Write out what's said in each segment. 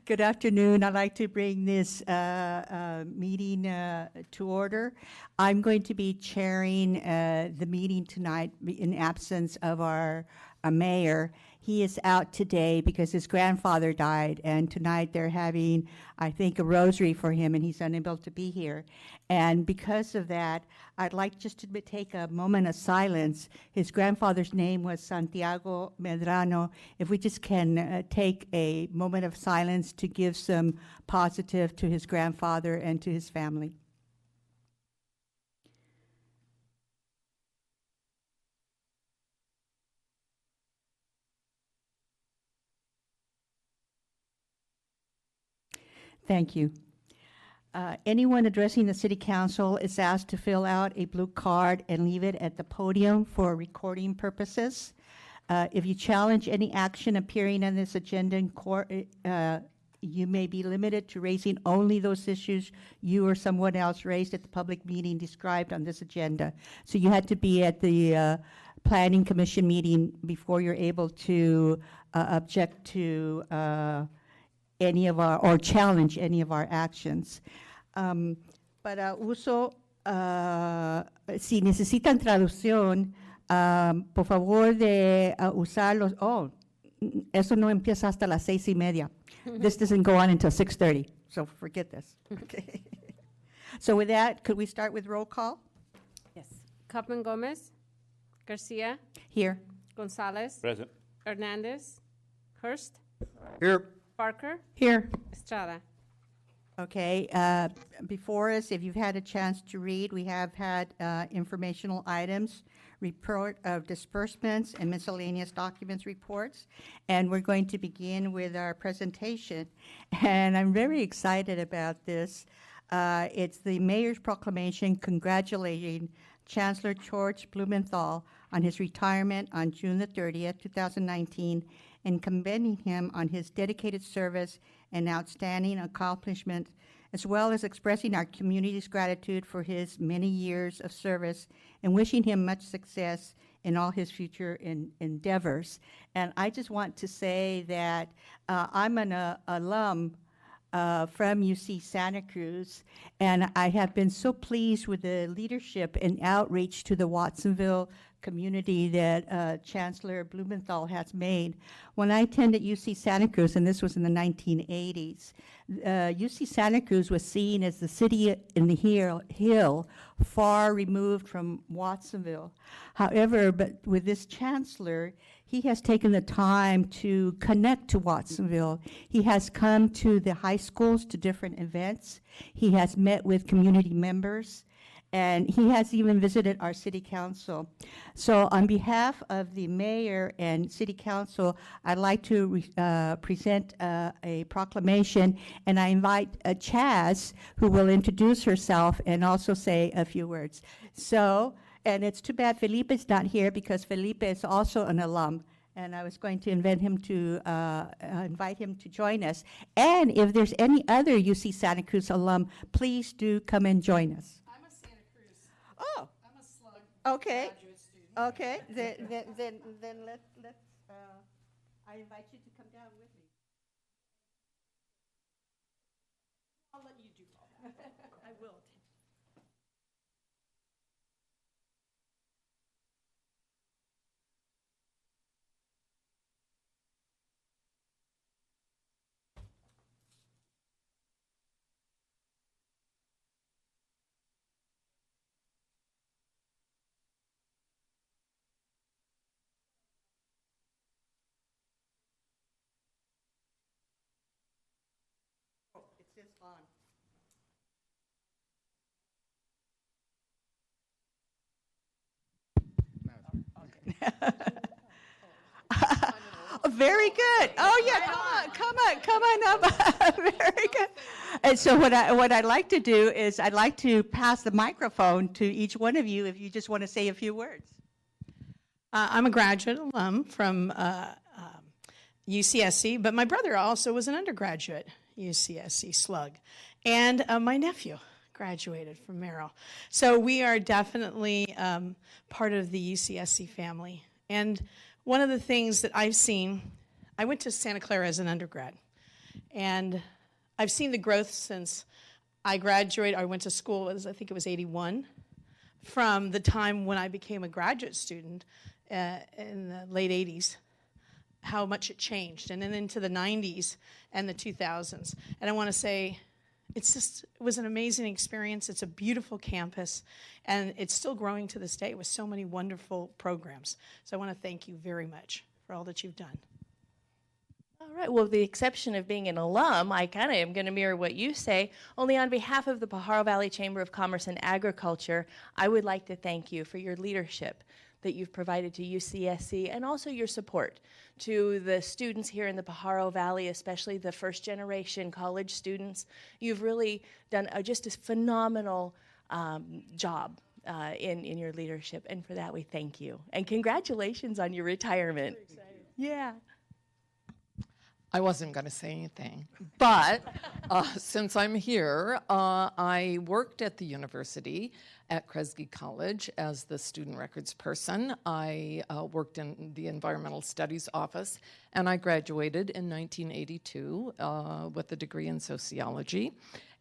Good afternoon. I'd like to bring this meeting to order. I'm going to be chairing the meeting tonight in absence of our mayor. He is out today because his grandfather died, and tonight they're having, I think, a rosary for him, and he's unable to be here. And because of that, I'd like just to take a moment of silence. His grandfather's name was Santiago Medrano. If we just can take a moment of silence to give some positive to his grandfather and to his family. Thank you. Anyone addressing the City Council is asked to fill out a blue card and leave it at the podium for recording purposes. If you challenge any action appearing on this agenda in court, you may be limited to raising only those issues you or someone else raised at the public meeting described on this agenda. So you had to be at the Planning Commission meeting before you're able to object to any of our, or challenge any of our actions. Para uso, si necesitan traducción, por favor de usar los, eso no empieza hasta las 6:30. This doesn't go on until 6:30, so forget this. Okay. So with that, could we start with roll call? Yes. Kaufman Gomez. Garcia. Here. Gonzalez. Present. Hernandez. Hurst. Here. Parker. Here. Estrada. Okay, before us, if you've had a chance to read, we have had informational items, report of disbursements, and miscellaneous documents reports. And we're going to begin with our presentation. And I'm very excited about this. It's the mayor's proclamation congratulating Chancellor George Blumenthal on his retirement on June the 30th, 2019, and commending him on his dedicated service and outstanding accomplishment, as well as expressing our community's gratitude for his many years of service and wishing him much success in all his future endeavors. And I just want to say that I'm an alum from UC Santa Cruz, and I have been so pleased with the leadership and outreach to the Watsonville community that Chancellor Blumenthal has made. When I attended UC Santa Cruz, and this was in the 1980s, UC Santa Cruz was seen as the city in the hill, far removed from Watsonville. However, but with this chancellor, he has taken the time to connect to Watsonville. He has come to the high schools to different events. He has met with community members, and he has even visited our city council. So on behalf of the mayor and city council, I'd like to present a proclamation, and I invite Chaz, who will introduce herself and also say a few words. So, and it's too bad Felipe is not here because Felipe is also an alum, and I was going to invite him to join us. And if there's any other UC Santa Cruz alum, please do come and join us. I'm a Santa Cruz. Oh, I'm a slug. okay. Graduate student. Okay, then let's I invite you to come down with me. I'll let you do all that. I will. Oh, it says on. Very good. Oh yeah, come on up. Very good. And so what I'd like to do is I'd like to pass the microphone to each one of you if you just want to say a few words. I'm a graduate alum from UCSC, but my brother also was an undergraduate UCSC slug, and my nephew graduated from Merrill. So we are definitely part of the UCSC family. And one of the things that I've seen, I went to Santa Clara as an undergrad, And I've seen the growth since I graduated. I went to school, I think it was 81, from the time when I became a graduate student in the late 80s, how much it changed, and then into the 90s and the 2000s. And I want to say, it was an amazing experience. It's a beautiful campus, and it's still growing to this day with so many wonderful programs. So I want to thank you very much for all that you've done. All right, well, with the exception of being an alum, I kind of am going to mirror what you say. Only on behalf of the Pajaro Valley Chamber of Commerce and Agriculture, I would like to thank you for your leadership that you've provided to UCSC and also your support to the students here in the Pajaro Valley, especially the first generation college students. You've really done just a phenomenal job in your leadership, and for that we thank you. And congratulations on your retirement. Yeah. I wasn't going to say anything, but since I'm here, I worked at the university at Kresge College as the student records person. I worked in the environmental studies office, and I graduated in 1982 with a degree in sociology.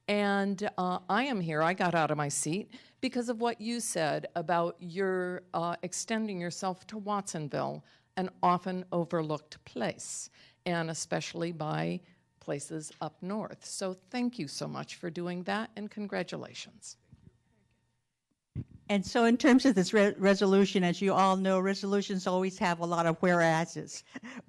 And I am here, I got out of my seat because of what you said about your extending yourself to Watsonville, an often overlooked place, and especially by places up north. So thank you so much for doing that, and congratulations. And so in terms of this resolution, as you all know, resolutions always have a lot of whereases,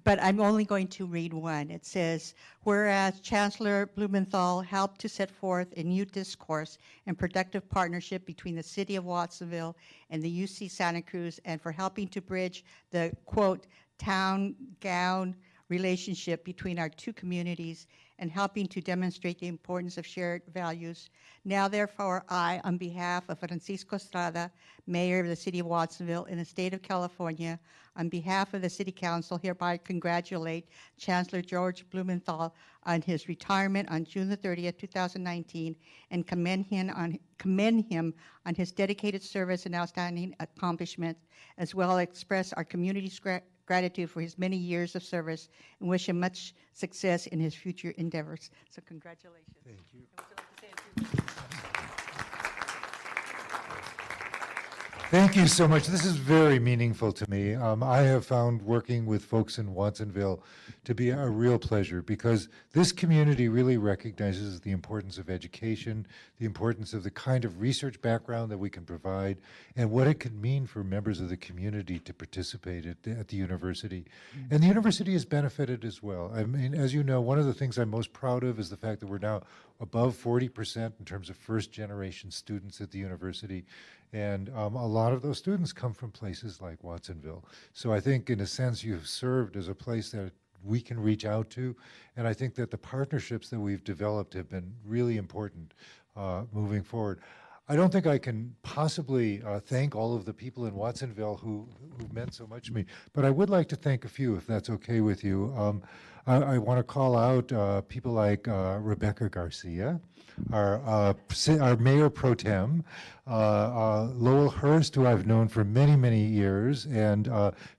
but I'm only going to read one. It says, whereas Chancellor Blumenthal helped to set forth a new discourse and productive partnership between the city of Watsonville and the UC Santa Cruz, and for helping to bridge the, quote, town-gown relationship between our two communities and helping to demonstrate the importance of shared values. Now, therefore, I, on behalf of Francisco Estrada, Mayor of the City of Watsonville in the state of California, on behalf of the City Council, hereby congratulate Chancellor George Blumenthal on his retirement on June the 30th, 2019, and commend him on his dedicated service and outstanding accomplishments, as well as express our community's gratitude for his many years of service and wish him much success in his future endeavors. So congratulations. Thank you. Thank you so much. This is very meaningful to me. I have found working with folks in Watsonville to be a real pleasure because this community really recognizes the importance of education, the importance of the kind of research background that we can provide, and what it could mean for members of the community to participate at the university. And the university has benefited as well. I mean, as you know, one of the things I'm most proud of is the fact that we're now above 40% in terms of first-generation students at the university. And a lot of those students come from places like Watsonville. So I think, in a sense, you've served as a place that we can reach out to. And I think that the partnerships that we've developed have been really important moving forward. I don't think I can possibly thank all of the people in Watsonville who meant so much to me, but I would like to thank a few, if that's okay with you. I want to call out people like Rebecca Garcia, our Mayor Pro Tem, Lowell Hurst, who I've known for many, many years, and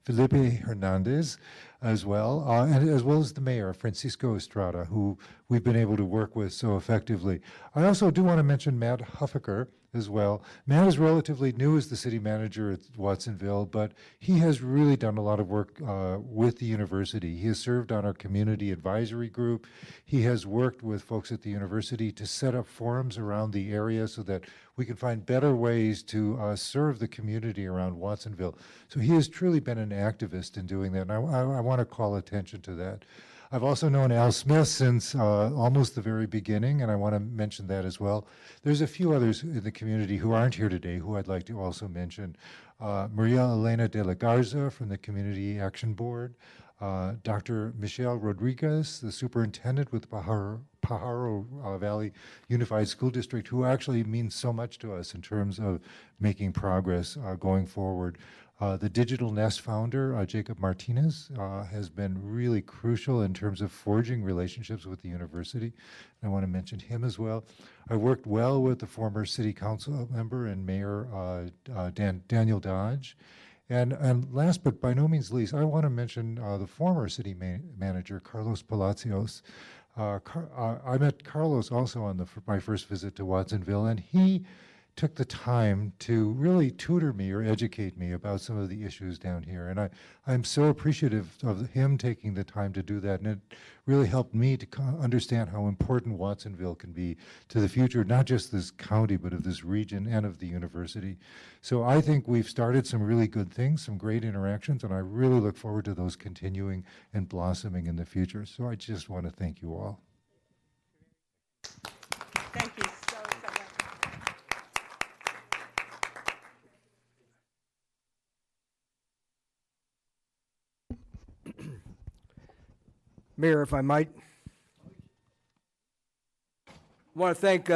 Felipe Hernandez as well, and as well as the mayor, Francisco Estrada, who we've been able to work with so effectively. I also do want to mention Matt Huffaker as well. Matt is relatively new as the city manager at Watsonville, but he has really done a lot of work with the university. He has served on our community advisory group. He has worked with folks at the university to set up forums around the area so that we can find better ways to serve the community around Watsonville. So he has truly been an activist in doing that, and I want to call attention to that. I've also known Al Smith since almost the very beginning, and I want to mention that as well. There's a few others in the community who aren't here today who I'd like to also mention. Maria Elena de la Garza from the Community Action Board, Dr. Michelle Rodriguez, the superintendent with Pajaro Valley Unified School District, who actually means so much to us in terms of making progress going forward. The Digital Nest founder, Jacob Martinez, has been really crucial in terms of forging relationships with the university. I want to mention him as well. I worked well with the former city council member and mayor, Daniel Dodge. And last but by no means least, I want to mention the former city manager, Carlos Palacios. I met Carlos also on my first visit to Watsonville, and he took the time to really tutor me or educate me about some of the issues down here. And I'm so appreciative of him taking the time to do that. And it really helped me to understand how important Watsonville can be to the future, not just this county, but of this region and of the university. So I think we've started some really good things, some great interactions, and I really look forward to those continuing and blossoming in the future. So I just want to thank you all. Thank you so much. Mayor, if I might. I want to thank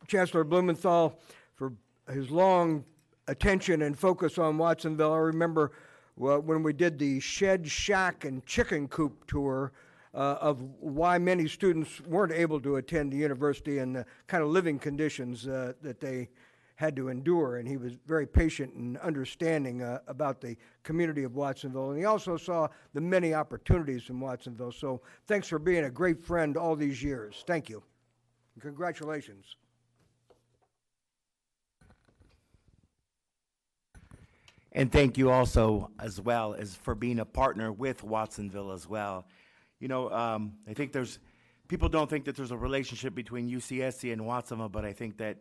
Chancellor Blumenthal for his long attention and focus on Watsonville. I remember when we did the shed, shack, and chicken coop tour of why many students weren't able to attend the university and the kind of living conditions that they had to endure, and he was very patient and understanding about the community of Watsonville. And he also saw the many opportunities in Watsonville. So thanks for being a great friend all these years. Thank you. And congratulations. And thank you also as well as for being a partner with Watsonville as well. You know, I think people don't think that there's a relationship between UCSC and Watsonville, but I think that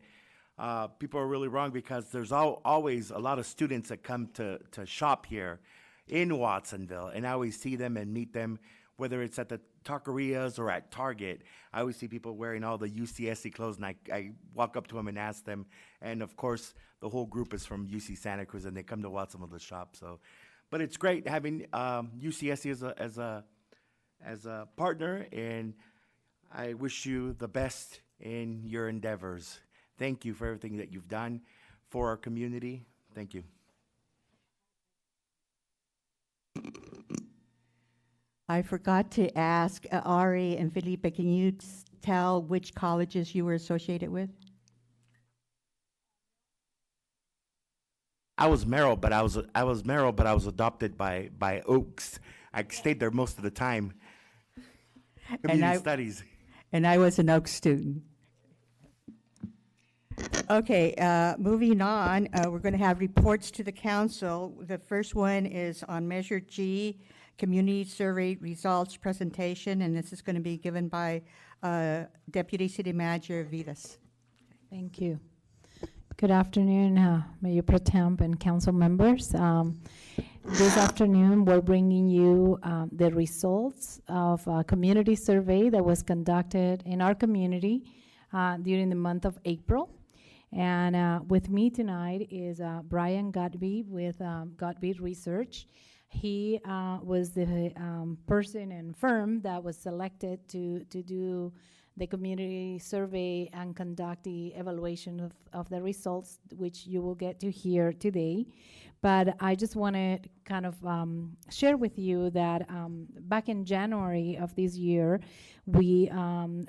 people are really wrong because there's always a lot of students that come to shop here in Watsonville, and I always see them and meet them, whether it's at the taquerias or at Target. I always see people wearing all the UCSC clothes, and I walk up to them and ask them, and of course, the whole group is from UC Santa Cruz, and they come to Watsonville to shop. So, but it's great having UCSC as a partner, and I wish you the best in your endeavors. Thank you for everything that you've done for our community. Thank you. I forgot to ask Ari and Felipe, can you tell which colleges you were associated with? I was Merrill, but I was adopted by Oaks. I stayed there most of the time. Community studies. And I was an Oak student. Okay, moving on, we're going to have reports to the council. The first one is on Measure G, Community Survey Results Presentation, and this is going to be given by Deputy City Manager Vilas. Thank you. Good afternoon, Mayor Pro Tem and council members. This afternoon, we're bringing you the results of a community survey that was conducted in our community during the month of April. And with me tonight is Brian Godby with Godby Research. He was the person and firm that was selected to do the community survey and conduct the evaluation of the results, which you will get to hear today. But I just want to kind of share with you that back in January of this year, we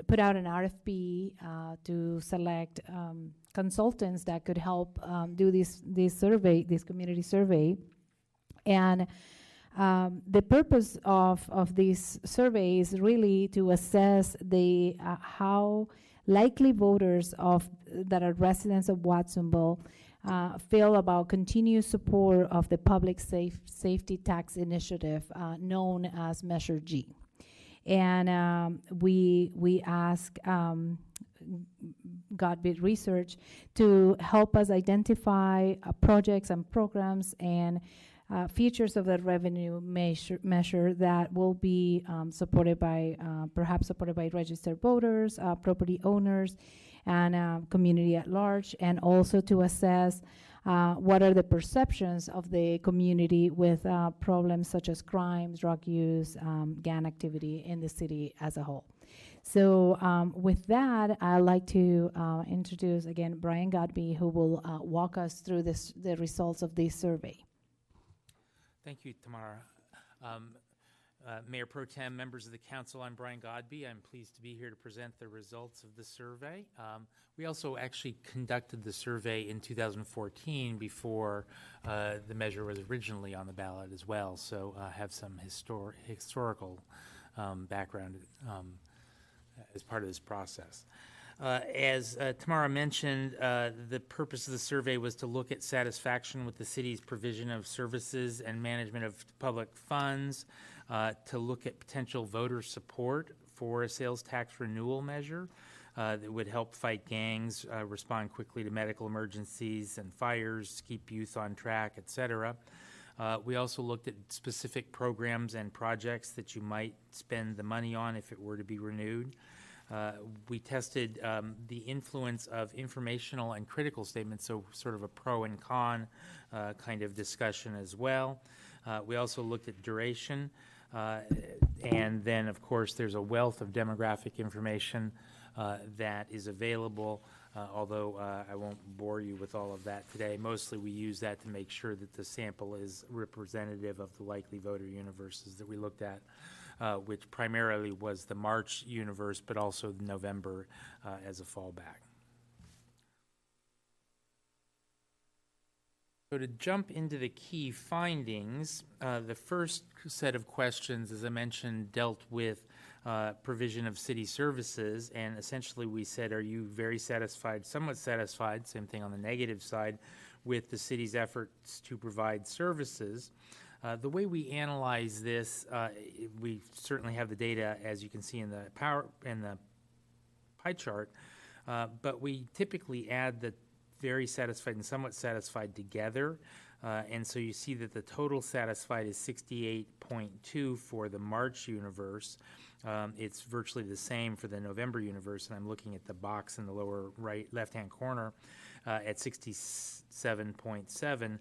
put out an RFP to select consultants that could help do this survey, this community survey. And the purpose of this survey is really to assess the how likely voters that are residents of Watsonville feel about continued support of the public safety tax initiative known as Measure G. And we ask Godbit Research to help us identify projects and programs and features of the revenue measure that will be supported by, perhaps supported by registered voters, property owners, and community at large, and also to assess what are the perceptions of the community with problems such as crime, drug use, gang activity in the city as a whole. So with that, I'd like to introduce again Brian Godby, who will walk us through the results of this survey. Thank you, Tamara. Mayor Pro Tem, members of the council, I'm Brian Godby. I'm pleased to be here to present the results of the survey. We also actually conducted the survey in 2014 before the measure was originally on the ballot as well, so have some historical background as part of this process. As Tamara mentioned, the purpose of the survey was to look at satisfaction with the city's provision of services and management of public funds, to look at potential voter support for a sales tax renewal measure that would help fight gangs, respond quickly to medical emergencies and fires, keep youth on track, et cetera. We also looked at specific programs and projects that you might spend the money on if it were to be renewed. We tested the influence of informational and critical statements, so sort of a pro and con kind of discussion as well. We also looked at duration, and then, of course, there's a wealth of demographic information that is available, although I won't bore you with all of that today. Mostly we use that to make sure that the sample is representative of the likely voter universes that we looked at. Which primarily was the March universe, but also November as a fallback. So to jump into the key findings, the first set of questions, as I mentioned, dealt with provision of city services, and essentially we said, are you very satisfied, somewhat satisfied, same thing on the negative side, with the city's efforts to provide services? The way we analyze this, we certainly have the data, as you can see in the pie chart, but we typically add the very satisfied and somewhat satisfied together, and so you see that the total satisfied is 68.2 for the March universe. It's virtually the same for the November universe, and I'm looking at the box in the lower right left-hand corner at 67.7.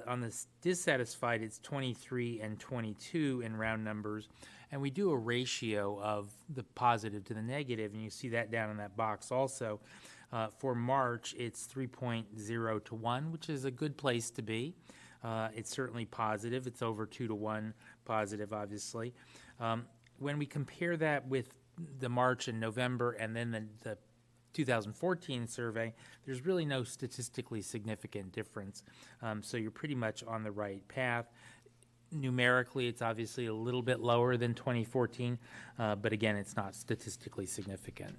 On the dissatisfied, it's 23 and 22 in round numbers, and we do a ratio of the positive to the negative, and you see that down in that box also. For March, it's 3.0 to 1, which is a good place to be. It's certainly positive. It's over 2 to 1 positive, obviously. When we compare that with the March and November and then the 2014 survey, there's really no statistically significant difference. So you're pretty much on the right path. Numerically, it's obviously a little bit lower than 2014, but again, it's not statistically significant.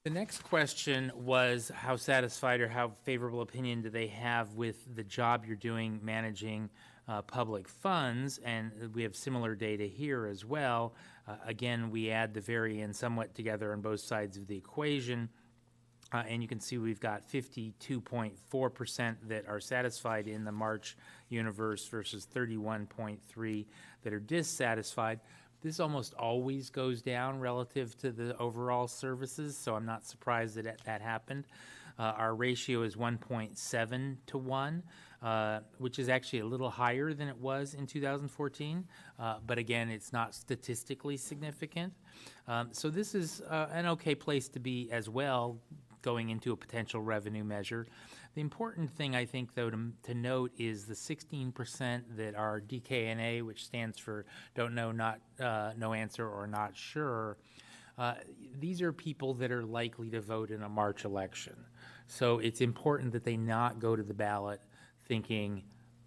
The next question was how satisfied or how favorable opinion do they have with the job you're doing managing public funds, and we have similar data here as well. Again, we add the very and somewhat together on both sides of the equation, and you can see we've got 52.4% that are satisfied in the March universe versus 31.3% that are dissatisfied. This almost always goes down relative to the overall services, so I'm not surprised that that happened. Our ratio is 1.7 to 1, which is actually a little higher than it was in 2014, but again, it's not statistically significant. So this is an okay place to be as well, going into a potential revenue measure. The important thing, I think, though, to note is the 16% that are DKNA, which stands for don't know, not no answer, or not sure. These are people that are likely to vote in a March election. So it's important that they not go to the ballot thinking,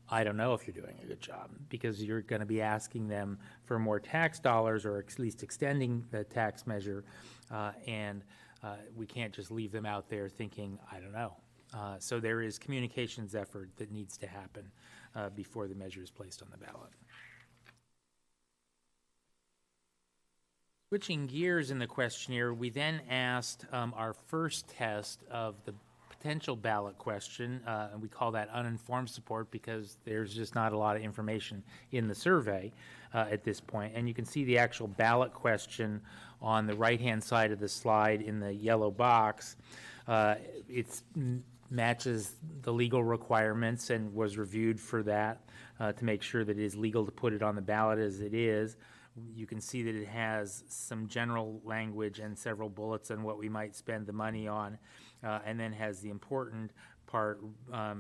I don't know if you're doing a good job, because you're going to be asking them for more tax dollars, or at least extending the tax measure, and we can't just leave them out there thinking, I don't know. So there is communications effort that needs to happen before the measure is placed on the ballot. Switching gears in the questionnaire, we then asked our first test of the potential ballot question, and we call that uninformed support because there's just not a lot of information in the survey at this point. And you can see the actual ballot question on the right-hand side of the slide in the yellow box. It matches the legal requirements and was reviewed for that to make sure that it is legal to put it on the ballot as it is. You can see that it has some general language and several bullets on what we might spend the money on, and then has the important part,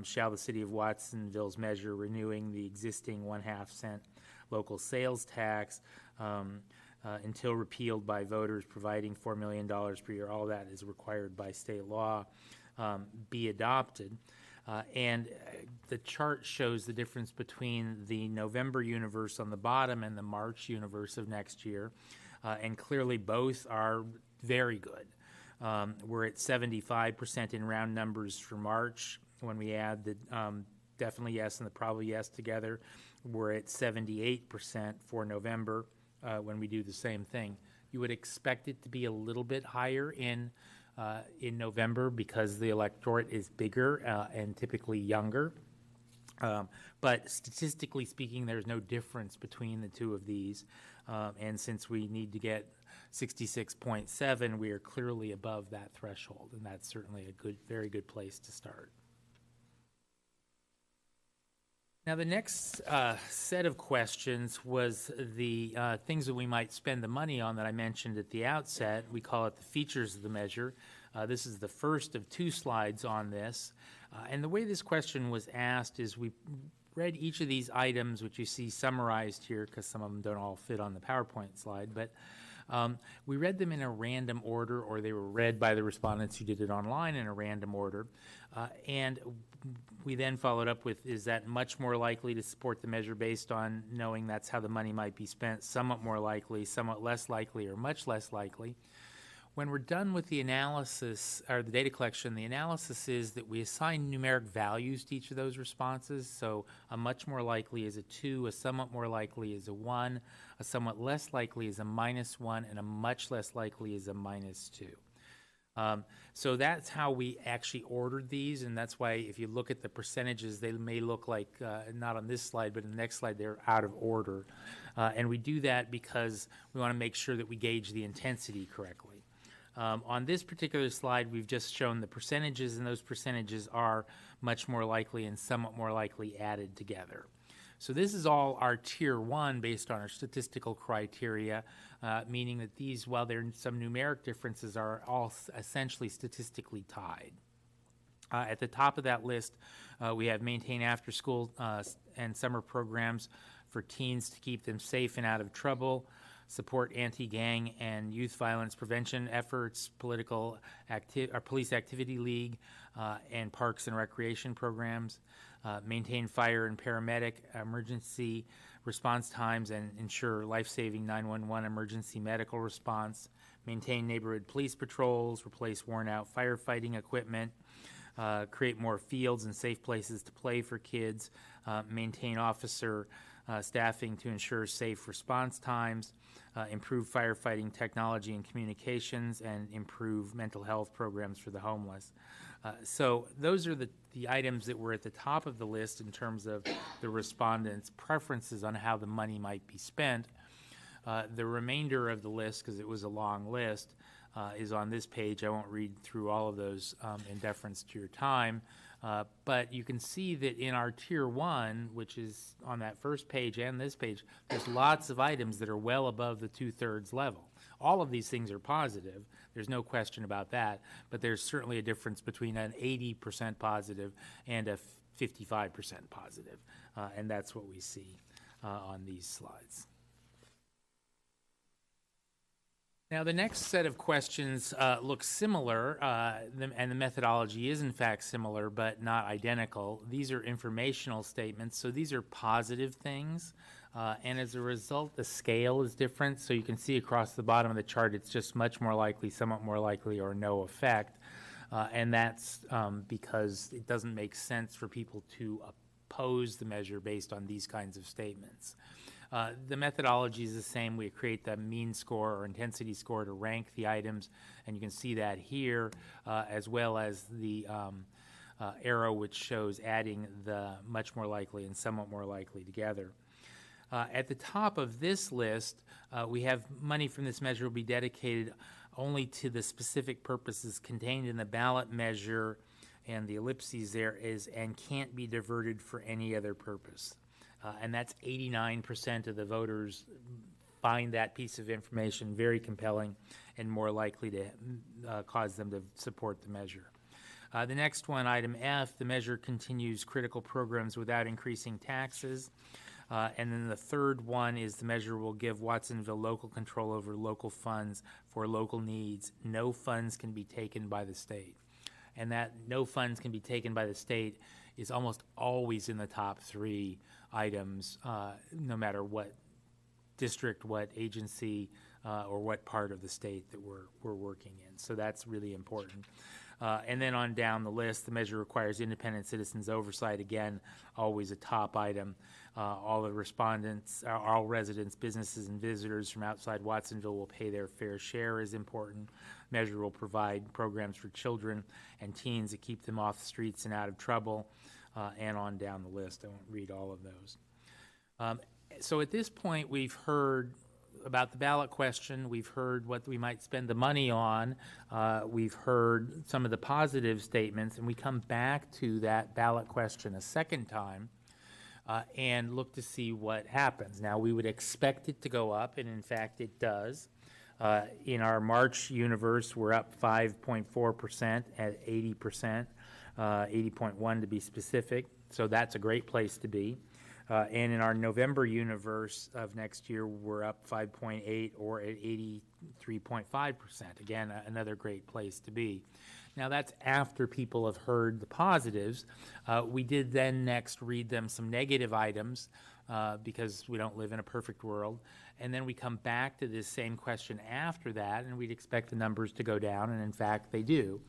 shall the City of Watsonville's measure renewing the existing 1/2 cent local sales tax until repealed by voters, providing $4 million per year, all that is required by state law, be adopted. And the chart shows the difference between the November universe on the bottom and the March universe of next year. and clearly both are very good. We're at 75% in round numbers for March. When we add the definitely yes and the probably yes together, we're at 78% for November when we do the same thing. You would expect it to be a little bit higher in November because the electorate is bigger and typically younger. But statistically speaking, there's no difference between the two of these. And since we need to get 66.7, we are clearly above that threshold, and that's certainly a good, very good place to start. Now, the next set of questions was the things that we might spend the money on that I mentioned at the outset. We call it the features of the measure. This is the first of 2 slides on this. And the way this question was asked is we read each of these items, which you see summarized here because some of them don't all fit on the PowerPoint slide, but we read them in a random order, or they were read by the respondents who did it online in a random order. And we then followed up with, is that much more likely to support the measure based on knowing that's how the money might be spent, somewhat more likely, somewhat less likely, or much less likely? When we're done with the analysis, or the data collection, the analysis is that we assign numeric values to each of those responses. So a much more likely is a 2, a somewhat more likely is a 1, a somewhat less likely is a -1, and a much less likely is a -2. So that's how we actually ordered these, and that's why if you look at the percentages, they may look like, not on this slide, but in the next slide, they're out of order. And we do that because we want to make sure that we gauge the intensity correctly. On this particular slide, we've just shown the percentages, and those percentages are much more likely and somewhat more likely added together. So this is all our Tier 1 based on our statistical criteria, meaning that these, while there are some numeric differences, are all essentially statistically tied. At the top of that list, we have maintain after-school and summer programs for teens to keep them safe and out of trouble, support anti-gang and youth violence prevention efforts, police activity league, and parks and recreation programs, maintain fire and paramedic emergency response times and ensure life-saving 911 emergency medical response, maintain neighborhood police patrols, replace worn-out firefighting equipment, create more fields and safe places to play for kids, maintain officer staffing to ensure safe response times, improve firefighting technology and communications, and improve mental health programs for the homeless. So those are the items that were at the top of the list in terms of the respondents' preferences on how the money might be spent. The remainder of the list, because it was a long list, is on this page. I won't read through all of those in deference to your time. But you can see that in our Tier 1, which is on that first page and this page, there's lots of items that are well above the 2/3 level. All of these things are positive. There's no question about that. But there's certainly a difference between an 80% positive and a 55% positive. And that's what we see on these slides. Now, the next set of questions look similar, and the methodology is in fact similar, but not identical. These are informational statements, so these are positive things, and as a result, the scale is different. So you can see across the bottom of the chart, it's just much more likely, somewhat more likely, or no effect, and that's because it doesn't make sense for people to oppose the measure based on these kinds of statements. The methodology is the same. We create the mean score or intensity score to rank the items, and you can see that here, as well as the arrow which shows adding the much more likely and somewhat more likely together. At the top of this list, we have money from this measure will be dedicated only to the specific purposes contained in the ballot measure, and the ellipses there is and can't be diverted for any other purpose. And that's 89% of the voters find that piece of information very compelling and more likely to cause them to support the measure. The next one, item F, the measure continues critical programs without increasing taxes. And then the third one is the measure will give Watsonville local control over local funds for local needs. No funds can be taken by the state. And that no funds can be taken by the state is almost always in the top 3 items, no matter what district, what agency, or what part of the state that we're working in. So that's really important. And then on down the list, the measure requires independent citizens oversight. Again, always a top item. All the respondents, all residents, businesses, and visitors from outside Watsonville will pay their fair share is important. Measure will provide programs for children and teens that keep them off the streets and out of trouble, and on down the list. I won't read all of those. So at this point, we've heard about the ballot question. We've heard what we might spend the money on. We've heard some of the positive statements, and we come back to that ballot question a second time and look to see what happens. Now, we would expect it to go up, and in fact, it does. In our March universe, we're up 5.4% at 80%, 80.1 to be specific, so that's a great place to be. And in our November universe of next year, we're up 5.8 or at 83.5%. Again, another great place to be. Now, that's after people have heard the positives. We did then next read them some negative items because we don't live in a perfect world. And then we come back to this same question after that, and we'd expect the numbers to go down, and in fact, they do.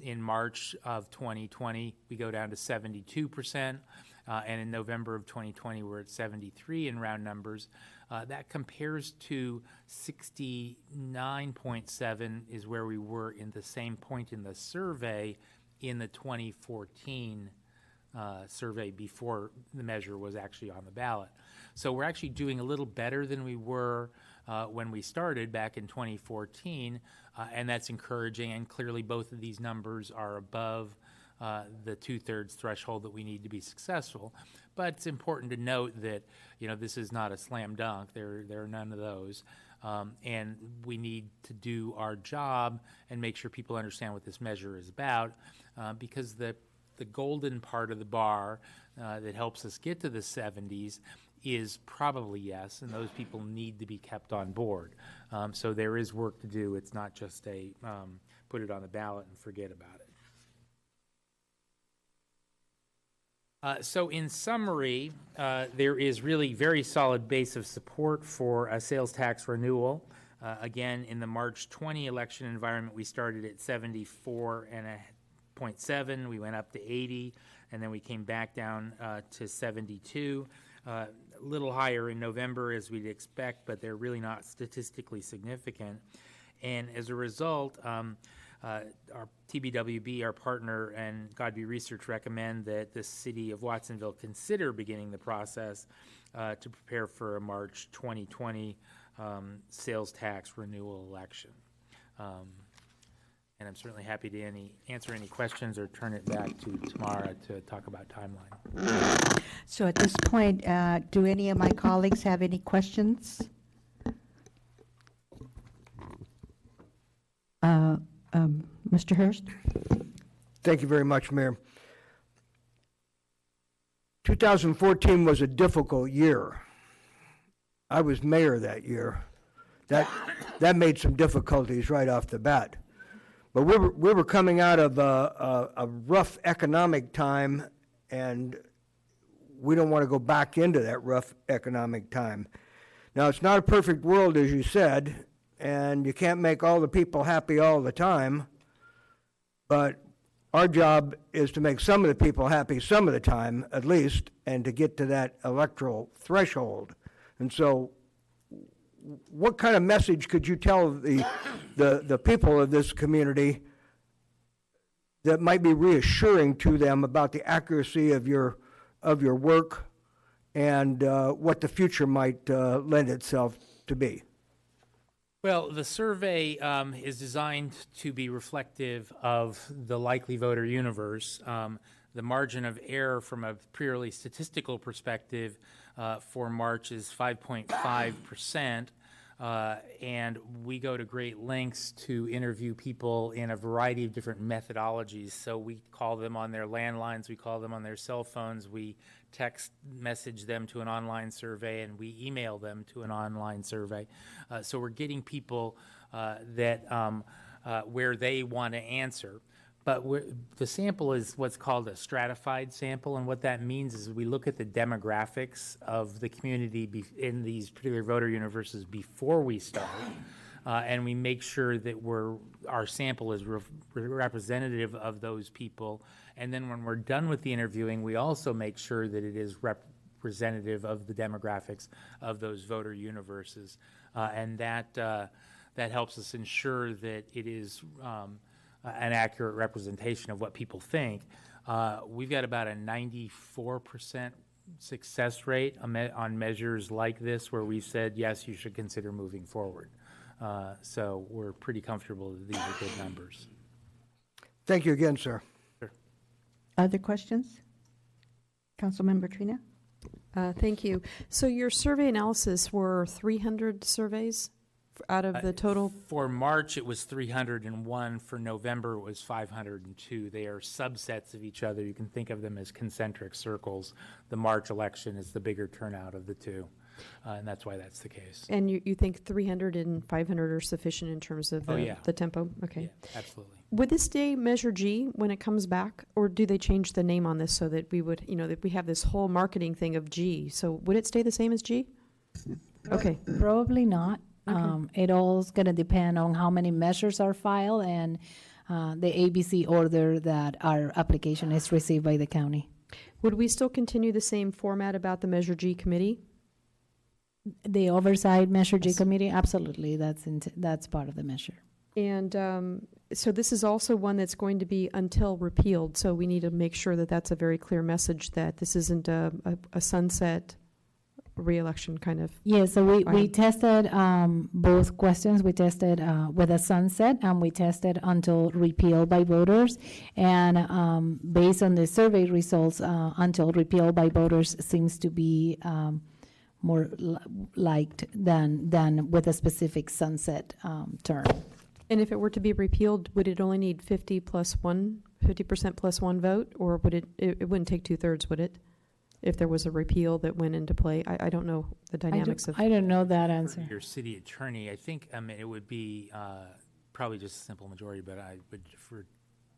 In March of 2020, we go down to 72%. And in November of 2020, we're at 73 in round numbers. That compares to 69.7 is where we were in the same point in the survey in the 2014 survey before the measure was actually on the ballot. So we're actually doing a little better than we were when we started back in 2014, and that's encouraging, and clearly both of these numbers are above the two-thirds threshold that we need to be successful. But it's important to note that, this is not a slam dunk. There are none of those. And we need to do our job and make sure people understand what this measure is about, because the golden part of the bar that helps us get to the 70s is probably yes, and those people need to be kept on board. So there is work to do. It's not just a put it on the ballot and forget about it. So in summary, there is really very solid base of support for a sales tax renewal. Again, in the March 20 election environment, we started at 74.7, we went up to 80, and then we came back down to 72. A little higher in November as we'd expect, but they're really not statistically significant. And as a result, our TBWB, our partner, and Godby Research recommend that the city of Watsonville consider beginning the process to prepare for a March 2020 sales tax renewal election. And I'm certainly happy to answer any questions or turn it back to Tamara to talk about timeline. So at this point, do any of my colleagues have any questions? Mr. Hurst? Thank you very much, Mayor. 2014 was a difficult year. I was mayor that year. That made some difficulties right off the bat. But we were coming out of a rough economic time, and we don't want to go back into that rough economic time. Now, it's not a perfect world, as you said, and you can't make all the people happy all the time, but our job is to make some of the people happy some of the time, at least, and to get to that electoral threshold. And so what kind of message could you tell the people of this community that might be reassuring to them about the accuracy of your work and what the future might lend itself to be? Well, the survey is designed to be reflective of the likely voter universe. The margin of error from a purely statistical perspective for March is 5.5%. And we go to great lengths to interview people in a variety of different methodologies. So we call them on their landlines, we call them on their cell phones, we text message them to an online survey, and we email them to an online survey. So we're getting people that where they want to answer. But the sample is what's called a stratified sample, and what that means is we look at the demographics of the community in these particular voter universes before we start, and we make sure that our sample is representative of those people. And then when we're done with the interviewing, we also make sure that it is representative of the demographics of those voter universes, and that helps us ensure that it is an accurate representation of what people think. We've got about a 94% success rate on measures like this, where we said, yes, you should consider moving forward. So we're pretty comfortable that these are good numbers. Thank you again, sir. Sure. Other questions? Councilmember Trina? Thank you. So your survey analysis were 300 surveys out of the total? For March, it was 301. For November, it was 502. They are subsets of each other. You can think of them as concentric circles. The March election is the bigger turnout of the two, and that's why that's the case. And you think 300 and 500 are sufficient in terms of the tempo? Okay. Yeah, absolutely. Would this stay Measure G when it comes back, or do they change the name on this so that we would, that we have this whole marketing thing of G? So would it stay the same as G? Okay. Probably not. Okay. It all's going to depend on how many measures are filed and the ABC order that our application is received by the county. Would we still continue the same format about the Measure G committee? The oversight Measure G committee, absolutely, that's part of the measure. And so this is also one that's going to be until repealed, so we need to make sure that that's a very clear message that this isn't a sunset re-election kind of. Yeah, so we tested both questions. We tested with a sunset, and we tested until repealed by voters. And based on the survey results, until repealed by voters seems to be more liked than with a specific sunset term. And if it were to be repealed, would it only need 50% plus one vote, or would it wouldn't take 2/3, would it? If there was a repeal that went into play? I don't know the dynamics I don't know that answer. Your city attorney, I think it would be probably just a simple majority, but I would defer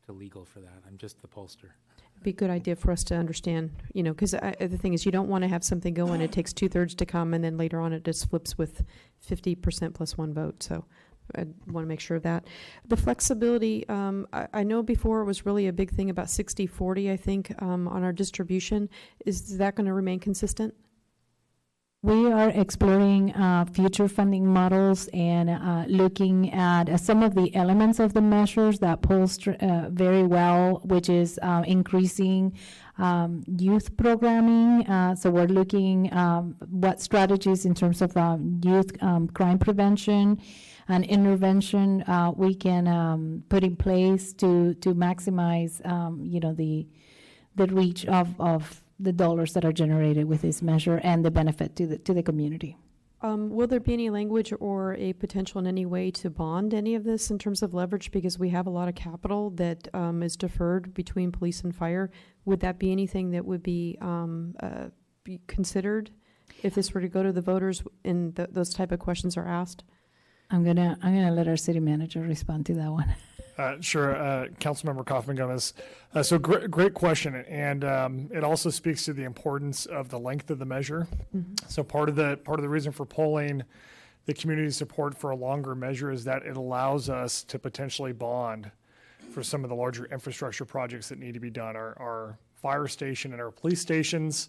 to legal for that. I'm just the pollster. It'd be a good idea for us to understand, because the thing is, you don't want to have something go and it takes 2/3 to come, and then later on it just flips with 50% plus one vote. So I want to make sure of that. The flexibility, I know before it was really a big thing about 60-40, I think, on our distribution. Is that going to remain consistent? We are exploring future funding models and looking at some of the elements of the measures that polls very well, which is increasing youth programming. So we're looking what strategies in terms of youth crime prevention and intervention we can put in place to maximize, the reach of the dollars that are generated with this measure and the benefit to the community. Will there be any language or a potential in any way to bond any of this in terms of leverage? Because we have a lot of capital that is deferred between police and fire. Would that be anything that would be considered if this were to go to the voters and those type of questions are asked? I'm gonna let our city manager respond to that one. Sure, Councilmember Kaufman-Gomez. So great question, and it also speaks to the importance of the length of the measure. Mm-hmm. So part of the reason for polling the community support for a longer measure is that it allows us to potentially bond for some of the larger infrastructure projects that need to be done. Our fire station and our police stations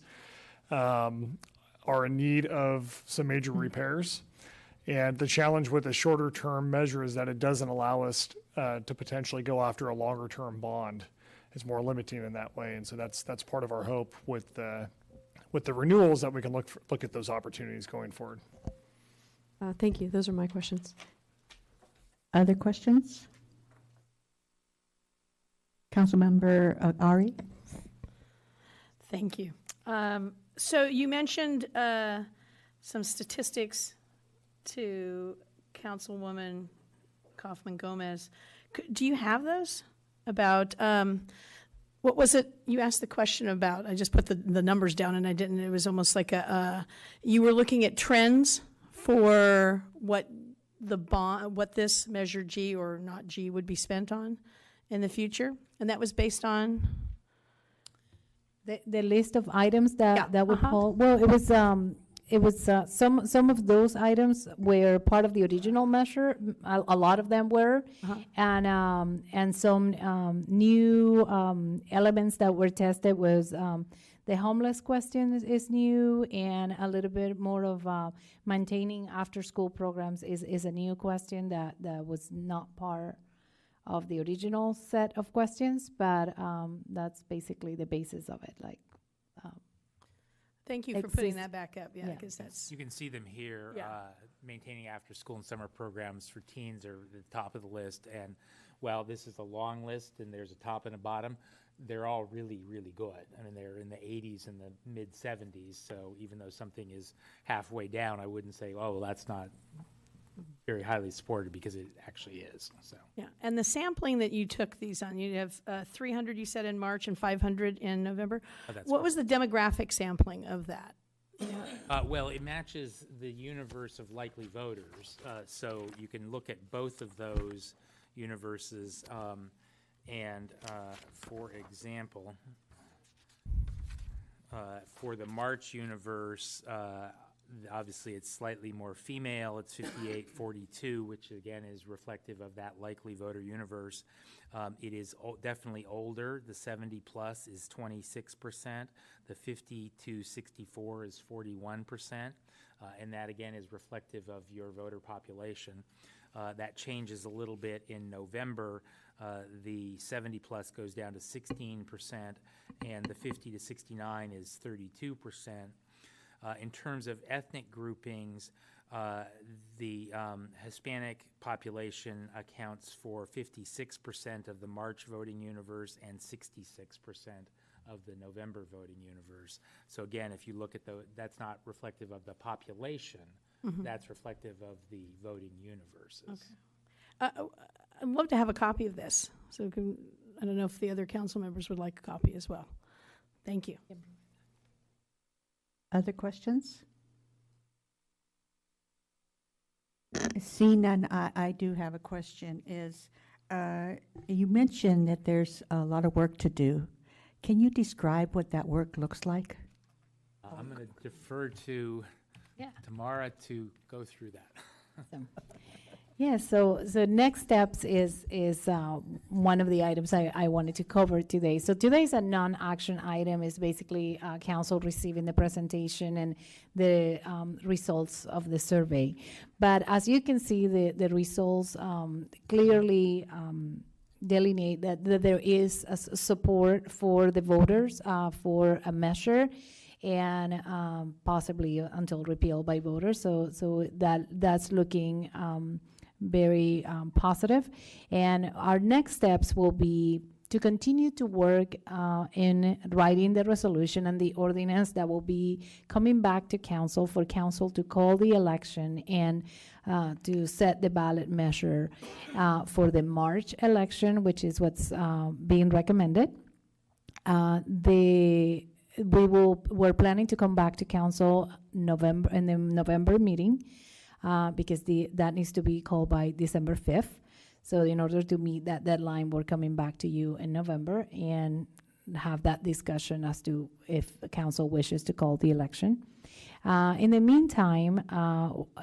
are in need of some major repairs. And the challenge with a shorter term measure is that it doesn't allow us to potentially go after a longer term bond. It's more limiting in that way. And so that's part of our hope with the renewals, that we can look at those opportunities going forward. Thank you. Those are my questions. Other questions? Councilmember Ari? Thank you. So you mentioned some statistics to Councilwoman Kaufman-Gomez. Do you have those about what was it you asked the question about? I just put the numbers down and I didn't. It was almost like you were looking at trends for what this Measure G or not G would be spent on, in the future? And that was based on? The list of items that, Yeah, that would uh-huh. poll, well, it was some of those items were part of the original measure. A lot of them were, and some new elements that were tested was the homeless question is new, and a little bit more of maintaining after-school programs is a new question that was not part of the original set of questions, but that's basically the basis of it. Like, Thank you for putting exist- that back up, yeah, yeah. because that's, You can see them here. Yeah. Maintaining after-school and summer programs for teens are at the top of the list. And while this is a long list and there's a top and a bottom, they're all really, really good. I mean, they're in the 80s and the mid-70s. So even though something is halfway down, I wouldn't say, oh, well, that's not very highly supported, because it actually is. So. yeah. And the sampling that you took these on, you have 300, you said, in March and 500 in November. Oh, that's What was the demographic sampling of that? Well, it matches the universe of likely voters. So you can look at both of those universes. For example, for the March universe, obviously it's slightly more female. It's 58-42, which again is reflective of that likely voter universe. It is definitely older. The 70 plus is 26%. The 50 to 64 is 41%. And that again is reflective of your voter population. That changes a little bit in November. The 70 plus goes down to 16%, and the 50 to 69 is 32%. In terms of ethnic groupings, the Hispanic population accounts for 56% of the March voting universe and 66% of the November voting universe. So again, if you look at that's not reflective of the population, that's reflective of the voting universes. Okay. I'd love to have a copy of this. So I don't know if the other council members would like a copy as well. Thank you. Other questions? Seeing none, I do have a question. You mentioned that there's a lot of work to do. Can you describe what that work looks like? I'm going to defer to Tamara to go through that. Yeah, so next steps is one of the items I wanted to cover today. So today's a non-action item, is basically council receiving the presentation and the results of the survey. But as you can see, the results clearly delineate that there is a support for the voters for a measure, and possibly until repealed by voters. So that's looking very positive. And our next steps will be to continue to work in writing the resolution and the ordinance that will be coming back to council for council to call the election and to set the ballot measure for the March election, which is what's being recommended. We're planning to come back to council in the November meeting, because that needs to be called by December 5th. So in order to meet that deadline, we're coming back to you in November and have that discussion as to if the council wishes to call the election. In the meantime,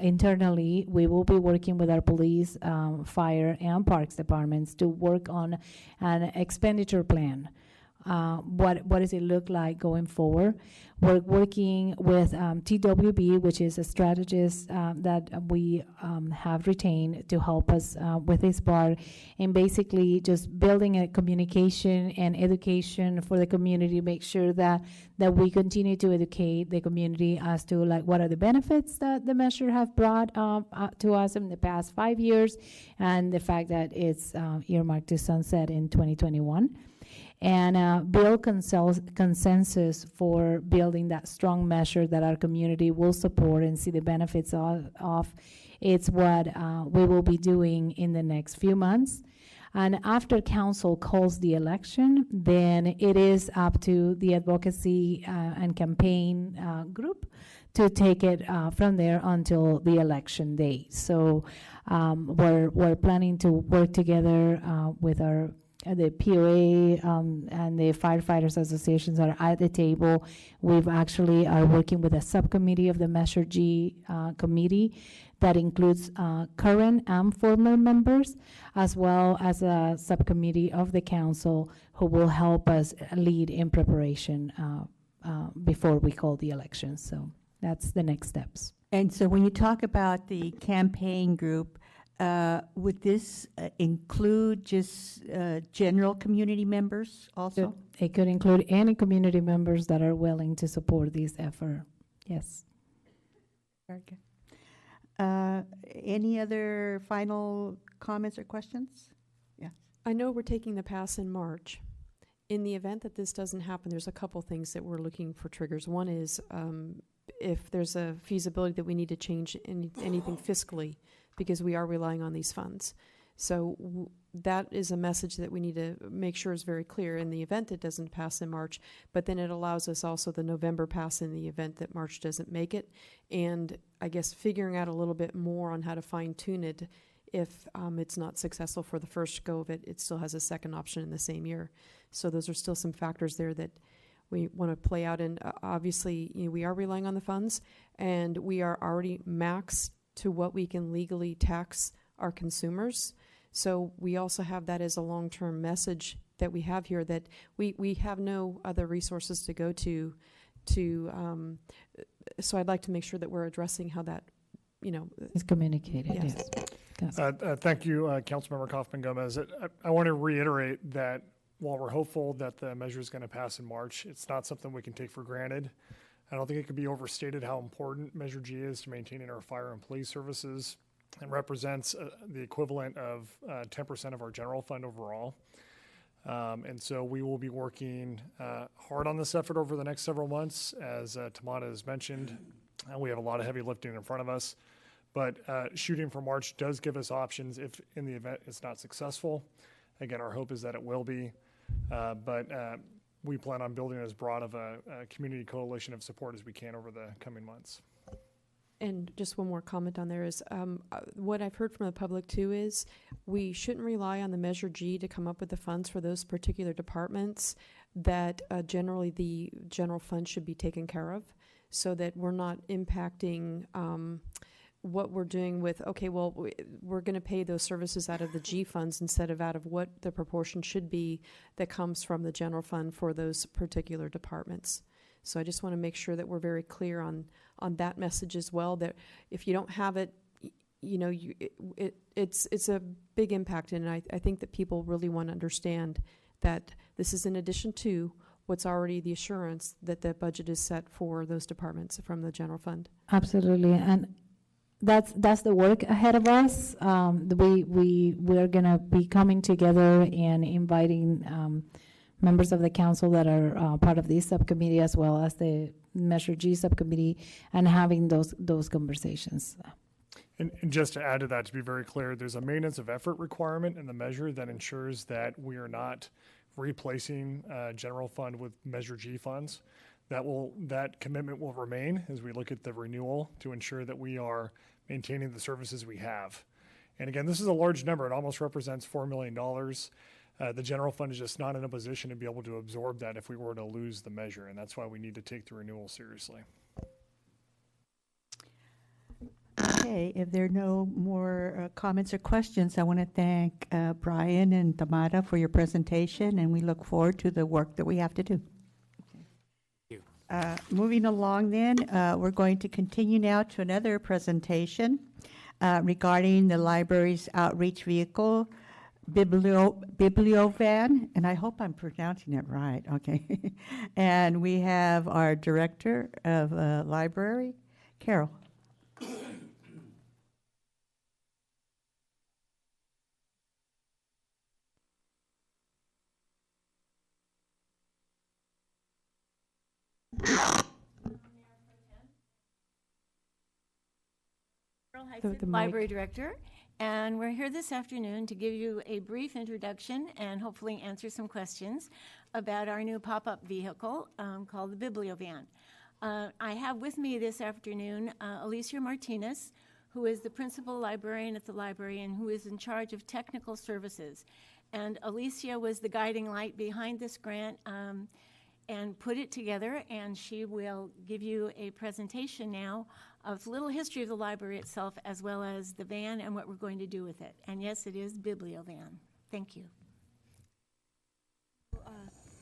internally, we will be working with our police, fire, and parks departments to work on an expenditure plan. What does it look like going forward? We're working with TWB, which is a strategist that we have retained to help us with this part, and basically just building a communication and education for the community, make sure that we continue to educate the community as to like what are the benefits that the measure have brought to us in the past 5 years, and the fact that it's earmarked to sunset in 2021. And build consensus for building that strong measure that our community will support and see the benefits of. It's what we will be doing in the next few months. And after council calls the election, then it is up to the advocacy and campaign group to take it from there until the election day. So we're planning to work together with our the POA and the firefighters associations are at the table. We've actually are working with a subcommittee of the Measure G committee that includes current and former members, as well as a subcommittee of the council who will help us lead in preparation before we call the elections. So that's the next steps. And so when you talk about the campaign group, would this include just general community members also? It could include any community members that are willing to support this effort. Yes. Very good. Any other final comments or questions? Yes. I know we're taking the pass in March. In the event that this doesn't happen, there's a couple things that we're looking for triggers. One is if there's a feasibility that we need to change anything fiscally, because we are relying on these funds. So that is a message that we need to make sure is very clear in the event it doesn't pass in March, but then it allows us also the November pass in the event that March doesn't make it. And I guess figuring out a little bit more on how to fine tune it if it's not successful for the first go of it, it still has a second option in the same year. So those are still some factors there that we want to play out. And obviously, we are relying on the funds, and we are already maxed to what we can legally tax our consumers. So we also have that as a long-term message that we have here, that we have no other resources to go to. So I'd like to make sure that we're addressing how that, is communicated. Yes. Thank you, Councilmember Kaufman Gomez. I want to reiterate that while we're hopeful that the measure is going to pass in March, it's not something we can take for granted. I don't think it could be overstated how important Measure G is to maintaining our fire and police services. It represents the equivalent of 10% of our general fund overall. And so we will be working hard on this effort over the next several months. As Tamara has mentioned, we have a lot of heavy lifting in front of us. But shooting for March does give us options if in the event it's not successful. Again, our hope is that it will be. But we plan on building as broad of a community coalition of support as we can over the coming months. And just one more comment on there is what I've heard from the public too is we shouldn't rely on the Measure G to come up with the funds for those particular departments, that generally the general fund should be taken care of, so that we're not impacting what we're doing with, okay, well, we're going to pay those services out of the G funds instead of out of what the proportion should be that comes from the general fund for those particular departments. So I just want to make sure that we're very clear on that message as well, that if you don't have it, it's a big impact. And I think that people really want to understand that this is in addition to what's already the assurance that the budget is set for those departments from the general fund. Absolutely. And that's the work ahead of us. We're gonna be coming together and inviting members of the council that are part of this subcommittee, as well as the Measure G subcommittee, and having those conversations. And just to add to that, to be very clear, there's a maintenance of effort requirement in the measure that ensures that we are not replacing general fund with Measure G funds. That commitment will remain as we look at the renewal to ensure that we are maintaining the services we have. And again, this is a large number. It almost represents $4 million. The general fund is just not in a position to be able to absorb that if we were to lose the measure, and that's why we need to take the renewal seriously. Okay, if there are no more comments or questions, I want to thank Brian and Tamara for your presentation, and we look forward to the work that we have to do. Moving along then, we're going to continue now to another presentation regarding the library's outreach vehicle, Bibliovan, and I hope I'm pronouncing it right, okay. And we have our director of library, Carol. The Library Director, and we're here this afternoon to give you a brief introduction and hopefully answer some questions about our new pop-up vehicle called the Bibliovan. I have with me this afternoon Alicia Martinez, who is the principal librarian at the library and who is in charge of technical services. And Alicia was the guiding light behind this grant and put it together, and she will give you a presentation now of a little history of the library itself, as well as the van and what we're going to do with it. And yes, it is BiblioVan. Thank you.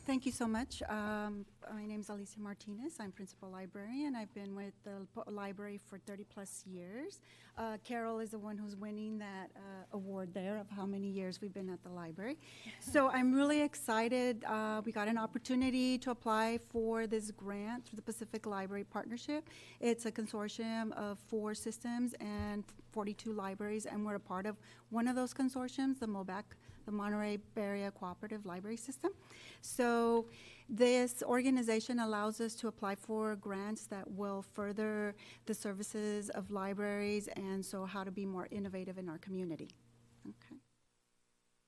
Thank you so much. My name is Alicia Martinez. I'm principal librarian. I've been with the library for 30 plus years. Carol is the one who's winning that award there of how many years we've been at the library. So I'm really excited. We got an opportunity to apply for this grant through the Pacific Library Partnership. It's a consortium of 4 systems and 42 libraries, and we're a part of one of those consortiums, the MOBAC, the Monterey Bay Area Cooperative Library System. So this organization allows us to apply for grants that will further the services of libraries, and so how to be more innovative in our community. Okay.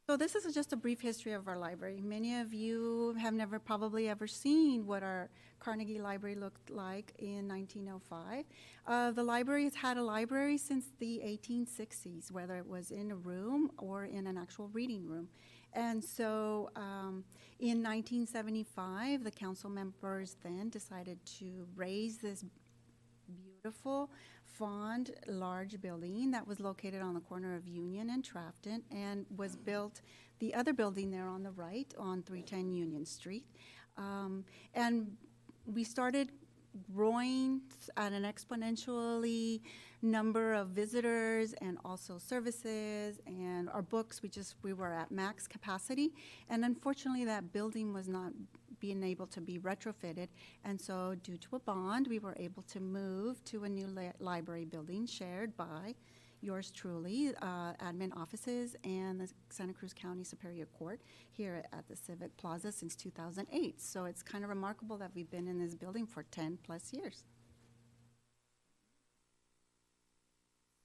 So this is just a brief history of our library. Many of you have never probably ever seen what our Carnegie Library looked like in 1905. The library has had a library since the 1860s, whether it was in a room or in an actual reading room. And so in 1975, the council members then decided to raise this beautiful, fond, large building that was located on the corner of Union and Trafton, and was built, the other building there on the right, on 310 Union Street. And we started growing at an exponentially number of visitors and also services, and our books, we were at max capacity, and unfortunately that building was not being able to be retrofitted, and so due to a bond we were able to move to a new library building shared by yours truly, admin offices, and the Santa Cruz County Superior Court here at the Civic Plaza since 2008. So it's kind of remarkable that we've been in this building for 10 plus years.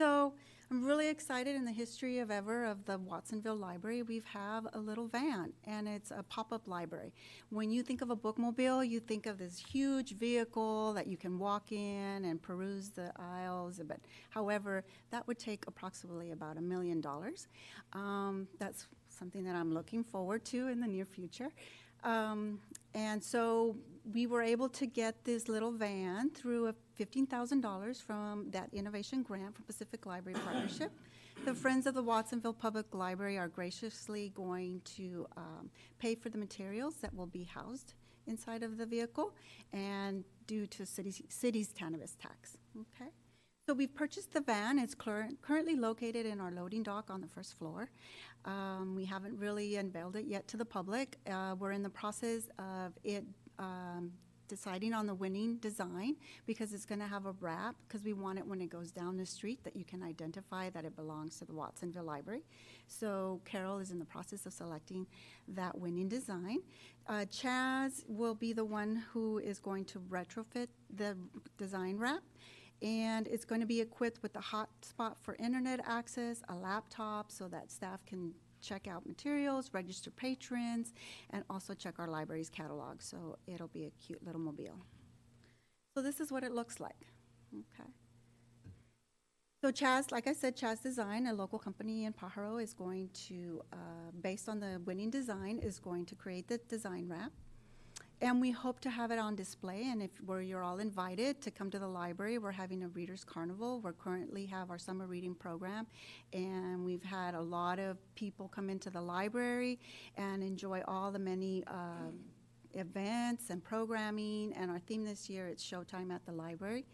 So I'm really excited in the history of ever of the Watsonville Library. We have a little van, and it's a pop-up library. When you think of a bookmobile, you think of this huge vehicle that you can walk in and peruse the aisles. But however, that would take approximately about $1 million. That's something that I'm looking forward to in the near future. And so we were able to get this little van through a $15,000 from that innovation grant from Pacific Library Partnership. The Friends of the Watsonville Public Library are graciously going to pay for the materials that will be housed inside of the vehicle, and due to city's cannabis tax. Okay. So we've purchased the van. It's currently located in our loading dock on the first floor. We haven't really unveiled it yet to the public. We're in the process of it deciding on the winning design, because it's going to have a wrap, because we want it when it goes down the street that you can identify that it belongs to the Watsonville Library. So Carol is in the process of selecting that winning design. Chaz will be the one who is going to retrofit the design wrap. And it's going to be equipped with a hotspot for internet access, a laptop so that staff can check out materials, register patrons, and also check our library's catalog. So it'll be a cute little mobile. So this is what it looks like. Okay. So Chaz, like I said, Chaz Design, a local company in Pajaro, is going to, based on the winning design, is going to create the design wrap. And we hope to have it on display, and you're all invited to come to the library. We're having a Readers Carnival. We currently have our summer reading program, and we've had a lot of people come into the library and enjoy all the many events and programming. And our theme this year is Showtime at the Library.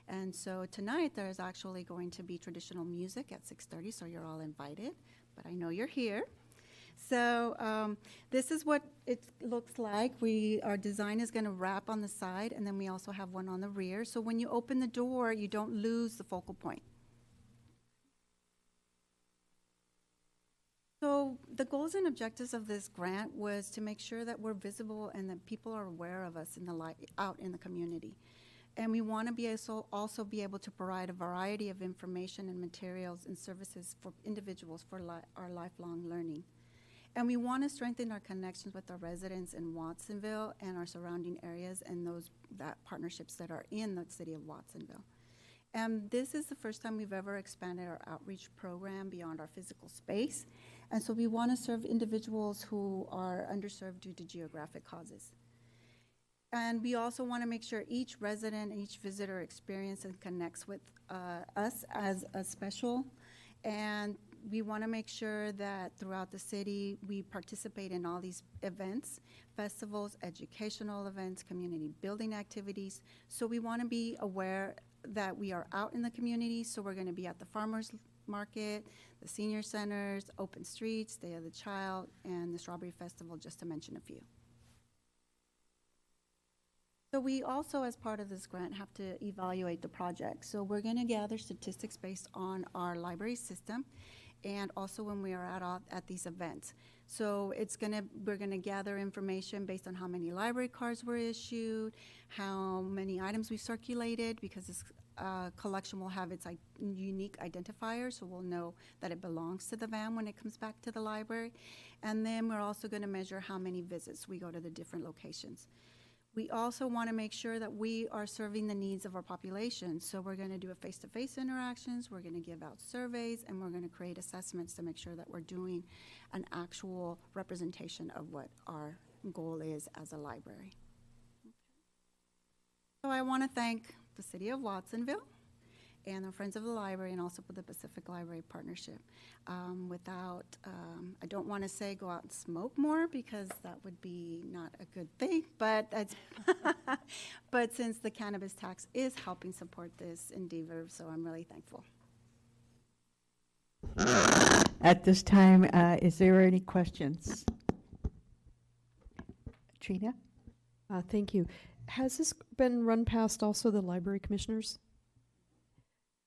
And so tonight there's actually going to be traditional music at 6:30, so you're all invited. But I know you're here. So this is what it looks like. Our design is going to wrap on the side, and then we also have one on the rear. So when you open the door, you don't lose the focal point. So the goals and objectives of this grant was to make sure that we're visible and that people are aware of us out in the community. And we want to be also be able to provide a variety of information and materials and services for individuals for our lifelong learning. And we want to strengthen our connections with our residents in Watsonville and our surrounding areas and those partnerships that are in the city of Watsonville. And this is the first time we've ever expanded our outreach program beyond our physical space. And so we want to serve individuals who are underserved due to geographic causes. And we also want to make sure each resident and each visitor experiences and connects with us as a special. And we want to make sure that throughout the city, we participate in all these events, festivals, educational events, community building activities. So we want to be aware that we are out in the community. So we're going to be at the farmers market, the senior centers, open streets, Day of the Child, and the Strawberry Festival, just to mention a few. So we also, as part of this grant, have to evaluate the project. So we're going to gather statistics based on our library system and also when we are at these events. So we're gonna gather information based on how many library cards were issued, how many items we circulated, because this collection will have its unique identifier, so we'll know that it belongs to the van when it comes back to the library. And then we're also gonna measure how many visits we go to the different locations. We also want to make sure that we are serving the needs of our population. So we're going to do a face-to-face interactions, we're going to give out surveys, and we're going to create assessments to make sure that we're doing an actual representation of what our goal is as a library. So I want to thank the City of Watsonville and the Friends of the Library, and also for the Pacific Library Partnership. I don't want to say go out and smoke more, because that would be not a good thing, but but since the cannabis tax is helping support this endeavor, so I'm really thankful. At this time, is there any questions? Trina? Thank you. Has this been run past also the library commissioners?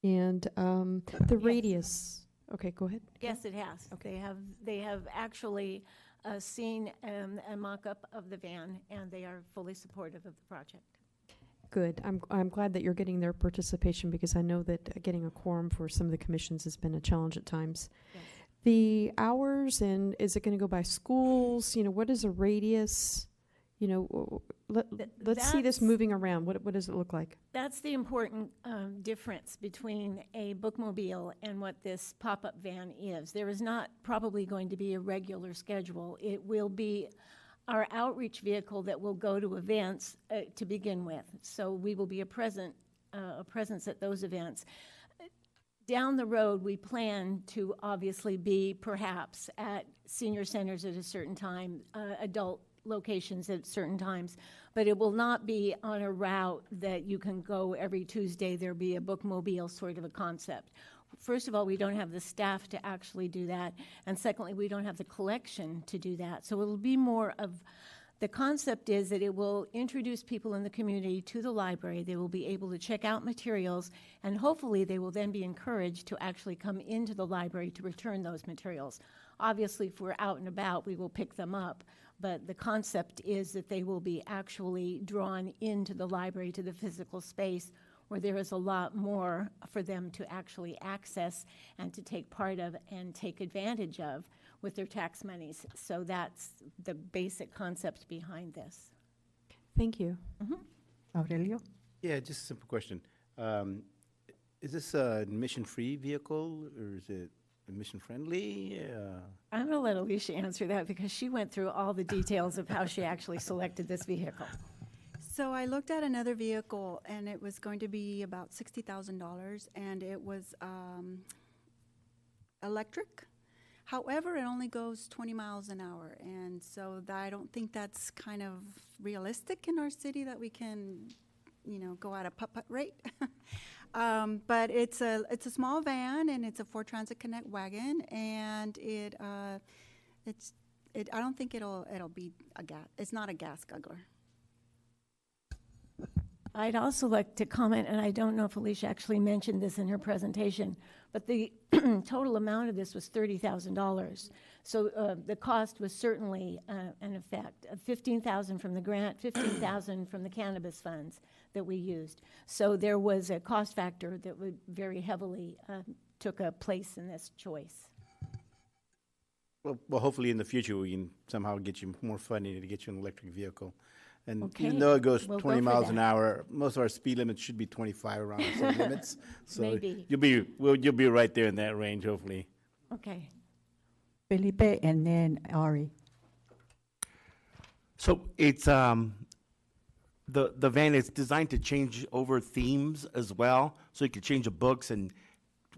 And the radius. Okay, go ahead. Yes, it has. Okay. They have actually seen a mock-up of the van, and they are fully supportive of the project. Good. I'm glad that you're getting their participation, because I know that getting a quorum for some of the commissions has been a challenge at times. Yes. The hours, and is it going to go by schools? What is a radius? Let's see this moving around. What does it look like? That's the important difference between a bookmobile and what this pop-up van is. There is not probably going to be a regular schedule. It will be our outreach vehicle that will go to events to begin with. So we will be a presence at those events. Down the road, we plan to obviously be perhaps at senior centers at a certain time, adult locations at certain times, but it will not be on a route that you can go every Tuesday. There'll be a bookmobile sort of a concept. First of all, we don't have the staff to actually do that, and secondly, we don't have the collection to do that. So it'll be more of, the concept is that it will introduce people in the community to the library. They will be able to check out materials, and hopefully they will then be encouraged to actually come into the library to return those materials. Obviously, if we're out and about, we will pick them up, but the concept is that they will be actually drawn into the library, to the physical space, where there is a lot more for them to actually access and to take part of and take advantage of with their tax monies. So that's the basic concept behind this. Thank you. Aurelio? Yeah, just a simple question. Is this a admission-free vehicle, or is it admission-friendly? I'm going to let Alicia answer that, because she went through all the details of how she actually selected this vehicle. So I looked at another vehicle, and it was going to be about $60,000, and it was electric. However, it only goes 20 miles an hour, and so I don't think that's kind of realistic in our city, that we can, go at a putt-putt rate. But it's a small van, and it's a Ford Transit Connect wagon, and I don't think it'll be it's not a gas guzzler. I'd also like to comment, and I don't know if Alicia actually mentioned this in her presentation, but the total amount of this was $30,000. So the cost was certainly an effect of $15,000 from the grant, $15,000 from the cannabis funds that we used. So there was a cost factor that would very heavily took a place in this choice. Well, hopefully in the future we can somehow get you more funding to get you an electric vehicle. And Okay, even though it goes we'll 20 go for miles an that. hour, most of our speed limits should be 25 around the city limits. So Maybe. you'll be right there in that range, hopefully. Okay. Felipe, and then Ari. So it's the van is designed to change over themes as well, so you can change the books and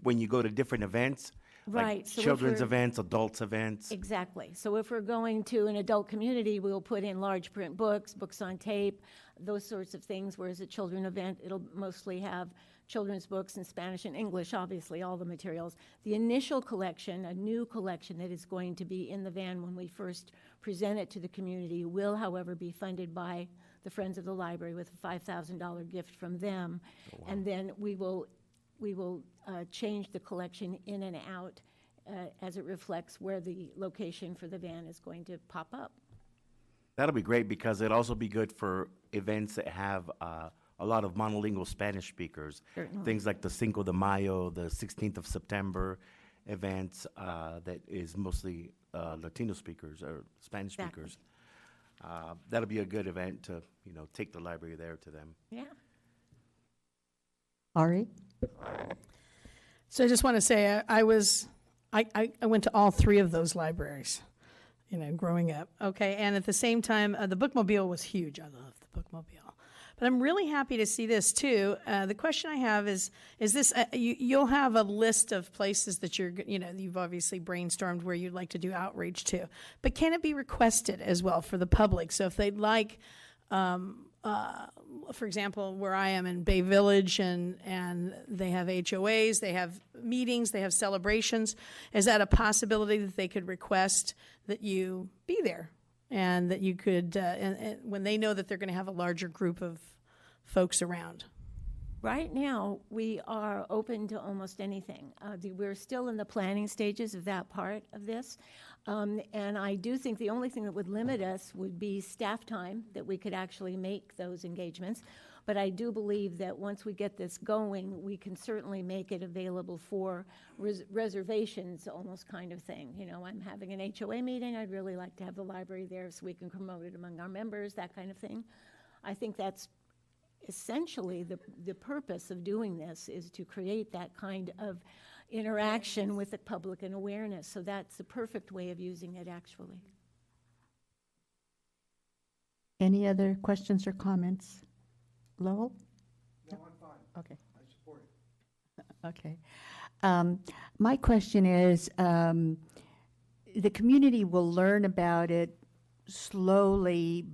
when you go to different events, Right, like so if children's we're- events, adults events. Exactly. So if we're going to an adult community, we'll put in large print books, books on tape, those sorts of things, whereas a children event, it'll mostly have children's books in Spanish and English, obviously, all the materials. The initial collection, a new collection that is going to be in the van when we first present it to the community, will, however, be funded by the Friends of the Library with a $5,000 gift from them. And then we will change the collection in and out as it reflects where the location for the van is going to pop up. That'll be great because it'll also be good for events that have a lot of monolingual Spanish speakers. Certainly. Things like the Cinco de Mayo, the 16th of September events that is mostly Latino speakers or Spanish Exactly. speakers. That'll be a good event to, take the library there to them. Yeah. Ari? So I just want to say I went to all three of those libraries, growing up. Okay, and at the same time, the bookmobile was huge. I love the bookmobile, but I'm really happy to see this too. The question I have is this? You'll have a list of places that you've obviously brainstormed where you'd like to do outreach to, but can it be requested as well for the public? So if they'd like. For example, where I am in Bay Village, and they have HOAs, they have meetings, they have celebrations. Is that a possibility that they could request that you be there, and that you could, and when they know that they're going to have a larger group of folks around? Right now, we are open to almost anything. We're still in the planning stages of that part of this. And I do think the only thing that would limit us would be staff time, that we could actually make those engagements. But I do believe that once we get this going, we can certainly make it available for reservations, almost kind of thing. I'm having an HOA meeting. I'd really like to have the library there so we can promote it among our members, that kind of thing. I think that's essentially the purpose of doing this, is to create that kind of interaction with the public and awareness. So that's the perfect way of using it, actually. Any other questions or comments? Lowell? No, I'm fine. Okay. I support it. Okay. My question is, the community will learn about it slowly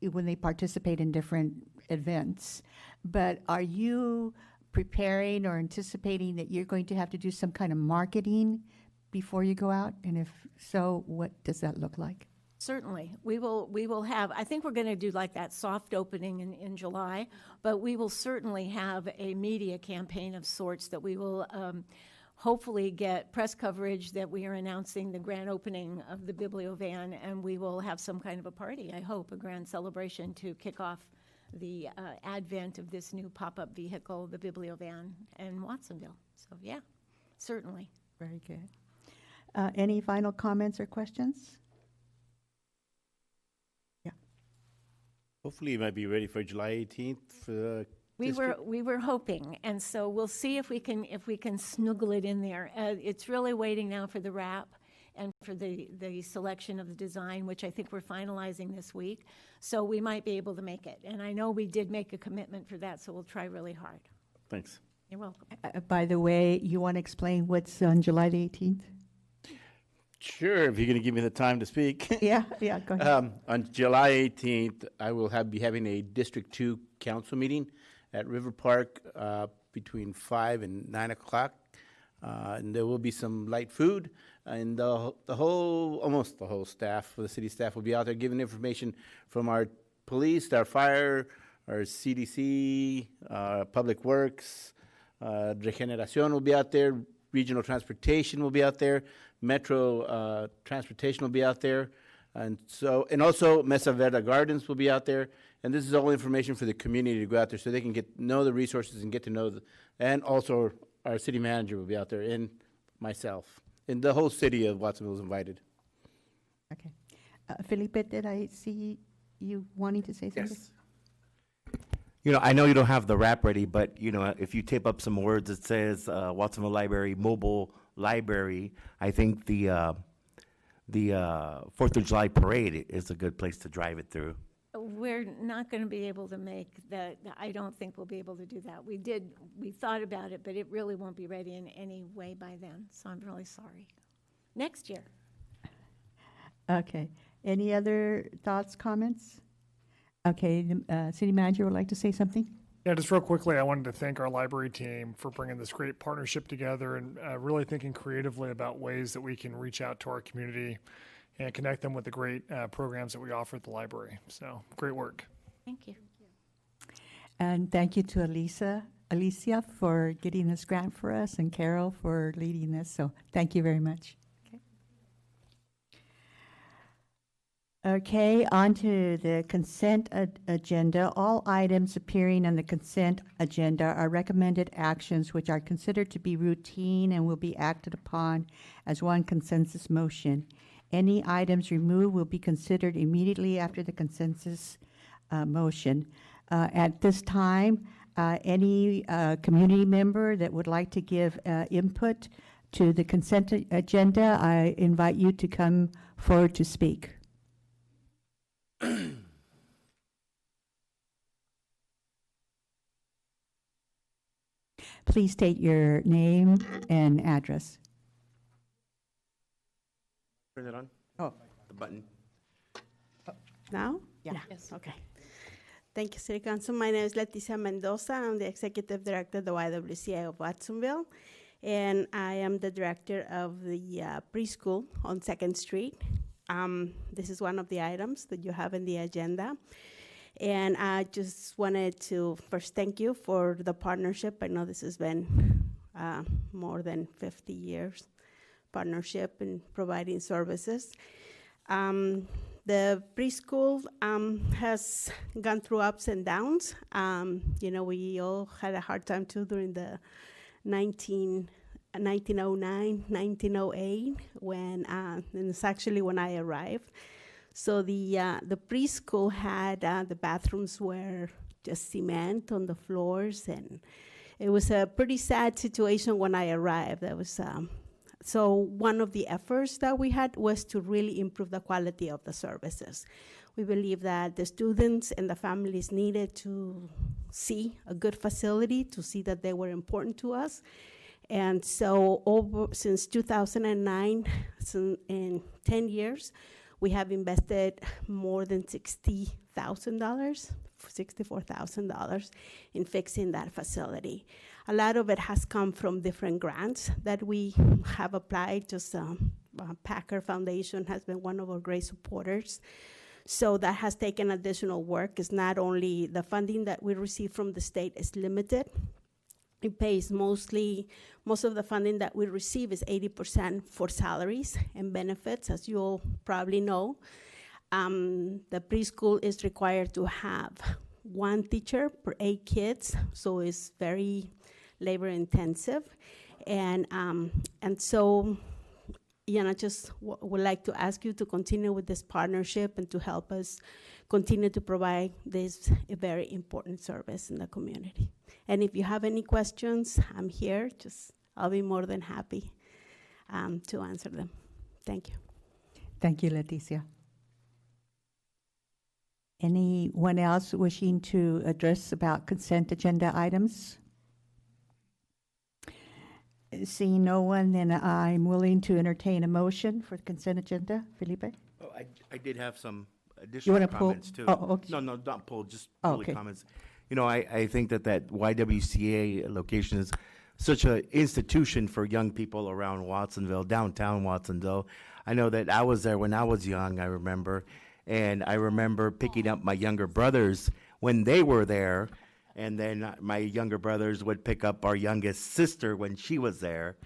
when they participate in different events. But are you preparing or anticipating that you're going to have to do some kind of marketing before you go out? And if so, what does that look like? Certainly. We will have, I think we're going to do like that soft opening in July, but we will certainly have a media campaign of sorts that we will hopefully get press coverage that we are announcing the grand opening of the Bibliovan, and we will have some kind of a party, I hope, a grand celebration to kick off the advent of this new pop-up vehicle, the Bibliovan in Watsonville. So yeah, certainly. Very good. Any final comments or questions? Yeah. Hopefully you might be ready for July 18th for the district. We were hoping, and so we'll see if we can snuggle it in there. It's really waiting now for the wrap and for the selection of the design, which I think we're finalizing this week. So we might be able to make it. And I know we did make a commitment for that, so we'll try really hard. Thanks. You're welcome. By the way, you want to explain what's on July the 18th? Sure, if you're going to give me the time to speak. Yeah, go ahead. On July 18th, I will be having a District 2 council meeting at River Park between 5 and 9 o'clock. And there will be some light food, and almost the whole staff, the city staff, will be out there giving information from our police, our fire, our CDC, Public Works, Regeneración will be out there, Regional Transportation will be out there, Metro Transportation will be out there, and also Mesa Verde Gardens will be out there. And this is all information for the community to go out there so they can know the resources and get to know and also our city manager will be out there, and myself. And the whole city of Watsonville is invited. Okay. Felipe, did I see you wanting to say something? Yes. You know, I know you don't have the rap ready, but, you know, if you tape up some words, it says Watsonville Library Mobile Library. I think the 4th of July parade is a good place to drive it through. We're not going to be able to make that. I don't think we'll be able to do that. We thought about it, but it really won't be ready in any way by then. So I'm really sorry. Next year. Okay. Any other thoughts, comments? Okay, the city manager would like to say something? Yeah, just real quickly, I wanted to thank our library team for bringing this great partnership together and really thinking creatively about ways that we can reach out to our community and connect them with the great programs that we offer at the library. So, great work. Thank you. And thank you to Alicia for getting this grant for us, and Carol for leading this. So thank you very much. Okay, on to the consent agenda. All items appearing on the consent agenda are recommended actions which are considered to be routine and will be acted upon as one consensus motion. Any items removed will be considered immediately after the consensus motion. At this time, any community member that would like to give input to the consent agenda, I invite you to come forward to speak. Please state your name and address. Turn it on? Oh. The button. Now? Yeah. Yes. Okay. Thank you, City Council. My name is Leticia Mendoza. I'm the Executive Director of the YWCA of Watsonville, and I am the Director of the preschool on 2nd Street. This is one of the items that you have in the agenda. And I just wanted to first thank you for the partnership. I know this has been more than 50 years partnership in providing services. The preschool has gone through ups and downs. You know, we all had a hard time too during the 1909, 1908, when, and it's actually when I arrived. So the preschool had, the bathrooms were just cement on the floors, and it was a pretty sad situation when I arrived. That was, so one of the efforts that we had was to really improve the quality of the services. We believe that the students and the families needed to see a good facility, to see that they were important to us. And so since 2009, so in 10 years, we have invested more than $64,000 in fixing that facility. A lot of it has come from different grants that we have applied. Just Packer Foundation has been one of our great supporters. So that has taken additional work. It's not only the funding that we receive from the state is limited. It pays most of the funding that we receive is 80% for salaries and benefits. As you all probably know, the preschool is required to have one teacher per 8 kids, so it's very labor intensive. And so, you know, just would like to ask you to continue with this partnership and to help us continue to provide this very important service in the community. And if you have any questions, I'm here. I'll be more than happy to answer them. Thank you. Thank you, Leticia. Anyone else wishing to address about consent agenda items? Seeing no one, then I'm willing to entertain a motion for the consent agenda. Felipe? Oh, I did have some additional comments too. Oh, okay. No, not pull, just Oh, really okay. comments. You know, I think that YWCA location is such an institution for young people around Watsonville, downtown Watsonville. I know that I was there when I was young, I remember, and I remember picking up my younger brothers when they were there, and then my younger brothers would pick up our youngest sister when she was there.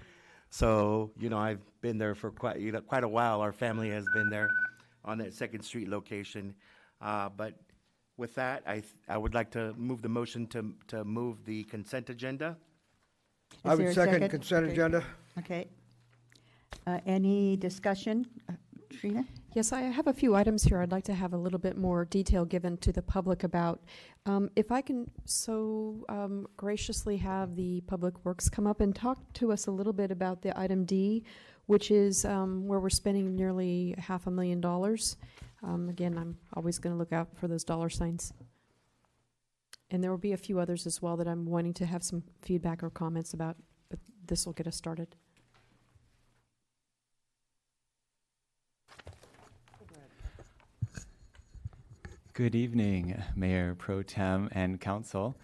So, you know, I've been there for quite a while. Our family has been there on that 2nd Street location. But with that, I would like to move the motion to move the consent agenda. I would there a second consent Okay. agenda. Okay. Any discussion? Trina? Yes, I have a few items here I'd like to have a little bit more detail given to the public about. If I can graciously have the Public Works come up and talk to us a little bit about the item D, which is where we're spending nearly $500,000. Again, I'm always going to look out for those dollar signs. And there will be a few others as well that I'm wanting to have some feedback or comments about, but this will get us started. Good evening, Mayor Pro Tem and Council.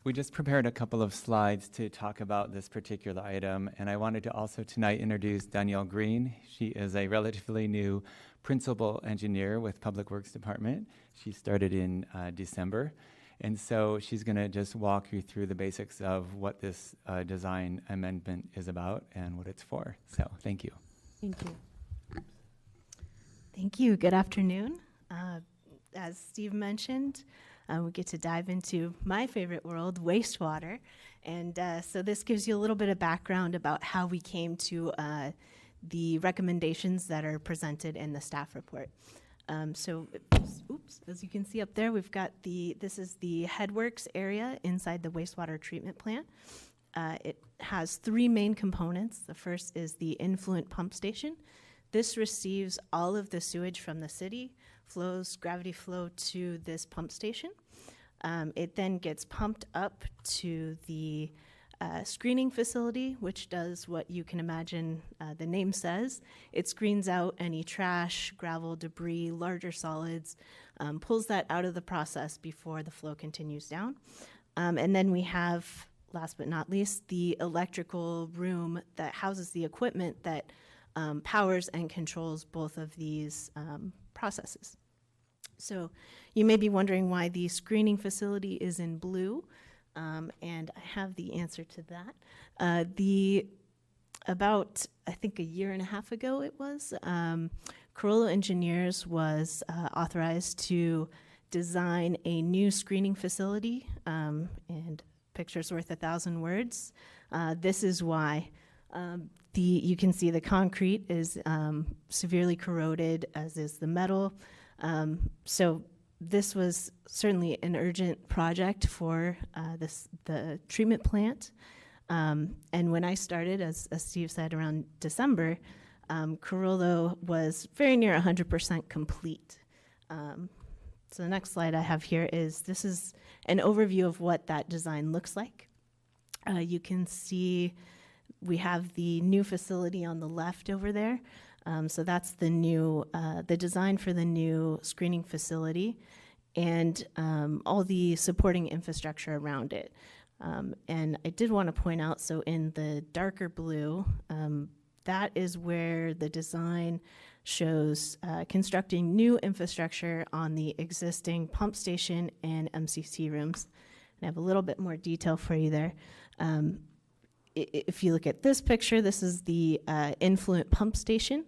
We just prepared a couple of slides to talk about this particular item, and I wanted to also tonight introduce Danielle Green. She is a relatively new principal engineer with Public Works Department. She started in December, and so she's going to just walk you through the basics of what this design amendment is about and what it's for. So thank you. Thank you. Thank you. Good afternoon. As Steve mentioned, we get to dive into my favorite world, wastewater. And so this gives you a little bit of background about how we came to the recommendations that are presented in the staff report. As you can see up there, we've got this is the headworks area inside the wastewater treatment plant. It has three main components. The first is the influent pump station. This receives all of the sewage from the city, flows gravity flow to this pump station. It then gets pumped up to the screening facility, which does what you can imagine the name says. It screens out any trash, gravel, debris, larger solids, pulls that out of the process before the flow continues down. And then we have, last but not least, the electrical room that houses the equipment that powers and controls both of these processes. So you may be wondering why the screening facility is in blue, and I have the answer to that. About, I think a year and a half ago it was, Carollo Engineers was authorized to design a new screening facility, and picture's worth 1,000 words. This is why. You can see the concrete is severely corroded, as is the metal. So this was certainly an urgent project for the treatment plant. And when I started, as Steve said, around December, Carollo was very near 100% complete. So the next slide I have here this is an overview of what that design looks like. You can see we have the new facility on the left over there. So that's the design for the new screening facility and all the supporting infrastructure around it. And I did want to point out, so in the darker blue, that is where the design shows constructing new infrastructure on the existing pump station and MCC rooms. And I have a little bit more detail for you there. If you look at this picture, this is the influent pump station.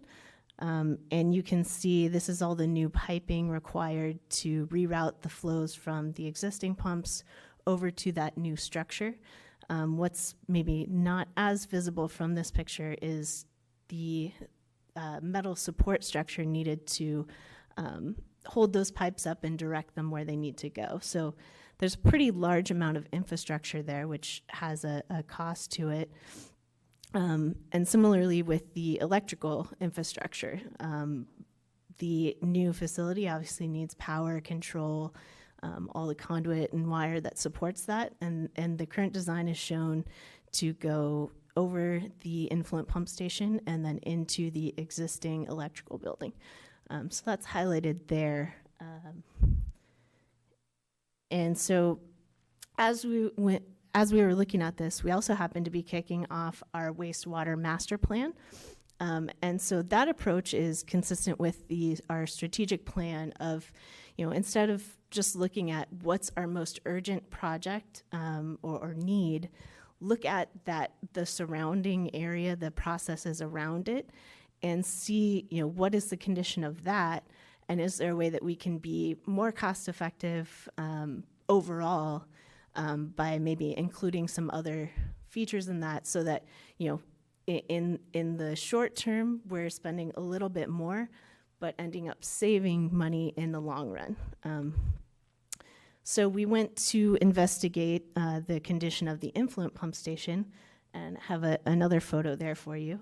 And you can see this is all the new piping required to reroute the flows from the existing pumps over to that new structure. What's maybe not as visible from this picture is the metal support structure needed to hold those pipes up and direct them where they need to go. So there's a pretty large amount of infrastructure there, which has a cost to it. And similarly with the electrical infrastructure, the new facility obviously needs power, control, all the conduit and wire that supports that. And the current design is shown to go over the influent pump station and then into the existing electrical building. So that's highlighted there. And so as we were looking at this, we also happened to be kicking off our wastewater master plan. And so that approach is consistent with our strategic plan of, instead of just looking at what's our most urgent project or need, look at the surrounding area, the processes around it, and see, what is the condition of that, and is there a way that we can be more cost effective overall by maybe including some other features in that, so that in the short term, we're spending a little bit more, but ending up saving money in the long run. So we went to investigate the condition of the influent pump station, and have another photo there for you.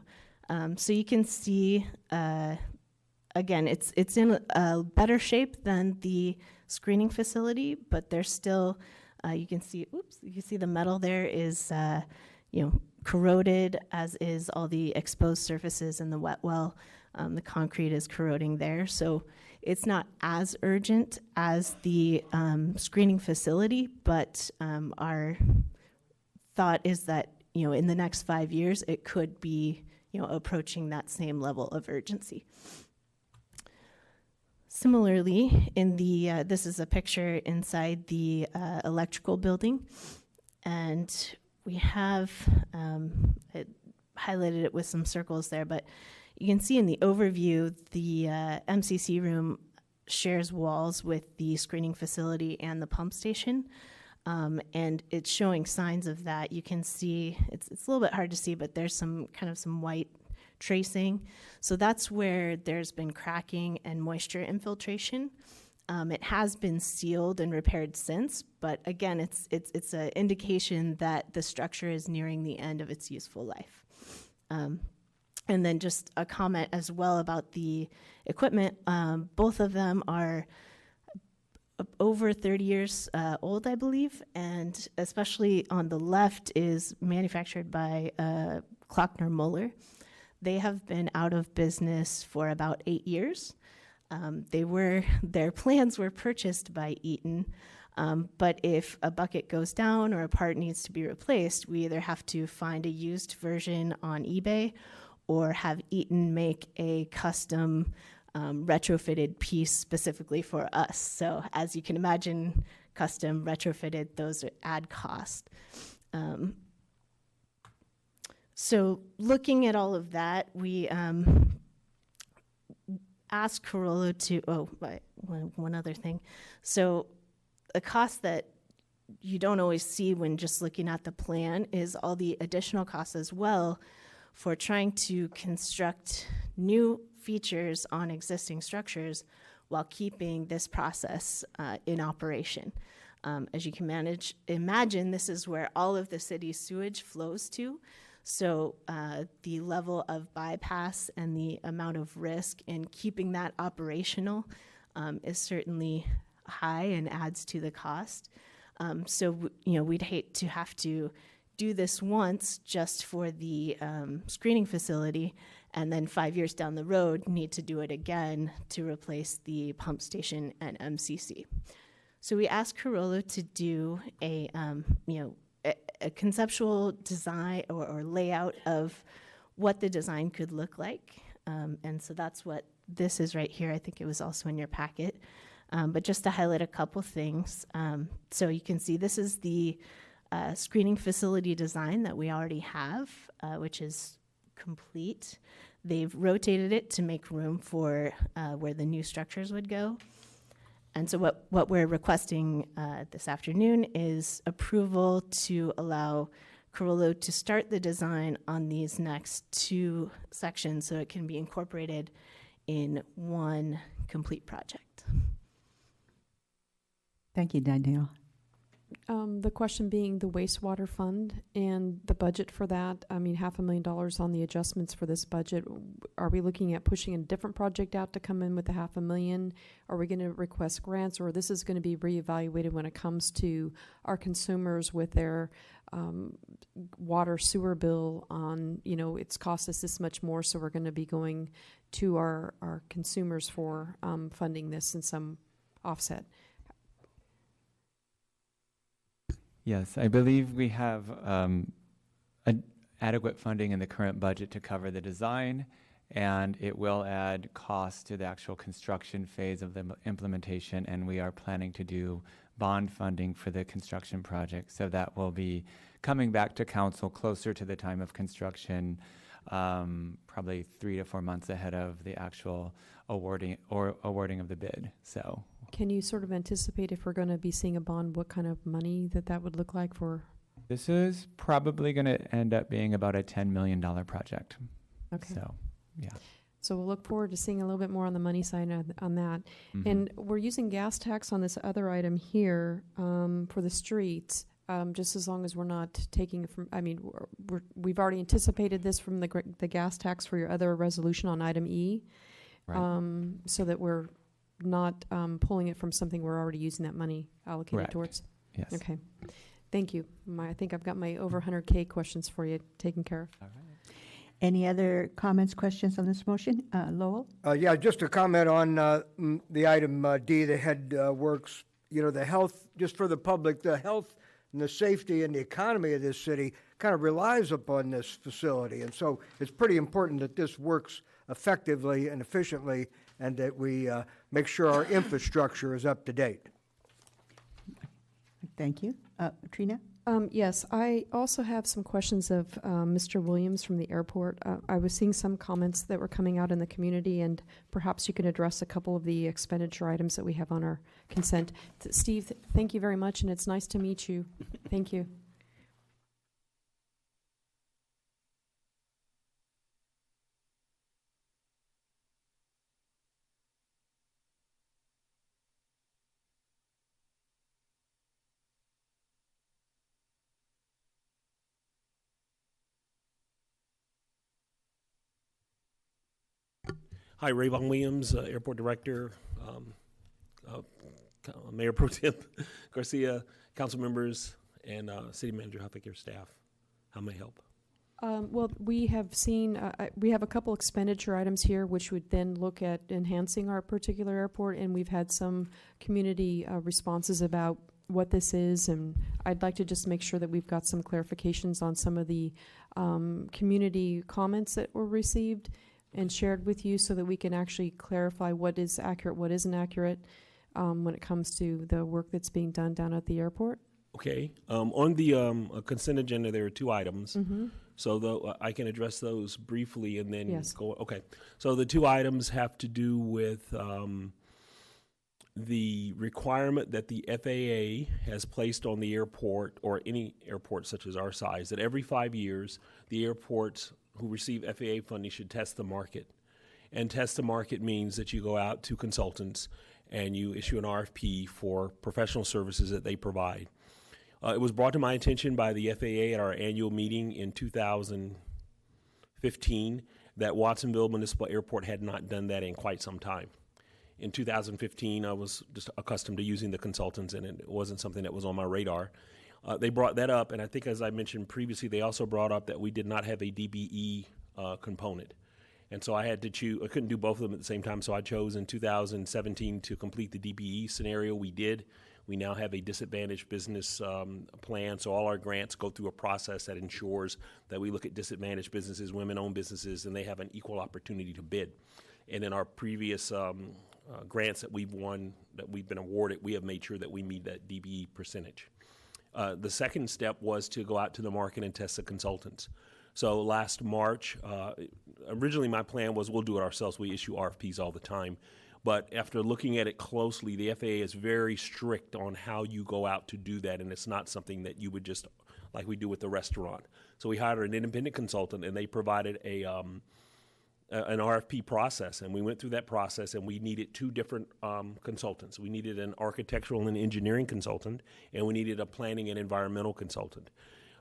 So you can see, again, it's in a better shape than the screening facility, but there's still, you can see the metal there is, corroded, as is all the exposed surfaces in the wet well. The concrete is corroding there, so it's not as urgent as the screening facility, but our thought is that, in the next 5 years, it could be, approaching that same level of urgency. Similarly, in the this is a picture inside the electrical building, and we have highlighted it with some circles there, but you can see in the overview, the MCC room shares walls with the screening facility and the pump station, and it's showing signs of that. You can see, it's a little bit hard to see, but there's some white tracing. So that's where there's been cracking and moisture infiltration. It has been sealed and repaired since, but again, it's an indication that the structure is nearing the end of its useful life. And then just a comment as well about the equipment. Both of them are over 30 years old, I believe, and especially on the left is manufactured by Klockner Muller. They have been out of business for about 8 years. Their plans were purchased by Eaton, but if a bucket goes down or a part needs to be replaced, we either have to find a used version on eBay or have Eaton make a custom retrofitted piece specifically for us. So as you can imagine, custom retrofitted, those add cost. So looking at all of that, we asked Carollo to, one other thing. So a cost that you don't always see when just looking at the plan is all the additional costs as well for trying to construct new features on existing structures while keeping this process in operation. As you can imagine, this is where all of the city's sewage flows to. So the level of bypass and the amount of risk in keeping that operational is certainly high and adds to the cost. So we'd hate to have to do this once just for the screening facility, and then 5 years down the road need to do it again to replace the pump station and MCC. So we asked Carollo to do a conceptual design or layout of what the design could look like. And so that's what this is right here. I think it was also in your packet. But just to highlight a couple things. So you can see this is the screening facility design that we already have, which is complete. They've rotated it to make room for where the new structures would go. And so what we're requesting this afternoon is approval to allow Carollo to start the design on these next two sections so it can be incorporated in one complete project. Thank you, Danielle. The question being the wastewater fund and the budget for that. I mean, $500,000 on the adjustments for this budget. Are we looking at pushing a different project out to come in with the $500,000? Are we going to request grants, or this is going to be reevaluated when it comes to our consumers with their water sewer bill on, it's cost us this much more, so we're going to be going to our consumers for funding this in some offset? Yes, I believe we have adequate funding in the current budget to cover the design, and it will add costs to the actual construction phase of the implementation, and we are planning to do bond funding for the construction project. So that will be coming back to council closer to the time of construction, probably 3 to 4 months ahead of the actual awarding of the bid. So can you sort of anticipate if we're going to be seeing a bond, what kind of money that would look like for This is probably going to end up being about a $10 million project. Okay. So, yeah. So we'll look forward to seeing a little bit more on the money side on that. Mhm. And we're using gas tax on this other item here for the streets, just as long as we're not taking it from, I mean, we've already anticipated this from the gas tax for your other resolution on item E, Right. so that we're not pulling it from something we're already using that money allocated Correct. towards. Yes. Okay. Thank you. I think I've got my over 100K questions for you taken care of. All right. Any other comments, questions on this motion? Lowell? Yeah, just to comment on the item D, the head works, you know, the health, just for the public, the health and the safety and the economy of this city kind of relies upon this facility. And so it's pretty important that this works effectively and efficiently and that we make sure our infrastructure is up to date. Thank you. Trina? Yes, I also have some questions of Mr. Williams from the airport. I was seeing some comments that were coming out in the community, and perhaps you can address a couple of the expenditure items that we have on our consent. Steve, thank you very much, and it's nice to meet you. Thank you. Hi, Rayvon Williams, Airport Director, Mayor Pro Tem Garcia, council members, and City Manager Huffaker staff. How may I help? Well, we have seen, we have a couple expenditure items here which would then look at enhancing our particular airport, and we've had some community responses about what this is, and I'd like to just make sure that we've got some clarifications on some of the community comments that were received and shared with you so that we can actually clarify what is accurate, what isn't accurate when it comes to the work that's being done down at the airport. Okay. On the consent agenda, there are two items. Mm-hmm. So I can address those briefly and then Yes. go. Okay. So the two items have to do with the requirement that the FAA has placed on the airport, or any airport such as our size, that every 5 years the airports who receive FAA funding should test the market. And test the market means that you go out to consultants and you issue an RFP for professional services that they provide. It was brought to my attention by the FAA at our annual meeting in 2015 that Watsonville Municipal Airport had not done that in quite some time. In 2015, I was just accustomed to using the consultants, and it wasn't something that was on my radar. They brought that up, and I think, as I mentioned previously, they also brought up that we did not have a DBE component. And so I had to choose. I couldn't do both of them at the same time, so I chose in 2017 to complete the DBE scenario. We did. We now have a disadvantaged business plan, so all our grants go through a process that ensures that we look at disadvantaged businesses, women-owned businesses, and they have an equal opportunity to bid. And in our previous grants that we've won, that we've been awarded, we have made sure that we meet that DBE percentage. The second step was to go out to the market and test the consultants. So last March, originally my plan was we'll do it ourselves. We issue RFPs all the time. But after looking at it closely, the FAA is very strict on how you go out to do that, and it's not something that you would just, like we do with the restaurant. So we hired an independent consultant, and they provided an RFP process, and we went through that process, and we needed two different consultants. We needed an architectural and engineering consultant, and we needed a planning and environmental consultant.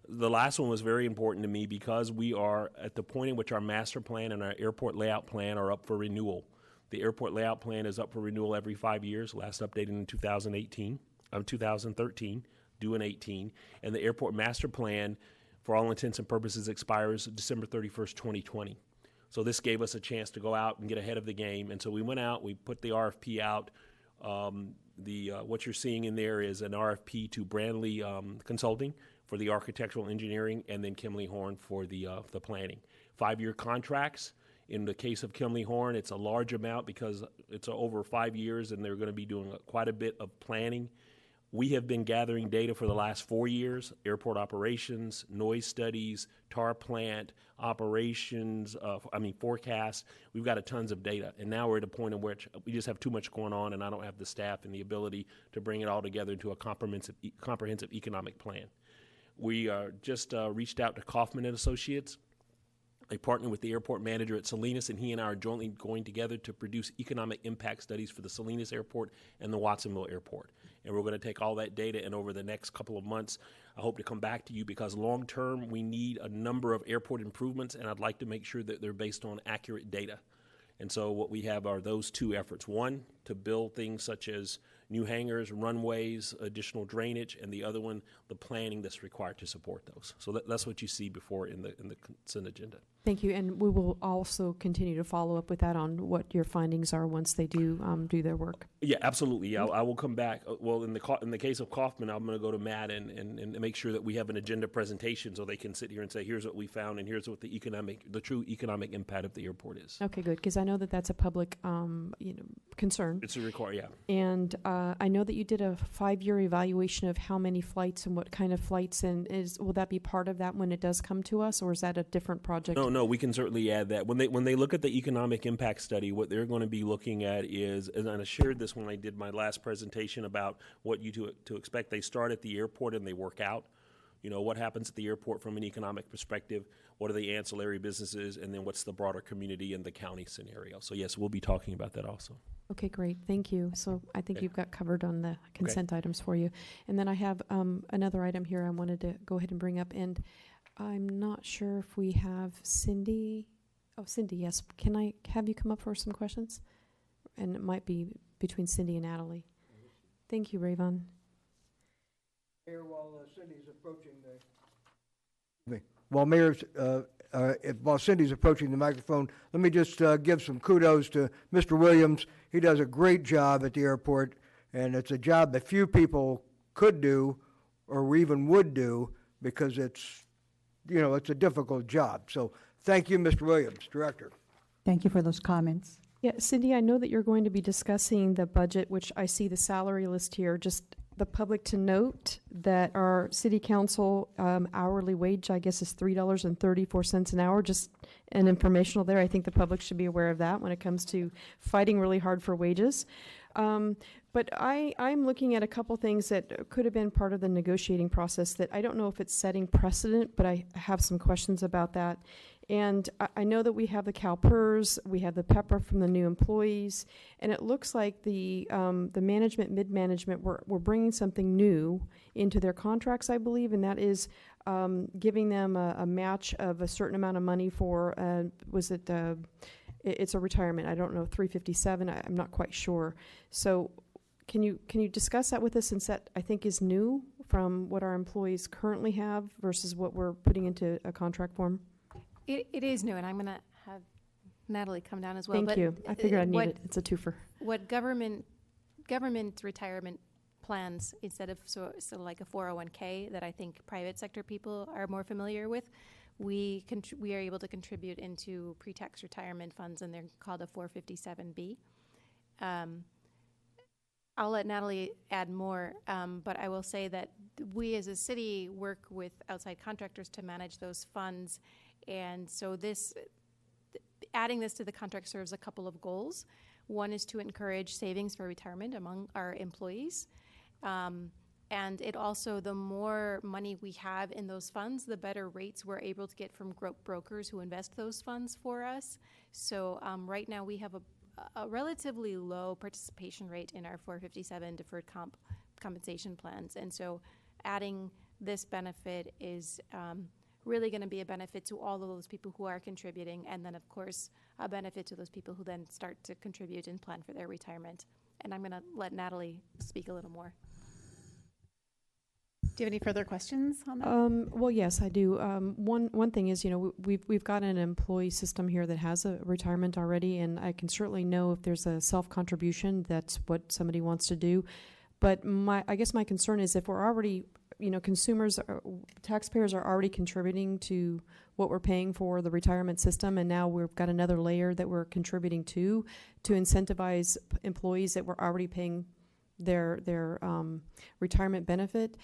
The last one was very important to me because we are at the point in which our master plan and our airport layout plan are up for renewal. The airport layout plan is up for renewal every 5 years, last updated in 2013, due in 18, and the airport master plan, for all intents and purposes, expires December 31st, 2020. So this gave us a chance to go out and get ahead of the game. And so we went out, we put the RFP out. What you're seeing in there is an RFP to Brandley Consulting for the architectural engineering, and then Kimley Horn for the planning. 5-year contracts. In the case of Kimley Horn, it's a large amount because it's over 5 years, and they're going to be doing quite a bit of planning. We have been gathering data for the last 4 years: airport operations, noise studies, tar plant operations, forecasts. We've got tons of data, and now we're at a point in which we just have too much going on, and I don't have the staff and the ability to bring it all together into a comprehensive economic plan. We just reached out to Kaufman and Associates. They partner with the airport manager at Salinas, and he and I are jointly going together to produce economic impact studies for the Salinas Airport and the Watsonville Airport. And we're going to take all that data, and over the next couple of months, I hope to come back to you, because long term, we need a number of airport improvements, and I'd like to make sure that they're based on accurate data. And so what we have are those two efforts. One, to build things such as new hangars, runways, additional drainage, and the other one, the planning that's required to support those. So that's what you see before in the consent agenda. Thank you, and we will also continue to follow up with that on what your findings are once they do do their work. Yeah, absolutely. I will come back. Well, in the case of Kaufman, I'm going to go to Matt and make sure that we have an agenda presentation so they can sit here and say, here's what we found, and here's what the true economic impact of the airport is. Okay, good, because I know that that's a public concern. It's a require, yeah. And I know that you did a 5-year evaluation of how many flights and what kind of flights, and will that be part of that when it does come to us, or is that a different project? No, we can certainly add that. When they look at the economic impact study, what they're going to be looking at is, and I shared this when I did my last presentation about what you to expect. They start at the airport and they work out. You know, what happens at the airport from an economic perspective, what are the ancillary businesses, and then what's the broader community and the county scenario. So yes, we'll be talking about that also. Okay, great, thank you. So I think you've got covered on the consent items for you. And then I have another item here I wanted to go ahead and bring up, and I'm not sure if we have Cindy. Oh, Cindy, yes. Can I have you come up for some questions? And it might be between Cindy and Natalie. Thank you, Rayvon. Mayor, while Cindy's approaching while Cindy's approaching the microphone, let me just give some kudos to Mr. Williams. He does a great job at the airport, and it's a job that few people could do or even would do, because it's a difficult job. So thank you, Mr. Williams, Director. Thank you for those comments. Yeah, Cindy, I know that you're going to be discussing the budget, which I see the salary list here. Just the public to note that our city council hourly wage, I guess, is $3.34 an hour. Just an informational there. I think the public should be aware of that when it comes to fighting really hard for wages. But I'm looking at a couple things that could have been part of the negotiating process that I don't know if it's setting precedent, but I have some questions about that. And I know that we have the CalPERS, we have the PEPRA from the new employees, and it looks like the management, mid-management, we're bringing something new into their contracts, I believe, and that is giving them a match of a certain amount of money for, it's a retirement, I don't know, 357, I'm not quite sure. So can you discuss that with us, since that I think is new from what our employees currently have versus what we're putting into a contract form? It is new, and I'm going to have Natalie come down as well. Thank you. I figured I'd need it. It's a twofer. What government retirement plans, instead of so like a 401k that I think private sector people are more familiar with, we are able to contribute into pre-tax retirement funds, and they're called a 457B. I'll let Natalie add more, but I will say that we as a city work with outside contractors to manage those funds. And so adding this to the contract serves a couple of goals. One is to encourage savings for retirement among our employees. And it also, the more money we have in those funds, the better rates we're able to get from brokers who invest those funds for us. So right now we have a relatively low participation rate in our 457 deferred compensation plans. And so adding this benefit is really going to be a benefit to all of those people who are contributing, and then of course a benefit to those people who then start to contribute and plan for their retirement. And I'm going to let Natalie speak a little more. Do you have any further questions on that? Well, yes, I do. One thing is, we've got an employee system here that has a retirement already, and I can certainly know if there's a self-contribution, that's what somebody wants to do. But I guess my concern is if we're already, taxpayers are already contributing to what we're paying for the retirement system, and now we've got another layer that we're contributing to incentivize employees that were already paying their retirement benefit.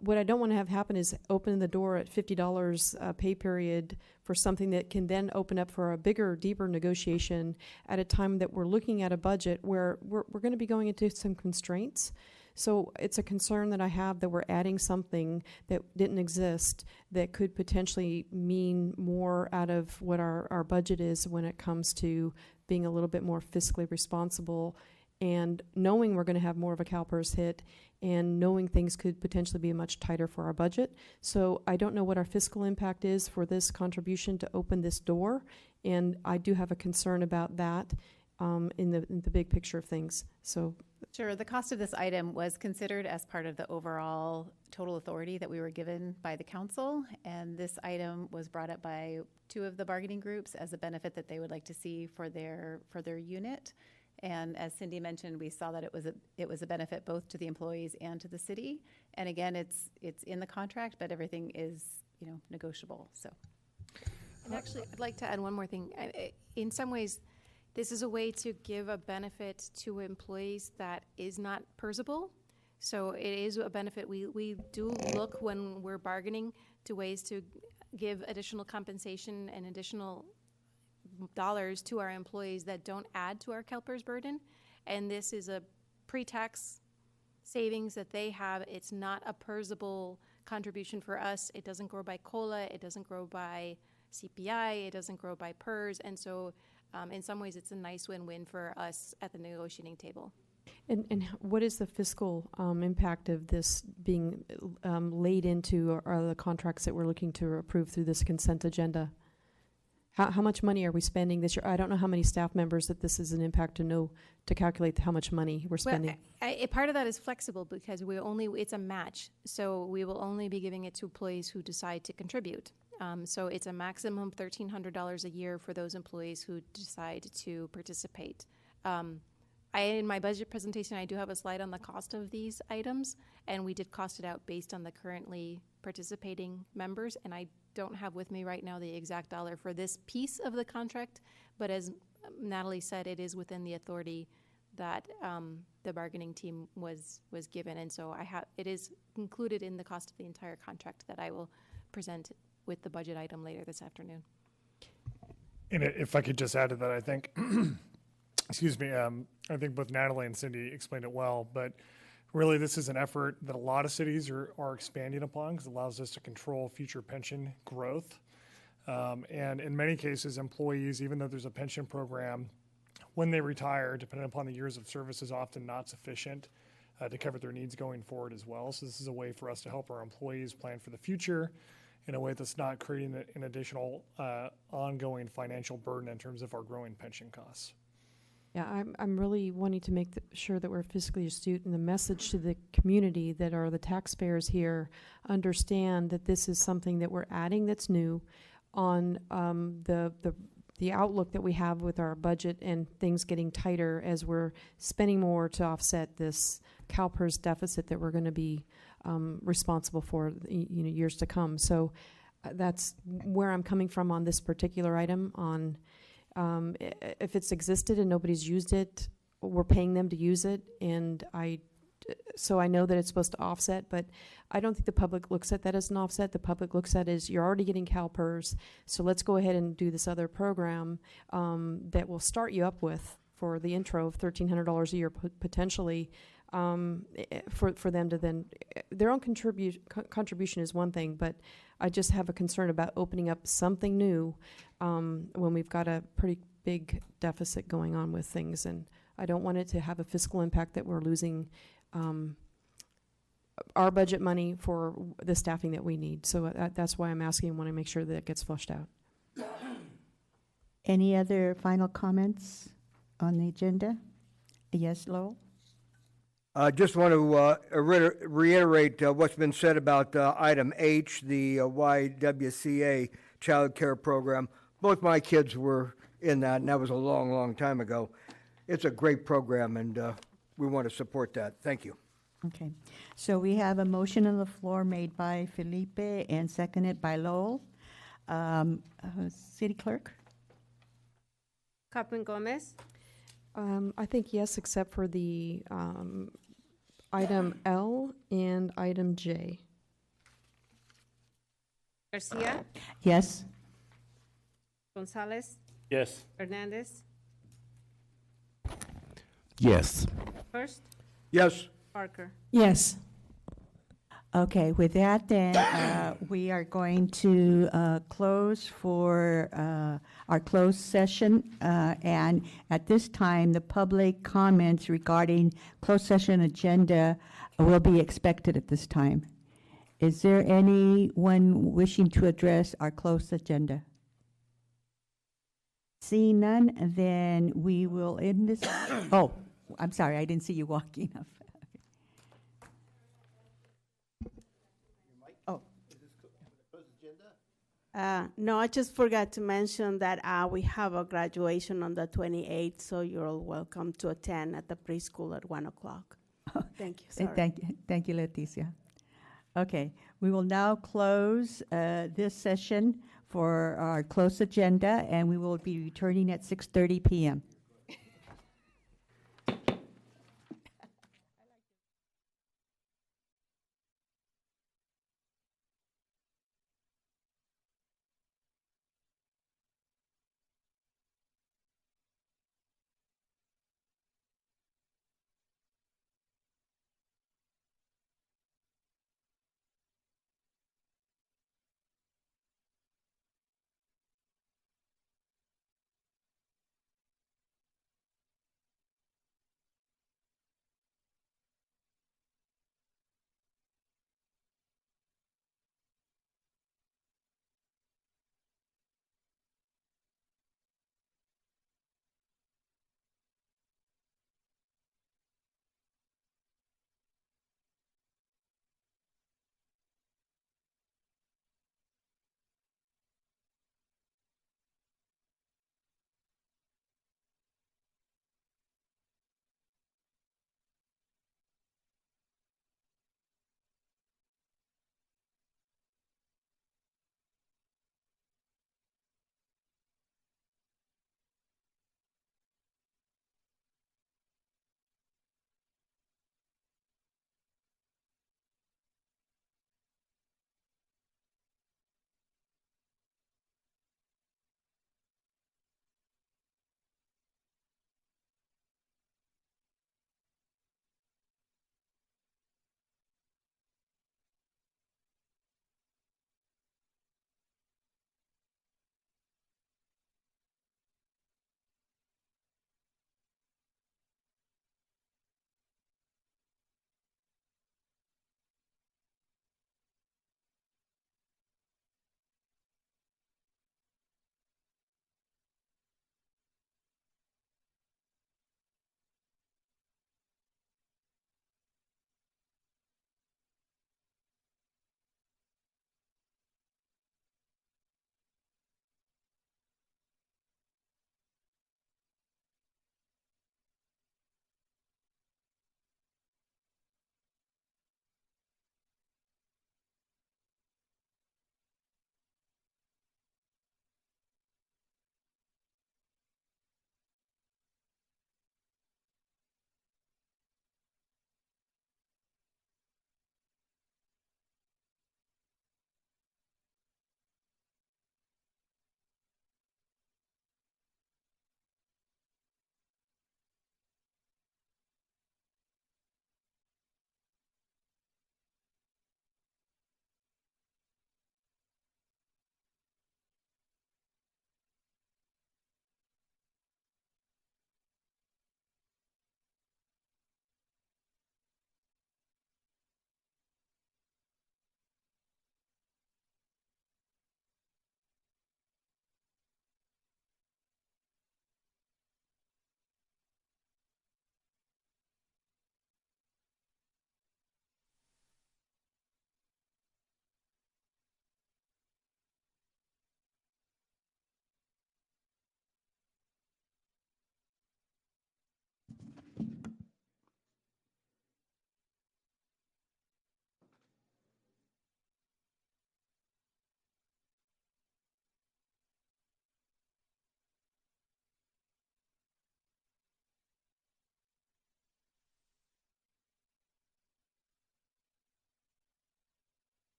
What I don't want to have happen is open the door at $50 pay period for something that can then open up for a bigger, deeper negotiation at a time that we're looking at a budget where we're going to be going into some constraints. So it's a concern that I have that we're adding something that didn't exist that could potentially mean more out of what our budget is when it comes to being a little bit more fiscally responsible, and knowing we're going to have more of a CalPERS hit, and knowing things could potentially be much tighter for our budget. So I don't know what our fiscal impact is for this contribution to open this door, and I do have a concern about that in the big picture of things. So. Sure. The cost of this item was considered as part of the overall total authority that we were given by the council, and this item was brought up by two of the bargaining groups as a benefit that they would like to see for their unit. And as Cindy mentioned, we saw that it was a benefit both to the employees and to the city. And again, it's in the contract, but everything is negotiable. So. And actually, I'd like to add one more thing. In some ways, this is a way to give a benefit to employees that is not PERSable. So it is a benefit. We do look when we're bargaining to ways to give additional compensation and additional dollars to our employees that don't add to our CalPERS burden. And this is a pre-tax savings that they have. It's not a PERSable contribution for us. It doesn't grow by COLA. It doesn't grow by CPI. It doesn't grow by PERS. And so in some ways, it's a nice win-win for us at the negotiating table. And what is the fiscal impact of this being laid into the contracts that we're looking to approve through this consent agenda? How much money are we spending this year? I don't know how many staff members that this is an impact to calculate how much money we're spending. Well, part of that is flexible because it's a match. So we will only be giving it to employees who decide to contribute. So it's a maximum $1,300 a year for those employees who decide to participate. In my budget presentation, I do have a slide on the cost of these items, and we did cost it out based on the currently participating members, and I don't have with me right now the exact dollar for this piece of the contract, but as Natalie said, it is within the authority that the bargaining team was given, and so it is included in the cost of the entire contract that I will present with the budget item later this afternoon. And if I could just add to that, I think, excuse me, I think both Natalie and Cindy explained it well, but really this is an effort that a lot of cities are expanding upon because it allows us to control future pension growth. And in many cases, employees, even though there's a pension program, when they retire, depending upon the years of service, is often not sufficient to cover their needs going forward as well. So this is a way for us to help our employees plan for the future in a way that's not creating an additional ongoing financial burden in terms of our growing pension costs. Yeah, I'm really wanting to make sure that we're fiscally astute, and the message to the community that are the taxpayers here understand that this is something that we're adding that's new on the outlook that we have with our budget and things getting tighter as we're spending more to offset this CalPERS deficit that we're going to be responsible for years to come. So that's where I'm coming from on this particular item. On if it's existed and nobody's used it, we're paying them to use it, and so I know that it's supposed to offset, but I don't think the public looks at that as an offset. The public looks at it as you're already getting CalPERS, so let's go ahead and do this other program that will start you up with for the intro of $1,300 a year potentially. For them to then, their own contribution is one thing, but I just have a concern about opening up something new when we've got a pretty big deficit going on with things, and I don't want it to have a fiscal impact that we're losing our budget money for the staffing that we need. So that's why I'm asking and want to make sure that it gets flushed out. Any other final comments on the agenda? Yes, Lowell? I just want to reiterate what's been said about item H, the YWCA child care program. Both my kids were in that, and that was a long, long time ago. It's a great program, and we want to support that. Thank you. Okay. So we have a motion on the floor made by Felipe and seconded by Lowell. City Clerk? Kaufman Gomez? I think yes, except for the item L and item J. Garcia? Yes. Gonzalez? Yes. Hernandez? Yes. First? Yes. Parker. Yes. Okay, with that then, we are going to close for our closed session. And at this time, the public comments regarding closed session agenda will be expected at this time. Is there anyone wishing to address our closed agenda? Seeing none, then we will end this. Oh, I'm sorry, I didn't see you walking up. No, I just forgot to mention that we have a graduation on the 28th, so you're all welcome to attend at the preschool at 1 o'clock. Thank you. Sorry. Thank you, Leticia. Okay, we will now close this session for our closed agenda, and we will be returning at 6:30 p.m.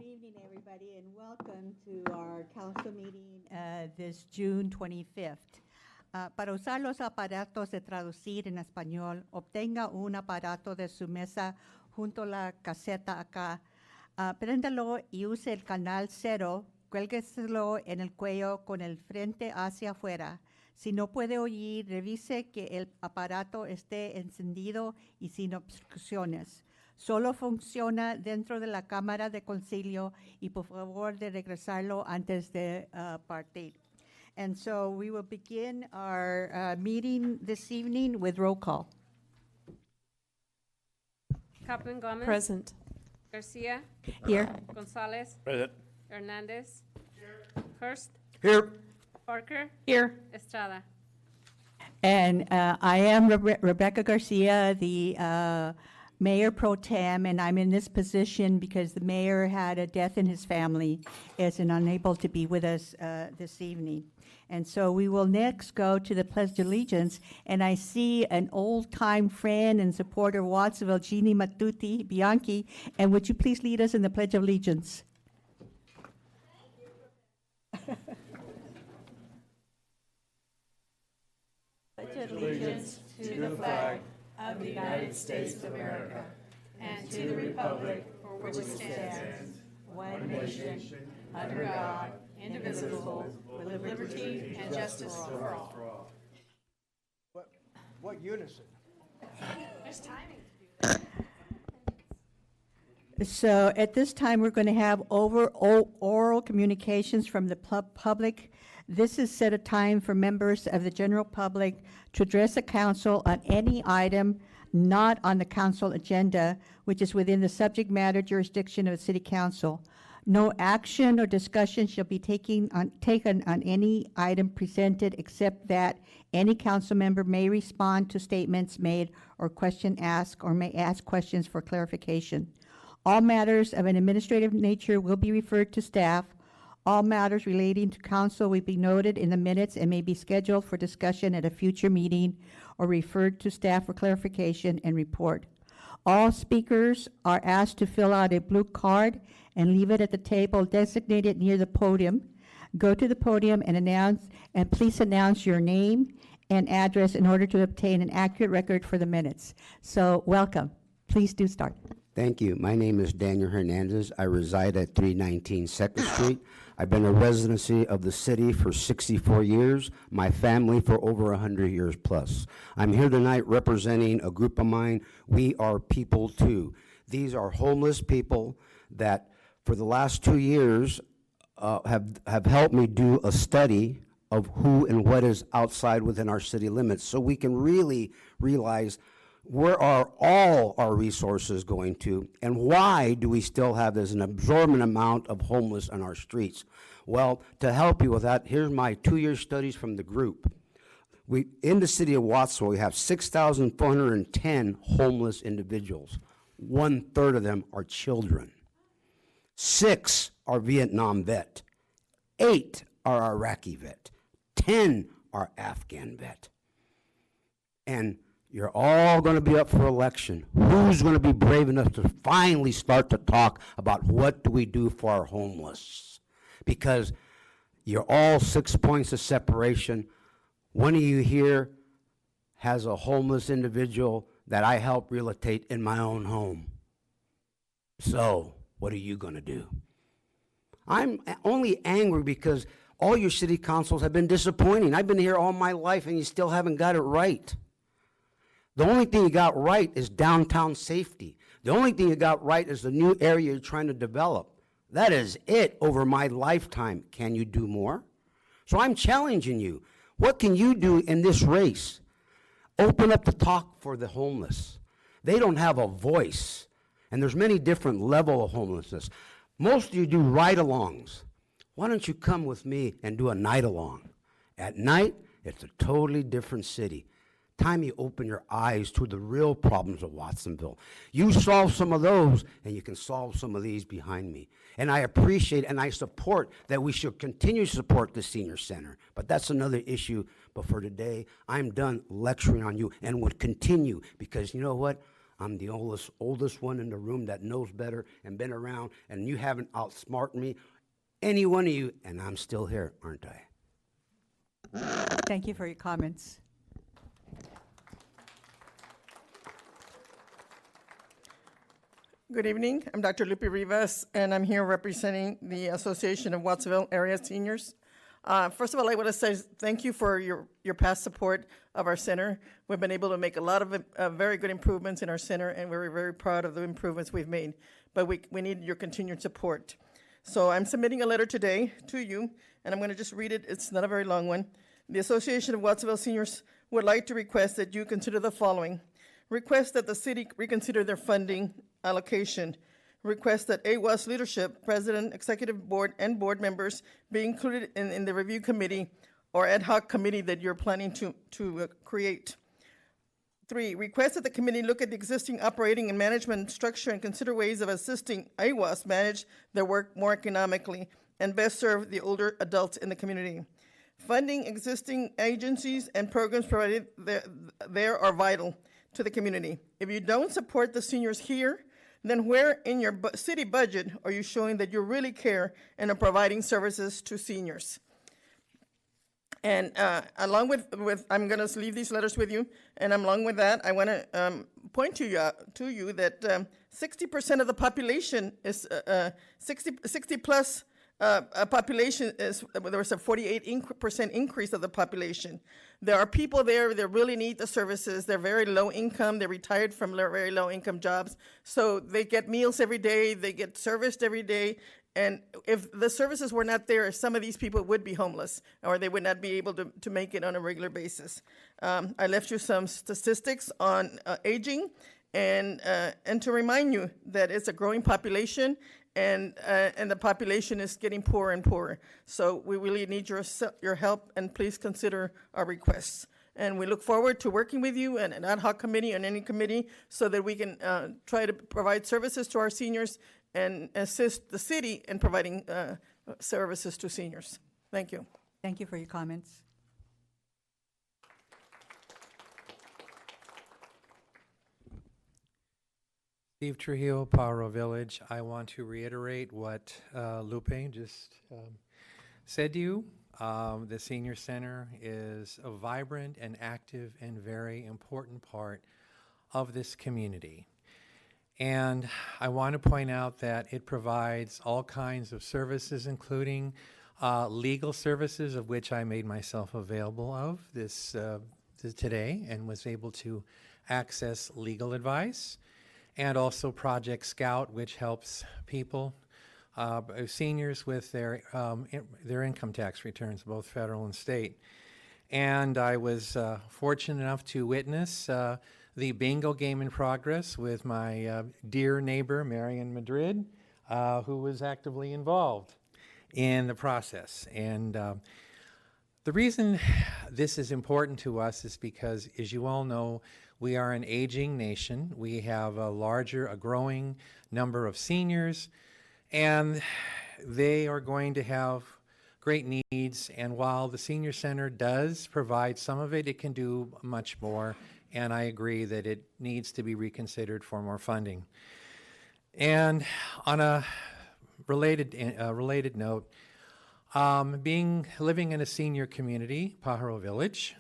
evening, everybody, and welcome to our council meeting this June 25th. Para usar los aparatos de traducir en español, obtenga un aparato de su mesa junto a la caseta acá. Préndalo y use el canal 0, cuélgueselo en el cuello con el frente hacia afuera. Si no puede oír, revise que el aparato esté encendido y sin obstrucciones. Solo funciona dentro de la cámara de concilio y por favor de regresarlo antes de partir. And so we will begin our meeting this evening with roll call. Kaufman Gomez. Present. Garcia. Here. Gonzalez. Present. Hernandez. Hurst. Here. Parker. Here. Estrada. And I am Rebecca Garcia, the Mayor Pro Tem, and I'm in this position because the mayor had a death in his family, is unable to be with us this evening. And so we will next go to the Pledge of Allegiance, and I see an old-time friend and supporter of Watsonville, Jeannie Matuti Bianchi, and would you please lead us in the Pledge of Allegiance? Pledge allegiance to the flag of the United States of America and to the republic for which it stands, one nation, under God, indivisible, with liberty and justice for all. What unison? There's timing. So at this time, we're going to have oral communications from the public. This is set a time for members of the general public to address the council on any item not on the council agenda, which is within the subject matter jurisdiction of the city council. No action or discussion shall be taken on any item presented except that any council member may respond to statements made or question asked or may ask questions for clarification. All matters of an administrative nature will be referred to staff. All matters relating to council will be noted in the minutes and may be scheduled for discussion at a future meeting or referred to staff for clarification and report. All speakers are asked to fill out a blue card and leave it at the table designated near the podium. Go to the podium and please announce your name and address in order to obtain an accurate record for the minutes. So welcome. Please do start. Thank you. My name is Daniel Hernandez. I reside at 319 2nd Street. I've been a residency of the city for 64 years, my family for over 100 years plus. I'm here tonight representing a group of mine. We are people too. These are homeless people that for the last 2 years have helped me do a study of who and what is outside within our city limits so we can really realize where are all our resources going to, and why do we still have this an absorbent amount of homeless on our streets? Well, to help you with that, here's my 2-year studies from the group. In the city of Wattsville, we have 6,410 homeless individuals. 1/3 of them are children. 6 are Vietnam vet. 8 are Iraqi vet. 10 are Afghan vet. And you're all going to be up for election. Who's going to be brave enough to finally start to talk about what do we do for our homeless? Because you're all 6 points of separation. One of you here has a homeless individual that I helped rehabilitate in my own home. So, what are you going to do? I'm only angry because all your city councils have been disappointing. I've been here all my life and you still haven't got it right. The only thing you got right is downtown safety. The only thing you got right is the new area you're trying to develop. That is it over my lifetime. Can you do more? So I'm challenging you. What can you do in this race? Open up the talk for the homeless. They don't have a voice. And there's many different levels of homelessness. Most of you do ride-alongs. Why don't you come with me and do a night-along? At night, it's a totally different city. Time you open your eyes to the real problems of Watsonville. You solve some of those, and you can solve some of these behind me. And I appreciate and I support that we should continue to support the senior center. But that's another issue. But for today, I'm done lecturing on you and would continue because you know what? I'm the oldest one in the room that knows better and been around, and you haven't outsmarted me, any one of you, and I'm still here, aren't I? Thank you for your comments. Good evening. I'm Dr. Lupe Rivas, and I'm here representing the Association of Wattsville Area Seniors. First of all, I want to say thank you for your past support of our center. We've been able to make a lot of very good improvements in our center, and we're very proud of the improvements we've made. But we need your continued support. So I'm submitting a letter today to you, and I'm going to just read it. It's not a very long one. The Association of Wattsville Seniors would like to request that you consider the following. Request that the city reconsider their funding allocation. Request that AWAS leadership, president, executive board, and board members be included in the review committee or ad hoc committee that you're planning to create. 3, request that the committee look at the existing operating and management structure and consider ways of assisting AWAS manage their work more economically and best serve the older adults in the community. Funding existing agencies and programs provided there are vital to the community. If you don't support the seniors here, then where in your city budget are you showing that you really care and are providing services to seniors? And along with I'm going to leave these letters with you, and along with that, I want to point to you that 60% of the population is 60 plus population is, there was a 48% increase of the population. There are people there that really need the services. They're very low income. They're retired from very low income jobs. So they get meals every day. They get serviced every day. And if the services were not there, some of these people would be homeless or they would not be able to make it on a regular basis. I left you some statistics on aging and to remind you that it's a growing population and the population is getting poorer and poorer. So we really need your help, and please consider our requests. And we look forward to working with you and an ad hoc committee and any committee so that we can try to provide services to our seniors and assist the city in providing services to seniors. Thank you. Thank you for your comments. Steve Trujillo, Pajaro Village. I want to reiterate what Lupe just said to you. The Senior Center is a vibrant and active and very important part of this community. And I want to point out that it provides all kinds of services, including legal services, of which I made myself available of this today and was able to access legal advice. And also Project Scout, which helps people, seniors with their income tax returns, both federal and state. And I was fortunate enough to witness the bingo game in progress with my dear neighbor, Marian Madrid, who was actively involved in the process. And the reason this is important to us is because, as you all know, we are an aging nation. We have a growing number of seniors, and they are going to have great needs. And while the Senior Center does provide some of it, it can do much more. And I agree that it needs to be reconsidered for more funding. And on a related note, living in a senior community, Pajaro Village,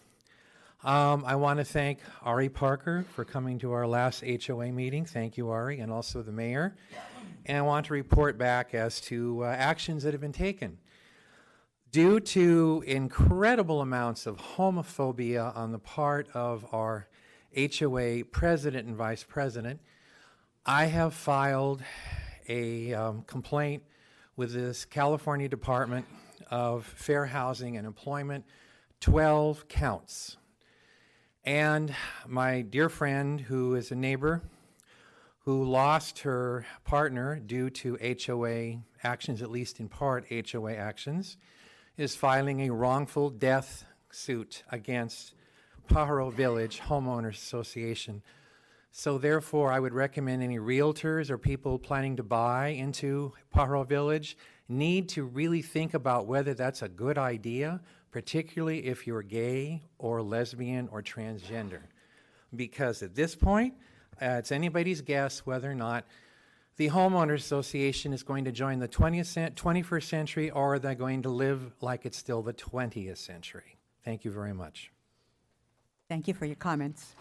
I want to thank Ari Parker for coming to our last HOA meeting. Thank you, Ari, and also the mayor. And I want to report back as to actions that have been taken. Due to incredible amounts of homophobia on the part of our HOA president and vice president, I have filed a complaint with this California Department of Fair Housing and Employment, 12 counts. And my dear friend, who is a neighbor, who lost her partner due to HOA actions, at least in part HOA actions, is filing a wrongful death suit against Pajaro Village Homeowners Association. So therefore, I would recommend any realtors or people planning to buy into Pajaro Village need to really think about whether that's a good idea, particularly if you're gay or lesbian or transgender. Because at this point, it's anybody's guess whether or not the homeowners association is going to join the 21st century, or they're going to live like it's still the 20th century. Thank you very much. Thank you for your comments.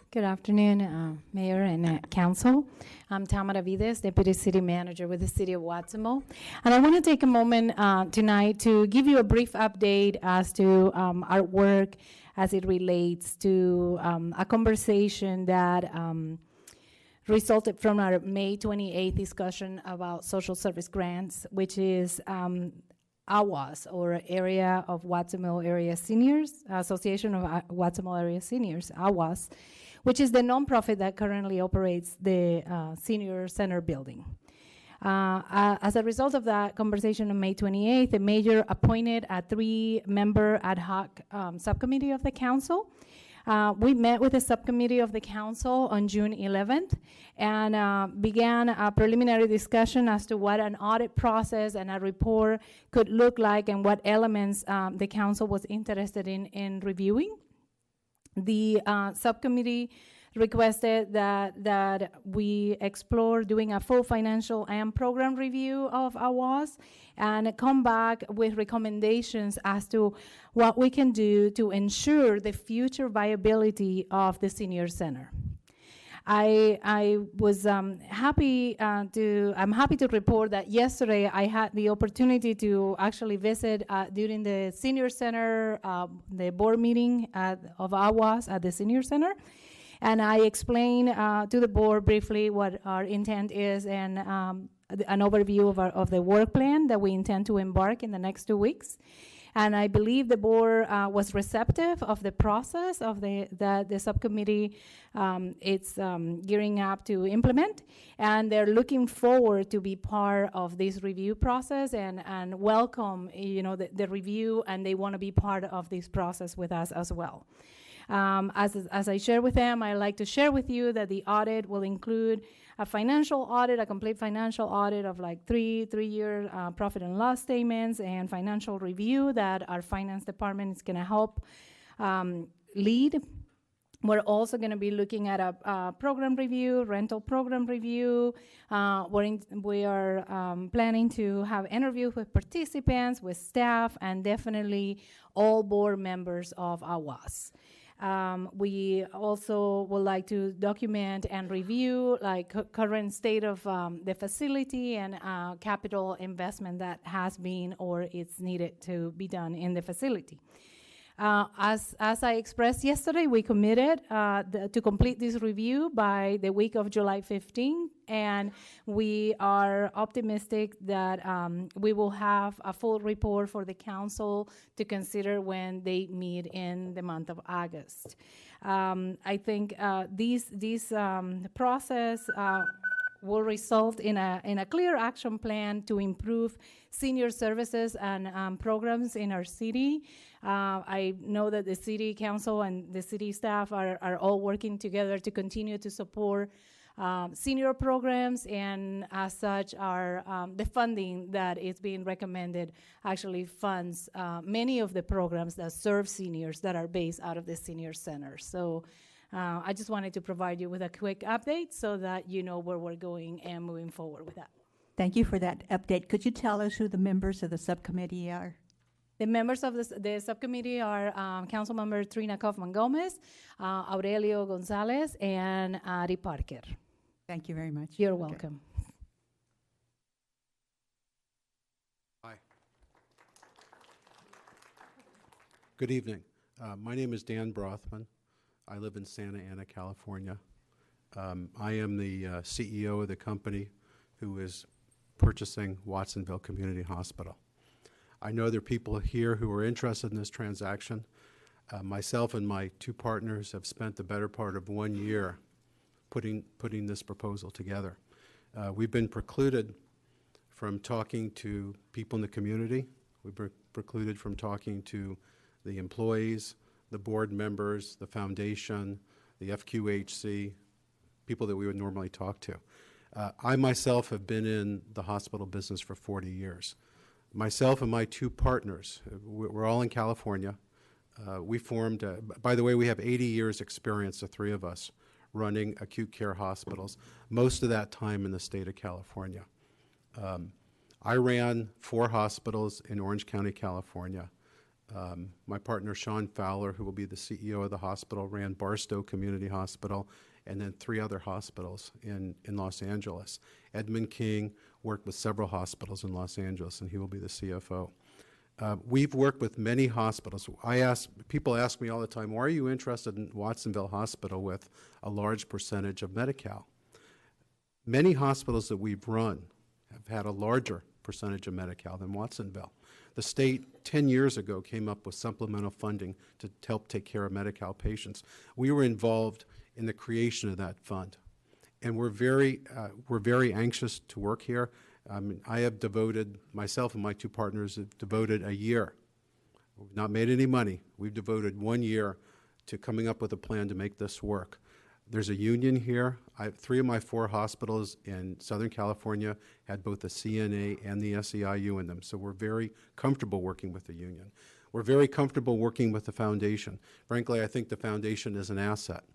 Good afternoon, Mayor and Council. I'm Tamara Vides, Deputy City Manager with the City of Watsonville. And I want to take a moment tonight to give you a brief update as to our work as it relates to a conversation that resulted from our May 28th discussion about social service grants, which is AWAS, or Area of Watsonville Area Seniors, Association of Watsonville Area Seniors, AWAS, which is the nonprofit that currently operates the Senior Center building. As a result of that conversation on May 28th, the mayor appointed a 3-member ad hoc subcommittee of the council. We met with the subcommittee of the council on June 11th and began a preliminary discussion as to what an audit process and a report could look like and what elements the council was interested in reviewing. The subcommittee requested that we explore doing a full financial and program review of AWAS and come back with recommendations as to what we can do to ensure the future viability of the senior center. I was happy to report that yesterday I had the opportunity to actually visit during the senior center, the board meeting of AWAS at the senior center. And I explained to the board briefly what our intent is and an overview of the work plan that we intend to embark in the next 2 weeks. And I believe the board was receptive of the process of the subcommittee it's gearing up to implement. And they're looking forward to be part of this review process and welcome the review, and they want to be part of this process with us as well. As I share with them, I like to share with you that the audit will include a financial audit, a complete financial audit of like three-year profit and loss statements and financial review that our finance department is going to help lead. We're also going to be looking at a program review, rental program review. We are planning to have interviews with participants, with staff, and definitely all board members of AWAS. We also would like to document and review current state of the facility and capital investment that has been or is needed to be done in the facility. As I expressed yesterday, we committed to complete this review by the week of July 15, and we are optimistic that we will have a full report for the council to consider when they meet in the month of August. I think this process will result in a clear action plan to improve senior services and programs in our city. I know that the city council and the city staff are all working together to continue to support senior programs, and as such, the funding that is being recommended actually funds many of the programs that serve seniors that are based out of the senior center. So I just wanted to provide you with a quick update so that you know where we're going and moving forward with that. Thank you for that update. Could you tell us who the members of the subcommittee are? The members of the subcommittee are Councilmember Trina Kaufman Gomez, Aurelio Gonzalez, and Ari Parker. Thank you very much. You're welcome. Hi. Good evening. My name is Dan Brothman. I live in Santa Ana, California. I am the CEO of the company who is purchasing Watsonville Community Hospital. I know there are people here who are interested in this transaction. Myself and my two partners have spent the better part of 1 year putting this proposal together. We've been precluded from talking to people in the community. We've been precluded from talking to the employees, the board members, the foundation, the FQHC, people that we would normally talk to. I myself have been in the hospital business for 40 years. Myself and my two partners, we're all in California. We formed, by the way, we have 80 years experience, the three of us, running acute care hospitals, most of that time in the state of California. I ran 4 hospitals in Orange County, California. My partner, Sean Fowler, who will be the CEO of the hospital, ran Barstow Community Hospital, and then 3 other hospitals in Los Angeles. Edmund King worked with several hospitals in Los Angeles, and he will be the CFO. We've worked with many hospitals. People ask me all the time, why are you interested in Watsonville Hospital with a large percentage of Medi-Cal? Many hospitals that we've run have had a larger percentage of Medi-Cal than Watsonville. The state 10 years ago came up with supplemental funding to help take care of Medi-Cal patients. We were involved in the creation of that fund, and we're very anxious to work here. I have devoted, myself and my 2 partners have devoted a year. We've not made any money. We've devoted 1 year to coming up with a plan to make this work. There's a union here. 3 of my 4 hospitals in Southern California had both the CNA and the SEIU in them, so we're very comfortable working with the union. We're very comfortable working with the foundation. Frankly, I think the foundation is an asset.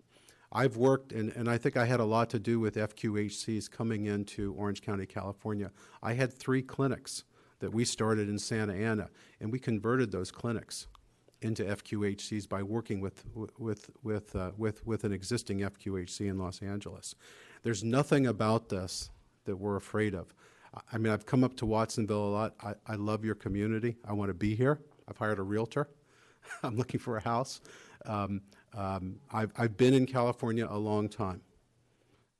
I've worked, and I think I had a lot to do with FQHCs coming into Orange County, California. I had 3 clinics that we started in Santa Ana, and we converted those clinics into FQHCs by working with an existing FQHC in Los Angeles. There's nothing about this that we're afraid of. I mean, I've come up to Watsonville a lot. I love your community. I want to be here. I've hired a realtor. I'm looking for a house. I've been in California a long time.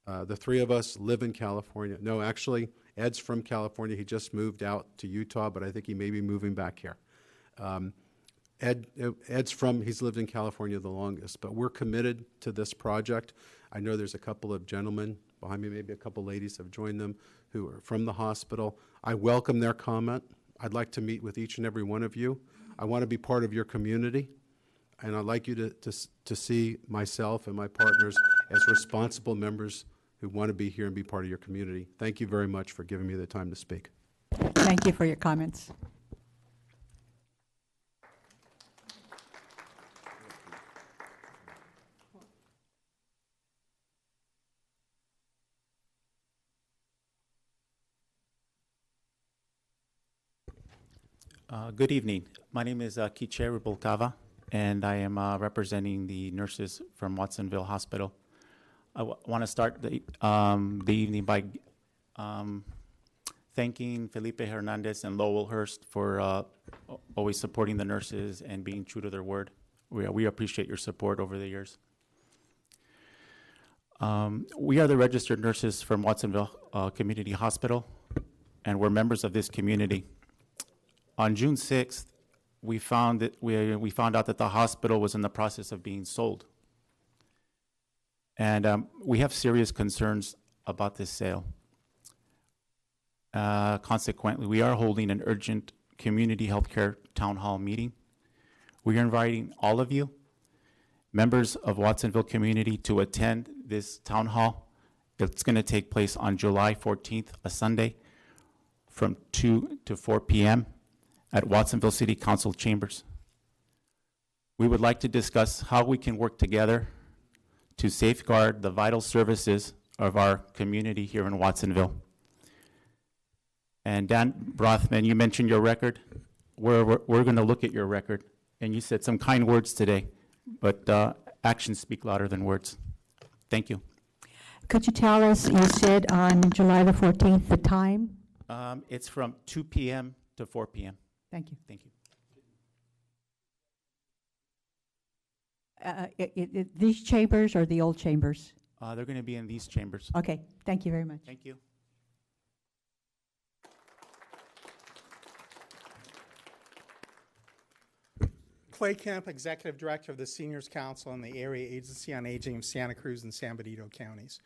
The 3 of us live in California. No, actually, Ed's from California. He just moved out to Utah, but I think he may be moving back here. He's lived in California the longest, but we're committed to this project. I know there's a couple of gentlemen behind me, maybe a couple ladies have joined them who are from the hospital. I welcome their comment. I'd like to meet with each and every one of you. I want to be part of your community, and I'd like you to see myself and my partners as responsible members who want to be here and be part of your community. Thank you very much for giving me the time to speak. Thank you for your comments. Good evening. My name is Kiche Rubalcava, and I am representing the nurses from Watsonville Hospital. I want to start the evening by thanking Felipe Hernandez and Lowell Hurst for always supporting the nurses and being true to their word. We appreciate your support over the years. We are the registered nurses from Watsonville Community Hospital, and we're members of this community. On June 6th, we found out that the hospital was in the process of being sold. And we have serious concerns about this sale. Consequently, we are holding an urgent community healthcare town hall meeting. We are inviting all of you, members of Watsonville community, to attend this town hall. It's going to take place on July 14th, a Sunday, from 2 to 4 p.m. at Watsonville City Council chambers. We would like to discuss how we can work together to safeguard the vital services of our community here in Watsonville. And Dan Brothman, you mentioned your record. We're going to look at your record, and you said some kind words today, but actions speak louder than words. Thank you. Could you tell us, you said on July the 14th, the time? It's from 2 p.m. to 4 p.m. Thank you. Thank you. These chambers or the old chambers? They're going to be in these chambers. Okay, thank you very much. Thank you. Clay Kemp, Executive Director of the Seniors Council and the Area Agency on Aging of Santa Cruz and San Benito counties.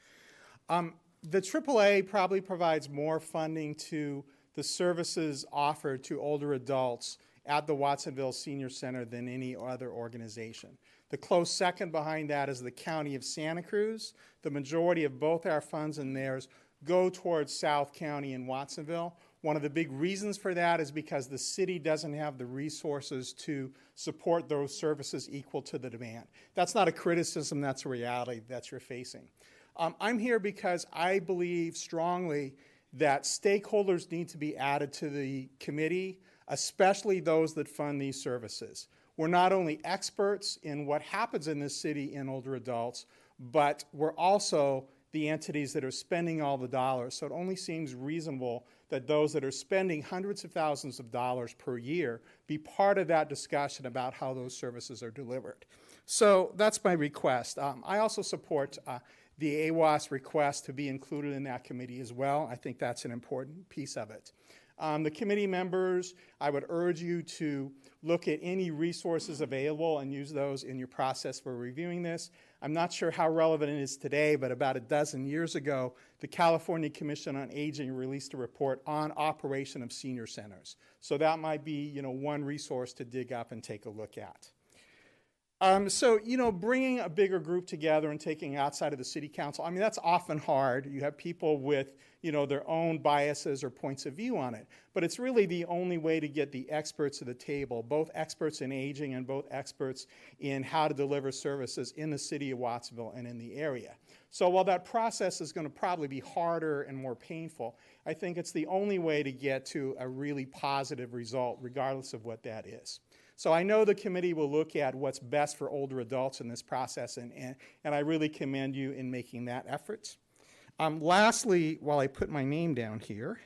The AAA probably provides more funding to the services offered to older adults at the Watsonville Senior Center than any other organization. The close second behind that is the County of Santa Cruz. The majority of both our funds and theirs go towards South County and Watsonville, One of the big reasons for that is because the city doesn't have the resources to support those services equal to the demand. That's not a criticism, that's a reality that you're facing. I'm here because I believe strongly that stakeholders need to be added to the committee, especially those that fund these services. We're not only experts in what happens in this city in older adults, but we're also the entities that are spending all the dollars. So it only seems reasonable that those that are spending hundreds of thousands of dollars per year be part of that discussion about how those services are delivered. So that's my request. I also support the AWAS request to be included in that committee as well. I think that's an important piece of it. The committee members, I would urge you to look at any resources available and use those in your process for reviewing this. I'm not sure how relevant it is today, but about a dozen years ago, the California Commission on Aging released a report on operation of senior centers. So that might be, one resource to dig up and take a look at. So, bringing a bigger group together and taking outside of the city council, I mean, that's often hard. You have people with, their own biases or points of view on it. But it's really the only way to get the experts to the table, both experts in aging and both experts in how to deliver services in the city of Watsonville and in the area. So while that process is going to probably be harder and more painful, I think it's the only way to get to a really positive result, regardless of what that is. So I know the committee will look at what's best for older adults in this process, and I really commend you in making that effort. Lastly, while I put my name down here,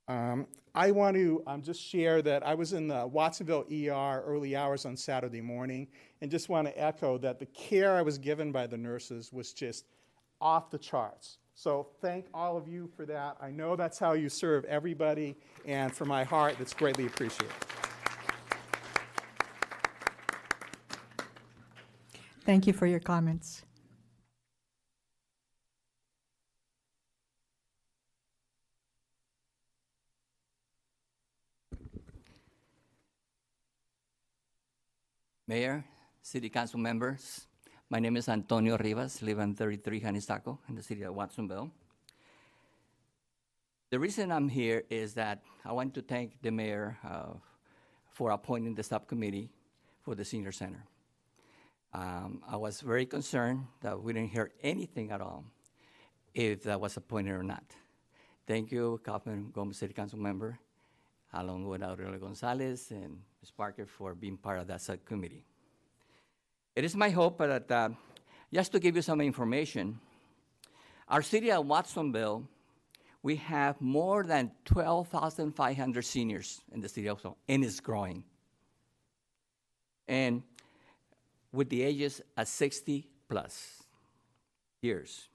I want to just share that I was in the Watsonville ER early hours on Saturday morning, and just want to echo that the care I was given by the nurses was just off the charts. So thank all of you for that. I know that's how you serve everybody, and from my heart, that's greatly appreciated. Thank you for your comments. Mayor, City Council members, my name is Antonio Rivas, live on 33 Janisaco in the city of Watsonville. The reason I'm here is that I want to thank the mayor for appointing the subcommittee for the senior center. I was very concerned that we didn't hear anything at all if that was appointed or not. Thank you, Kaufman Gomez City Council member, along with Aurelio Gonzalez and Ms. Parker for being part of that subcommittee. It is my hope that, just to give you some information, our city of Watsonville, we have more than 12,500 seniors in the city of Watsonville, and it's growing. And with the ages of 60 plus years.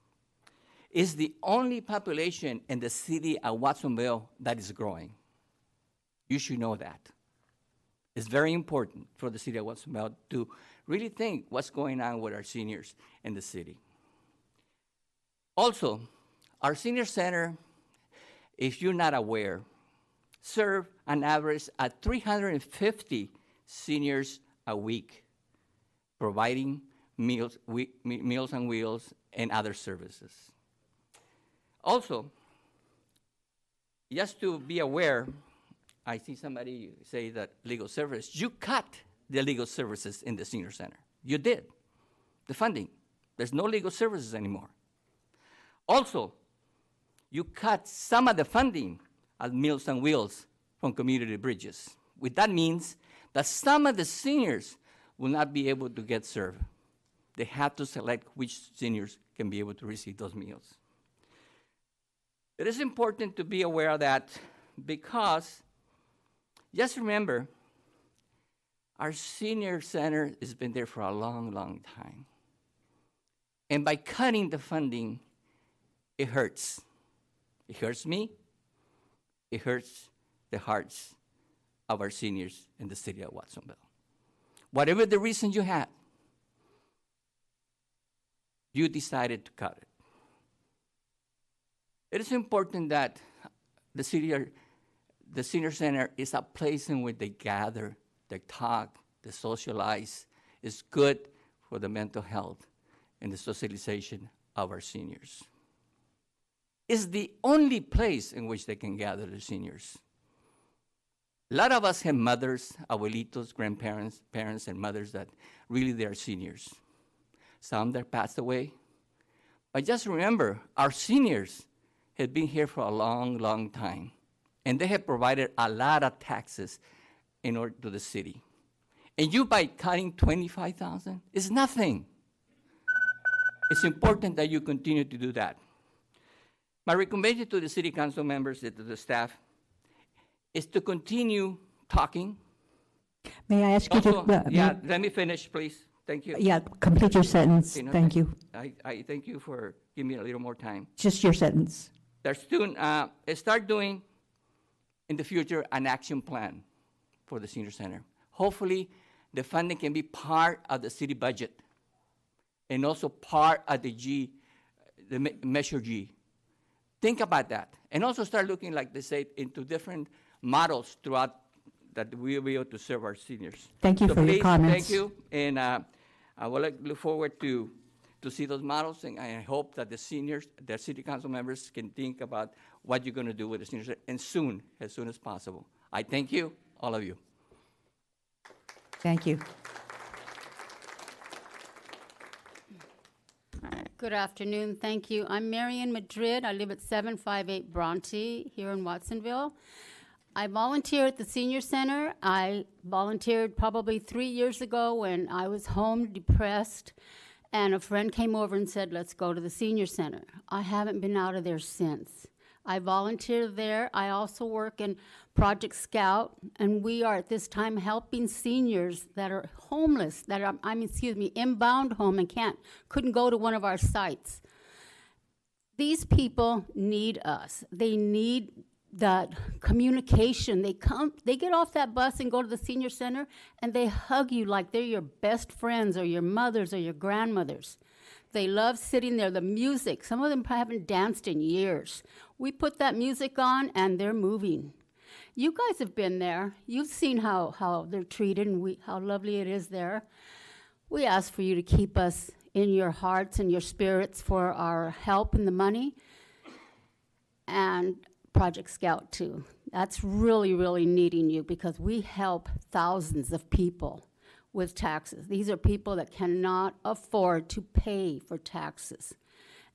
It's the only population in the city of Watsonville that is growing. You should know that. It's very important for the city of Watsonville to really think what's going on with our seniors in the city. Also, our senior center, if you're not aware, serve an average of 350 seniors a week, providing meals on wheels and other services. Also, just to be aware, I see somebody say that legal service. You cut the legal services in the senior center. You did. The funding. There's no legal services anymore. Also, you cut some of the funding at Meals on Wheels from community bridges. Which that means that some of the seniors will not be able to get served. They have to select which seniors can be able to receive those meals. It is important to be aware of that because just remember, our senior center has been there for a long, long time. And by cutting the funding, it hurts. It hurts me. It hurts the hearts of our seniors in the city of Watsonville. Whatever the reason you had, you decided to cut it. It is important that the senior center is a place in which they gather, they talk, they socialize. It's good for the mental health and the socialization of our seniors. is the only place in which they can gather the seniors. A lot of us have mothers, abuelitos, grandparents, parents, and mothers that really they are seniors. Some that passed away. But just remember, our seniors have been here for a long, long time, and they have provided a lot of taxes in order to the city. And you, by cutting $25,000, it's nothing. It's important that you continue to do that. My recommendation to the city council members and to the staff is to continue talking. May I ask you Also, to? let me finish, please. Thank you. Yeah, complete your sentence. Okay, no, Thank you. I thank you for giving me a little more time. Just your sentence. Start doing in the future an action plan for the senior center. Hopefully, the funding can be part of the city budget and also part of the Measure G. Think about that. And also start looking, like they say, into different models throughout that we will be able to serve our seniors. Thank you so for your please, comments. Thank you. And I will look forward to see those models, and I hope that the seniors, the city council members can think about what you're going to do with the seniors, and soon, as soon as possible. I thank you, all of you. Thank you. Good afternoon, thank you. I'm Marian Madrid. I live at 758 Bronte here in Watsonville. I volunteer at the senior center. I volunteered probably 3 years ago when I was home depressed, and a friend came over and said, let's go to the senior center. I haven't been out of there since. I volunteer there. I also work in Project Scout, and we are at this time helping seniors that are homeless, that are, inbound home and couldn't go to one of our sites. These people need us. They need that communication. They get off that bus and go to the senior center, and they hug you like they're your best friends or your mothers or your grandmothers. They love sitting there, the music. Some of them haven't danced in years. We put that music on, and they're moving. You guys have been there. You've seen how they're treated and how lovely it is there. We ask for you to keep us in your hearts and your spirits for our help and the money. And Project Scout, too. That's really, really needing you, because we help thousands of people with taxes. These are people that cannot afford to pay for taxes,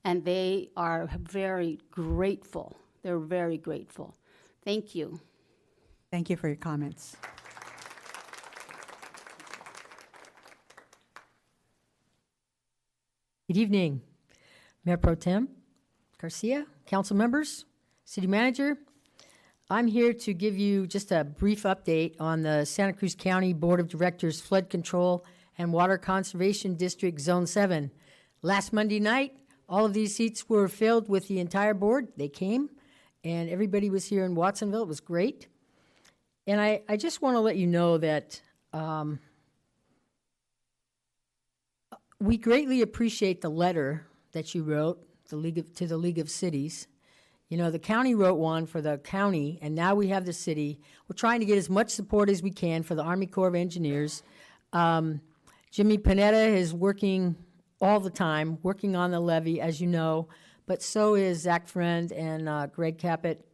and they are very grateful. They're very grateful. Thank you. Thank you for your comments. Good evening, Mayor Pro Tem Garcia, council members, city manager. I'm here to give you just a brief update on the Santa Cruz County Board of Directors Flood Control and Water Conservation District Zone 7. Last Monday night, all of these seats were filled with the entire board. They came, and everybody was here in Watsonville. It was great. And I just want to let you know that we greatly appreciate the letter that you wrote to the League of Cities. You know, the county wrote one for the county, and now we have the city. We're trying to get as much support as we can for the Army Corps of Engineers. Jimmy Panetta is working all the time, working on the levee, as you know, but so is Zach Friend and Greg Caput.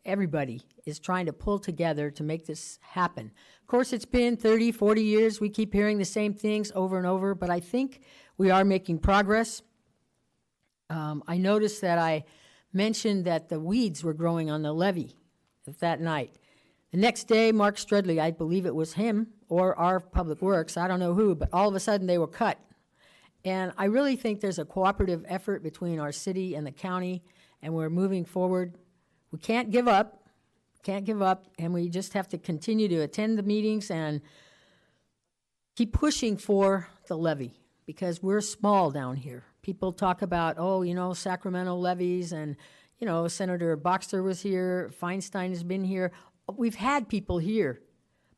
Everybody is trying to pull together to make this happen. Of course, it's been 30, 40 years. We keep hearing the same things over and over, but I think we are making progress. I noticed that I mentioned that the weeds were growing on the levee that night. The next day, Mark Strudley, I believe it was him or our Public Works, I don't know who, but all of a sudden they were cut. And I really think there's a cooperative effort between our city and the county, and we're moving forward. We can't give up, and we just have to continue to attend the meetings and keep pushing for the levee, because we're small down here. People talk about, oh, you know, Sacramento levees, and, you know, Senator Boxer was here, Feinstein has been here. We've had people here,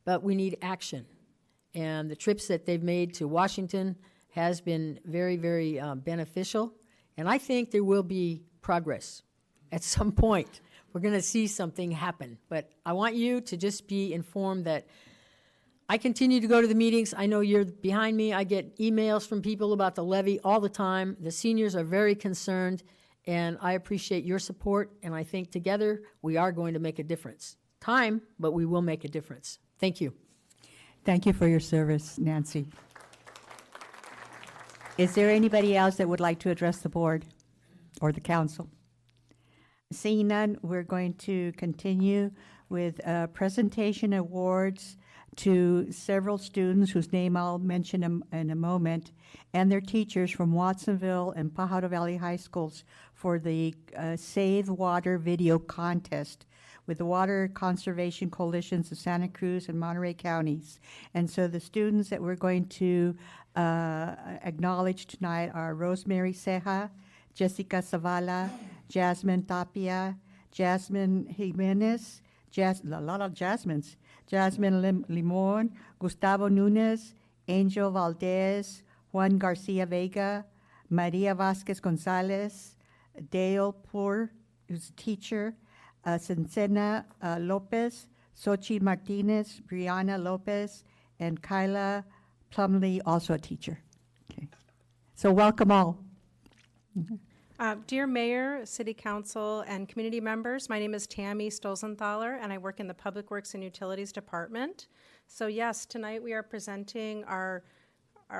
but we need action. And the trips that they've made to Washington has been very, very beneficial. And I think there will be progress at some point. We're going to see something happen. But I want you to just be informed that I continue to go to the meetings. I know you're behind me. I get emails from people about the levee all the time. The seniors are very concerned, and I appreciate your support, and I think together we are going to make a difference. Time, but we will make a difference. Thank you. Thank you for your service, Nancy. Is there anybody else that would like to address the board or the council? Seeing none, we're going to continue with presentation awards to several students whose name I'll mention in a moment, and their teachers from Watsonville and Pajaro Valley High Schools for the Save Water video contest with the Water Conservation Coalitions of Santa Cruz and Monterey counties. And so the students that we're going to acknowledge tonight are Rosemary Ceja, Jessica Zavala, Jasmine Tapia, Jasmine Jimenez, a lot of Jasmines, Jasmine Limon, Gustavo Nunez, Angel Valdez, Juan Garcia Vega, Maria Vasquez Gonzalez, Dale Poor, who's a teacher, Cencena Lopez, Xochitl Martinez, Brianna Lopez, and Kyla Plumley, also a teacher. Okay. So welcome all. Dear Mayor, City Council, and community members, my name is Tammy Stolzenthaler, and I work in the Public Works and Utilities Department. So yes, tonight we are presenting our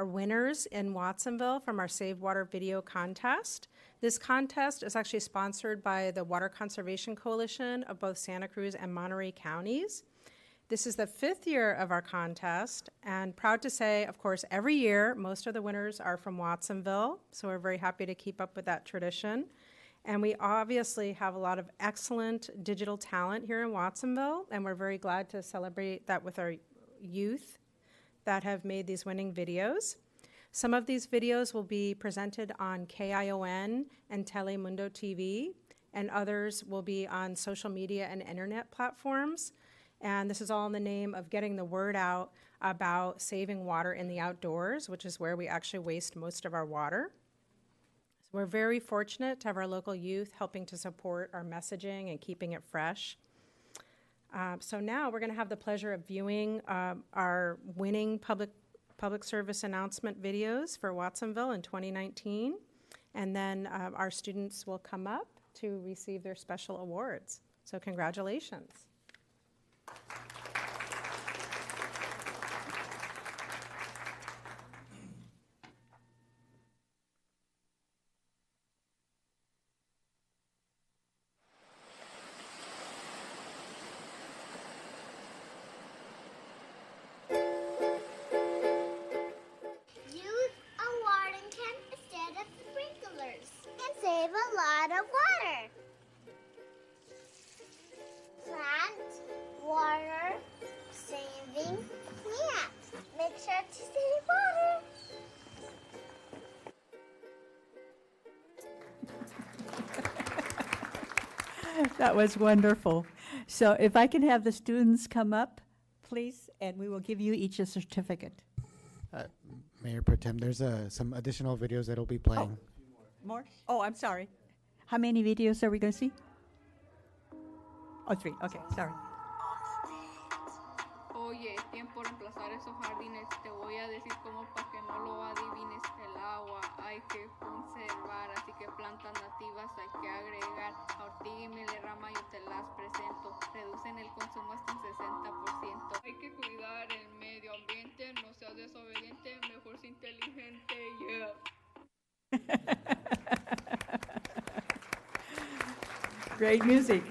winners in Watsonville from our Save Water video contest. This contest is actually sponsored by the Water Conservation Coalition of both Santa Cruz and Monterey counties. This is the 5th year of our contest, and proud to say, of course, every year, most of the winners are from Watsonville, so we're very happy to keep up with that tradition. And we obviously have a lot of excellent digital talent here in Watsonville, and we're very glad to celebrate that with our youth that have made these winning videos. Some of these videos will be presented on KION and Telemundo TV, and others will be on social media and internet platforms. And this is all in the name of getting the word out about saving water in the outdoors, which is where we actually waste most of our water. So we're very fortunate to have our local youth helping to support our messaging and keeping it fresh. So now we're going to have the pleasure of viewing our winning public service announcement videos for Watsonville in 2019. And then our students will come up to receive their special awards. So congratulations. Save a lot of water. Plant, water, saving plants. Make sure to save water. That was wonderful. So if I can have the students come up, please, and we will give you each a certificate. Mayor Pro Tem, there's some additional videos that'll be playing. More? Oh, I'm sorry. How many videos are we going to see? Oh, 3. Okay, sorry. Oye, es tiempo de reemplazar esos jardines. Te voy a decir cómo para que no lo adivines. El agua hay que conservar, así que plantas nativas hay que agregar. A ortiga y milerrama yo te las presento. Reducen el consumo hasta un 60%. Hay que cuidar el medio ambiente, no seas desobediente, mejor sea inteligente, yeah. Great music.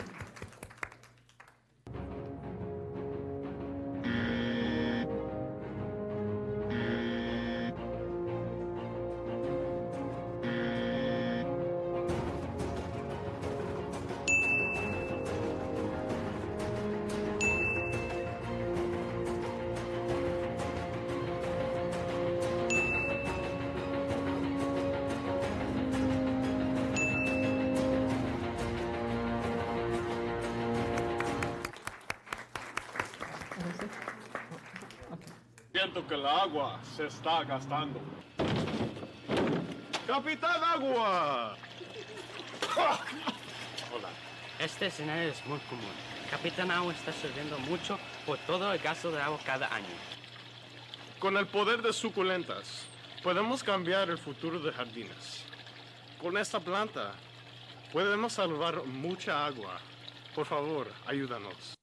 Siento que el agua se está gastando. ¡Capitán Agua! Hola. Este escenario es muy común. Capitán Agua está sirviendo mucho por todo el gasto de agua cada año. Con el poder de suculentas, podemos cambiar el futuro de jardines. Con esta planta, Podemos salvar mucha agua. Por favor, ayúdanos.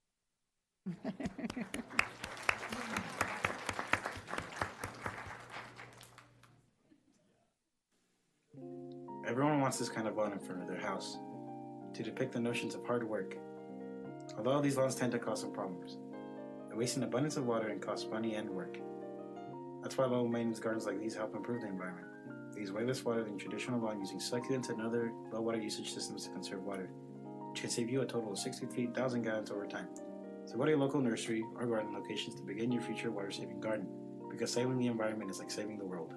Everyone wants this kind of lawn in front of their house to depict the notions of hard work. Although these lawns tend to cause some problems, they waste an abundance of water and cost money and work. That's why low maintenance gardens like these help improve the environment. They use way less water than traditional lawn using succulents and other low water usage systems to conserve water, which can save you a total of 63,000 gallons over time. So go to your local nursery or garden locations to begin your future water saving garden, because saving the environment is like saving the world.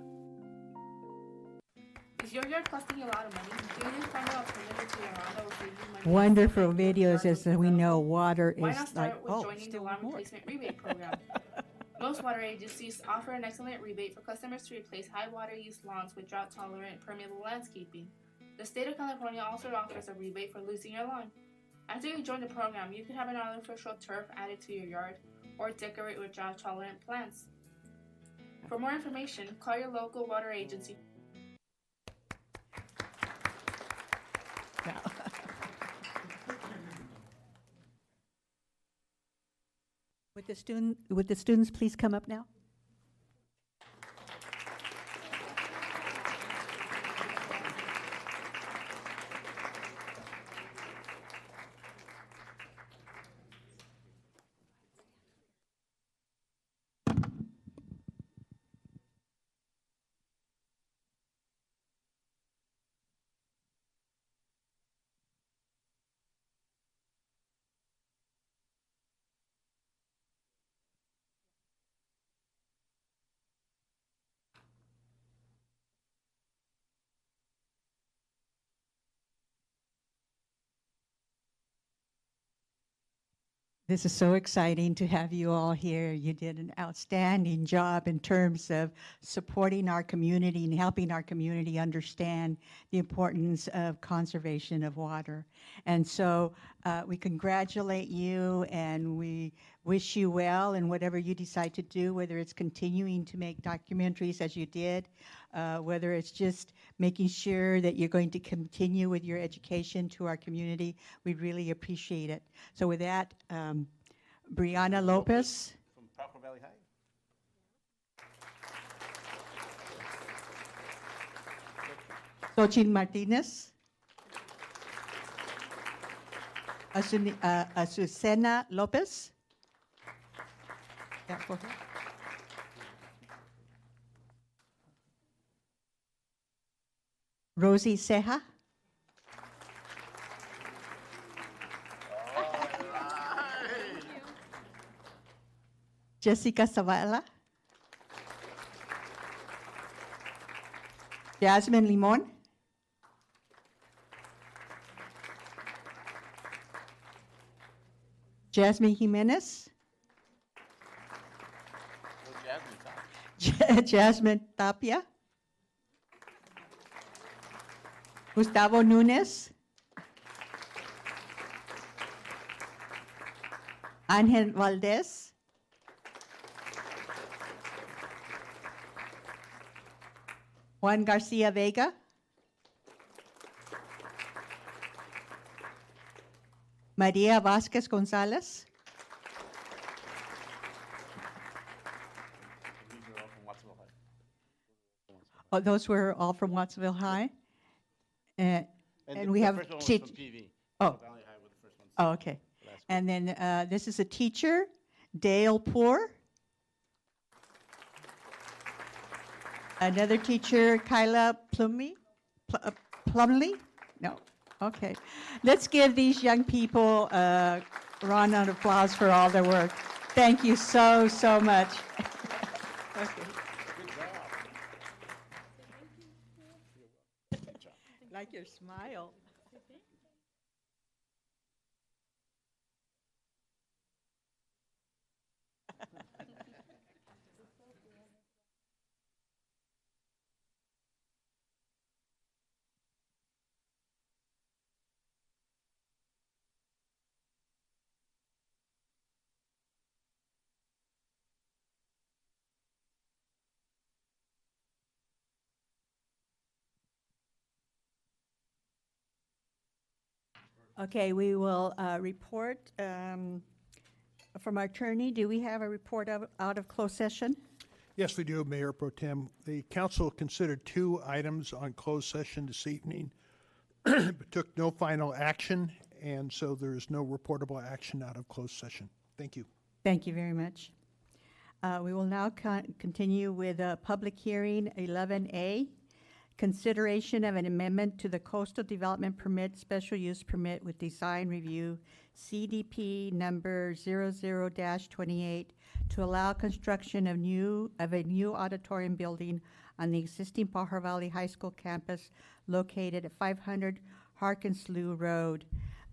Is your yard costing you a lot of money? Do you just find out alternative to your lawn that will save you money? Wonderful videos, as we know, water Why is not like, start with oh, joining the still lawn more. replacement rebate program? Most water agencies offer an excellent rebate for customers to replace high water use lawns with drought-tolerant, permeable landscaping. The state of California also offers a rebate for losing your lawn. After you join the program, you can have an artificial turf added to your yard or decorate with drought-tolerant plants. For more information, call your local water agency. Would the students please come up now? This is so exciting to have you all here. You did an outstanding job in terms of supporting our community and helping our community understand the importance of conservation of water. And so we congratulate you and we wish you well in whatever you decide to do, whether it's continuing to make documentaries as you did, whether it's just making sure that you're going to continue with your education to our community. We'd really appreciate it. So with that, Brianna Lopez. From Pauco Valley High. Xochitl Martinez. Azucena Lopez. Yeah, for her. Rosie Ceja. Jessica Zavala. Jasmine Limon. Jasmine Jimenez. Jasmine Tapia. Gustavo Nunes. Ángel Valdez. Juan Garcia Vega. Maria Vasquez Gonzalez. Oh, those were all from Wattsville High. And we have. First one was from PV. Oh. Valley High were the first ones. Oh, okay. And then this is a teacher, Dale Poor. Another teacher, Kyla Plumley? No. Okay. Let's give these young people a round of applause for all their work. Thank you so, so much. Okay. Like your smile. Okay, we will report from our attorney. Do we have a report out of closed session? Yes, we do, Mayor Pro Tem. The council considered 2 items on closed session this evening, but took no final action, and so there is no reportable action out of closed session. Thank you. Thank you very much. We will now continue with a public hearing 11A, consideration of an amendment to the Coastal Development Permit Special Use Permit with Design Review CDP number 00-28 to allow construction of a new auditorium building on the existing Pajaro Valley High School campus located at 500 Harkins Slough Road,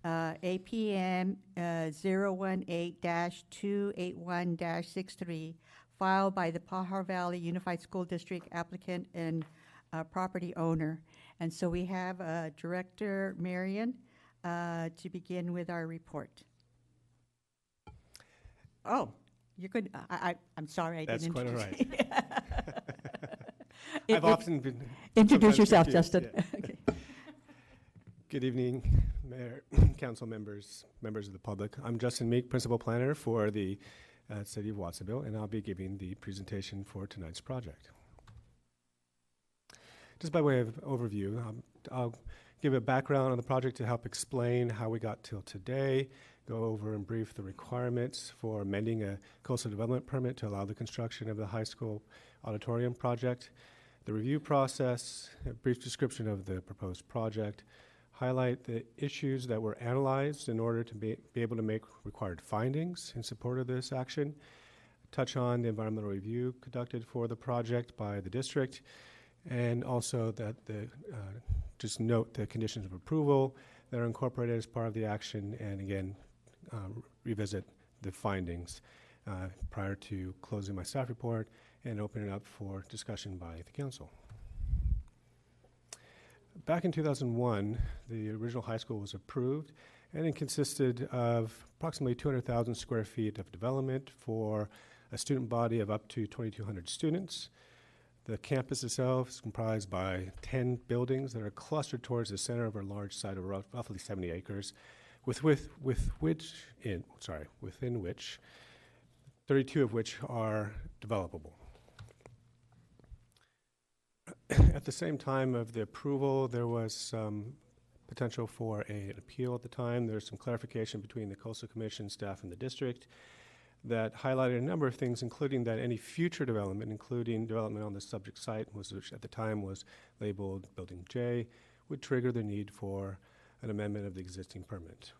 APM 018-281-63, filed by the Pajaro Valley Unified School District applicant and property owner. And so we have Director Marion to begin with our report. Oh, you're good. I'm sorry, I That's didn't quite all introduce right. you. I've often been Introduce yourself, confused, Justin. yeah. Okay. Good evening, Mayor, council members, members of the public. I'm Justin Meek, Principal Planner for the City of Watsonville, and I'll be giving the presentation for tonight's project. Just by way of overview, I'll give a background on the project to help explain how we got till today, go over and brief the requirements for amending a coastal development permit to allow the construction of the high school auditorium project, the review process, a brief description of the proposed project, highlight the issues that were analyzed in order to be able to make required findings in support of this action, touch on the environmental review conducted for the project by the district, and also that just note the conditions of approval that are incorporated as part of the action, and again, revisit the findings prior to closing my staff report and opening it up for discussion by the council. Back in 2001, the original high school was approved, and it consisted of approximately 200,000 square feet of development for a student body of up to 2,200 students. The campus itself is comprised by 10 buildings that are clustered towards the center of a large site of roughly 70 acres, within which 32 of which are developable. At the same time of the approval, there was some potential for an appeal at the time. There was some clarification between the Coastal Commission staff and the district that highlighted a number of things, including that any future development, including development on the subject site, which at the time was labeled Building J, would trigger the need for an amendment of the existing permit.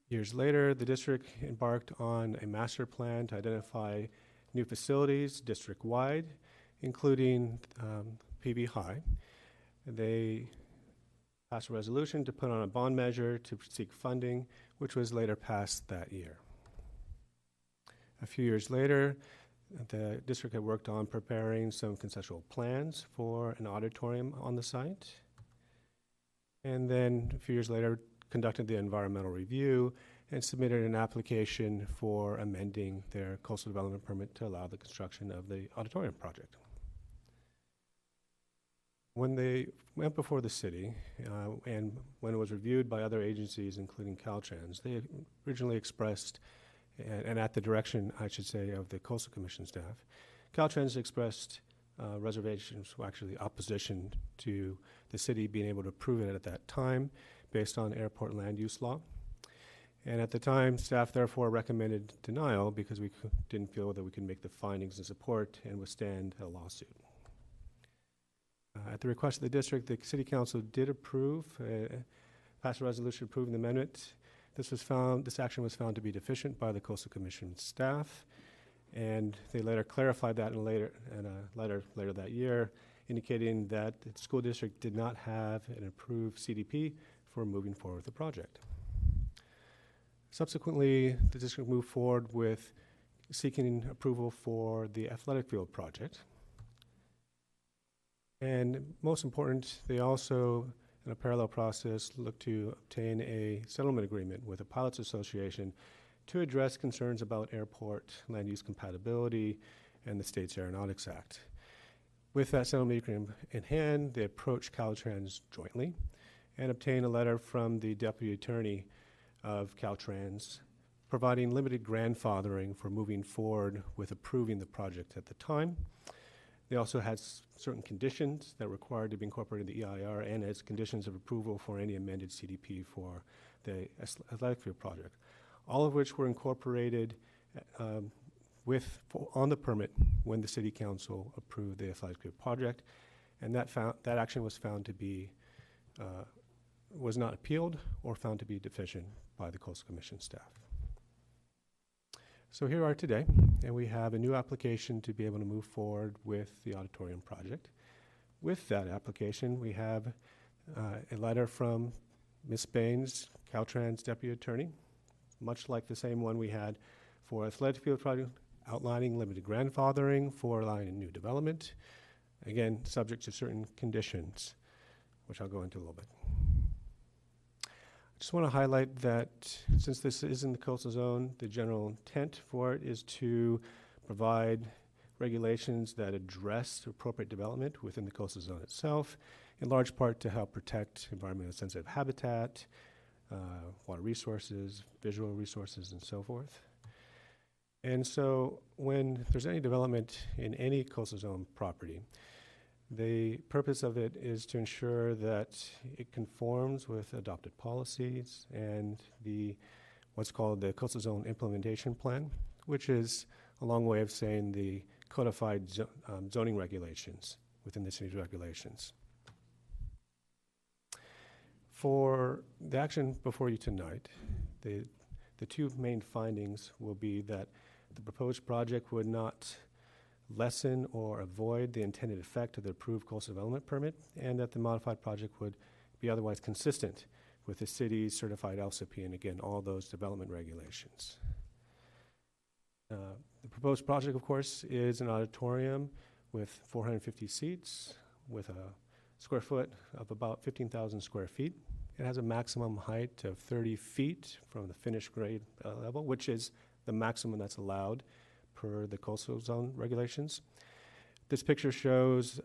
Years later, the district embarked on a master plan to identify new facilities district-wide, including PV High. They passed a resolution to put on a bond measure to seek funding, which was later passed that year. A few years later, the district had worked on preparing some conceptual plans for an auditorium on the site. And then a few years later, conducted the environmental review and submitted an application for amending their coastal development permit to allow the construction of the auditorium project. When they went before the city and when it was reviewed by other agencies, including Caltrans, they originally expressed, and at the direction, I should say, of the Coastal Commission staff, Caltrans expressed reservations, well, actually opposition to the city being able to approve it at that time based on airport land use law. And at the time, staff therefore recommended denial because we didn't feel that we could make the findings and support and withstand a lawsuit. At the request of the district, the city council did approve, pass a resolution approving the amendment. This action was found to be deficient by the Coastal Commission staff, and they later clarified that in a letter later that year, indicating that the school district did not have an approved CDP for moving forward with the project. Subsequently, the district moved forward with seeking approval for the athletic field project. And most important, they also, in a parallel process, looked to obtain a settlement agreement with the Pilots Association to address concerns about airport land use compatibility and the state's Aeronautics Act. With that settlement agreement in hand, they approached Caltrans jointly and obtain a letter from the Deputy Attorney of Caltrans providing limited grandfathering for moving forward with approving the project at the time. They also had certain conditions that were required to be incorporated in the EIR and as conditions of approval for any amended CDP for the athletic field project, all of which were incorporated on the permit when the City Council approved the athletic field project, and that action was found to be was not appealed or found to be deficient by the Coastal Commission staff. So here we are today, and we have a new application to be able to move forward with the auditorium project. With that application, we have a letter from Ms. Baines, Caltrans Deputy Attorney, much like the same one we had for athletic field project, outlining limited grandfathering for allowing a new development, again, subject to certain conditions, which I'll go into a little bit. I just want to highlight that since this is in the coastal zone, the general intent for it is to provide regulations that address appropriate development within the coastal zone itself, in large part to help protect environmentally sensitive habitat, water resources, visual resources, and so forth. And so when there's any development in any coastal zone property, the purpose of it is to ensure that it conforms with adopted policies and what's called the Coastal Zone Implementation Plan, which is a long way of saying the codified zoning regulations within the city's regulations. For the action before you tonight, the two main findings will be that the proposed project would not lessen or avoid the intended effect of the approved coastal development permit, and that the modified project would be otherwise consistent with the city's certified LCP and, again, all those development regulations. The proposed project, of course, is an auditorium with 450 seats with a square foot of about 15,000 square feet. It has a maximum height of 30 feet from the finished grade level, which is the maximum that's allowed per the coastal zone regulations. This picture shows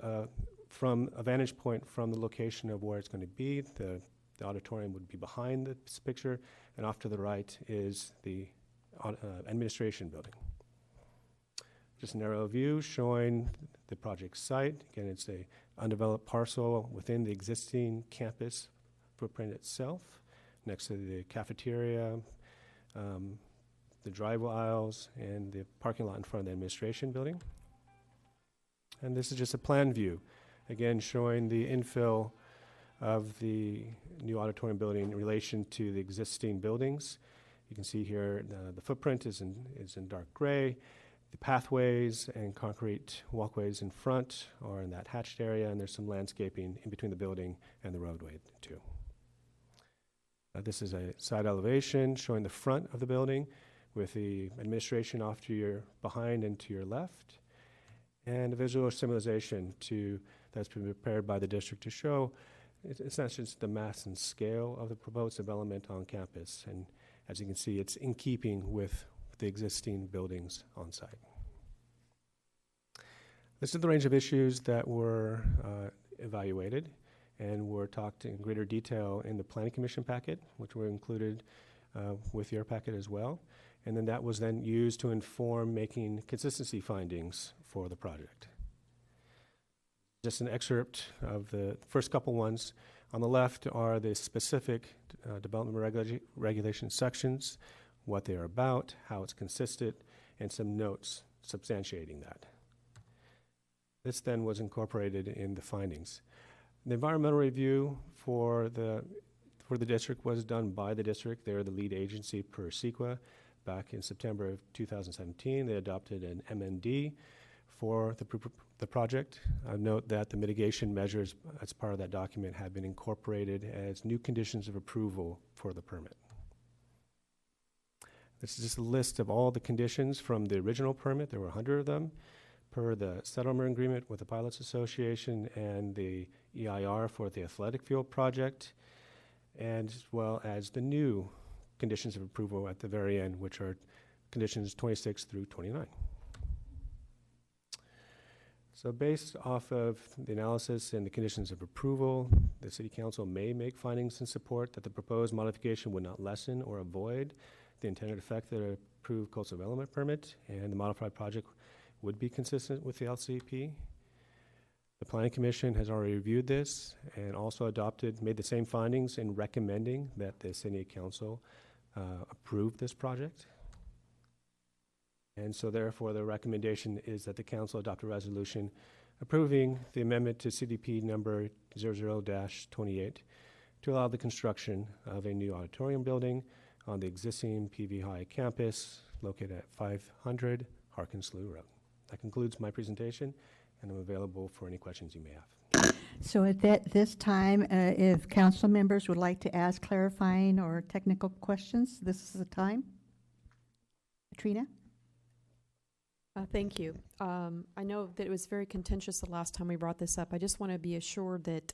from a vantage point from the location of where it's going to be. The auditorium would be behind this picture, and off to the right is the administration building. Just an aerial view showing the project site. Again, it's a undeveloped parcel within the existing campus footprint itself, next to the cafeteria, the driveway aisles, and the parking lot in front of the administration building. And this is just a plan view, again showing the infill of the new auditorium building in relation to the existing buildings. You can see here the footprint is in dark gray. The pathways and concrete walkways in front are in that hatched area, and there's some landscaping in between the building and the roadway too. This is a side elevation showing the front of the building with the administration off to your behind and to your left, and a visual symbolization that's been prepared by the district to show it's not just the mass and scale of the proposed development on campus, and as you can see, it's in keeping with the existing buildings on site. This is the range of issues that were evaluated and were talked in greater detail in the Planning Commission packet, which were included with your packet as well. And then that was then used to inform making consistency findings for the project. Just an excerpt of the first couple ones. On the left are the specific development regulation sections, what they are about, how it's consistent, and some notes substantiating that. This then was incorporated in the findings. The environmental review for the district was done by the district. They're the lead agency per CEQA. Back in September of 2017, they adopted an MND for the project. Note that the mitigation measures as part of that document have been incorporated as new conditions of approval for the permit. This is just a list of all the conditions from the original permit. There were 100 of them per the settlement agreement with the Pilots Association and the EIR for the athletic field project, and as well as the new conditions of approval at the very end, which are conditions 26 through 29. So based off of the analysis and the conditions of approval, the City Council may make findings in support that the proposed modification would not lessen or avoid the intended effect of the approved coastal development permit, and the modified project would be consistent with the LCP. The Planning Commission has already reviewed this and also made the same findings in recommending that the City Council approve this project. And so therefore, the recommendation is that the council adopt a resolution approving the amendment to CDP number 00-28 to allow the construction of a new auditorium building on the existing PV High campus located at 500 Harkins Slough Road. That concludes my presentation, and I'm available for any questions you may have. So at this time, if council members would like to ask clarifying or technical questions, this is the time. Katrina? Thank you. I know that it was very contentious the last time we brought this up. I just want to be assured that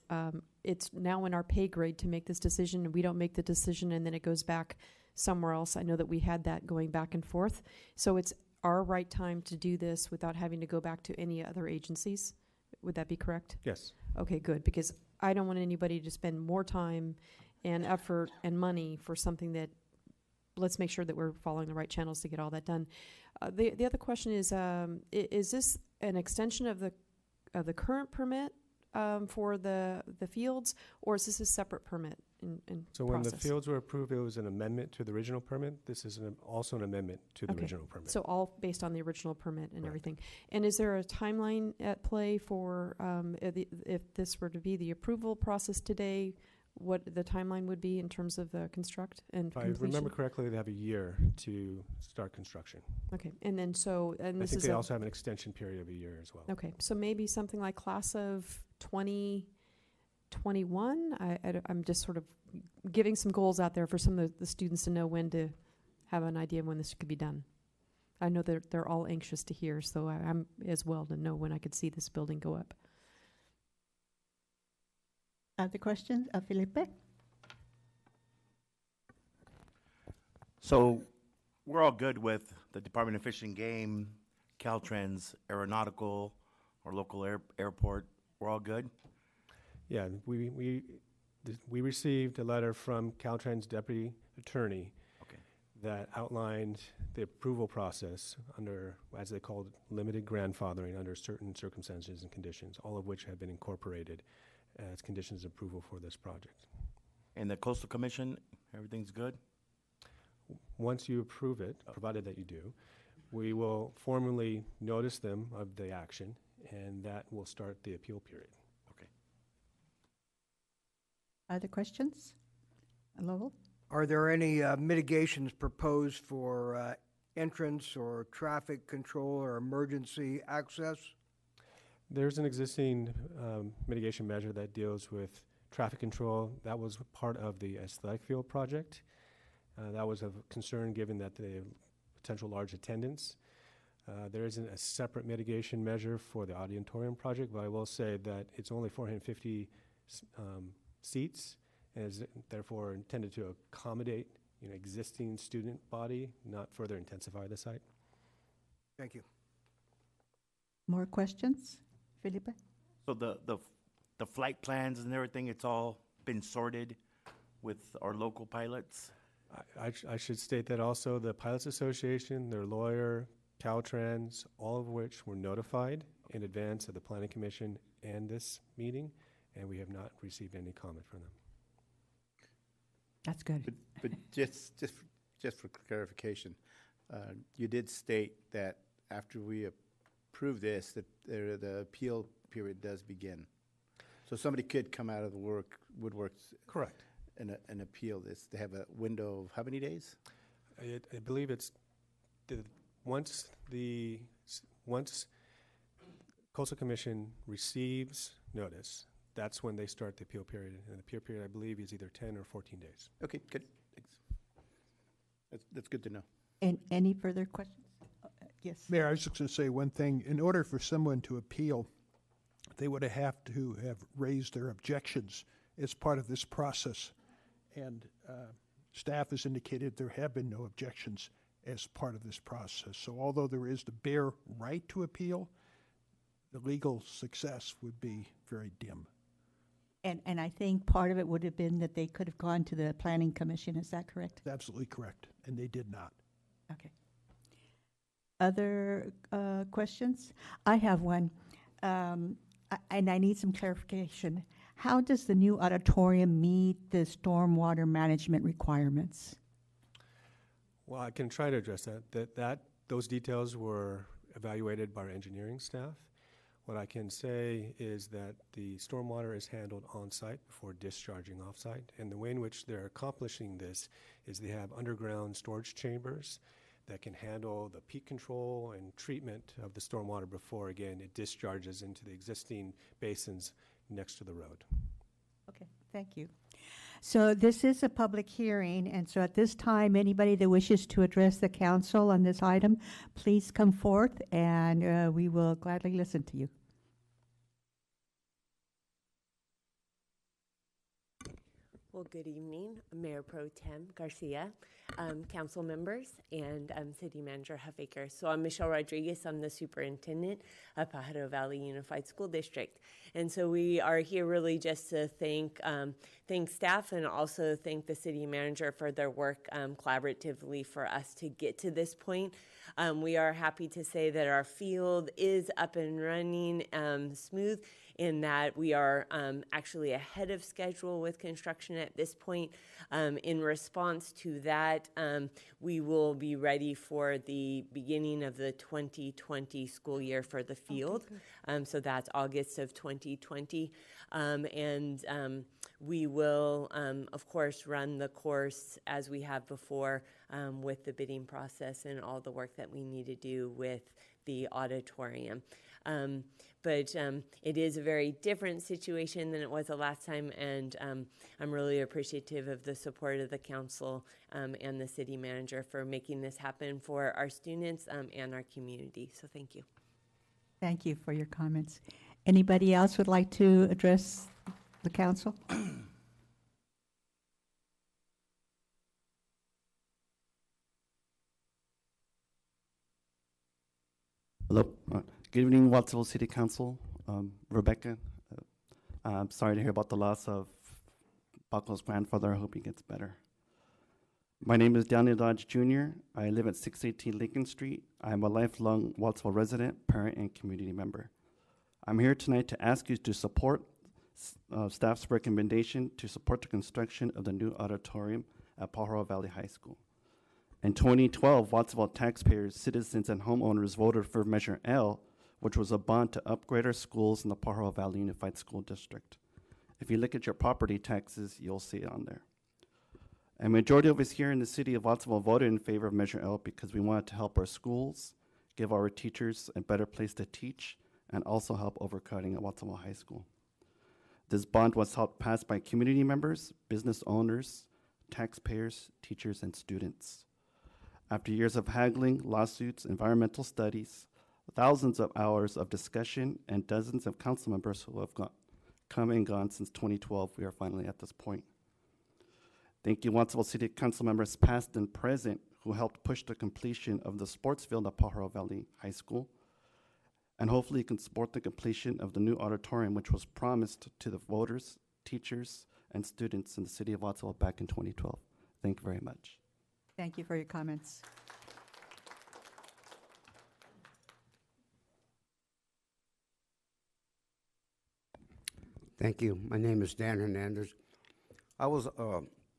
it's now in our pay grade to make this decision, and we don't make the decision and then it goes back somewhere else. I know that we had that going back and forth. So it's our right time to do this without having to go back to any other agencies. Would that be correct? Yes. Okay, good, because I don't want anybody to spend more time and effort and money for something that, let's make sure that we're following the right channels to get all that done. The other question is this an extension of the current permit for the fields, or is this a separate permit in So when the fields were approved, it was an amendment to the original permit. This is also an amendment to the original permit. So all based on the original permit and everything. And is there a timeline at play for if this were to be the approval process today, what the timeline would be in terms of the construct and If I completion? remember correctly, they have a year to start construction. Okay, and then I think they also have an extension period of a year as well. Okay, so maybe something like class of 2021. I'm just sort of giving some goals out there for some of the students to know when to have an idea of when this could be done. I know they're all anxious to hear, so I'm as well to know when I could see this building go up. Other questions? Felipe? So we're all good with the Department of Fish and Game, Caltrans, Aeronautical, or local airport. We're all good? Yeah, we received a letter from Caltrans deputy attorney that outlined the approval process under, as they called, limited grandfathering under certain circumstances and conditions, all of which have been incorporated as conditions of approval for this project. And the Coastal Commission, everything's good? Once you approve it, provided that you do, we will formally notice them of the action, and that will start the appeal period. Okay. Other questions? Lowell? Are there any mitigations proposed for entrance or traffic control or emergency access? There's an existing mitigation measure that deals with traffic control. That was part of the athletic field project. That was of concern given that the potential large attendance. There isn't a separate mitigation measure for the auditorium project, but I will say that it's only 450 seats, and is therefore intended to accommodate existing student body, not further intensify the site. Thank you. More questions? Felipe? So the flight plans and everything, it's all been sorted with our local pilots? I should state that also the Pilots Association, their lawyer, Caltrans, all of which were notified in advance of the Planning Commission and this meeting, and we have not received any comment from them. That's good. But just for clarification, you did state that after we approve this, that the appeal period does begin. So somebody could come out of the woodwork. Correct. And appeal this. They have a window of how many days? I believe it's once Coastal Commission receives notice, that's when they start the appeal period. And the appeal period, I believe, is either 10 or 14 days. Okay, good. Thanks. That's good to know. And any further questions? Yes. Mayor, I was just going to say one thing. In order for someone to appeal, they would have to have raised their objections as part of this process. And staff has indicated there have been no objections as part of this process. So although there is the bare right to appeal, the legal success would be very dim. And I think part of it would have been that they could have gone to the Planning Commission, is that correct? That's absolutely correct, and they did not. Okay. Other questions? I have one, and I need some clarification. How does the new auditorium meet the stormwater management requirements? Well, I can try to address that. Those details were evaluated by our engineering staff. What I can say is that the stormwater is handled on-site before discharging off-site, and the way in which they're accomplishing this is they have underground storage chambers that can handle the peak control and treatment of the stormwater before, again, it discharges into the existing basins next to the road. Okay, thank you. So this is a public hearing, and so at this time, anybody that wishes to address the council on this item, please come forth, and we will gladly listen to you. Well, good evening, Mayor Pro Tem Garcia, council members, and City Manager Huffaker. So I'm Michelle Rodriguez. I'm the superintendent of Pajaro Valley Unified School District. And so we are here really just to thank staff and also thank the city manager for their work collaboratively for us to get to this point. We are happy to say that our field is up and running smooth, in that we are actually ahead of schedule with construction at this point. In response to that, we will be ready for the beginning of the 2020 school year for the field. So that's August of 2020. We will, of course, run the course as we have before with the bidding process and all the work that we need to do with the auditorium. But it is a very different situation than it was the last time, and I'm really appreciative of the support of the council and the city manager for making this happen for our students and our community. So thank you. Thank you for your comments. Anybody else would like to address the council? Hello. Good evening, Watsonville City Council. Rebecca, I'm sorry to hear about the loss of Paco's grandfather. I hope he gets better. My name is Daniel Dodge Jr. I live at 618 Lincoln Street. I am a lifelong Watsonville resident, parent, and community member. I'm here tonight to ask you to support staff's recommendation to support the construction of the new auditorium at Pajaro Valley High School. In 2012, Watsonville taxpayers, citizens, and homeowners voted for Measure L, which was a bond to upgrade our schools in the Pajaro Valley Unified School District. If you look at your property taxes, you'll see it on there. A majority of us here in the city of Watsonville voted in favor of Measure L because we wanted to help our schools, give our teachers a better place to teach, and also help overcrowding at Watsonville High School. This bond was helped pass by community members, business owners, taxpayers, teachers, and students. After years of haggling, lawsuits, environmental studies, thousands of hours of discussion, and dozens of council members who have come and gone since 2012, we are finally at this point. Thank you, Watsonville City Council members past and present who helped push the completion of the sports field at Pajaro Valley High School. And hopefully you can support the completion of the new auditorium, which was promised to the voters, teachers, and students in the city of Watsonville back in 2012. Thank you very much. Thank you for your comments. Thank you. My name is Dan Hernandez. I was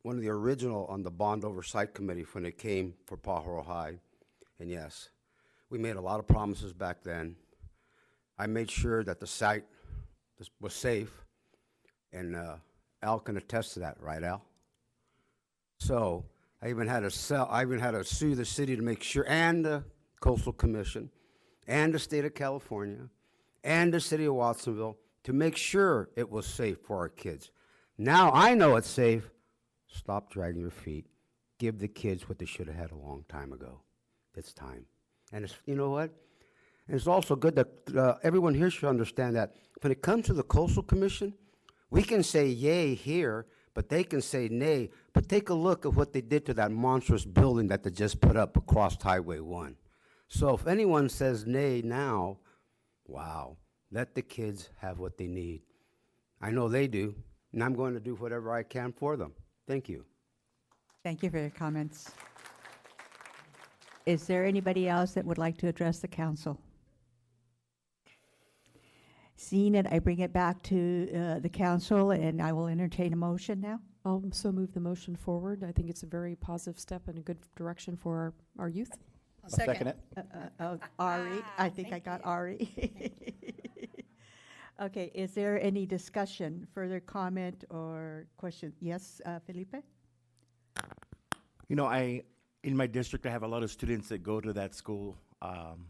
one of the original on the Bond Oversight Committee when it came for Pajaro High. And yes, we made a lot of promises back then. I made sure that the site was safe, and Al can attest to that, right, Al? So I even had to sue the city to make sure, and the Coastal Commission, and the state of California, and the city of Watsonville, to make sure it was safe for our kids. Now I know it's safe. Stop dragging your feet. Give the kids what they should have had a long time ago. It's time. And it's, you know what? And it's also good that everyone here should understand that when it comes to the Coastal Commission, we can say yay here, but they can say nay. But take a look at what they did to that monstrous building that they just put up across Highway 1. So if anyone says nay now, wow, Let the kids have what they need. I know they do, and I'm going to do whatever I can for them. Thank you. Thank you for your comments. Is there anybody else that would like to address the council? Seeing it, I bring it back to the council, and I will entertain a motion now. I'll so move the motion forward. I think it's a very positive step in a good direction for our youth. I'll second it. Ari, I think I got Ari. Okay, is there any discussion, further comment or question? Yes, Felipe? You know, in my district, I have a lot of students that go to that school along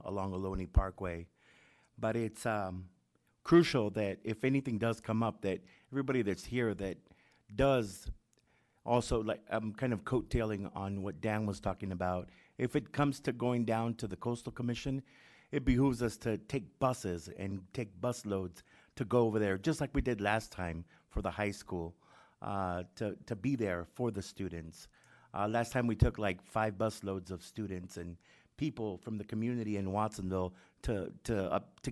Ohlone Parkway. But it's crucial that if anything does come up, that everybody that's here that does also, like, I'm kind of coattailing on what Dan was talking about. If it comes to going down to the Coastal Commission, it behooves us to take buses and take bus loads to go over there, just like we did last time for the high school, to be there for the students. Last time we took like 5 bus loads of students and people from the community in Watsonville to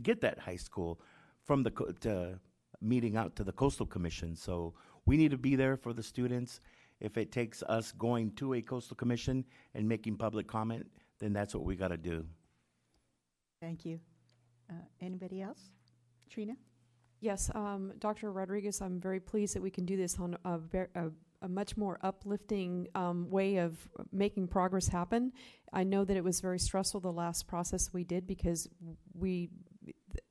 get that high school from to meeting out to the Coastal Commission. So we need to be there for the students. If it takes us going to a Coastal Commission and making public comment, then that's what we got to do. Thank you. Anybody else? Trina? Yes, Dr. Rodriguez, I'm very pleased that we can do this on a much more uplifting way of making progress happen. I know that it was very stressful, the last process we did, because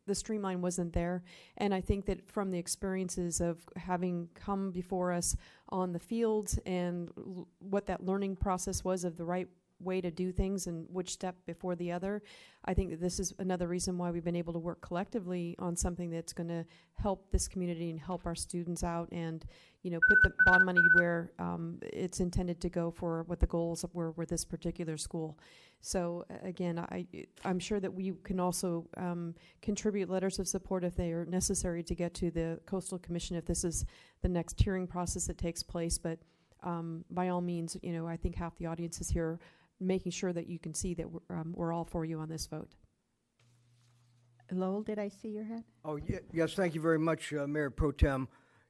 the streamline wasn't there. And I think that from the experiences of having come before us on the fields and what that learning process was of the right way to do things and which step before the other, I think that this is another reason why we've been able to work collectively on something that's going to help this community and help our students out, and put the bond money where it's intended to go for what the goals were with this particular school. So again, I'm sure that we can also contribute letters of support if they are necessary to get to the Coastal Commission if this is the next hearing process that takes place. But by all means, I think half the audience is here, making sure that you can see that we're all for you on this vote. Lowell, did I see your hand? Oh, yes, thank you very much, Mayor Pro Tem.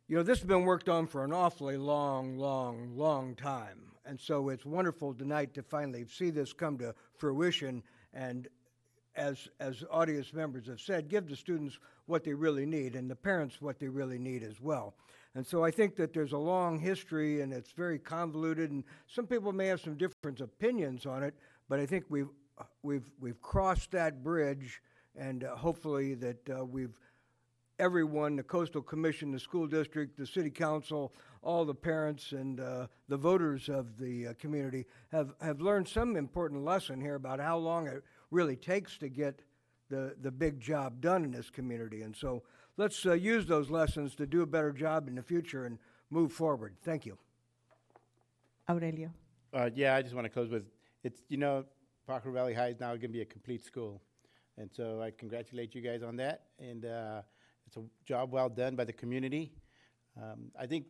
This has been worked on for an awfully long time. And so it's wonderful tonight to finally see this come to fruition. And as audience members have said, give the students what they really need and the parents what they really need as well. And so I think that there's a long history and it's very convoluted, and some people may have some different opinions on it, but I think we've crossed that bridge, and hopefully that everyone, the Coastal Commission, the school district, the city council, all the parents and the voters of the community have learned some important lesson here about how long it really takes to get the big job done in this community. And so let's use those lessons to do a better job in the future and move forward. Thank you. Aurelio. Yeah, I just want to close with, Pajaro Valley High is now going to be a complete school. And so I congratulate you guys on that. And it's a job well done by the community. I think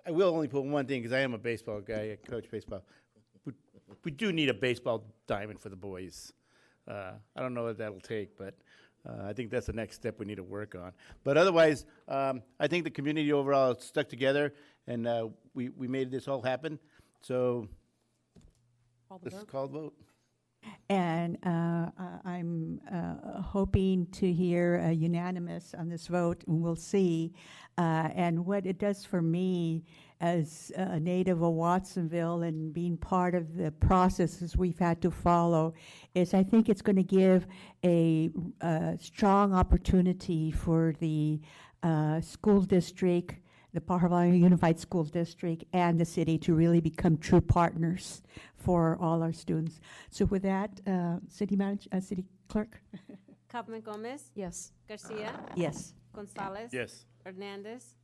I will only put one thing, because I am a baseball guy, I coach baseball. We do need a baseball diamond for the boys. I don't know what that'll take, but I think that's the next step we need to work on. But otherwise, I think the community overall stuck together, and we made this all happen. So this is called vote. And I'm hoping to hear unanimous on this vote, and we'll see. And what it does for me as a native of Watsonville and being part of the processes we've had to follow is I think it's going to give a strong opportunity for the school district, the Pajaro Valley Unified School District, and the city to really become true partners for all our students. So with that, City Clerk? Kaufman Gomez? Yes. Garcia? Yes. Gonzalez? Yes. Hernandez?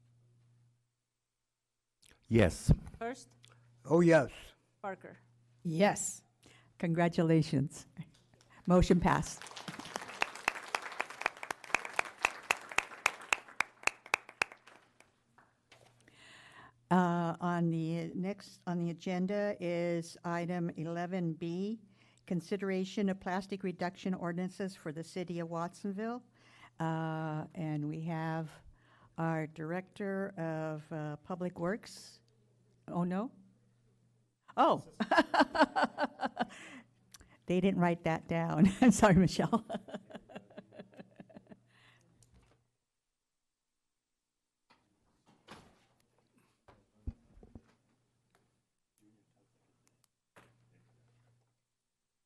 Yes. First? Oh, yes. Parker? Yes. Congratulations. Motion passed. On the agenda is item 11B, consideration of plastic reduction ordinances for the city of Watsonville. And we have our Director of Public Works. Oh, no? Oh. They didn't write that down. I'm sorry, Michelle.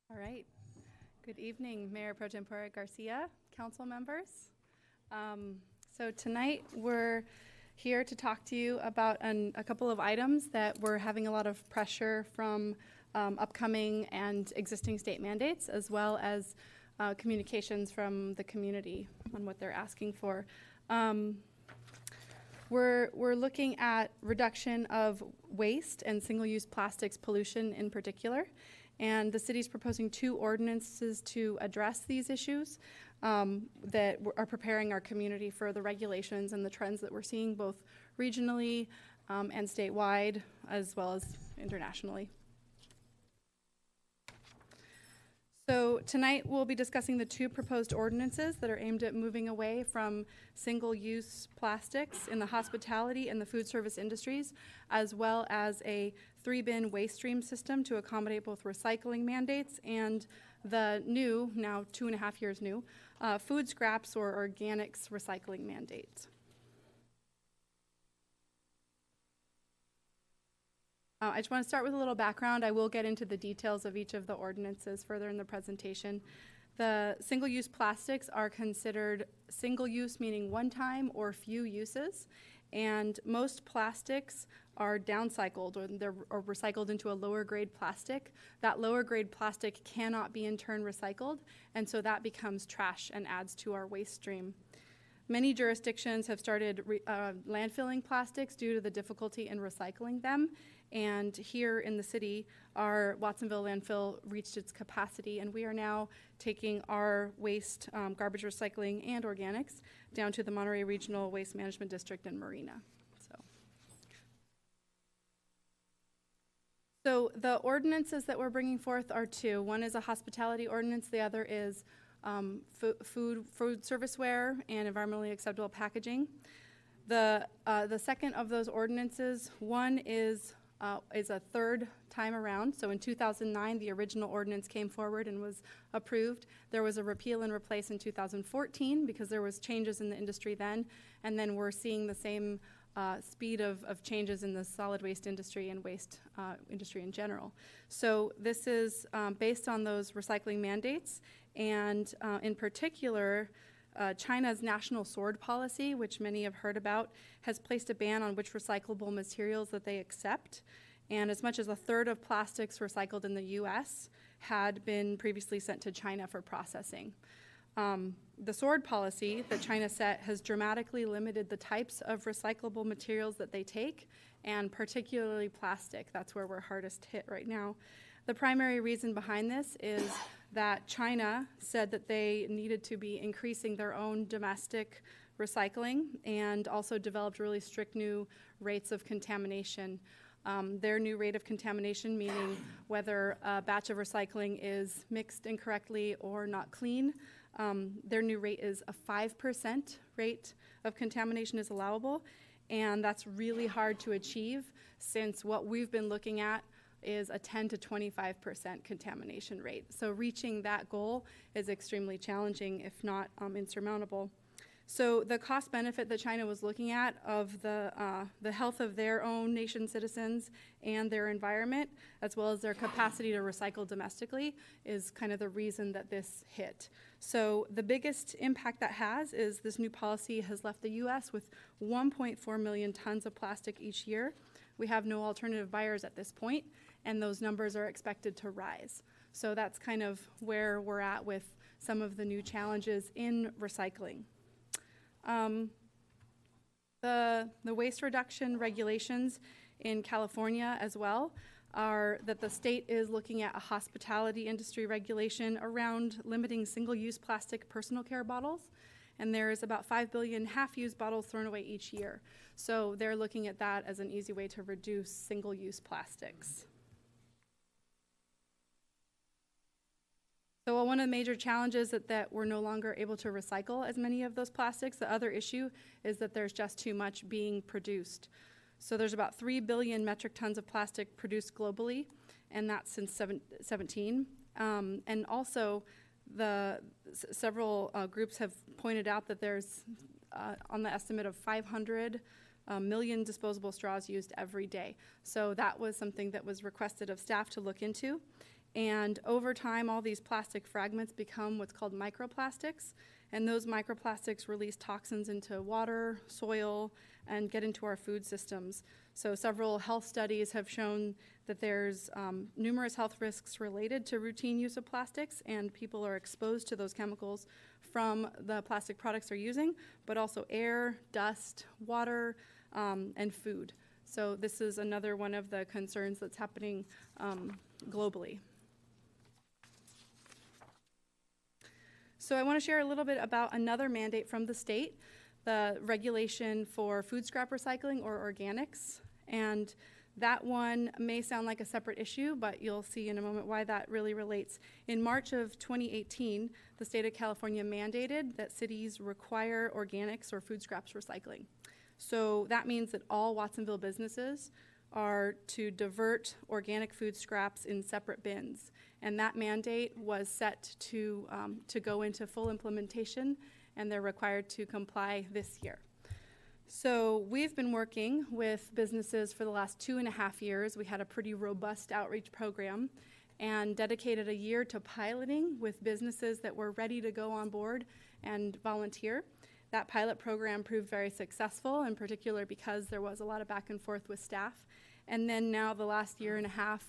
All right. Good evening, Mayor Pro Tempore Garcia, council members. So tonight we're here to talk to you about a couple of items that we're having a lot of pressure from upcoming and existing state mandates, as well as communications from the community on what they're asking for. We're looking at reduction of waste and single-use plastics pollution in particular. And the city's proposing 2 ordinances to address these issues that are preparing our community for the regulations and the trends that we're seeing both regionally and statewide, as well as internationally. So tonight we'll be discussing the 2 proposed ordinances that are aimed at moving away from single-use plastics in the hospitality and the food service industries, as well as a 3-bin waste stream system to accommodate both recycling mandates and the new, now 2.5 years new, food scraps or organics recycling mandate. I just want to start with a little background. I will get into the details of each of the ordinances further in the presentation. The single-use plastics are considered single-use, meaning one time or few uses, and most plastics are downcycled or recycled into a lower grade plastic. That lower grade plastic cannot be in turn recycled, and so that becomes trash and adds to our waste stream. Many jurisdictions have started landfilling plastics due to the difficulty in recycling them. And here in the city, our Watsonville landfill reached its capacity, and we are now taking our waste, garbage recycling, and organics down to the Monterey Regional Waste Management District in Marina. So the ordinances that we're bringing forth are 2. One is a hospitality ordinance. The other is food serviceware and environmentally acceptable packaging. The second of those ordinances, one is a third time around. So in 2009, the original ordinance came forward and was approved. There was a repeal and replace in 2014 because there was changes in the industry then, and then we're seeing the same speed of changes in the solid waste industry and waste industry in general. So this is based on those recycling mandates, and in particular, China's national sword policy, which many have heard about, has placed a ban on which recyclable materials that they accept. And as much as a third of plastics recycled in the U.S. had been previously sent to China for processing. The sword policy that China set has dramatically limited the types of recyclable materials that they take, and particularly plastic. That's where we're hardest hit right now. The primary reason behind this is that China said that they needed to be increasing their own domestic recycling and also developed really strict new rates of contamination. Their new rate of contamination, meaning whether a batch of recycling is mixed incorrectly or not clean, their new rate is a 5% rate of contamination is allowable, and that's really hard to achieve since what we've been looking at is a 10 to 25% contamination rate. So reaching that goal is extremely challenging, if not insurmountable. So the cost benefit that China was looking at of the health of their own nation citizens and their environment, as well as their capacity to recycle domestically, is kind of the reason that this hit. So the biggest impact that has is this new policy has left the U.S. with 1.4 million tons of plastic each year. We have no alternative buyers at this point, and those numbers are expected to rise. So that's kind of where we're at with some of the new challenges in recycling. The waste reduction regulations in California as well are that the state is looking at a hospitality industry regulation around limiting single-use plastic personal care bottles, and there's about 5 billion half-used bottles thrown away each year. So they're looking at that as an easy way to reduce single-use plastics. So while one of the major challenges that we're no longer able to recycle as many of those plastics, the other issue is that there's just too much being produced. So there's about 3 billion metric tons of plastic produced globally, and that's since 2017. And also, several groups have pointed out that there's, on the estimate of 500 million disposable straws used every day. So that was something that was requested of staff to look into. And over time, all these plastic fragments become what's called microplastics. And those microplastics release toxins into water, soil, and get into our food systems. So several health studies have shown that there's numerous health risks related to routine use of plastics, and people are exposed to those chemicals from the plastic products they're using, but also air, dust, water, and food. So this is another one of the concerns that's happening globally. So I want to share a little bit about another mandate from the state, the regulation for food scrap recycling or organics. And that one may sound like a separate issue, but you'll see in a moment why that really relates. In March of 2018, the state of California mandated that cities require organics or food scraps recycling. So that means that all Watsonville businesses are to divert organic food scraps in separate bins. And that mandate was set to go into full implementation, and they're required to comply this year. So we've been working with businesses for the last 2.5 years. We had a pretty robust outreach program and dedicated a year to piloting with businesses that were ready to go on board and volunteer. That pilot program proved very successful, in particular because there was a lot of back and forth with staff. And then now the last 1.5 years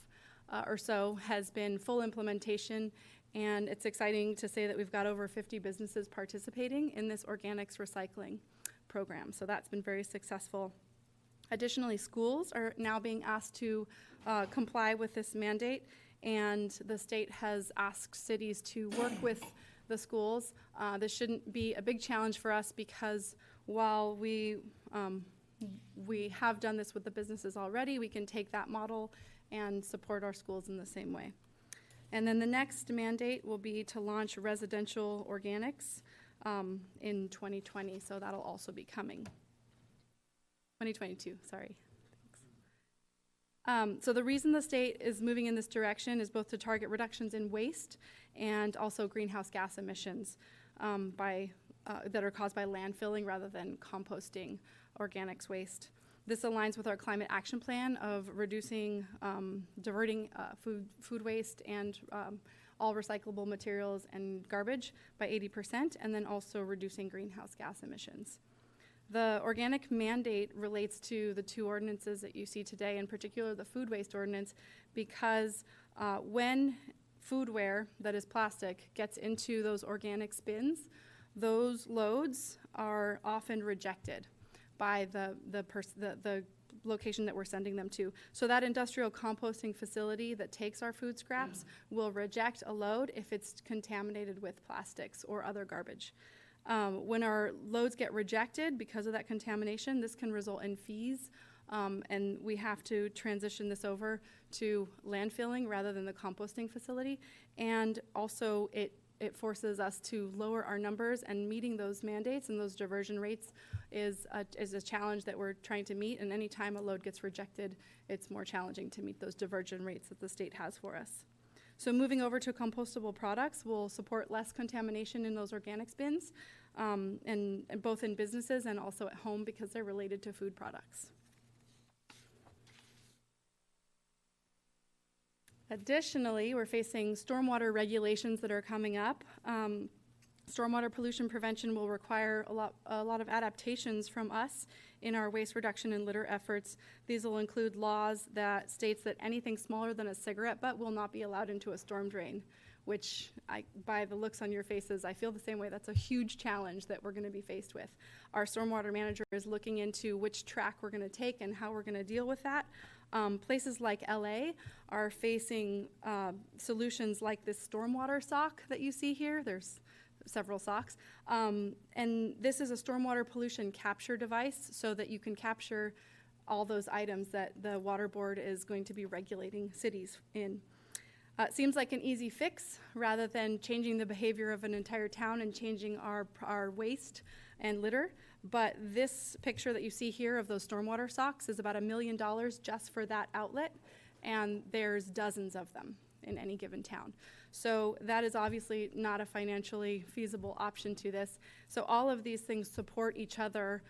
or so has been full implementation, and it's exciting to say that we've got over 50 businesses participating in this organics recycling program. So that's been very successful. Additionally, schools are now being asked to comply with this mandate, and the state has asked cities to work with the schools. This shouldn't be a big challenge for us because while we have done this with the businesses already, we can take that model and support our schools in the same way. And then the next mandate will be to launch residential organics in 2020, so that'll also be coming. 2022, sorry. So the reason the state is moving in this direction is both to target reductions in waste and also greenhouse gas emissions that are caused by landfilling rather than composting organics waste. This aligns with our climate action plan of reducing, diverting food waste and all recyclable materials and garbage by 80%, and then also reducing greenhouse gas emissions. The organic mandate relates to the 2 ordinances that you see today, in particular the food waste ordinance, because when foodware that is plastic gets into those organics bins, those loads are often rejected by the location that we're sending them to. So that industrial composting facility that takes our food scraps will reject a load if it's contaminated with plastics or other garbage. When our loads get rejected because of that contamination, this can result in fees, and we have to transition this over to landfilling rather than the composting facility. And also it forces us to lower our numbers, and meeting those mandates and those diversion rates is a challenge that we're trying to meet. And any time a load gets rejected, it's more challenging to meet those diversion rates that the state has for us. So moving over to compostable products will support less contamination in those organics bins, and both in businesses and also at home because they're related to food products. Additionally, we're facing stormwater regulations that are coming up. Stormwater pollution prevention will require a lot of adaptations from us in our waste reduction and litter efforts. These will include laws that states that anything smaller than a cigarette butt will not be allowed into a storm drain, which by the looks on your faces, I feel the same way. That's a huge challenge that we're going to be faced with. Our stormwater manager is looking into which track we're going to take and how we're going to deal with that. Places like LA are facing solutions like this stormwater sock that you see here. There's several socks. And this is a stormwater pollution capture device so that you can capture all those items that the water board is going to be regulating cities in. It seems like an easy fix rather than changing the behavior of an entire town and changing our waste and litter. But this picture that you see here of those stormwater socks is about $1 million just for that outlet, and there's dozens of them in any given town. So that is obviously not a financially feasible option to this. So all of these things support each other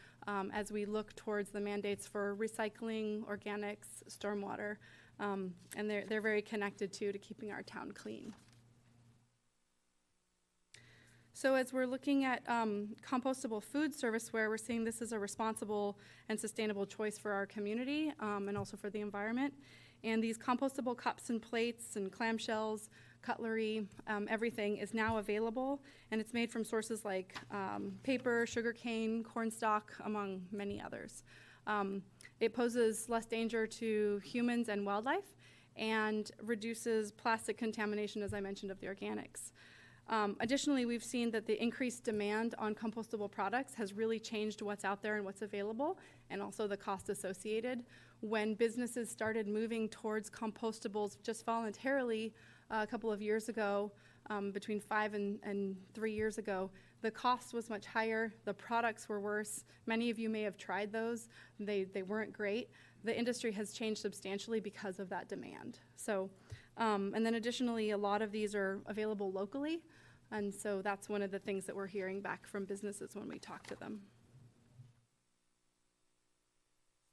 as we look towards the mandates for recycling, organics, stormwater, and they're very connected to keeping our town clean. So as we're looking at compostable food serviceware, we're seeing this as a responsible and sustainable choice for our community and also for the environment. And these compostable cups and plates and clamshells, cutlery, everything is now available, and it's made from sources like paper, sugarcane, cornstalk, among many others. It poses less danger to humans and wildlife and reduces plastic contamination, as I mentioned, of the organics. Additionally, we've seen that the increased demand on compostable products has really changed what's out there and what's available, and also the cost associated. When businesses started moving towards compostables just voluntarily a couple of years ago, between 5 and 3 years ago, the cost was much higher, the products were worse. Many of you may have tried those. They weren't great. The industry has changed substantially because of that demand. So, and then additionally, a lot of these are available locally, and so that's one of the things that we're hearing back from businesses when we talk to them.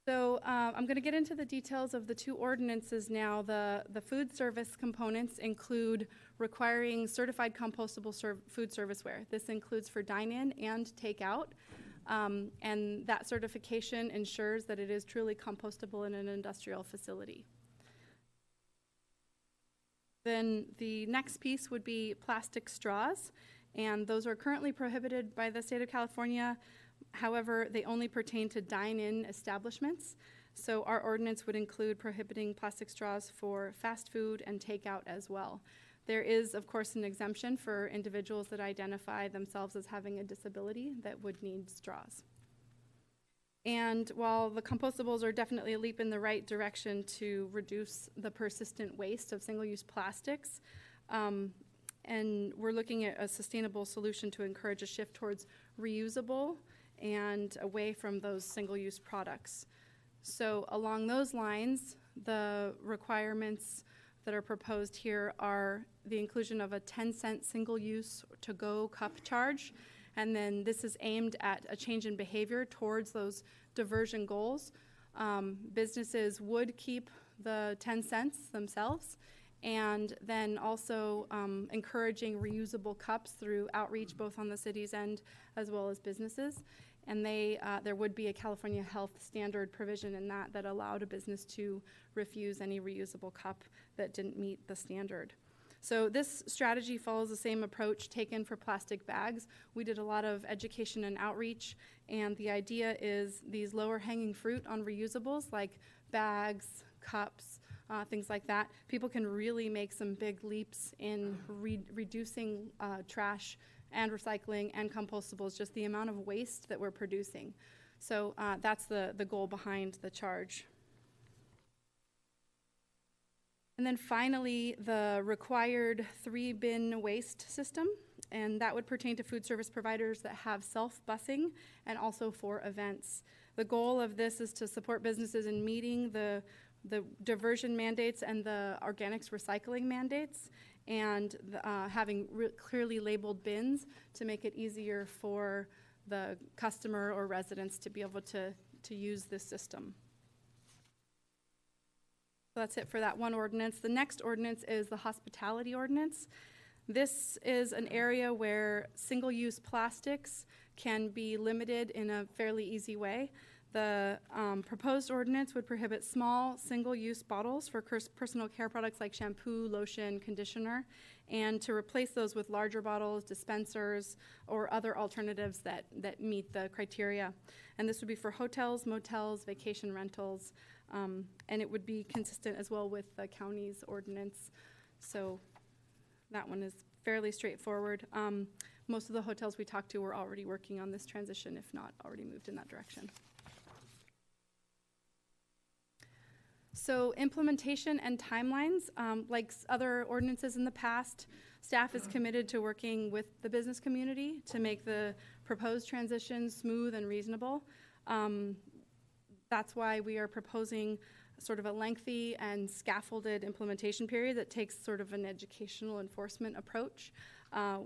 So I'm going to get into the details of the two ordinances now. The food service components include requiring certified compostable food serviceware. This includes for dine-in and takeout, and that certification ensures that it is truly compostable in an industrial facility. Then the next piece would be plastic straws, and those are currently prohibited by the state of California. However, they only pertain to dine-in establishments. So our ordinance would include prohibiting plastic straws for fast food and takeout as well. There is, of course, an exemption for individuals that identify themselves as having a disability that would need straws. And while the compostables are definitely a leap in the right direction to reduce the persistent waste of single-use plastics, and we're looking at a sustainable solution to encourage a shift towards reusable and away from those single-use products. So along those lines, the requirements that are proposed here are the inclusion of a 10-cent single-use to-go cup charge, and then this is aimed at a change in behavior towards those diversion goals. Businesses would keep the 10 cents themselves, and then also encouraging reusable cups through outreach both on the city's end as well as businesses. And there would be a California Health Standard provision in that allowed a business to refuse any reusable cup that didn't meet the standard. So this strategy follows the same approach taken for plastic bags. We did a lot of education and outreach, and the idea is these lower hanging fruit on reusables like bags, cups, things like that. People can really make some big leaps in reducing trash and recycling and compostables, just the amount of waste that we're producing. So that's the goal behind the charge. And then finally, the required 3-bin waste system, and that would pertain to food service providers that have self-busing and also for events. The goal of this is to support businesses in meeting the diversion mandates and the organics recycling mandates, and having clearly labeled bins to make it easier for the customer or residents to be able to use this system. So that's it for that one ordinance. The next ordinance is the hospitality ordinance. This is an area where single-use plastics can be limited in a fairly easy way. The proposed ordinance would prohibit small single-use bottles for personal care products like shampoo, lotion, conditioner, and to replace those with larger bottles, dispensers, or other alternatives that meet the criteria. And this would be for hotels, motels, vacation rentals, and it would be consistent as well with the county's ordinance. So that one is fairly straightforward. Most of the hotels we talked to were already working on this transition, if not already moved in that direction. So implementation and timelines, like other ordinances in the past, staff is committed to working with the business community to make the proposed transition smooth and reasonable. That's why we are proposing sort of a lengthy and scaffolded implementation period that takes sort of an educational enforcement approach.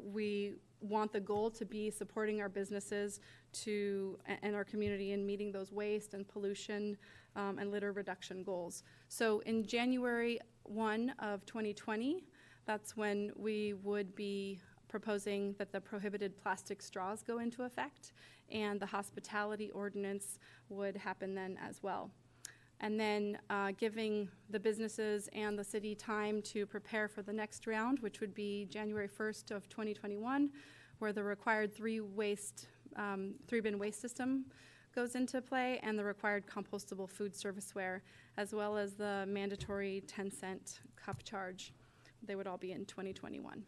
We want the goal to be supporting our businesses and our community in meeting those waste and pollution and litter reduction goals. So in January 1 of 2020, that's when we would be proposing that the prohibited plastic straws go into effect, and the hospitality ordinance would happen then as well. And then giving the businesses and the city time to prepare for the next round, which would be January 1st of 2021, where the required three-bin waste system goes into play, and the required compostable food serviceware, as well as the mandatory 10-cent cup charge. They would all be in 2021.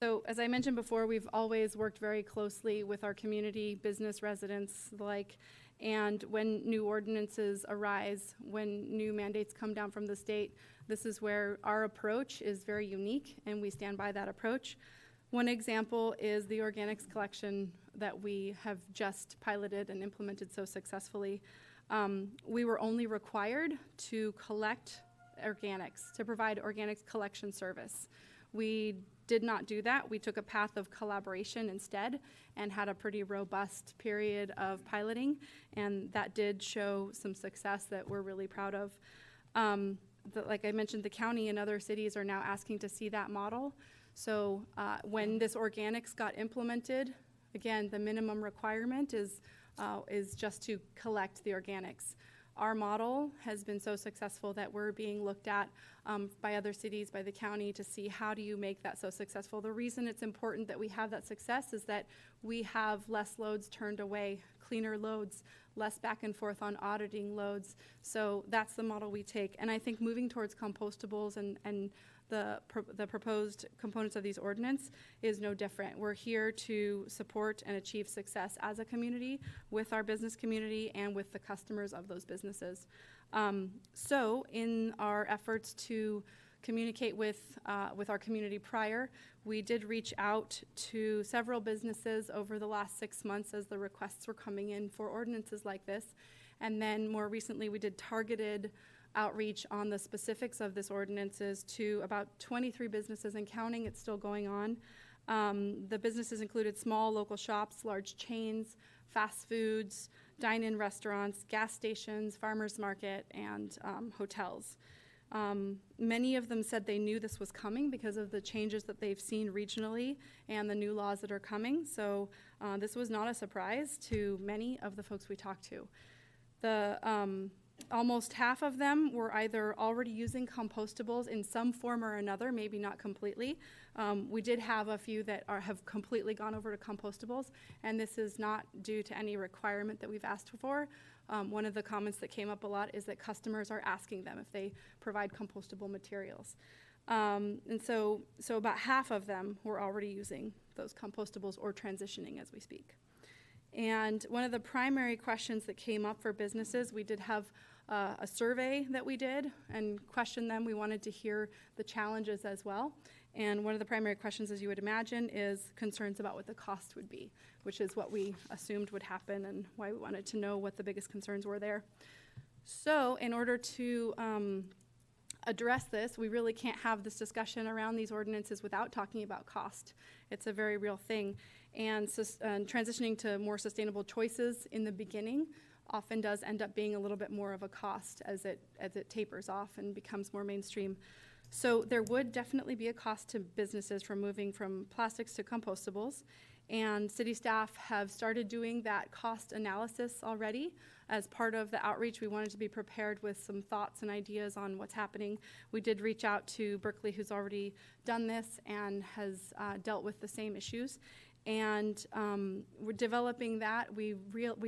So as I mentioned before, we've always worked very closely with our community, business residents alike, and when new ordinances arise, when new mandates come down from the state, this is where our approach is very unique, and we stand by that approach. One example is the organics collection that we have just piloted and implemented so successfully. We were only required to collect organics, to provide organics collection service. We did not do that. We took a path of collaboration instead and had a pretty robust period of piloting, and that did show some success that we're really proud of. Like I mentioned, the county and other cities are now asking to see that model. So when this organics got implemented, again, the minimum requirement is just to collect the organics. Our model has been so successful that we're being looked at by other cities, by the county, to see how do you make that so successful. The reason it's important that we have that success is that we have less loads turned away, cleaner loads, less back and forth on auditing loads. So that's the model we take. And I think moving towards compostables and the proposed components of these ordinance is no different. We're here to support and achieve success as a community with our business community and with the customers of those businesses. So in our efforts to communicate with our community prior, we did reach out to several businesses over the last 6 months as the requests were coming in for ordinances like this. And then more recently, we did targeted outreach on the specifics of this ordinances to about 23 businesses and counting. It's still going on. The businesses included small local shops, large chains, fast foods, dine-in restaurants, gas stations, farmers market, and hotels. Many of them said they knew this was coming because of the changes that they've seen regionally and the new laws that are coming. So this was not a surprise to many of the folks we talked to. Almost half of them were either already using compostables in some form or another, maybe not completely. We did have a few that have completely gone over to compostables, and this is not due to any requirement that we've asked for. One of the comments that came up a lot is that customers are asking them if they provide compostable materials. And so about half of them were already using those compostables or transitioning as we speak. And one of the primary questions that came up for businesses, we did have a survey that we did and questioned them. We wanted to hear the challenges as well. And one of the primary questions, as you would imagine, is concerns about what the cost would be, which is what we assumed would happen and why we wanted to know what the biggest concerns were there. So in order to address this, we really can't have this discussion around these ordinances without talking about cost. It's a very real thing. And transitioning to more sustainable choices in the beginning often does end up being a little bit more of a cost as it tapers off and becomes more mainstream. So there would definitely be a cost to businesses from moving from plastics to compostables. And city staff have started doing that cost analysis already. As part of the outreach, we wanted to be prepared with some thoughts and ideas on what's happening. We did reach out to Berkeley, who's already done this and has dealt with the same issues. And we're developing that. We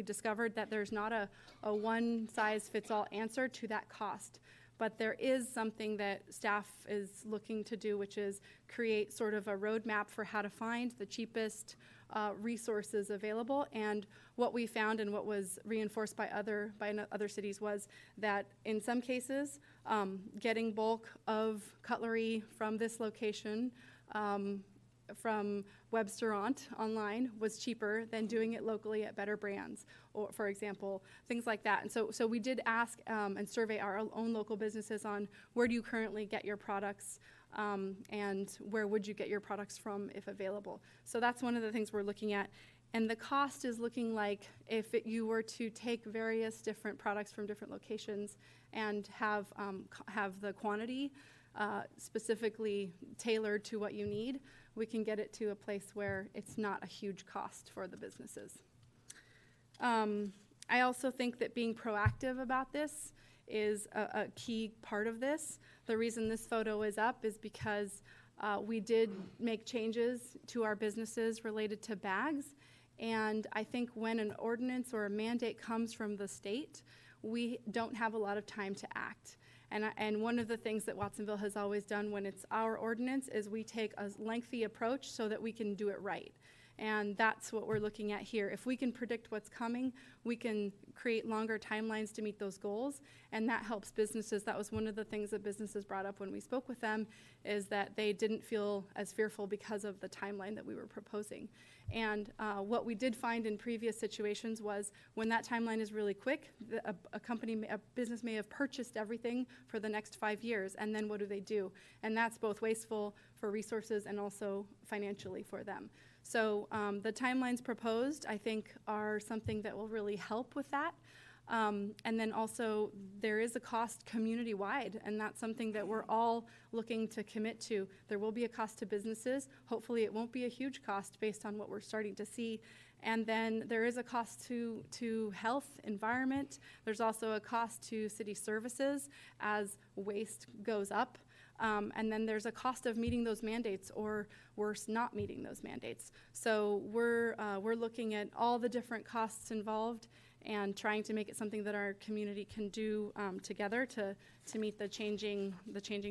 discovered that there's not a one-size-fits-all answer to that cost. But there is something that staff is looking to do, which is create sort of a roadmap for how to find the cheapest resources available. And what we found and what was reinforced by other cities was that in some cases, getting bulk of cutlery from this location from Webstaurant online was cheaper than doing it locally at Better Brands, or for example, things like that. And so we did ask and survey our own local businesses on where do you currently get your products, and where would you get your products from if available. So that's one of the things we're looking at. And the cost is looking like if you were to take various different products from different locations and have the quantity specifically tailored to what you need, we can get it to a place where it's not a huge cost for the businesses. I also think that being proactive about this is a key part of this. The reason this photo is up is because we did make changes to our businesses related to bags. And I think when an ordinance or a mandate comes from the state, we don't have a lot of time to act. And one of the things that Watsonville has always done when it's our ordinance is we take a lengthy approach so that we can do it right. And that's what we're looking at here. If we can predict what's coming, we can create longer timelines to meet those goals, and that helps businesses. That was one of the things that businesses brought up when we spoke with them, is that they didn't feel as fearful because of the timeline that we were proposing. And what we did find in previous situations was when that timeline is really quick, a business may have purchased everything for the next 5 years, and then what do? And that's both wasteful for resources and also financially for them. So the timelines proposed, I think, are something that will really help with that. And then also, there is a cost community-wide, and that's something that we're all looking to commit to. There will be a cost to businesses. Hopefully, it won't be a huge cost based on what we're starting to see. And then there is a cost to health, environment. There's also a cost to city services as waste goes up. And then there's a cost of meeting those mandates, or worse, not meeting those mandates. So we're looking at all the different costs involved and trying to make it something that our community can do together to meet the changing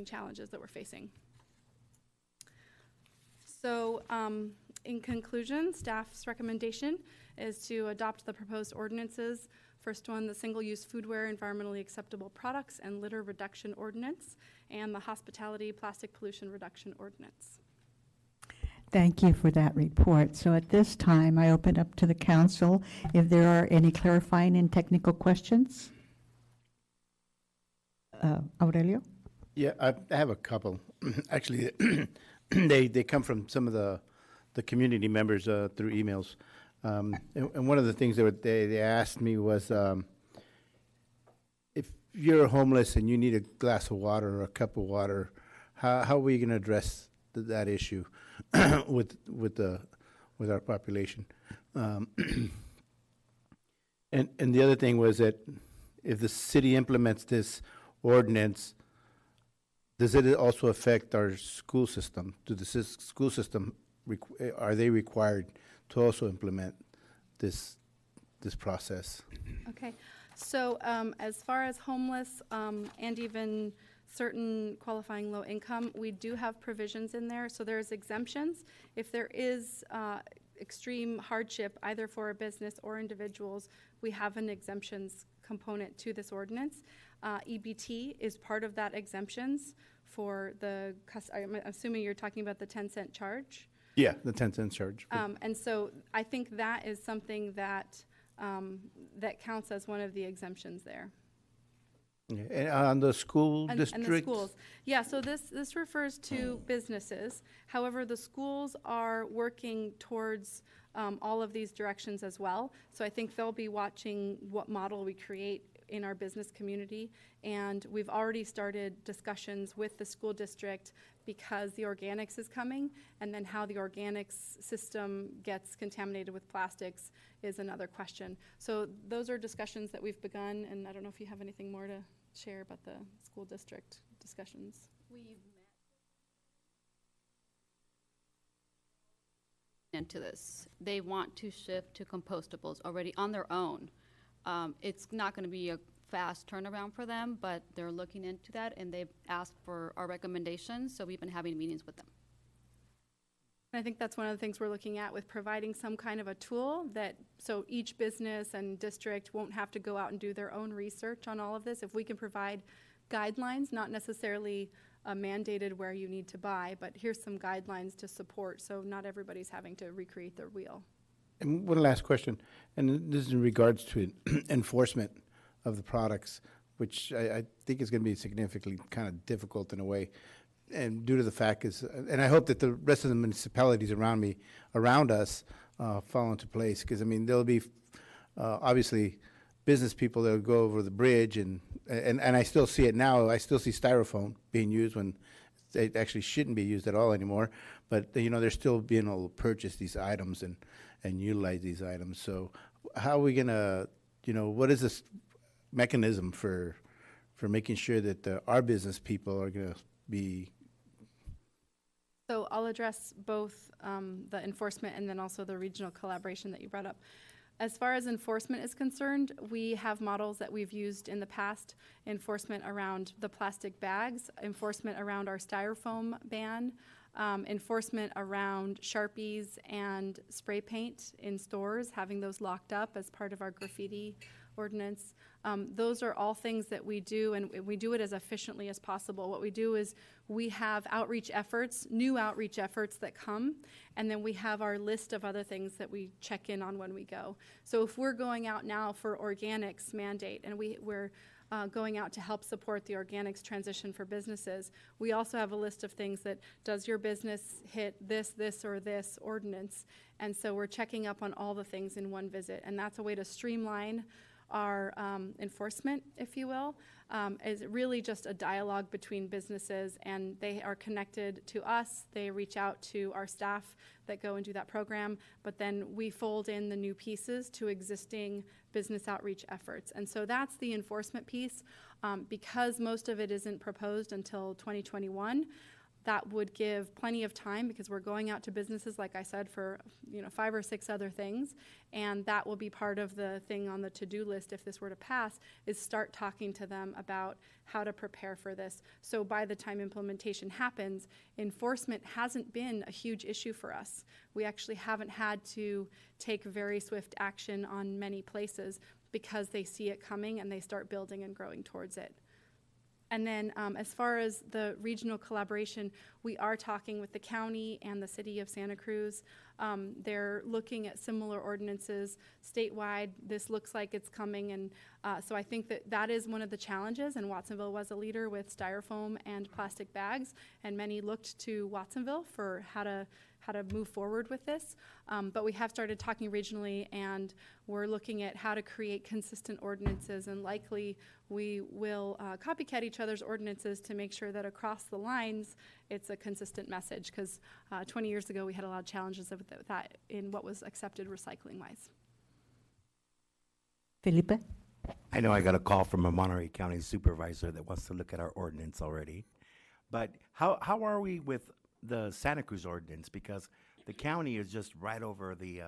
challenges that we're facing. So in conclusion, staff's recommendation is to adopt the proposed ordinances. First one, the single-use foodware, environmentally acceptable products, and litter reduction ordinance, and the hospitality plastic pollution reduction ordinance. Thank you for that report. So at this time, I open up to the council if there are any clarifying and technical questions. Aurelio? Yeah, I have a couple. Actually, they come from some of the community members through emails. And one of the things they asked me was, if you're homeless and you need a glass of water or a cup of water, how are we going to address that issue with our population? And the other thing was that if the city implements this ordinance, does it also affect our school system? Do the school system are they required to also implement this process? Okay, so as far as homeless and even certain qualifying low income, we do have provisions in there. So there's exemptions. If there is extreme hardship, either for a business or individuals, we have an exemptions component to this ordinance. EBT is part of that exemptions for the, I'm assuming you're talking about the 10-cent charge? Yeah, the 10-cent charge. And so I think that is something that that counts as one of the exemptions there. Yeah. And on the school districts? And the schools. Yeah, so this refers to businesses. However, the schools are working towards all of these directions as well. So I think they'll be watching what model we create in our business community. And we've already started discussions with the school district because the organics is coming, and then how the organics system gets contaminated with plastics is another question. So those are discussions that we've begun, and I don't know if you have anything more to share about the school district discussions. We've met into this. They want to shift to compostables already on their own. It's not going to be a fast turnaround for them, but they're looking into that, and they've asked for our recommendations, so we've been having meetings with them. I think that's one of the things we're looking at with providing some kind of a tool that, so each business and district won't have to go out and do their own research on all of this. If we can provide guidelines, not necessarily mandated where you need to buy, but here's some guidelines to support, so not everybody's having to recreate their wheel. And one last question, and this is in regards to enforcement of the products, which I think is going to be significantly kind of difficult in a way, and due to the fact is, and I hope that the rest of the municipalities around us, fall into place, because I mean there'll be obviously business people that will go over the bridge, and I still see it now. I still see styrofoam being used when it actually shouldn't be used at all anymore. But you know, they're still being able to purchase these items and utilize these items. So how are we gonna, you know, what is this mechanism for making sure that our business people are gonna be? So I'll address both the enforcement and then also the regional collaboration that you brought up. As far as enforcement is concerned, we have models that we've used in the past, enforcement around the plastic bags, enforcement around our styrofoam ban, enforcement around Sharpies and spray paint in stores, having those locked up as part of our graffiti ordinance. Those are all things that we do, and we do it as efficiently as possible. What we do is we have outreach efforts, new outreach efforts that come, and then we have our list of other things that we check in on when we go. So if we're going out now for organics mandate, and we're going out to help support the organics transition for businesses, we also have a list of things that, does your business hit this, or this ordinance? And so we're checking up on all the things in one visit, and that's a way to streamline our enforcement, if you will. Is really just a dialogue between businesses, and they are connected to us. They reach out to our staff that go and do that program, but then we fold in the new pieces to existing business outreach efforts. And so that's the enforcement piece. Because most of it isn't proposed until 2021, that would give plenty of time, because we're going out to businesses, like I said, for 5 or 6 other things, and that will be part of the thing on the to-do list if this were to pass, is start talking to them about how to prepare for this. So by the time implementation happens, enforcement hasn't been a huge issue for us. We actually haven't had to take very swift action on many places because they see it coming and they start building and growing towards it. And then as far as the regional collaboration, we are talking with the county and the city of Santa Cruz. They're looking at similar ordinances statewide. This looks like it's coming, and so I think that is one of the challenges, and Watsonville was a leader with styrofoam and plastic bags, and many looked to Watsonville for how to move forward with this. But we have started talking regionally, and we're looking at how to create consistent ordinances, and likely we will copycat each other's ordinances to make sure that across the lines it's a consistent message, because 20 years ago we had a lot of challenges with that in what was accepted recycling-wise. Felipe? I know I got a call from a Monterey County supervisor that wants to look at our ordinance already. But how are we with the Santa Cruz ordinance? Because the county is just right over the,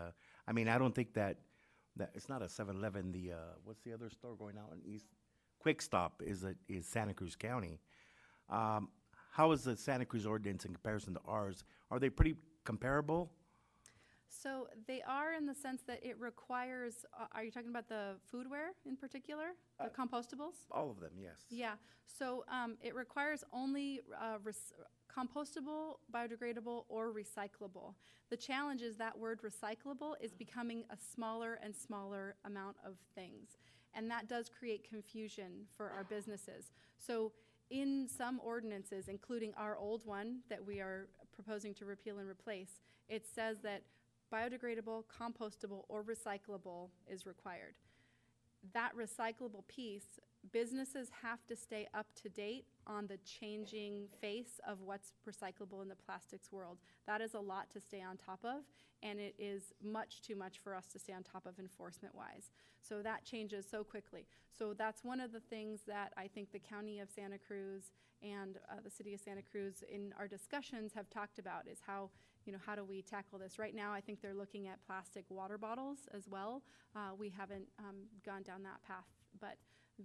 I mean, I don't think that it's not a 7-Eleven, what's the other store going out in East? Quick Stop is Santa Cruz County. How is the Santa Cruz ordinance in comparison to ours? Are they pretty comparable? So they are, in the sense that it requires, are you talking about the foodware in particular, the compostables? All of them, yes. Yeah, so it requires only compostable, biodegradable, or recyclable. The challenge is that word recyclable is becoming a smaller and smaller amount of things, and that does create confusion for our businesses. So in some ordinances, including our old one that we are proposing to repeal and replace, it says that biodegradable, compostable, or recyclable is required. That recyclable piece, businesses have to stay up to date on the changing face of what's recyclable in the plastics world. That is a lot to stay on top of, and it is much too much for us to stay on top of enforcement-wise. So that changes so quickly. So that's one of the things that I think the County of Santa Cruz and the City of Santa Cruz in our discussions have talked about, is how do we tackle this? Right now, I think they're looking at plastic water bottles as well. We haven't gone down that path, but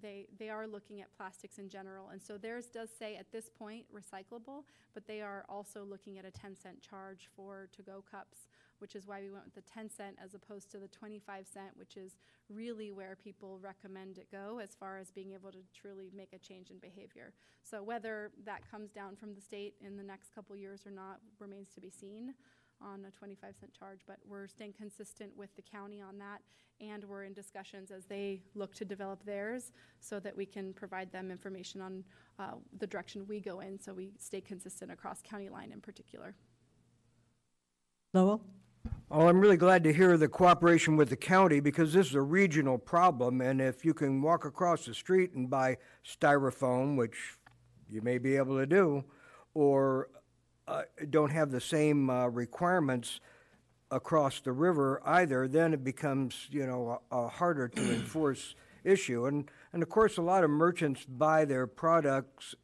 they are looking at plastics in general. And so theirs does say at this point recyclable, but they are also looking at a 10-cent charge for to-go cups, which is why we went with the 10-cent as opposed to the 25-cent, which is really where people recommend it go as far as being able to truly make a change in behavior. So whether that comes down from the state in the next couple years or not remains to be seen on a 25-cent charge, but we're staying consistent with the county on that, and we're in discussions as they look to develop theirs so that we can provide them information on the direction we go in, so we stay consistent across county line in particular. Lowell? Oh, I'm really glad to hear the cooperation with the county, because this is a regional problem, and if you can walk across the street and buy styrofoam, which you may be able to do, or don't have the same requirements across the river either, then it becomes, a harder to enforce issue. And of course, a lot of merchants buy their products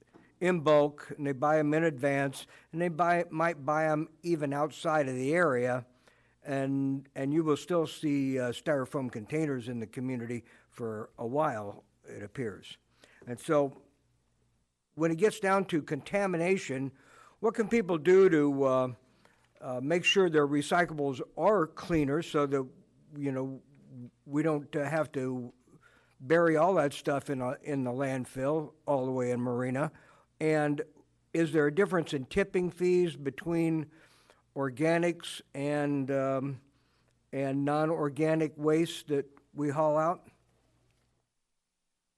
in bulk, and they buy them in advance, and they might buy them even outside of the area, and you will still see styrofoam containers in the community for a while, it appears. And so when it gets down to contamination, what can people do to make sure their recyclables are cleaner so that, we don't have to bury all that stuff in the landfill all the way in Marina? And is there a difference in tipping fees between organics and non-organic waste that we haul out?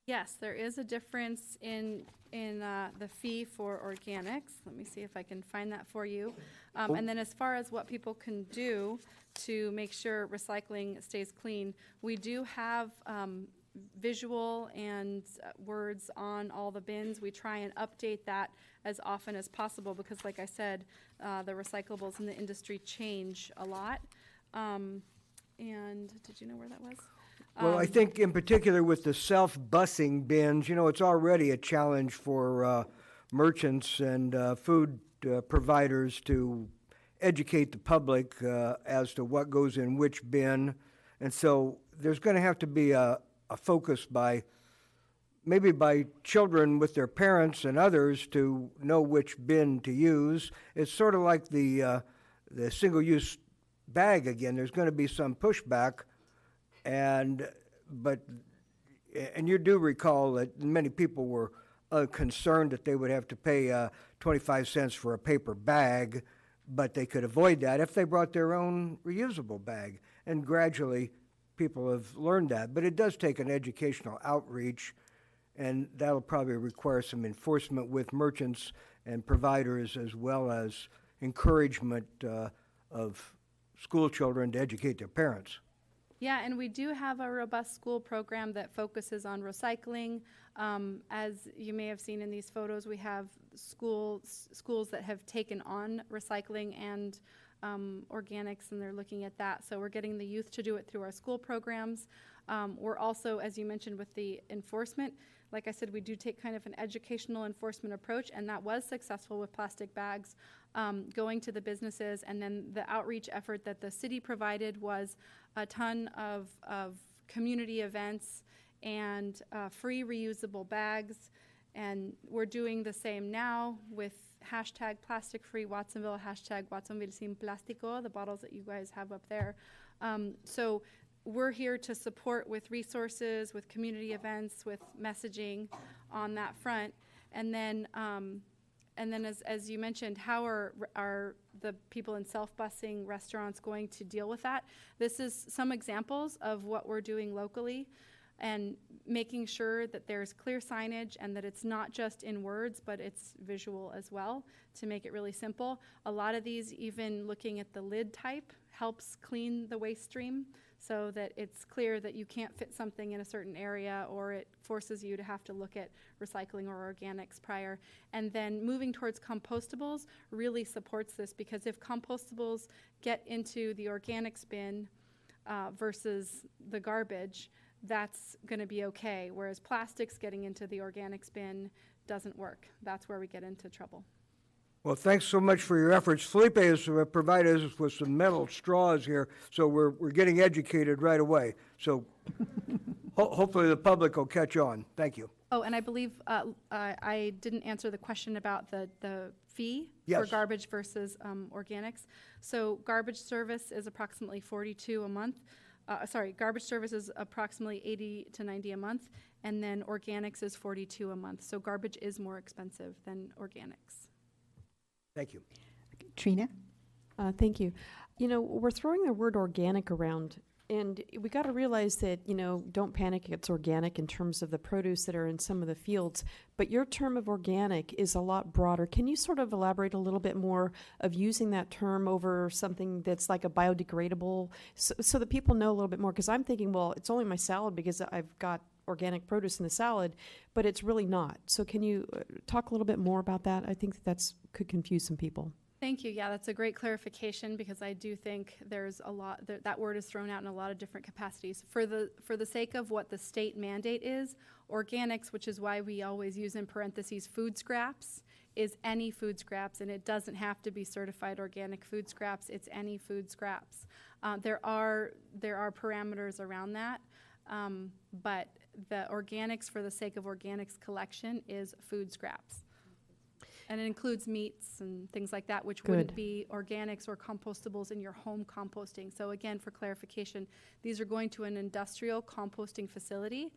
Yes, there is a difference in the fee for organics. Let me see if I can find that for you. And then as far as what people can do to make sure recycling stays clean, we do have visual and words on all the bins. We try and update that as often as possible because, like I said, the recyclables in the industry change a lot. And did you know where that was? Well, I think in particular with the self-busing bins, it's already a challenge for merchants and food providers to educate the public as to what goes in which bin. And so there's going to have to be a focus maybe by children with their parents and others to know which bin to use. It's sort of like the single-use bag again. There's going to be some pushback. And you do recall that many people were concerned that they would have to pay 25 cents for a paper bag, but they could avoid that if they brought their own reusable bag. And gradually, people have learned that. But it does take an educational outreach, and that'll probably require some enforcement with merchants and providers, as well as encouragement of school children to educate their parents. Yeah, and we do have a robust school program that focuses on recycling. As you may have seen in these photos, we have schools that have taken on recycling and organics, and they're looking at that. So we're getting the youth to do it through our school programs. We're also, as you mentioned, with the enforcement, like I said, we do take kind of an educational enforcement approach, and that was successful with plastic bags going to the businesses. And then the outreach effort that the city provided was a ton of community events and free reusable bags. And we're doing the same now with hashtag plastic free Watsonville, hashtag Watsonville sin plástico, the bottles that you guys have up there. So we're here to support with resources, with community events, with messaging on that front. And then as you mentioned, how are the people in self-busing restaurants going to deal with that? This is some examples of what we're doing locally, and making sure that there's clear signage and that it's not just in words, but it's visual as well to make it really simple. A lot of these, even looking at the lid type, helps clean the waste stream so that it's clear that you can't fit something in a certain area, or it forces you to have to look at recycling or organics prior. And then moving towards compostables really supports this, because if compostables get into the organics bin versus the garbage, that's going to be okay, whereas plastics getting into the organics bin doesn't work. That's where we get into trouble. Well, thanks so much for your efforts. Felipe has provided us with some metal straws here, so we're getting educated right away. So Hopefully the public will catch on. Thank you. Oh, and I believe I didn't answer the question about the fee for Yes. garbage versus organics. So garbage service is approximately 42 a month. Garbage service is approximately 80 to 90 a month, and then organics is 42 a month. So garbage is more expensive than organics. Thank you. Trina? Thank you. You know, we're throwing the word organic around, and we got to realize that, you know, don't panic, it's organic in terms of the produce that are in some of the fields. But your term of organic is a lot broader. Can you sort of elaborate a little bit more of using that term over something that's like a biodegradable, so that people know a little bit more? Because I'm thinking, well, it's only my salad because I've got organic produce in the salad, but it's really not. So can you talk a little bit more about that? I think that's could confuse some people. Thank you. Yeah, that's a great clarification because I do think there's a lot, that word is thrown out in a lot of different capacities. For the sake of what the state mandate is, organics, which is why we always use in parentheses food scraps, is any food scraps, and it doesn't have to be certified organic food scraps. It's any food scraps. There are parameters around that, but the organics, for the sake of organics collection, is food scraps. And it includes meats and things like that, which wouldn't be organics or compostables in your home composting. So again, for clarification, these are going to an industrial composting facility.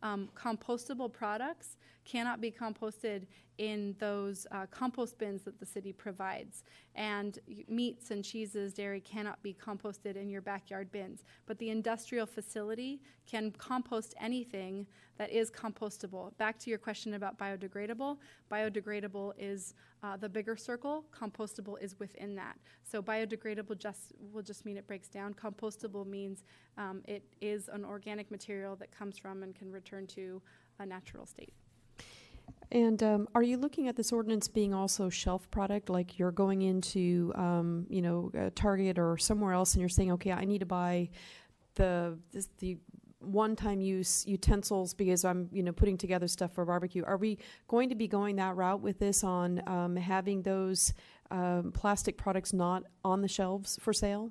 Compostable products cannot be composted in those compost bins that the city provides. And meats and cheeses, dairy cannot be composted in your backyard bins. But the industrial facility can compost anything that is compostable. Back to your question about biodegradable. Biodegradable is the bigger circle. Compostable is within that. So biodegradable will just mean it breaks down. Compostable means it is an organic material that comes from and can return to a natural state. And are you looking at this ordinance being also shelf product, like you're going into, Target or somewhere else, and you're saying, okay, I need to buy the one-time use utensils because I'm, putting together stuff for barbecue. Are we going to be going that route with this on having those plastic products not on the shelves for sale?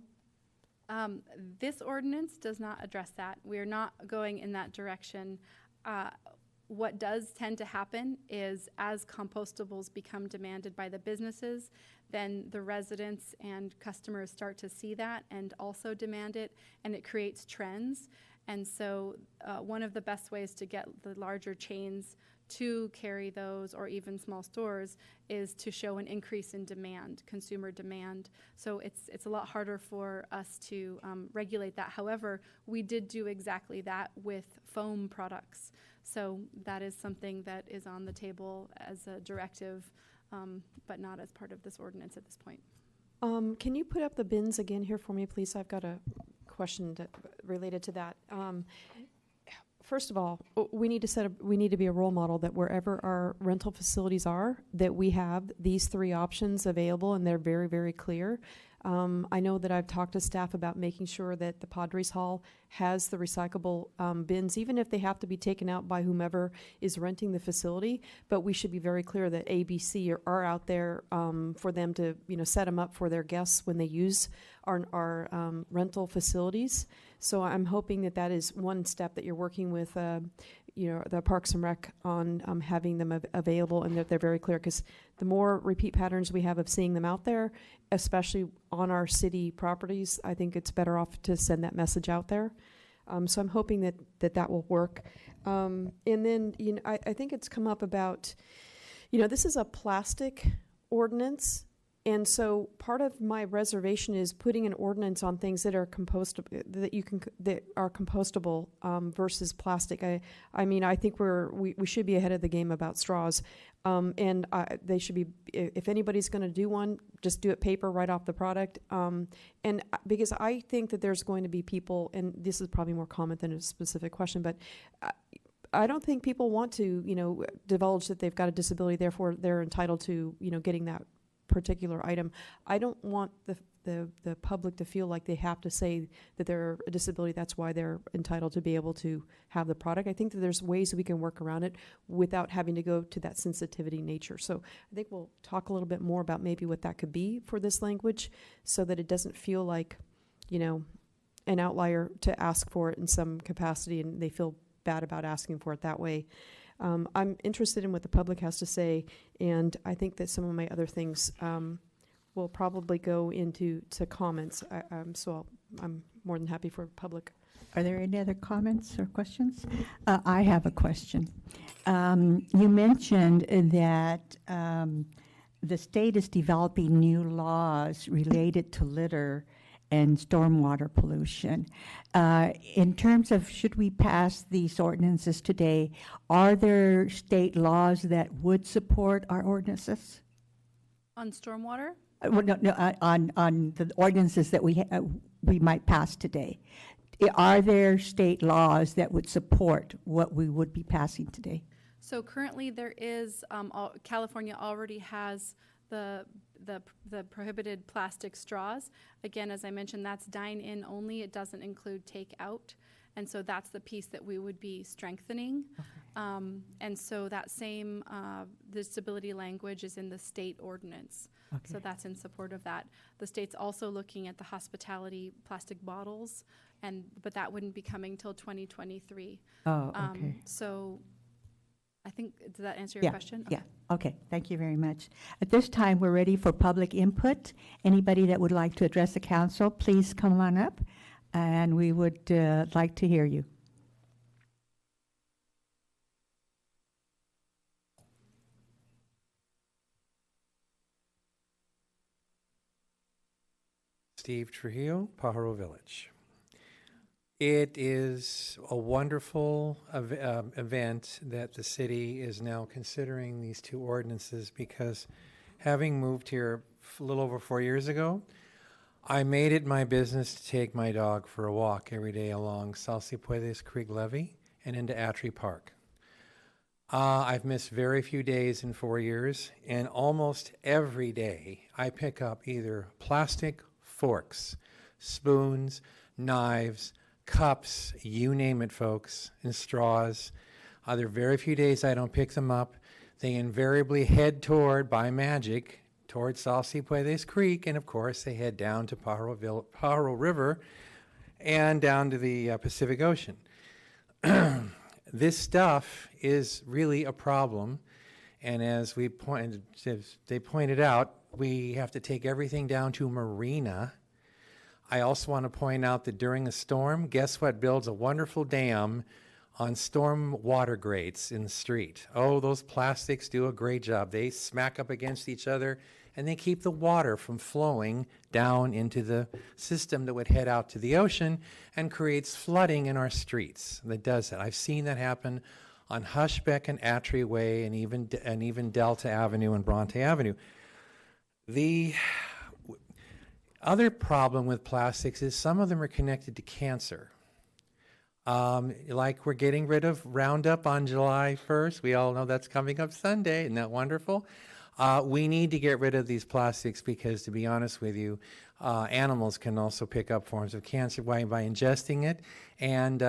This ordinance does not address that. We are not going in that direction. What does tend to happen is as compostables become demanded by the businesses, then the residents and customers start to see that and also demand it, and it creates trends. And so one of the best ways to get the larger chains to carry those, or even small stores, is to show an increase in demand, consumer demand. So it's a lot harder for us to regulate that. However, we did do exactly that with foam products. So that is something that is on the table as a directive, but not as part of this ordinance at this point. Can you put up the bins again here for me, please? I've got a question related to that. First of all, we need to be a role model that wherever our rental facilities are, that we have these three options available, and they're very, very clear. I know that I've talked to staff about making sure that the Padres Hall has the recyclable bins, even if they have to be taken out by whomever is renting the facility. But we should be very clear that ABC are out there for them to, set them up for their guests when they use our rental facilities. So I'm hoping that is one step that you're working with the Parks and Rec on having them available, and that they're very clear, because the more repeat patterns we have of seeing them out there, especially on our city properties, I think it's better off to send that message out there. So I'm hoping that will work. And then, I think it's come up about, this is a plastic ordinance. And so part of my reservation is putting an ordinance on things that are compostable, that are compostable versus plastic. I mean, I think we should be ahead of the game about straws, and they should be. If anybody's going to do one, just do it paper right off the product. And because I think that there's going to be people, and this is probably more comment than a specific question, but I don't think people want to, divulge that they've got a disability, therefore they're entitled to, getting that particular item. I don't want the public to feel like they have to say that they're a disability, that's why they're entitled to be able to have the product. I think that there's ways that we can work around it without having to go to that sensitivity nature. So I think we'll talk a little bit more about maybe what that could be for this language, so that it doesn't feel like, an outlier to ask for it in some capacity, and they feel bad about asking for it that way. I'm interested in what the public has to say, and I think that some of my other things will probably go into comments. So I'm more than happy for public. Are there any other comments or questions? I have a question. You mentioned that the state is developing new laws related to litter and stormwater pollution. In terms of should we pass these ordinances today, are there state laws that would support our ordinances? On stormwater? Well, no, on the ordinances that we might pass today. Are there state laws that would support what we would be passing today? So currently there is, California already has the prohibited plastic straws. Again, as I mentioned, that's dine-in only. It doesn't include take-out. And so that's the piece that we would be strengthening. Okay. And so that same disability language is in the state ordinance. Okay. So that's in support of that. The state's also looking at the hospitality plastic bottles, but that wouldn't be coming till 2023. Oh, okay. So I think, does that answer your question? Okay. Yeah, okay, thank you very much. At this time, we're ready for public input. Anybody that would like to address the council, please come on up, and we would like to hear you. Steve Trujillo, Pajaro Village. It is a wonderful event that the city is now considering these two ordinances, because having moved here a little over 4 years ago, I made it my business to take my dog for a walk every day along Salsipuedes Creek Levee and into Attree Park. I've missed very few days in 4 years, and almost every day I pick up either plastic forks, spoons, knives, cups, you name it, folks, and straws. There are very few days I don't pick them up. They invariably head by magic, towards Salsipuedes Creek, and of course they head down to Pajaro River and down to the Pacific Ocean. This stuff is really a problem, and as they pointed out, we have to take everything down to Marina. I also want to point out that during a storm, guess what builds a wonderful dam on storm water grates in the street? Oh, those plastics do a great job. They smack up against each other, and they keep the water from flowing down into the system that would head out to the ocean and creates flooding in our streets. That does that. I've seen that happen on Hushbeck and Attree Way, and even Delta Avenue and Bronte Avenue. The other problem with plastics is some of them are connected to cancer. Like we're getting rid of Roundup on July 1st. We all know that's coming up Sunday. Isn't that wonderful? We need to get rid of these plastics because, to be honest with you, animals can also pick up forms of cancer by ingesting it. And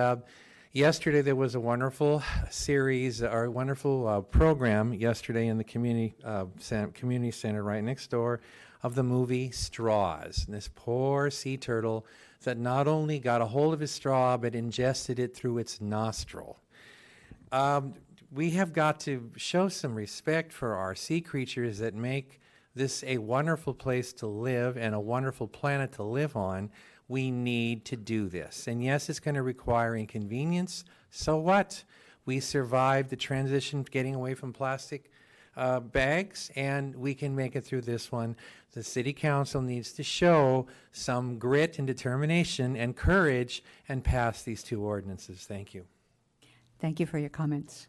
yesterday there was a wonderful series, or wonderful program yesterday in the community center right next door, of the movie Straws. And this poor sea turtle that not only got a hold of his straw, but ingested it through its nostril. We have got to show some respect for our sea creatures that make this a wonderful place to live and a wonderful planet to live on. We need to do this. And yes, it's going to require inconvenience. So what? We survived the transition getting away from plastic bags, and we can make it through this one. The City Council needs to show some grit and determination and courage and pass these two ordinances. Thank you. Thank you for your comments.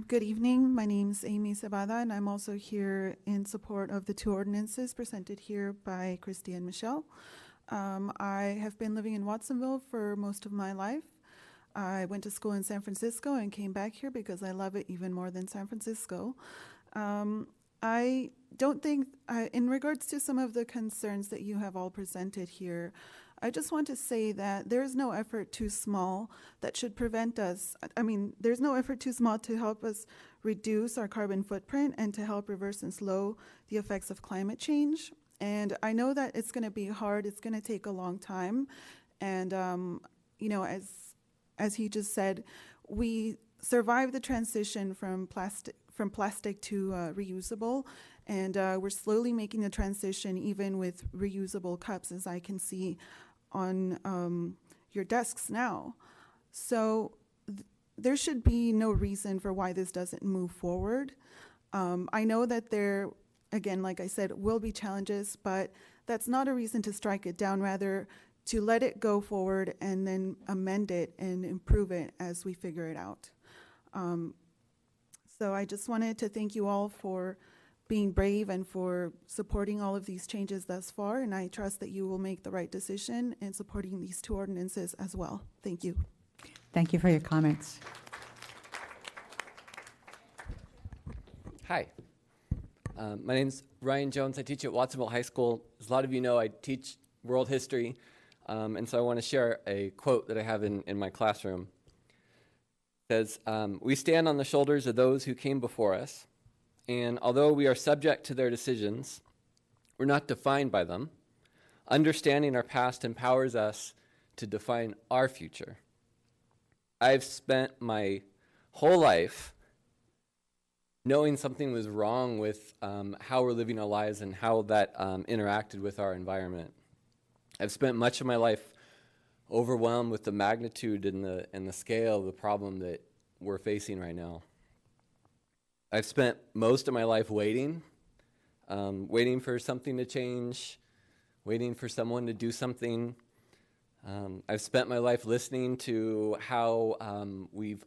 Good evening. My name is Amy Cebada, and I'm also here in support of the two ordinances presented here by Christy and Michelle. I have been living in Watsonville for most of my life. I went to school in San Francisco and came back here because I love it even more than San Francisco. I don't think, in regards to some of the concerns that you have all presented here, I just want to say that there is no effort too small that should prevent us. There's no effort too small to help us reduce our carbon footprint and to help reverse and slow the effects of climate change. And I know that it's going to be hard. It's going to take a long time. And, you know, as he just said, we survived the transition from plastic to reusable, and we're slowly making the transition even with reusable cups, as I can see on your desks now. So there should be no reason for why this doesn't move forward. I know that there, again, like I said, will be challenges, but that's not a reason to strike it down, rather to let it go forward and then amend it and improve it as we figure it out. So I just wanted to thank you all for being brave and for supporting all of these changes thus far, and I trust that you will make the right decision in supporting these two ordinances as well. Thank you. Thank you for your comments. Hi, my name's Ryan Jones. I teach at Watsonville High School. As a lot of you know, I teach world history, and so I want to share a quote that I have in my classroom. It says, "We stand on the shoulders of those who came before us, and although we are subject to their decisions, we're not defined by them. Understanding our past empowers us to define our future." I've spent my whole life knowing something was wrong with how we're living our lives and how that interacted with our environment. I've spent much of my life overwhelmed with the magnitude and the scale of the problem that we're facing right now. I've spent most of my life waiting for something to change, waiting for someone to do something. I've spent my life listening to how we've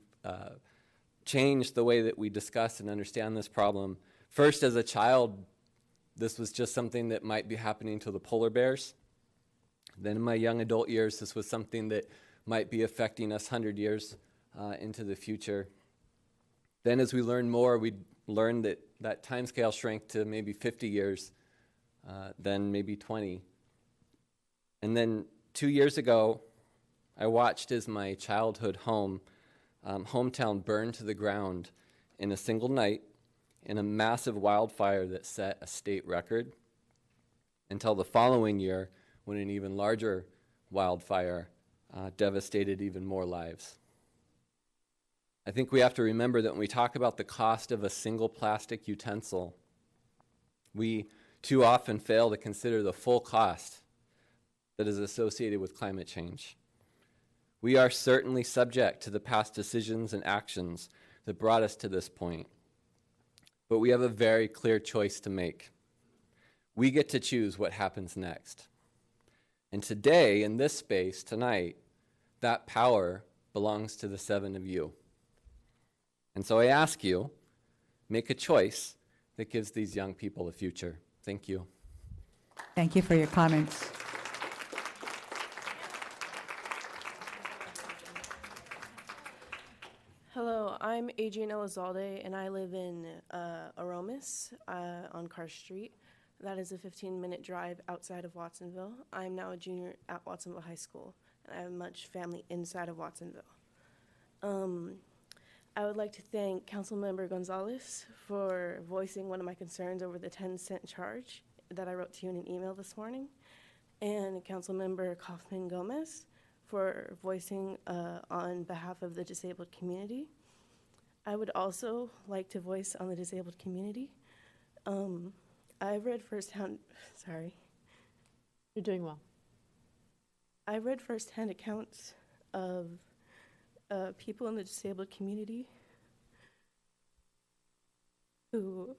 changed the way that we discuss and understand this problem. First, as a child, this was just something that might be happening to the polar bears. Then in my young adult years, this was something that might be affecting us 100 years into the future. Then as we learned more, we learned that time scale shrank to maybe 50 years, then maybe 20. And then 2 years ago, I watched as my childhood hometown burned to the ground in a single night in a massive wildfire that set a state record, until the following year when an even larger wildfire devastated even more lives. I think we have to remember that when we talk about the cost of a single plastic utensil, we too often fail to consider the full cost that is associated with climate change. We are certainly subject to the past decisions and actions that brought us to this point, but we have a very clear choice to make. We get to choose what happens next. And today, in this space, tonight, that power belongs to the 7 of you. And so I ask you, make a choice that gives these young people a future. Thank you. Thank you for your comments. Hello, I'm Adrienne Elizalde, and I live in Aromas on Carr Street. That is a 15-minute drive outside of Watsonville. I'm now a junior at Watsonville High School, and I have much family inside of Watsonville. I would like to thank Councilmember Gonzalez for voicing one of my concerns over the 10-cent charge that I wrote to you in an email this morning, and Councilmember Kaufman Gomez for voicing on behalf of the disabled community. I would also like to voice on the disabled community. I've read firsthand, sorry. You're doing well. I've read firsthand accounts of people in the disabled community who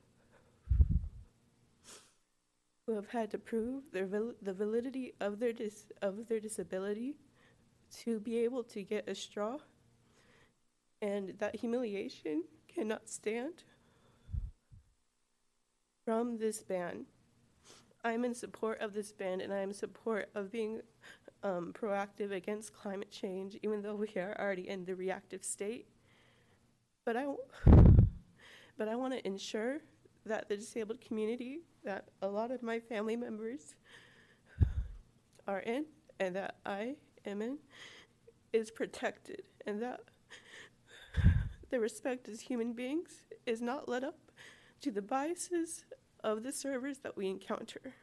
have had to prove the validity of their disability to be able to get a straw, and that humiliation cannot stand. From this ban, I'm in support of this ban, and I am in support of being proactive against climate change, even though we are already in the reactive state. But I want to ensure that the disabled community that a lot of my family members are in, and that I am in, is protected, and that the respect as human beings is not led up to the biases of the servers that we encounter.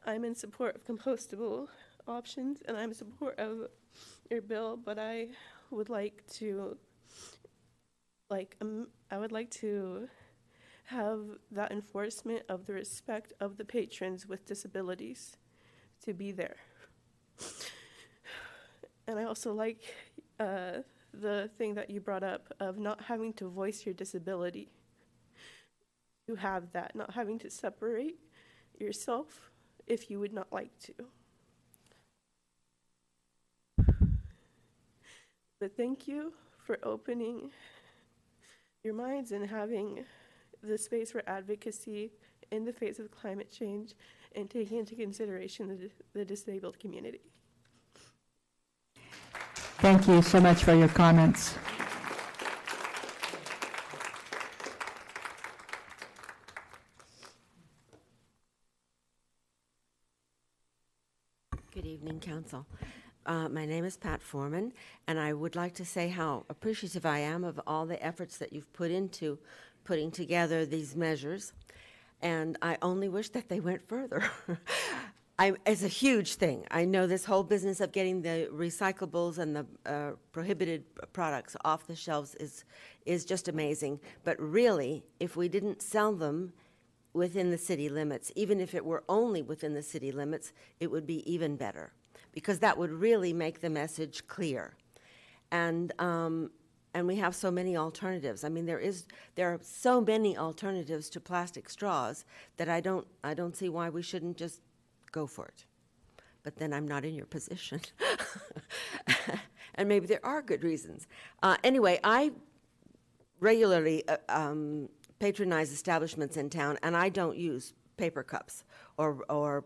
I'm in support of compostable options, and I'm in support of your bill, but I would like to, I would like to have that enforcement of the respect of the patrons with disabilities to be there. And I also like the thing that you brought up of not having to voice your disability. You have that, not having to separate yourself if you would not like to. But thank you for opening your minds and having the space for advocacy in the face of climate change and taking into consideration the disabled community. Thank you so much for your comments. Good evening, Council. My name is Pat Foreman, and I would like to say how appreciative I am of all the efforts that you've put into putting together these measures, and I only wish that they went further. It's a huge thing. I know this whole business of getting the recyclables and the prohibited products off the shelves is just amazing, but really, if we didn't sell them within the city limits, even if it were only within the city limits, it would be even better, because that would really make the message clear. And we have so many alternatives. I mean, there are so many alternatives to plastic straws that I don't see why we shouldn't just go for it. But then I'm not in your position. And maybe there are good reasons. Anyway, I regularly patronize establishments in town, and I don't use paper cups or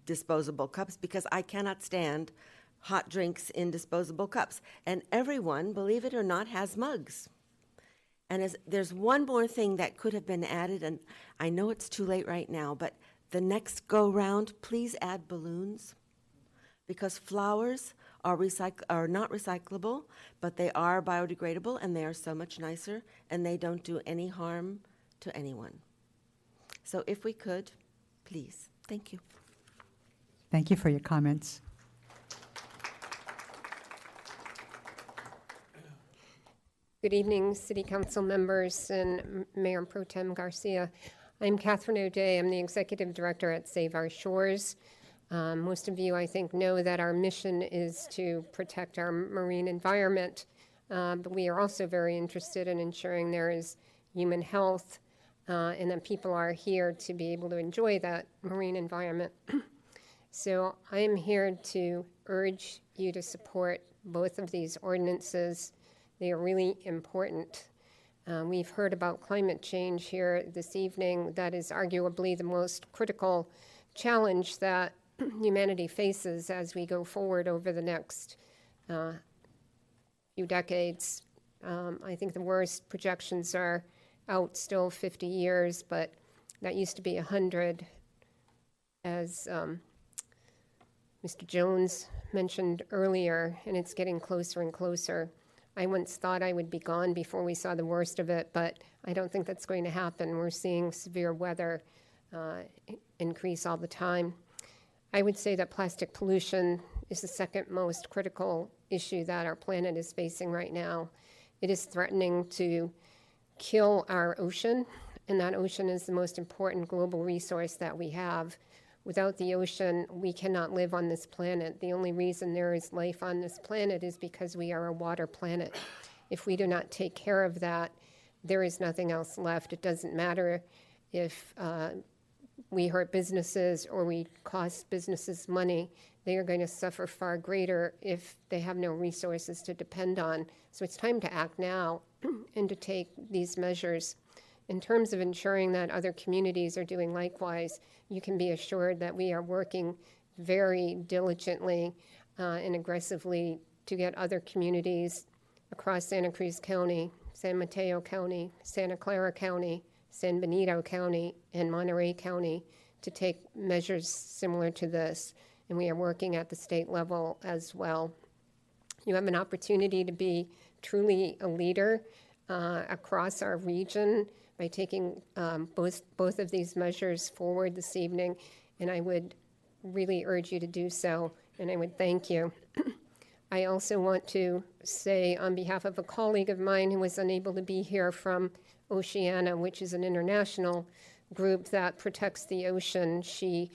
disposable cups because I cannot stand hot drinks in disposable cups. And everyone, believe it or not, has mugs. And there's one more thing that could have been added, and I know it's too late right now, but the next go-round, please add balloons, because flowers are not recyclable, but they are biodegradable, and they are so much nicer, and they don't do any harm to anyone. So if we could, please. Thank you. Thank you for your comments. Good evening, City Council members and Mayor Pro Tem Garcia. I'm Catherine O'Day. I'm the Executive Director at Save Our Shores. Most of you, I think, know that our mission is to protect our marine environment, but we are also very interested in ensuring there is human health and that people are here to be able to enjoy that marine environment. So I am here to urge you to support both of these ordinances. They are really important. We've heard about climate change here this evening. That is arguably the most critical challenge that humanity faces as we go forward over the next few decades. I think the worst projections are out still 50 years, but that used to be 100, as Mr. Jones mentioned earlier, and it's getting closer and closer. I once thought I would be gone before we saw the worst of it, but I don't think that's going to happen. We're seeing severe weather increase all the time. I would say that plastic pollution is the second most critical issue that our planet is facing right now. It is threatening to kill our ocean, and that ocean is the most important global resource that we have. Without the ocean, we cannot live on this planet. The only reason there is life on this planet is because we are a water planet. If we do not take care of that, there is nothing else left. It doesn't matter if we hurt businesses or we cost businesses money. They are going to suffer far greater if they have no resources to depend on. So it's time to act now and to take these measures. In terms of ensuring that other communities are doing likewise, you can be assured that we are working very diligently and aggressively to get other communities across Santa Cruz County, San Mateo County, Santa Clara County, San Benito County, and Monterey County to take measures similar to this. And we are working at the state level as well. You have an opportunity to be truly a leader across our region by taking both of these measures forward this evening. And I would really urge you to do so, and I would thank you. I also want to say on behalf of a colleague of mine who was unable to be here from Oceana, which is an international group that protects the ocean. She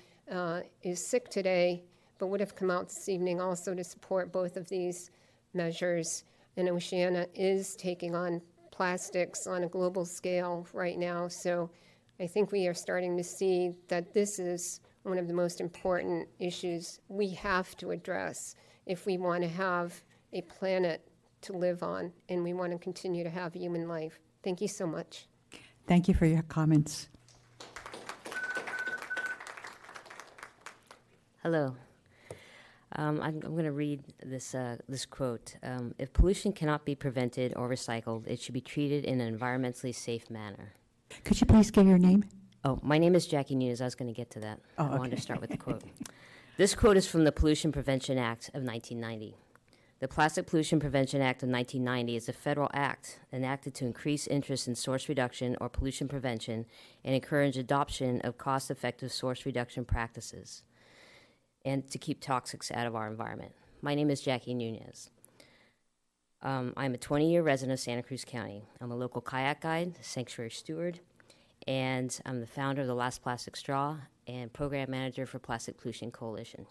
is sick today, but would have come out this evening also to support both of these measures. And Oceana is taking on plastics on a global scale right now. So I think we are starting to see that this is one of the most important issues we have to address if we want to have a planet to live on and we want to continue to have human life. Thank you so much. Thank you for your comments. Hello. I'm going to read this quote. If pollution cannot be prevented or recycled, it should be treated in an environmentally safe manner. Could you please give your name? Oh, my name is Jackie Nunes. I was going to get to that. Oh, I wanted okay. to start with the quote. This quote is from the Pollution Prevention Act of 1990. The Plastic Pollution Prevention Act of 1990 is a federal act enacted to increase interest in source reduction or pollution prevention and encourage adoption of cost-effective source reduction practices and to keep toxics out of our environment. My name is Jackie Nunez. I'm a 20-year resident of Santa Cruz County. I'm a local kayak guide, sanctuary steward, and I'm the founder of the Last Plastic Straw and program manager for Plastic Pollution Coalition.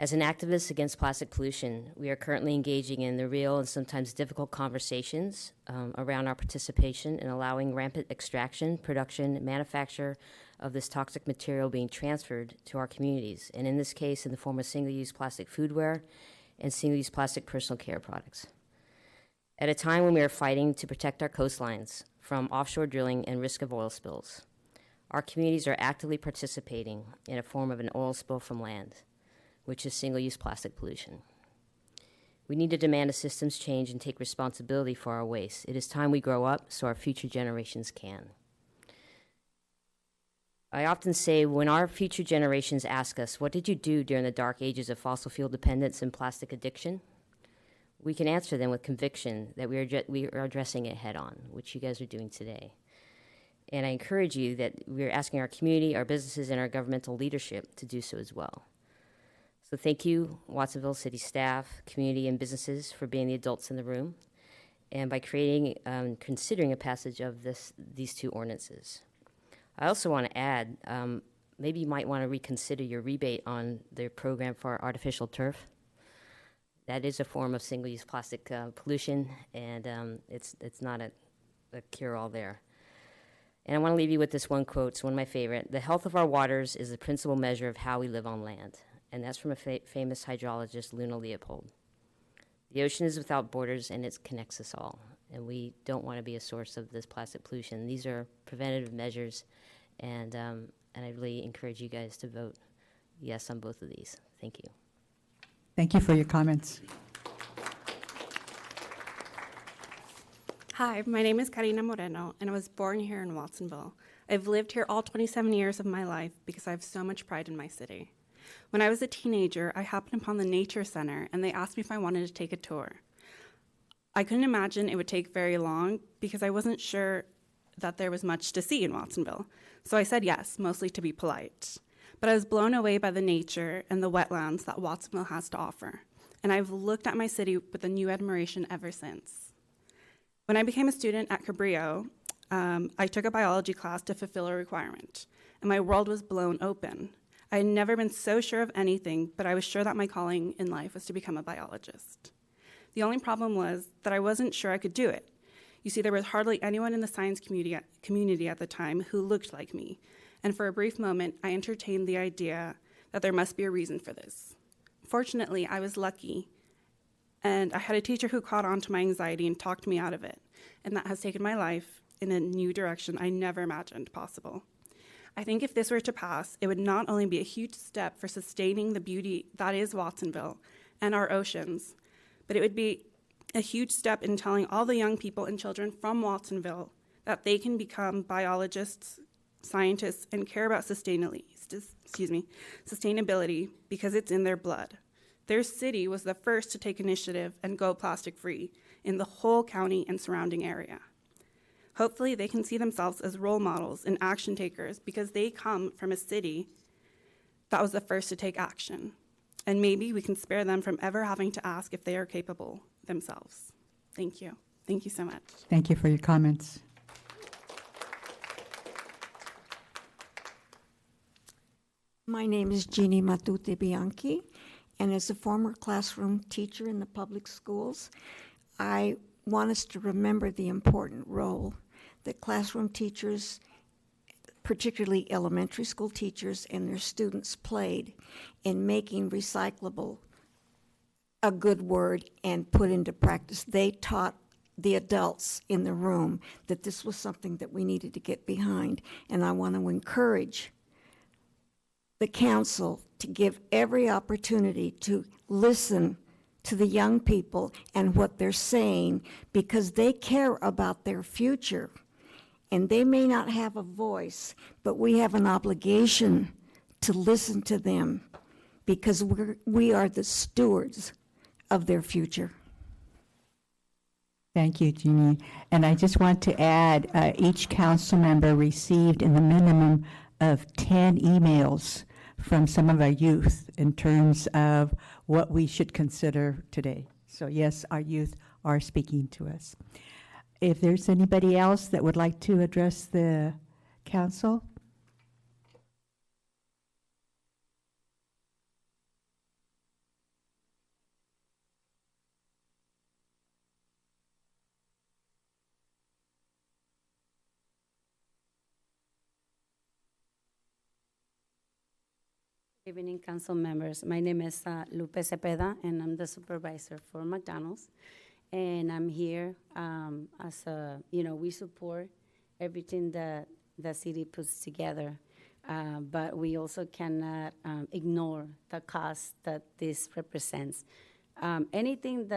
As an activist against plastic pollution, we are currently engaging in the real and sometimes difficult conversations around our participation in allowing rampant extraction, production, manufacture of this toxic material being transferred to our communities, and in this case, in the form of single-use plastic foodware and single-use plastic personal care products. At a time when we are fighting to protect our coastlines from offshore drilling and risk of oil spills, our communities are actively participating in a form of an oil spill from land, which is single-use plastic pollution. We need to demand a systems change and take responsibility for our waste. It is time we grow up so our future generations can. I often say when our future generations ask us, what did you do during the dark ages of fossil fuel dependence and plastic addiction? We can answer them with conviction that we are addressing it head on, which you guys are doing today. And I encourage you that we are asking our community, our businesses, and our governmental leadership to do so as well. So thank you, Watsonville City staff, community, and businesses for being the adults in the room and by creating considering a passage of these two ordinances. I also want to add, maybe you might want to reconsider your rebate on the program for artificial turf. That is a form of single-use plastic pollution, and it's not a cure-all there. And I want to leave you with this one quote. It's one of my favorite. The health of our waters is the principal measure of how we live on land. And that's from a famous hydrologist, Luna Leopold. The ocean is without borders, and it connects us all. And we don't want to be a source of this plastic pollution. These are preventative measures, and I really encourage you guys to vote yes on both of these. Thank you. Thank you for your comments. Hi, my name is Karina Moreno, and I was born here in Watsonville. I've lived here all 27 years of my life because I have so much pride in my city. When I was a teenager, I happened upon the Nature Center, and they asked me if I wanted to take a tour. I couldn't imagine it would take very long because I wasn't sure that there was much to see in Watsonville. So I said yes, mostly to be polite. But I was blown away by the nature and the wetlands that Watsonville has to offer. And I've looked at my city with a new admiration ever since. When I became a student at Cabrillo, I took a biology class to fulfill a requirement, and my world was blown open. I had never been so sure of anything, but I was sure that my calling in life was to become a biologist. The only problem was that I wasn't sure I could do it. You see, there was hardly anyone in the science community at the time who looked like me, and for a brief moment, I entertained the idea that there must be a reason for this. Fortunately, I was lucky, and I had a teacher who caught on to my anxiety and talked me out of it, and that has taken my life in a new direction I never imagined possible. I think if this were to pass, it would not only be a huge step for sustaining the beauty that is Watsonville and our oceans, but it would be a huge step in telling all the young people and children from Watsonville that they can become biologists, scientists, and care about sustainability because it's in their blood. Their city was the first to take initiative and go plastic-free in the whole county and surrounding area. Hopefully, they can see themselves as role models and action takers because they come from a city that was the first to take action. And maybe we can spare them from ever having to ask if they are capable themselves. Thank you. Thank you so much. Thank you for your comments. My name is Jeannie Matute Bianchi, and as a former classroom teacher in the public schools, I want us to remember the important role that classroom teachers, particularly elementary school teachers and their students, played in making recyclable a good word and put into practice. They taught the adults in the room that this was something that we needed to get behind, and I want to encourage the council to give every opportunity to listen to the young people and what they're saying, because they care about their future. And they may not have a voice, but we have an obligation to listen to them, because we are the stewards of their future. Thank you, Jeannie. And I just want to add, each council member received in the minimum of 10 emails from some of our youth in terms of what we should consider today. So yes, our youth are speaking to us. If there's anybody else that would like to address the council? Good evening, council members. My name is Lupe Cepeda, and I'm the supervisor for McDonald's. And I'm here as a, we support everything that the city puts together, but we also cannot ignore the cost that this represents. Anything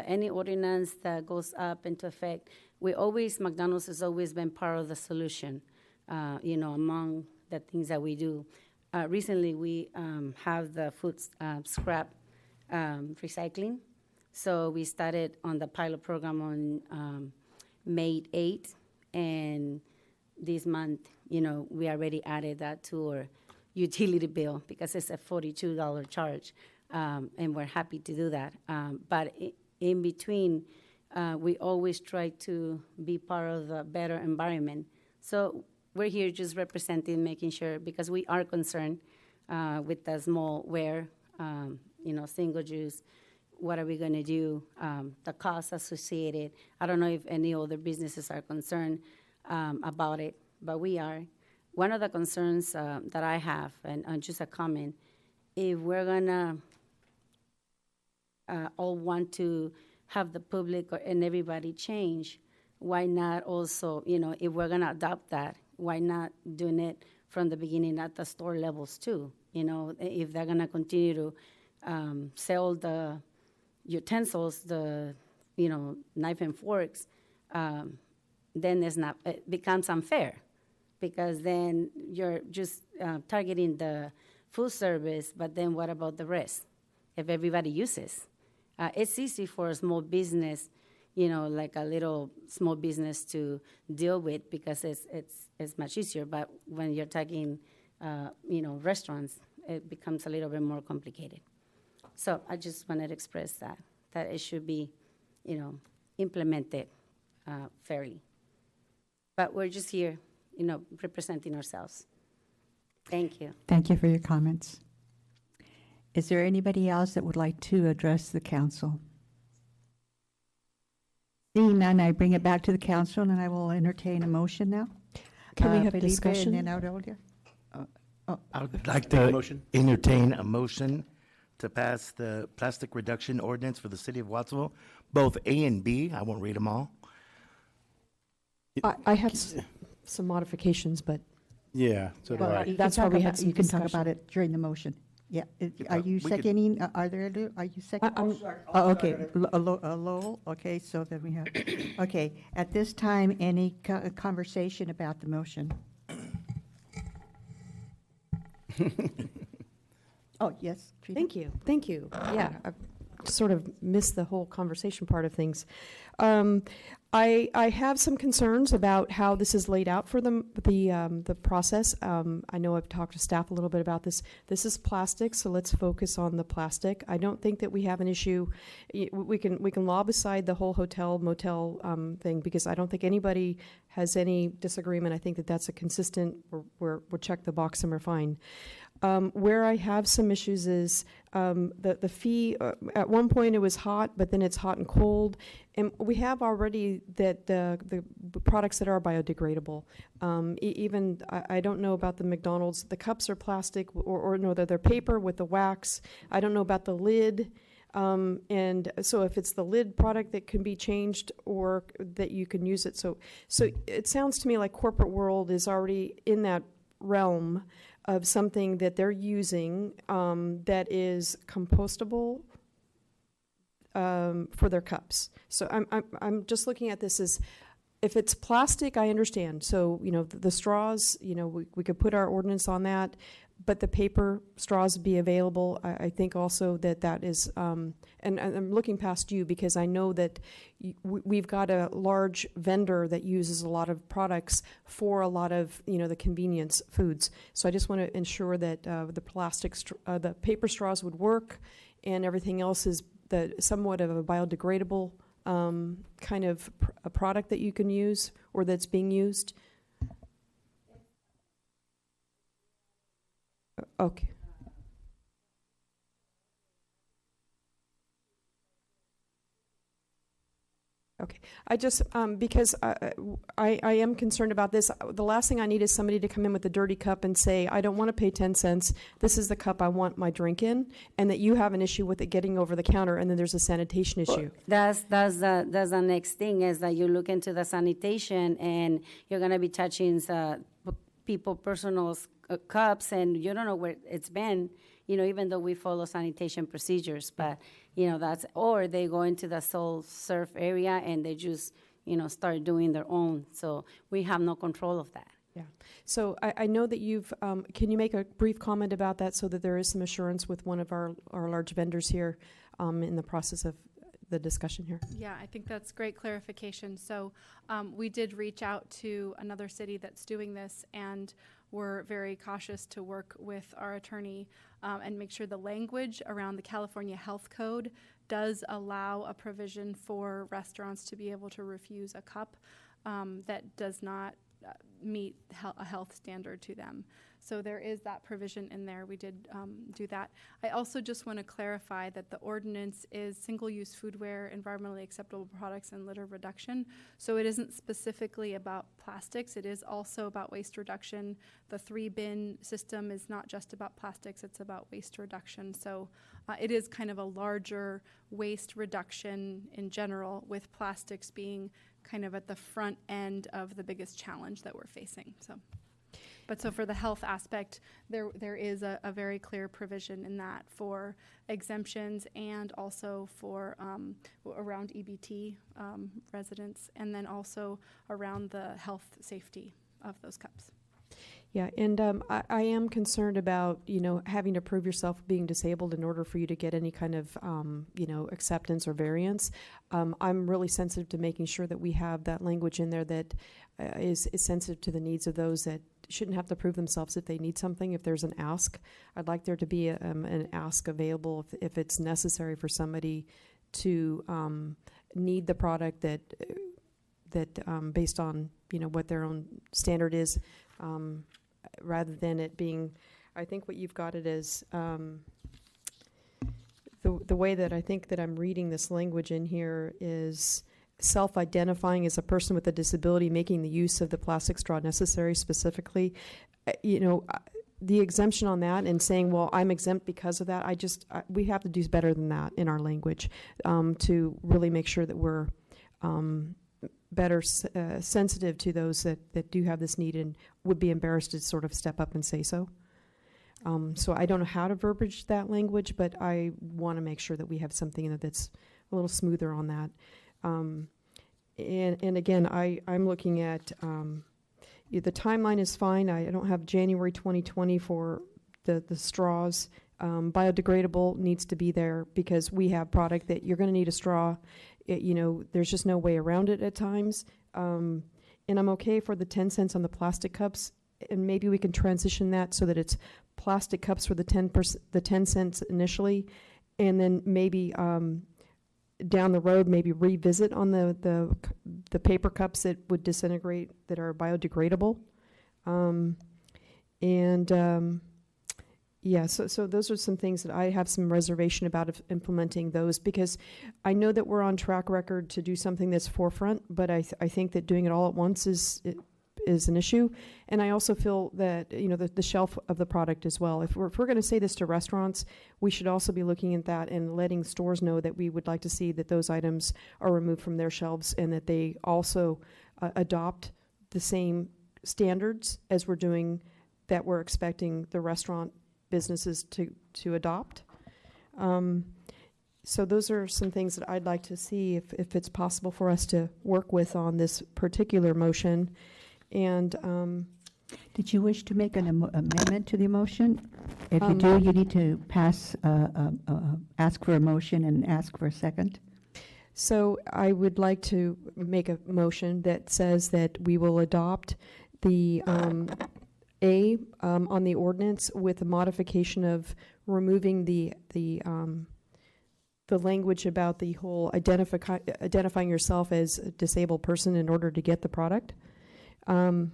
any ordinance that goes up into effect, McDonald's has always been part of the solution, among the things that we do. Recently, we have the food scrap recycling. So we started on the pilot program on May 8th, and this month, we already added that to our utility bill because it's a $42 charge, and we're happy to do that. But in between, we always try to be part of the better environment. So we're here just representing, making sure, because we are concerned with the smallware, single use. What are we going to do? The costs associated. I don't know if any other businesses are concerned about it, but we are. One of the concerns that I have, and just a comment, if we're going to all want to have the public and everybody change, why not also, if we're going to adopt that, why not doing it from the beginning at the store levels too? If they're going to continue to sell the utensils, the knife and forks, then it becomes unfair, because then you're just targeting the food service, but then what about the rest? If everybody uses, it's easy for a small business, like a little small business to deal with, because it's much easier. But when you're talking, restaurants, it becomes a little bit more complicated. So I just wanted to express that it should be, implemented fairly. But we're just here, representing ourselves. Thank you. Thank you for your comments. Is there anybody else that would like to address the council? Seeing none, I bring it back to the council, and I will entertain a motion now. Can we have Felipe discussion? And then Aurelia. I would like to entertain a motion to pass the plastic reduction ordinance for the city of Watsonville, both A and B. I won't read them all. I have some modifications, but Yeah, so do I. that's why we had some You can talk discussion. about it during the motion. Yeah. Are you we could- seconding? Are you second? Oh, okay. Lowell. Okay, so then we have, okay. At this time, any conversation about the motion? Oh, yes. Trina? Thank you. Yeah, I sort of missed the whole conversation part of things. I have some concerns about how this is laid out for the process. I know I've talked to staff a little bit about this. This is plastic, so let's focus on the plastic. I don't think that we have an issue. We can lob aside the whole hotel motel thing, because I don't think anybody has any disagreement. I think that that's a consistent. We'll check the box and we're fine. Where I have some issues is the fee. At one point it was hot, but then it's hot and cold. And we have already that the products that are biodegradable. Even I don't know about the McDonald's. The cups are plastic, or no, they're paper with the wax. I don't know about the lid. And so if it's the lid product that can be changed, or that you can use it. So it sounds to me like corporate world is already in that realm of something that they're using that is compostable for their cups. So I'm just looking at this as, if it's plastic, I understand. So, the straws, we could put our ordinance on that, but the paper straws be available. I think also that is, and I'm looking past you, because I know that we've got a large vendor that uses a lot of products for a lot of, the convenience foods. So I just want to ensure that the paper straws would work, and everything else is somewhat of a biodegradable kind of a product that you can use, or that's being used. Okay. Okay. I just, because I am concerned about this. The last thing I need is somebody to come in with a dirty cup and say, I don't want to pay 10 cents. This is the cup I want my drink in, and that you have an issue with it getting over the counter, and then there's a sanitation issue. That's the next thing, is that you look into the sanitation, and you're going to be touching people personal cups, and you don't know where it's been, even though we follow sanitation procedures. But that's, or they go into the sole surf area and they just start doing their own. So we have no control of that. Yeah. So I know that you've, can you make a brief comment about that, so that there is some assurance with one of our large vendors here in the process of the discussion here? Yeah, I think that's great clarification. So we did reach out to another city that's doing this, and we're very cautious to work with our attorney and make sure the language around the California Health Code does allow a provision for restaurants to be able to refuse a cup that does not meet a health standard to them. So there is that provision in there. We did do that. I also just want to clarify that the ordinance is single-use foodware, environmentally acceptable products, and litter reduction. So it isn't specifically about plastics. It is also about waste reduction. The 3-bin system is not just about plastics. It's about waste reduction. So it is kind of a larger waste reduction in general, with plastics being kind of at the front end of the biggest challenge that we're facing. But so for the health aspect, there is a very clear provision in that for exemptions, and also for around EBT residents, and then also around the health safety of those cups. Yeah, and I am concerned about, having to prove yourself being disabled in order for you to get any kind of, acceptance or variance. I'm really sensitive to making sure that we have that language in there that is sensitive to the needs of those that shouldn't have to prove themselves if they need something. If there's an ask, I'd like there to be an ask available if it's necessary for somebody to need the product that based on, what their own standard is. Rather than it being, I think what you've got it as, the way that I think that I'm reading this language in here is self-identifying as a person with a disability making the use of the plastic straw necessary specifically. The exemption on that and saying, well, I'm exempt because of that, we have to do better than that in our language to really make sure that we're better sensitive to those that do have this need and would be embarrassed to sort of step up and say so. So I don't know how to verbiage that language, but I want to make sure that we have something in it that's a little smoother on that. And again, I'm looking at the timeline is fine. I don't have January 2020 for the straws. Biodegradable needs to be there because we have product that you're going to need a straw. there's just no way around it at times. And I'm okay for the 10 cents on the plastic cups, and maybe we can transition that so that it's plastic cups for the 10 cents initially, and then maybe down the road, maybe revisit on the paper cups that would disintegrate, that are biodegradable. So those are some things that I have some reservation about implementing those, because I know that we're on track record to do something that's forefront, but I think that doing it all at once is an issue. And I also feel that, the shelf of the product as well. If we're going to say this to restaurants, we should also be looking at that and letting stores know that we would like to see that those items are removed from their shelves, and that they also adopt the same standards as we're doing, that we're expecting the restaurant businesses to adopt. So those are some things that I'd like to see if it's possible for us to work with on this particular motion. And did you wish to make an amendment to the motion? If you do, you need to ask for a motion and ask for a second. So I would like to make a motion that says that we will adopt the on the ordinance with a modification of removing the language about the whole identifying yourself as a disabled person in order to get the product. And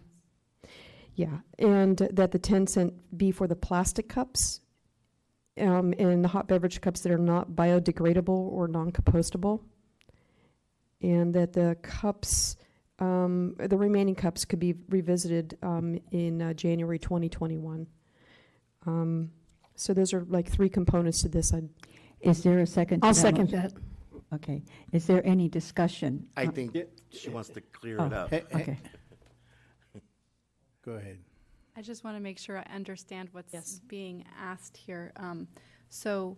that the 10 cent be for the plastic cups and the hot beverage cups that are not biodegradable or non-compostable, and that the cups, the remaining cups, could be revisited in January 2021. So those are like three components to this. Is there a second to I'll that second motion? that. Okay. Is there any discussion? I think she wants to clear it up. Okay. Go ahead. I just want to make sure I understand what's being asked here. So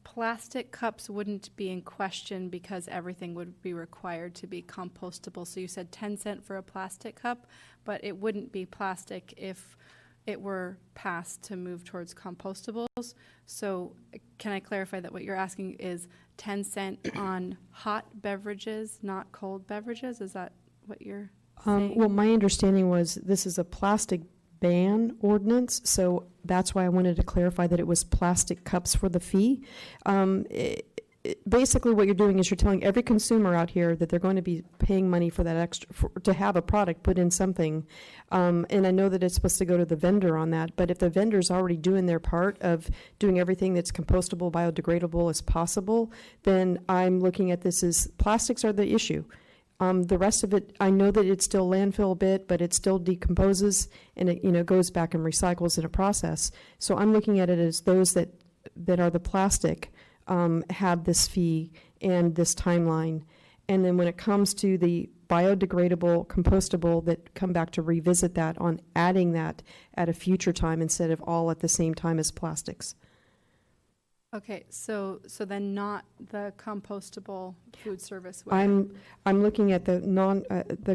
plastic cups wouldn't be in question because everything would be required to be compostable. So you said 10 cent for a plastic cup, but it wouldn't be plastic if it were passed to move towards compostables. So can I clarify that what you're asking is 10 cent on hot beverages, not cold beverages? Is that what you're saying? Well, my understanding was this is a plastic ban ordinance, so that's why I wanted to clarify that it was plastic cups for the fee. Basically what you're doing is you're telling every consumer out here that they're going to be paying money for that extra, to have a product put in something. And I know that it's supposed to go to the vendor on that, but if the vendor's already doing their part of doing everything that's compostable, biodegradable as possible, then I'm looking at this as plastics are the issue. The rest of it, I know that it's still landfill a bit, but it still decomposes and it goes back and recycles in a process. So I'm looking at it as those that are the plastic have this fee and this timeline. And then when it comes to the biodegradable, compostable, that come back to revisit that on adding that at a future time instead of all at the same time as plastics. Okay, so then not the compostable food service. I'm looking at the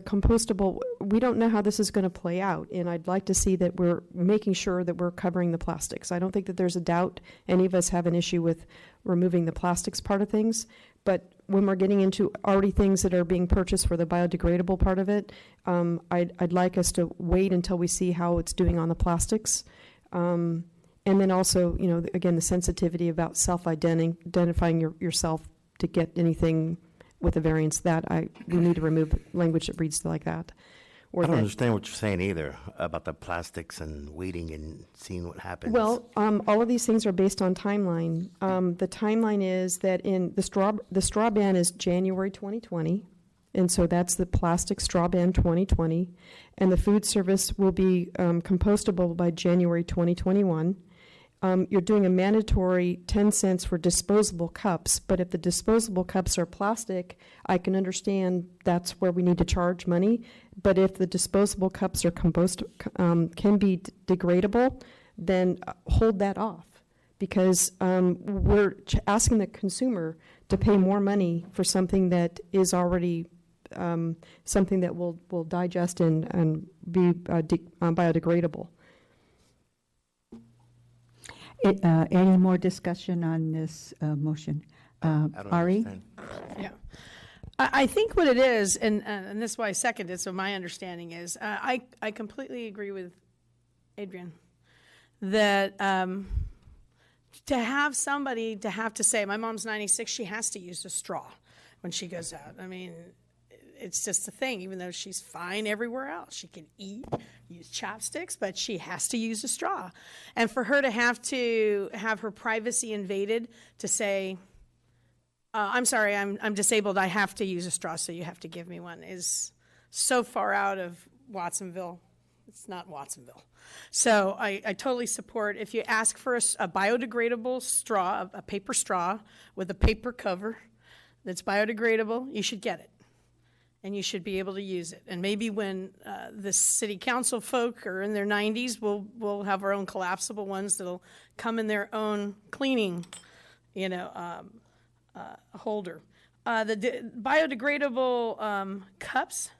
compostable. We don't know how this is going to play out, and I'd like to see that we're making sure that we're covering the plastics. I don't think that there's a doubt any of us have an issue with removing the plastics part of things, but when we're getting into already things that are being purchased for the biodegradable part of it, I'd like us to wait until we see how it's doing on the plastics. And then also, again, the sensitivity about self-identifying yourself to get anything with a variance, we need to remove language that reads like that. I don't understand what you're saying either about the plastics and waiting and seeing what happens. Well, all of these things are based on timeline. The timeline is that in the straw ban is January 2020, and so that's the plastic straw ban 2020, and the food service will be compostable by January 2021. You're doing a mandatory 10 cents for disposable cups, but if the disposable cups are plastic, I can understand that's where we need to charge money. But if the disposable cups are can be degradable, then hold that off, because we're asking the consumer to pay more money for something that is already something that will digest and be biodegradable. Any more discussion on this motion? I don't Ari? understand. Yeah. I think what it is, and this is why I seconded, so my understanding is, I completely agree with Adrian, that to have somebody to have to say, my mom's 96, she has to use a straw when she goes out. I mean, it's just a thing, even though she's fine everywhere else. She can eat, use chopsticks, but she has to use a straw. And for her to have her privacy invaded to say, I'm sorry, I'm disabled, I have to use a straw, so you have to give me one, is so far out of Watsonville. It's not Watsonville. So I totally support, if you ask for a biodegradable straw, a paper straw with a paper cover that's biodegradable, you should get it. And you should be able to use it. And maybe when the city council folk are in their 90s, we'll have our own collapsible ones that'll come in their own cleaning, holder. The biodegradable cups,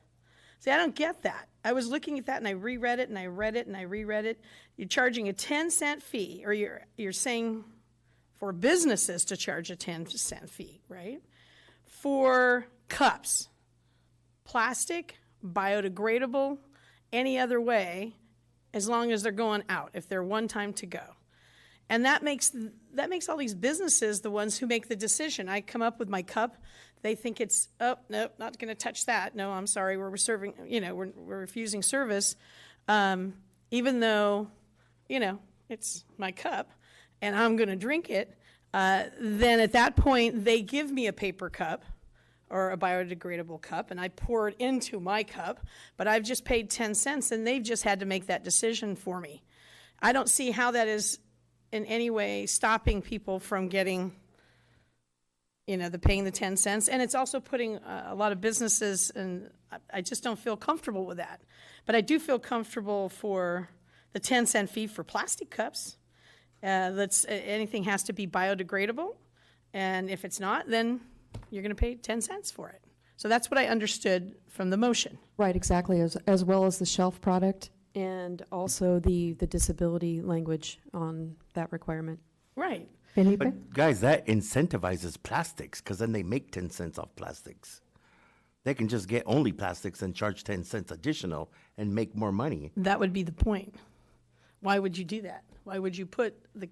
see, I don't get that. I was looking at that and I reread it and I read it and I reread it. You're charging a 10-cent fee, or you're saying for businesses to charge a 10-cent fee, right? For cups. Plastic, biodegradable, any other way, as long as they're going out, if they're one time to go. And that makes all these businesses the ones who make the decision. I come up with my cup, they think it's, oh, no, not going to touch that. No, I'm sorry, we're serving, we're refusing service, even though, it's my cup and I'm going to drink it. Then at that point, they give me a paper cup or a biodegradable cup, and I pour it into my cup, but I've just paid 10 cents, and they've just had to make that decision for me. I don't see how that is in any way stopping people from getting, the paying the 10 cents, and it's also putting a lot of businesses, and I just don't feel comfortable with that. But I do feel comfortable for the 10-cent fee for plastic cups. Anything has to be biodegradable, and if it's not, then you're going to pay 10 cents for it. So that's what I understood from the motion. Right, exactly, as well as the shelf product and also the disability language on that requirement. Right. Felipe? But guys, that incentivizes plastics, because then they make 10 cents off plastics. They can just get only plastics and charge 10 cents additional and make more money. That would be the point. Why would you do that? Why would you put the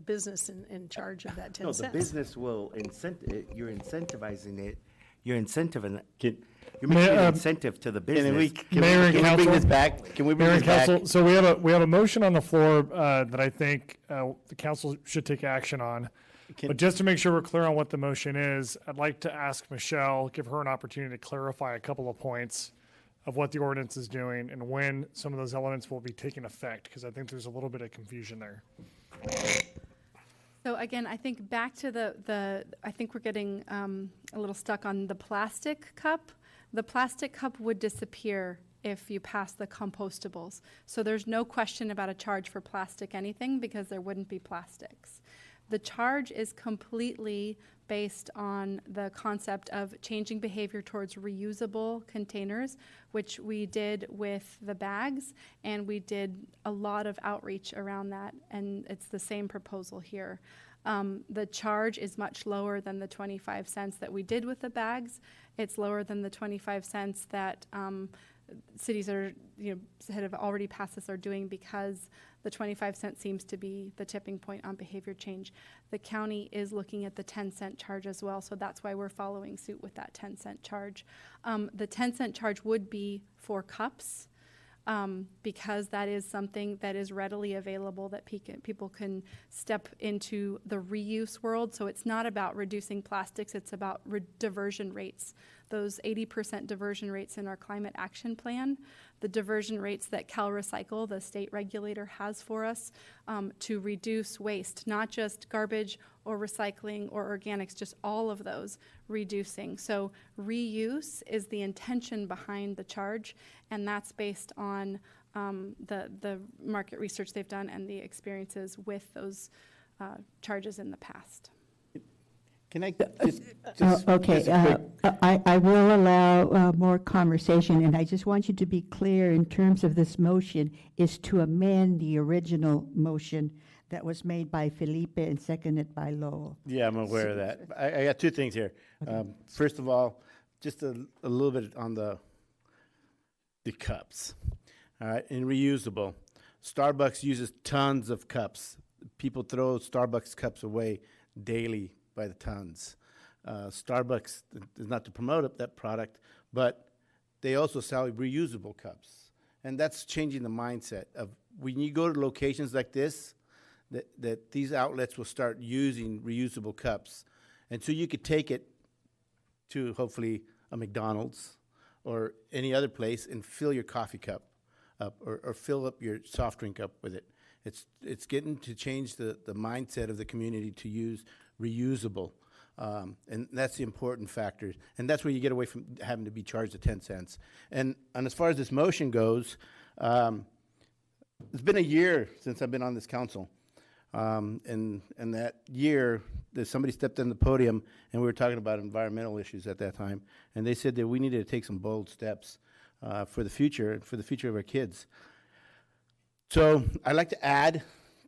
business in charge of that 10 No, cents? the business will you're incentivizing it. You're incentivizing. You're Mayor, making an incentive to the business. Mayor and Can we bring Council- this back? Can we bring Mayor this and Council, back? so we have a motion on the floor that I think the council should take action on. But just to make sure we're clear on what the motion is, I'd like to ask Michelle, give her an opportunity to clarify a couple of points of what the ordinance is doing and when some of those elements will be taking effect, because I think there's a little bit of confusion there. So again, I think back to I think we're getting a little stuck on the plastic cup. The plastic cup would disappear if you pass the compostables. So there's no question about a charge for plastic anything, because there wouldn't be plastics. The charge is completely based on the concept of changing behavior towards reusable containers, which we did with the bags, and we did a lot of outreach around that, and it's the same proposal here. The charge is much lower than the 25 cents that we did with the bags. It's lower than the 25 cents that cities that have already passed this are doing, because the 25 cents seems to be the tipping point on behavior change. The county is looking at the 10-cent charge as well, so that's why we're following suit with that 10-cent charge. The 10-cent charge would be for cups, because that is something that is readily available, that people can step into the reuse world. So it's not about reducing plastics, it's about diversion rates. Those 80% diversion rates in our climate action plan, the diversion rates that CalRecycle, the state regulator, has for us to reduce waste, not just garbage or recycling or organics, just all of those reducing. So reuse is the intention behind the charge, and that's based on the market research they've done and the experiences with those charges in the past. Can I Okay, I will allow more conversation, and I just want you to be clear in terms of this motion is to amend the original motion That was made by Felipe and seconded by Lowell. Yeah, I'm aware of that. I got two things here. First of all, just a little bit on the cups. All right, and reusable. Starbucks uses tons of cups. People throw Starbucks cups away daily by the tons. Starbucks is not to promote that product, but they also sell reusable cups. And that's changing the mindset of when you go to locations like this, that these outlets will start using reusable cups. And so you could take it to hopefully a McDonald's or any other place and fill your coffee cup up or fill up your soft drink up with it. It's getting to change the mindset of the community to use reusable. And that's the important factor. And that's where you get away from having to be charged at 10 cents. And as far as this motion goes, it's been a year since I've been on this council. And that year, somebody stepped on the podium, and we were talking about environmental issues at that time, and they said that we needed to take some bold steps for the future and for the future of our kids. So I'd like to add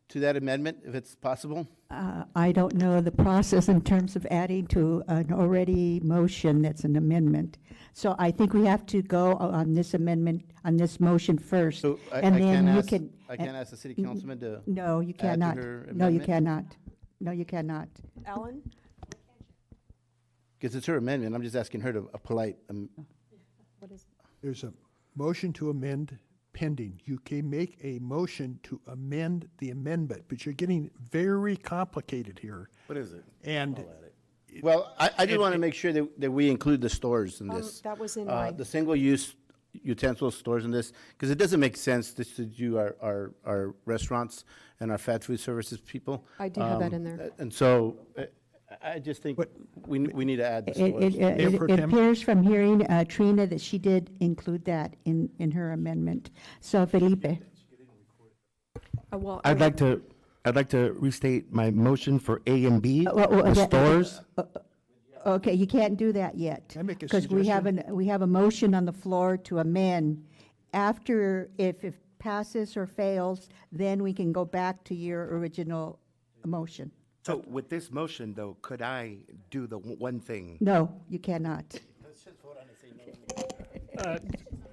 to that amendment, if it's possible. I don't know the process in terms of adding to an already motion that's an amendment. So I think we have to go on this amendment, on this motion first. So and then you can. I can't ask the city councilman to. No, you add to cannot. her No, you amendment? cannot. No, you cannot. Ellen? Because it's her amendment. I'm just asking her to a polite. What is There's a motion to amend pending. You can make a motion to amend the amendment, but you're getting very complicated here. What is it? And Well, I do want to make sure that we include the stores in this. that was in my- The single-use utensil stores in this, because it doesn't make sense just to do our restaurants and our fast food services people. I do have that in there. And so I just think we need to add the stores. It appears from hearing Trina that she did include that in her amendment. So Felipe. well, I'd like to restate my motion for A and B, the yeah, stores. Okay, you can't do that yet. Can I make a Because we have a motion on the floor to amend. After, if it passes or fails, then we can go back to your original motion. So with this motion, though, could I do the one thing? No, you cannot.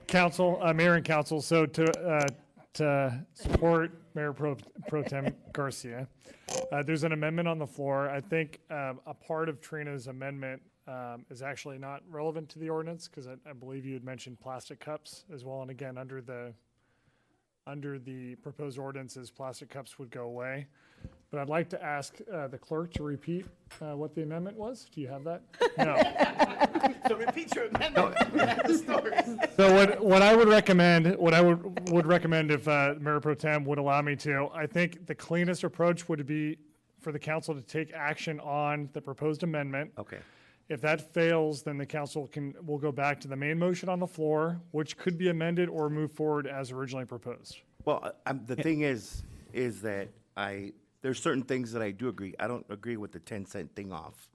Council, Mayor and Council, so to support Mayor Pro Tem Garcia, there's an amendment on the floor. I think a part of Trina's amendment is actually not relevant to the ordinance, because I believe you had mentioned plastic cups as well. And again, under the proposed ordinances, plastic cups would go away. But I'd like to ask the clerk to repeat what the amendment was. Do you have that? No. So repeat your amendment. So what I would recommend, if Mayor Pro Tem would allow me to, I think the cleanest approach would be for the council to take action on the proposed amendment. Okay. If that fails, then the council will go back to the main motion on the floor, which could be amended or move forward as originally proposed. Well, the thing is that there's certain things that I do agree. I don't agree with the 10-cent thing off.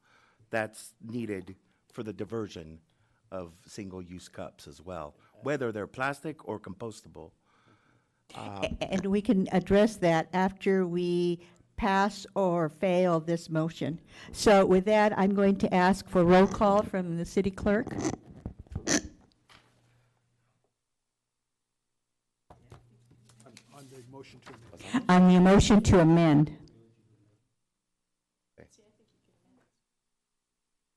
That's needed for the diversion of single-use cups as well, whether they're plastic or compostable. And we can address that after we pass or fail this motion. So with that, I'm going to ask for roll call from the city clerk. On the motion to amend. On the motion to amend.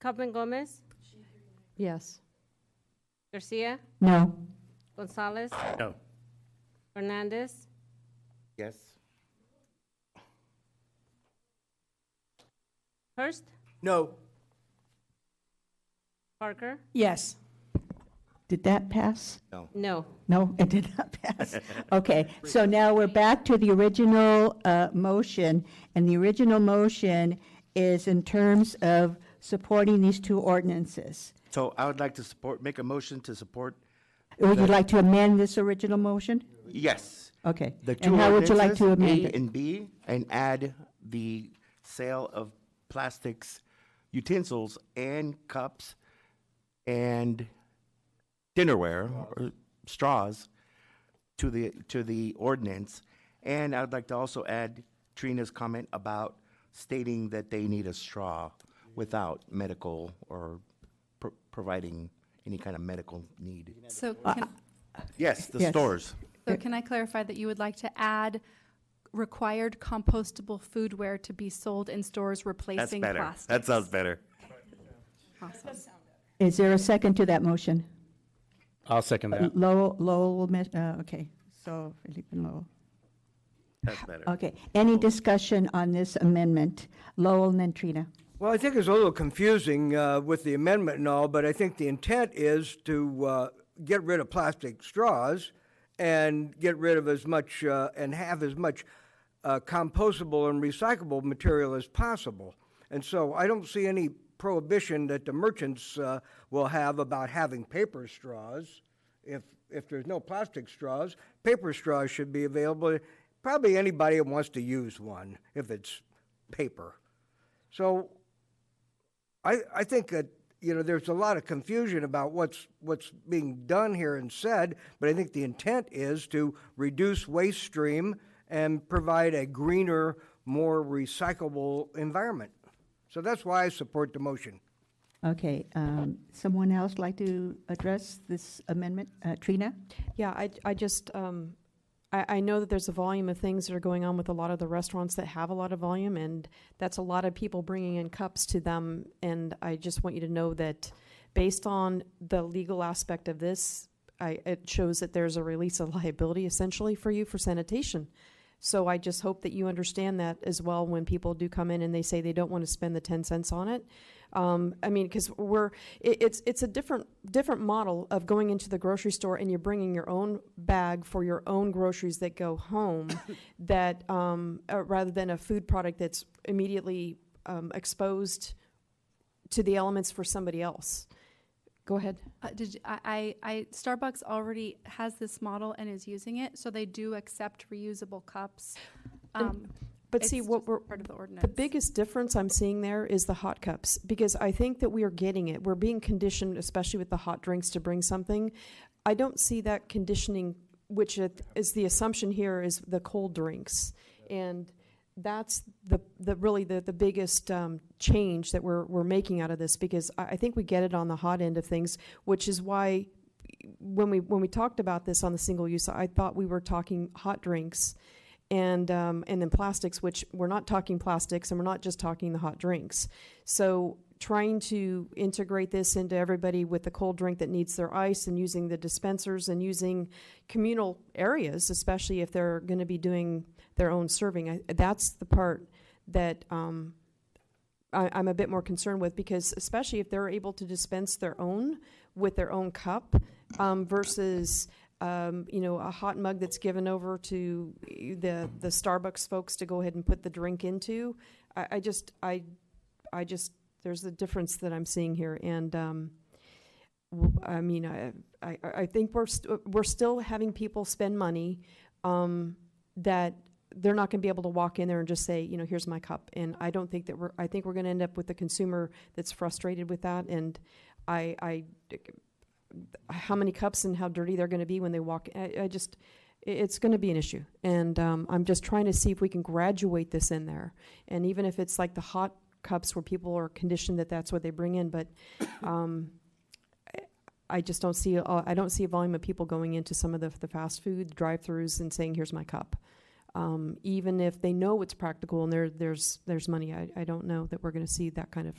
Copman Gomez, Yes. Garcia, No. Gonzalez, No. Hernandez, Yes? Hurst, No. Parker, Yes. Did that pass? No. no. No, it did not pass. Okay, so now we're back to the original motion, and the original motion is in terms of supporting these two ordinances. So I would like to make a motion to support. Would you the- like to amend this original motion? Yes. Okay. The And two how would you like to ordinances, amend A it? and B, and add the sale of plastics, utensils, and cups, and dinnerware or straws to the ordinance. And I'd like to also add Trina's comment about stating that they need a straw without medical or providing any kind of medical need. So Yes, the Yes. stores. so can I clarify that you would like to add required compostable foodware to be sold in stores That's replacing better. plastic? That sounds better. Awesome. Is there a second to that motion? I'll second that. Lowell will, okay, so Felipe and Lowell. That's better. Okay, any discussion on this amendment? Lowell and then Trina. Well, I think it's a little confusing with the amendment and all, but I think the intent is to get rid of plastic straws and get rid of as much and have as much compostable and recyclable material as possible. And so I don't see any prohibition that the merchants will have about having paper straws. If there's no plastic straws, paper straws should be available. Probably anybody that wants to use one if it's paper. So I think that, you know, there's a lot of confusion about what's being done here and said, but I think the intent is to reduce waste stream and provide a greener, more recyclable environment. So that's why I support the motion. Okay, someone else like to address this amendment? Trina? Yeah, I just, I know that there's a volume of things that are going on with a lot of the restaurants that have a lot of volume, and that's a lot of people bringing in cups to them. And I just want you to know that based on the legal aspect of this, it shows that there's a release of liability essentially for you for sanitation. So I just hope that you understand that as well when people do come in and they say they don't want to spend the 10 cents on it. I mean, because it's a different model of going into the grocery store and you're bringing your own bag for your own groceries that go home, that rather than a food product that's immediately exposed to the elements for somebody else. Go ahead. Starbucks already has this model and is using it, so they do accept reusable cups. But see, what we're part of the ordinance. The biggest difference I'm seeing there is the hot cups, because I think that we are getting it. We're being conditioned, especially with the hot drinks, to bring something. I don't see that conditioning, which is the assumption here is the cold drinks, and that's the biggest change that we're making out of this, because I think we get it on the hot end of things, which is why when we talked about this on the single use, I thought we were talking hot drinks. And then plastics, which we're not talking plastics, and we're not just talking the hot drinks. So trying to integrate this into everybody with the cold drink that needs their ice, and using the dispensers and using communal areas, especially if they're going to be doing their own serving. That's the part that I'm a bit more concerned with, because especially if they're able to dispense their own with their own cup versus a hot mug that's given over to the Starbucks folks to go ahead and put the drink into. I just there's a difference that I'm seeing here, and I mean, I think we're still having people spend money that they're not going to be able to walk in there and just say, you know, here's my cup. And I don't think that I think we're going to end up with a consumer that's frustrated with that. And how many cups and how dirty they're going to be when they walk. It's going to be an issue. And I'm just trying to see if we can graduate this in there. And even if it's like the hot cups where people are conditioned that that's what they bring in, but I just don't see, I don't see a volume of people going into some of the fast food drive-thrus and saying, here's my cup. Even if they know it's practical and there's money, I don't know that we're going to see that kind of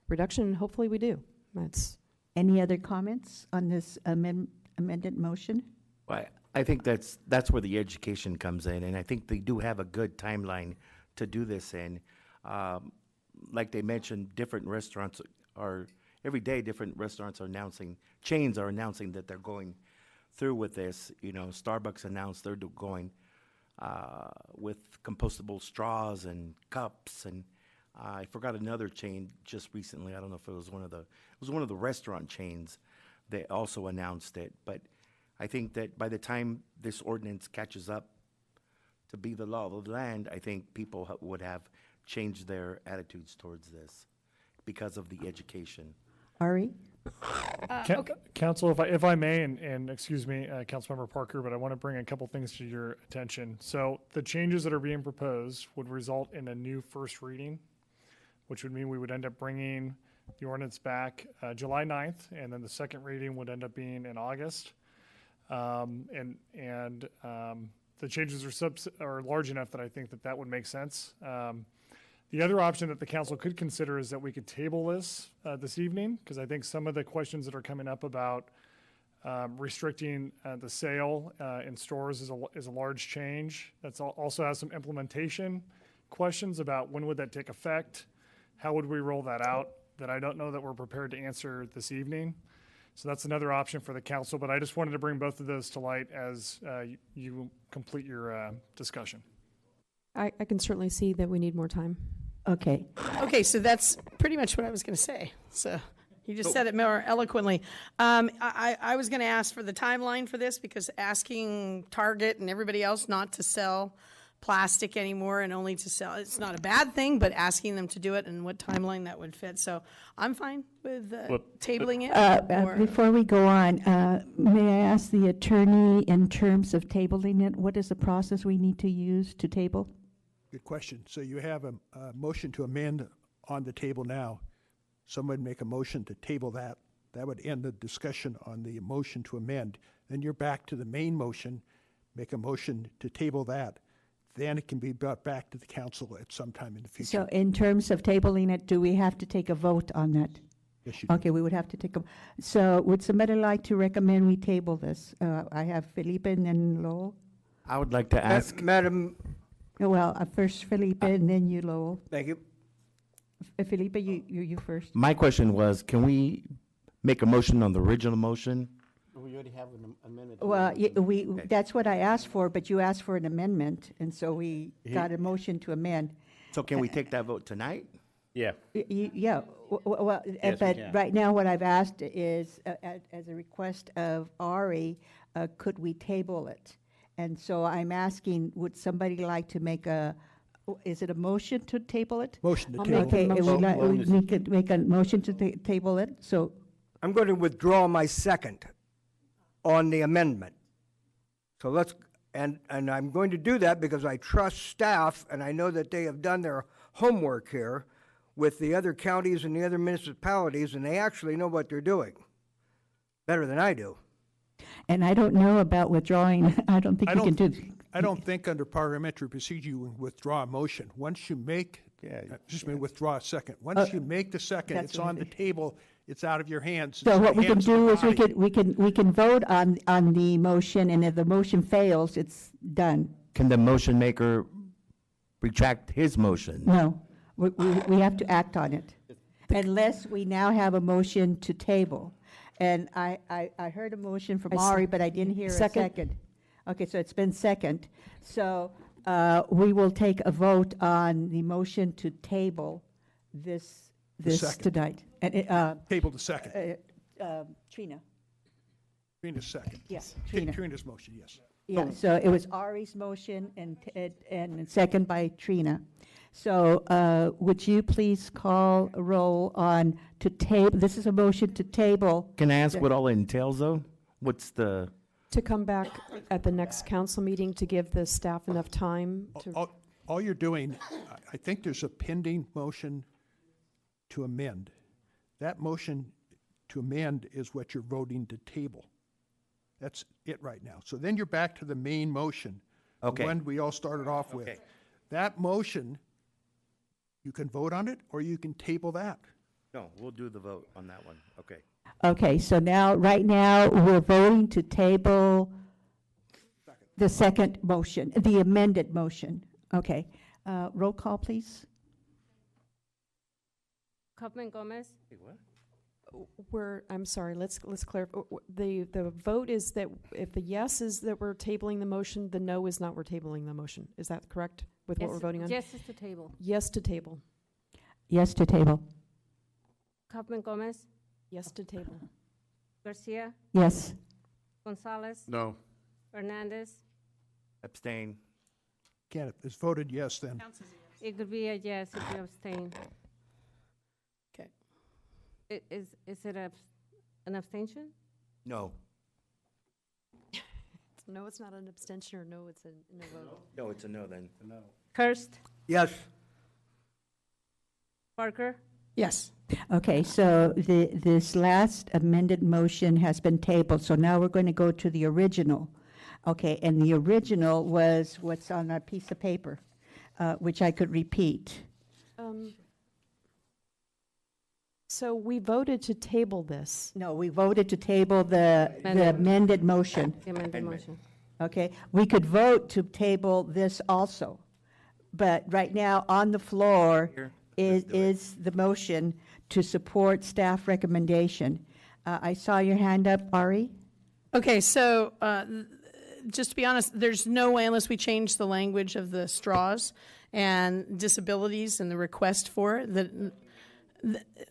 reduction. Hopefully we do. Any other comments on this amended motion? Well, I think that's where the education comes in, and I think they do have a good timeline to do this in. Like they mentioned, different restaurants are, every day different restaurants are announcing, chains are announcing that they're going through with this. You know, Starbucks announced they're going with compostable straws and cups, and I forgot another chain just recently. I don't know if it was one of the restaurant chains that also announced it. But I think that by the time this ordinance catches up to be the law of the land, I think people would have changed their attitudes towards this because of the education. Ari? Okay. Council, if I may, and excuse me, Councilmember Parker, but I want to bring a couple things to your attention. So the changes that are being proposed would result in a new first reading, which would mean we would end up bringing the ordinance back July 9th, and then the second reading would end up being in August. The changes are large enough that I think that would make sense. The other option that the council could consider is that we could table this this evening, because I think some of the questions that are coming up about restricting the sale in stores is a large change. That's also has some implementation questions about when would that take effect, how would we roll that out, that I don't know that we're prepared to answer this evening. So that's another option for the council, but I just wanted to bring both of those to light as you complete your discussion. I can certainly see that we need more time. Okay. Okay, so that's pretty much what I was going to say. So you just said it more eloquently. I was going to ask for the timeline for this, because asking Target and everybody else not to sell plastic anymore and only to sell, it's not a bad thing, but asking them to do it and what timeline that would fit. So I'm fine with tabling it. Before we go on, may I ask the attorney, in terms of tabling it, what is the process we need to use to table? Good question. So you have a motion to amend on the table now. Someone make a motion to table that. That would end the discussion on the motion to amend. Then you're back to the main motion, make a motion to table that. Then it can be brought back to the council at some time in the future. So in terms of tabling it, do we have to take a vote on that? Yes, you do. Okay, we would have to take a, so would somebody like to recommend we table this? I have Felipe and then Lowell. I would like to ask. Madam. Well, first Felipe and then you, Lowell. Thank you. Felipe, you first. My question was, can we make a motion on the original motion? We already have an amendment. Well, that's what I asked for, but you asked for an amendment, and so we got a motion to amend. So can we take that vote tonight? Yeah. Yeah, well, Yes, we but can. right now what I've asked is, as a request of Ari, could we table it? And so I'm asking, would somebody like to make is it a motion to table it? Motion to I'll table. make a motion. We could make a motion to table it, so. I'm going to withdraw my second on the amendment. So let's, and I'm going to do that because I trust staff, and I know that they have done their homework here with the other counties and the other municipalities, and they actually know what they're doing better than I do. And I don't know about withdrawing. I don't think we can do. I don't think under parliamentary procedure you withdraw a motion. Once you make, withdraw a second. Once you make the second, That's it's what on I the think. table. It's out of your hands. So It's in what the we can hands of the do is body. we can vote on the motion, and if the motion fails, it's done. Can the motion maker retract his motion? No, we have to act on it, unless we now have a motion to table. And I heard a motion from Ari, but I didn't hear a second. Okay, so it's been second. So we will take a vote on the motion to table this second. tonight. And Table the second. Trina. Trina's second. Yes, Trina's motion, yes. Yeah, so it was Ari's motion and second by Trina. So would you please call a roll on to table, this is a motion to table. Can I ask what all it entails, though? What's the? To come back at the next council meeting to give the staff enough time to. All you're doing, I think there's a pending motion to amend. That motion to amend is what you're voting to table. That's it right now. So then you're back to the main motion. Okay. The one we all started off with. Okay. That motion, you can vote on it or you can table that. No, we'll do the vote on that one. Okay. Okay, so now, right now, we're voting to table the second motion, the amended motion. Okay, roll call, please. Kaufman Gomez. I'm sorry, let's clarify. The vote is that if the yes is that we're tabling the motion, the no is not we're tabling the motion. Is that correct with what we're voting on? Yes is to table. Yes to table. Yes to table. Kaufman Gomez. Yes to table. Garcia. Yes. Gonzalez. No. Hernandez. Abstain. Can't, it's voted yes then. It could be a yes if you abstain. Okay. Is it An abstention? No. No, it's not an abstention, or no, it's a no vote. No, it's a no then. No. Hurst? Yes. Parker? Yes. Okay, so this last amended motion has been tabled, so now we're going to go to the original. Okay, and the original was what's on a piece of paper, which I could repeat. So we voted to table this. No, we voted to table the amended motion. The amended motion. Okay, we could vote to table this also, but right now on the floor is the motion to support staff recommendation. I saw your hand up, Ari. Okay, so just to be honest, there's no way unless we change the language of the straws and disabilities and the request for it,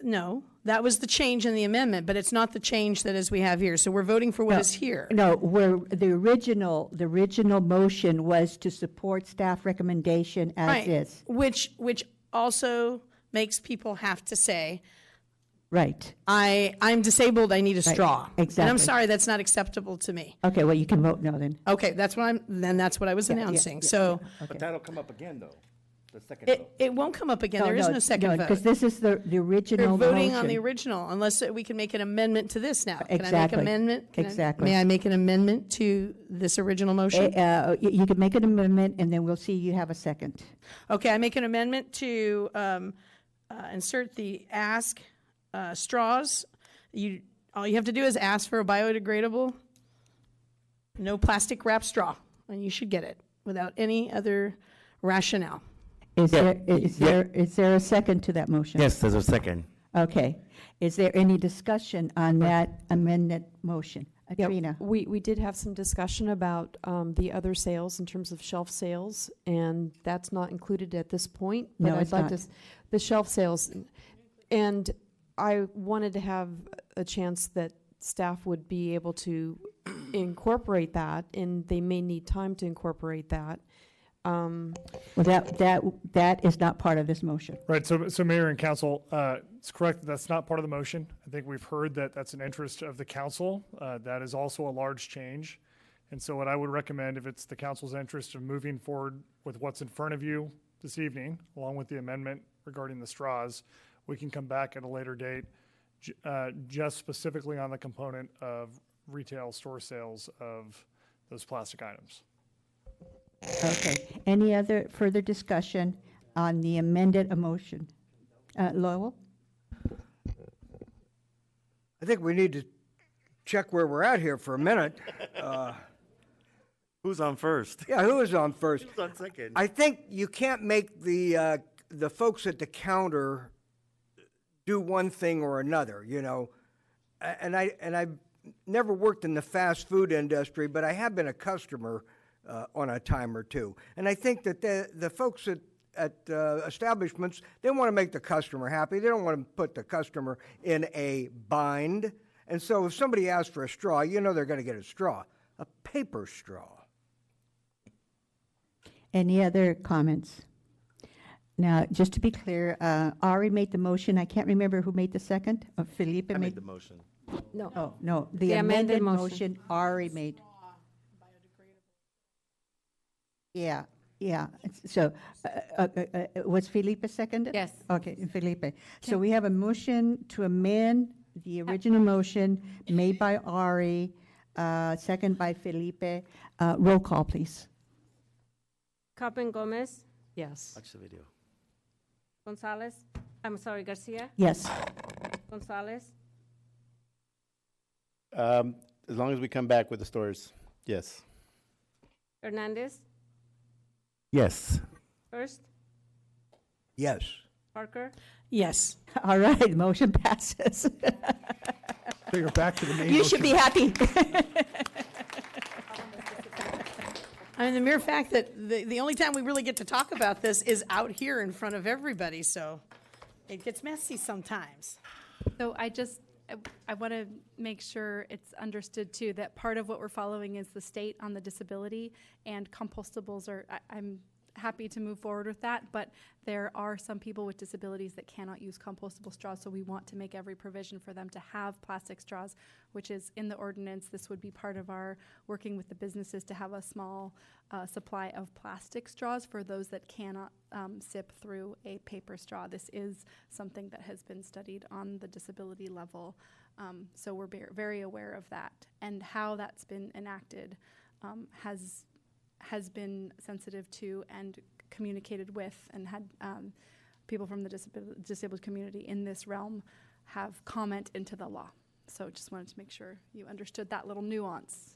no, that was the change in the amendment, but it's not the change that is we have here. So we're voting for what is here. No, the original motion was to support staff recommendation as Right, is. which also makes people have to say, Right. I'm disabled, I need a straw. And exactly. I'm sorry, that's not acceptable to me. Okay, well, you can vote no then. Okay, that's what I was announcing. So But that'll come up again, though. The second it won't come up again. There is no second vote. Because this is the original We're voting on the motion. original, unless we can make an amendment to this now. Can I make Exactly. amendment? Exactly. May I make an amendment to this original motion? You could make an amendment, and then we'll see you have a second. Okay, I make an amendment to insert the ask straws. All you have to do is ask for a biodegradable, no plastic wrap straw, and you should get it without any other rationale. Is there a second to that motion? Yes, there's a second. Okay. Is there any discussion on that amended motion? Trina? We did have some discussion about the other sales in terms of shelf sales, and that's not included at this point. But No, I'd it's like not. to the shelf sales, and I wanted to have a chance that staff would be able to incorporate that, and they may need time to incorporate that. Well, that is not part of this motion. Right, so Mayor and Council, it's correct that that's not part of the motion. I think we've heard that that's an interest of the council. That is also a large change. And so what I would recommend, if it's the council's interest of moving forward with what's in front of you this evening, along with the amendment regarding the straws, we can come back at a later date, just specifically on the component of retail store sales of those plastic items. Okay. Any other further discussion on the amended motion? Lowell? I think we need to check where we're at here for a minute. Who's on first? Yeah, who is on first? Who's on second? I think you can't make the folks at the counter do one thing or another, you know. And I've never worked in the fast food industry, but I have been a customer on a time or two. And I think that the folks at establishments, they want to make the customer happy. They don't want to put the customer in a bind. And so if somebody asks for a straw, you know they're going to get a straw, a paper straw. Any other comments? Now, just to be clear, Ari made the motion. I can't remember who made the second. Felipe I made made the motion. No. Oh, no. The amended amended motion. motion Ari made. Yeah. So, was Felipe seconded? Yes. Okay, Felipe. So we have a motion to amend the original motion made by Ari, second by Felipe. Roll call, please. Copen Gomez? Yes. Watch the video. Gonzalez? I'm sorry, Garcia? Yes. Gonzalez? As long as we come back with the stores, yes. Hernandez? Yes. Hurst? Yes. Parker? Yes. All right, motion passes. So you're back to the main You motion. should be happy. I mean, the mere fact that the only time we really get to talk about this is out here in front of everybody, so it gets messy sometimes. So I want to make sure it's understood too, that part of what we're following is the state on the disability, and compostables are, happy to move forward with that, but there are some people with disabilities that cannot use compostable straws, so we want to make every provision for them to have plastic straws, which is in the ordinance. This would be part of our working with the businesses to have a small supply of plastic straws for those that cannot sip through a paper straw. This is something that has been studied on the disability level, so we're very aware of that. And how that's been enacted has been sensitive to and communicated with, and had people from the disabled community in this realm have comment into the law. So just wanted to make sure you understood that little nuance.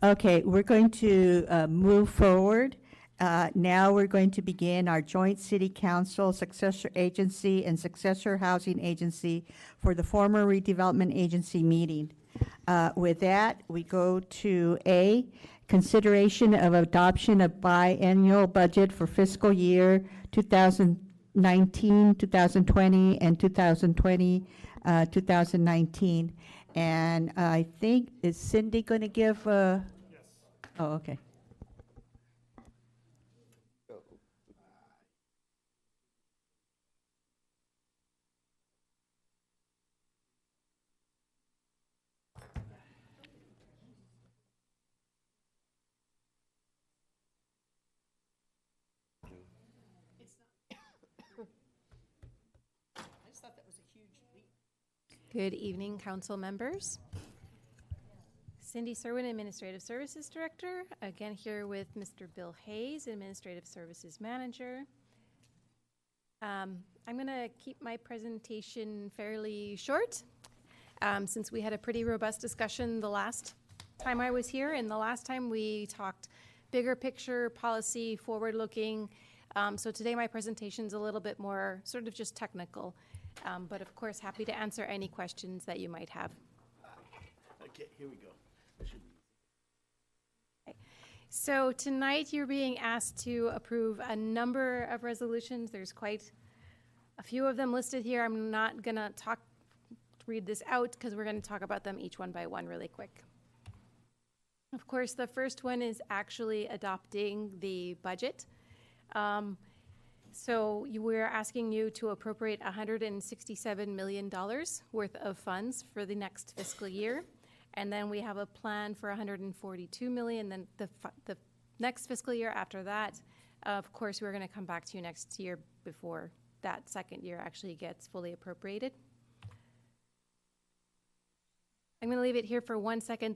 Okay, we're going to move forward. Now we're going to begin our joint city council successor agency and successor housing agency for the former redevelopment agency meeting. With that, we go to A, consideration of adoption of biannual budget for fiscal year 2019, 2020, and 2020, 2019. And I think, is Cindy going to give a? Yes. Oh, okay. Good evening, council members. Cindy Serwin, Administrative Services Director, again here with Mr. Bill Hayes, Administrative Services Manager. I'm going to keep my presentation fairly short since we had a pretty robust discussion the last time I was here, and the last time we talked bigger picture, policy, forward-looking. So today my presentation's a little bit more sort of just technical. But of course, happy to answer any questions that you might have. Okay, here we go. Okay. So tonight you're being asked to approve a number of resolutions. There's quite a few of them listed here. I'm not going to read this out because we're going to talk about them each one by one really quick. Of course, the first one is actually adopting the budget. So we're asking you to appropriate $167 million worth of funds for the next fiscal year. And then we have a plan for $142 million. Then the next fiscal year after that, of course, we're going to come back to you next year before that second year actually gets fully appropriated. I'm going to leave it here for 1 second.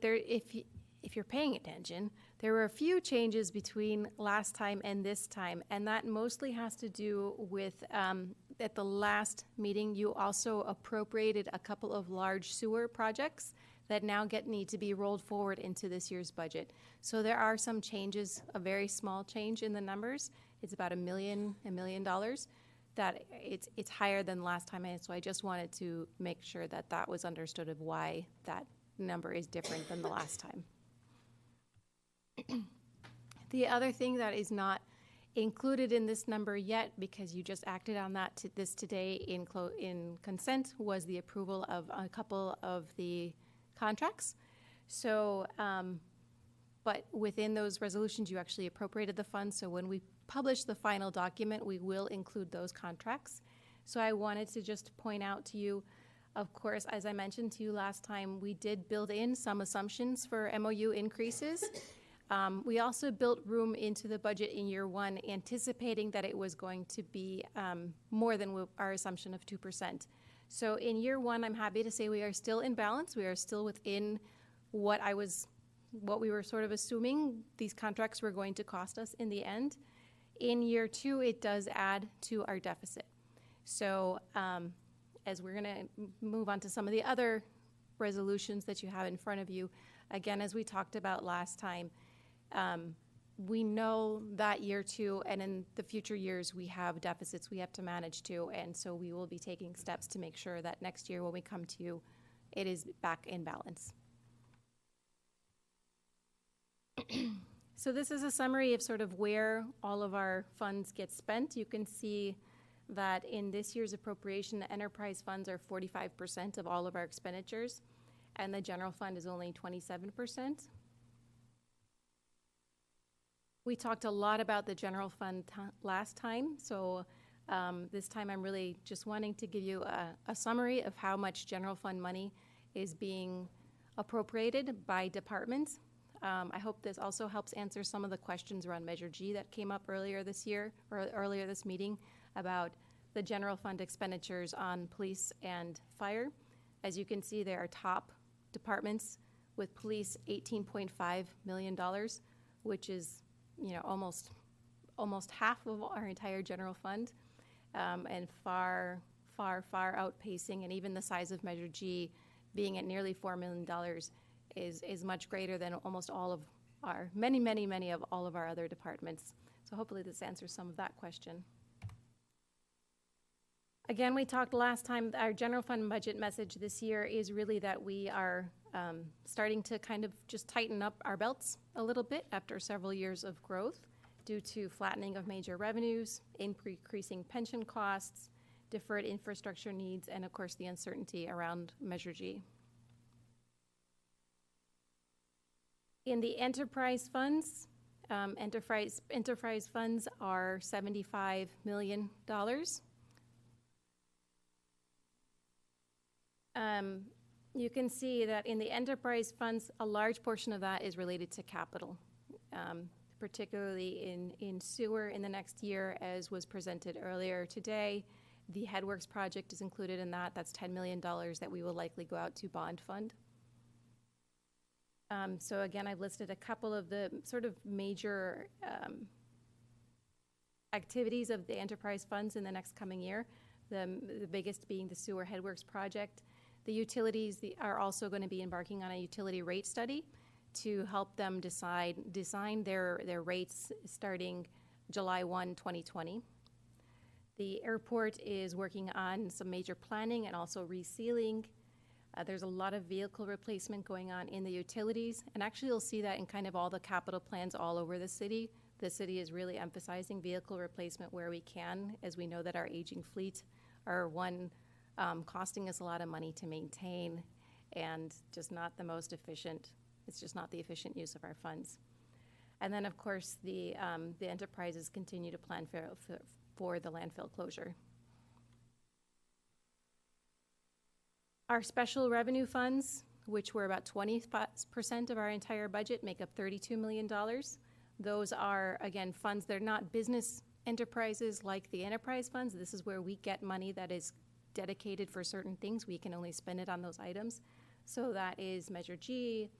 If you're paying attention, there were a few changes between last time and this time, and that mostly has to do with at the last meeting, you also appropriated a couple of large sewer projects that now need to be rolled forward into this year's budget. So there are some changes, a very small change in the numbers. It's about $1 million that it's higher than last time, and so I just wanted to make sure that that was understood of why that number is different than the last time. The other thing that is not included in this number yet, because you just acted on that today in consent, was the approval of a couple of the contracts. So, but within those resolutions, you actually appropriated the funds. So when we publish the final document, we will include those contracts. So I wanted to just point out to you, of course, as I mentioned to you last time, we did build in some assumptions for MOU increases. We also built room into the budget in year one, anticipating that it was going to be more than our assumption of 2%. So in year one, I'm happy to say we are still in balance. We are still within what we were sort of assuming these contracts were going to cost us in the end. In year two, it does add to our deficit. So as we're going to move on to some of the other resolutions that you have in front of you, again, as we talked about last time, we know that year two and in the future years we have deficits we have to manage too, and so we will be taking steps to make sure that next year when we come to you, it is back in balance. So this is a summary of sort of where all of our funds get spent. You can see that in this year's appropriation, the enterprise funds are 45% of all of our expenditures, and the general fund is only 27%. We talked a lot about the general fund last time, so this time I'm really just wanting to give you a summary of how much general fund money is being appropriated by departments. I hope this also helps answer some of the questions around Measure G that came up earlier this year, or earlier this meeting, about the general fund expenditures on police and fire. As you can see, there are top departments, with police $18.5 million, which is, you know, almost half of our entire general fund, and far outpacing, and even the size of Measure G being at nearly $4 million is much greater than almost all of our, many of all of our other departments. So hopefully this answers some of that question. Again, we talked last time, our general fund budget message this year is really that we are starting to kind of just tighten up our belts a little bit after several years of growth due to flattening of major revenues, increasing pension costs, deferred infrastructure needs, and of course the uncertainty around Measure G. In the enterprise funds, enterprise funds are $75 million. You can see that in the enterprise funds, a large portion of that is related to capital, particularly in sewer in the next year, as was presented earlier today. The Headworks project is included in that. That's $10 million that we will likely go out to bond fund. So again, I've listed a couple of the sort of major activities of the enterprise funds in the next coming year, the biggest being the sewer Headworks project. The utilities are also going to be embarking on a utility rate study to help them design their rates starting July 1, 2020. The airport is working on some major planning and also resealing. There's a lot of vehicle replacement going on in the utilities, and actually you'll see that in kind of all the capital plans all over the city. The city is really emphasizing vehicle replacement where we can, as we know that our aging fleet are costing us a lot of money to maintain and just not the most efficient. It's just not the efficient use of our funds. And then, of course, the enterprises continue to plan for the landfill closure. Our special revenue funds, which were about 20% of our entire budget, make up $32 million. Those are, again, funds that are not business enterprises like the enterprise funds. This is where we get money that is dedicated for certain things. We can only spend it on those items. So that is Measure G,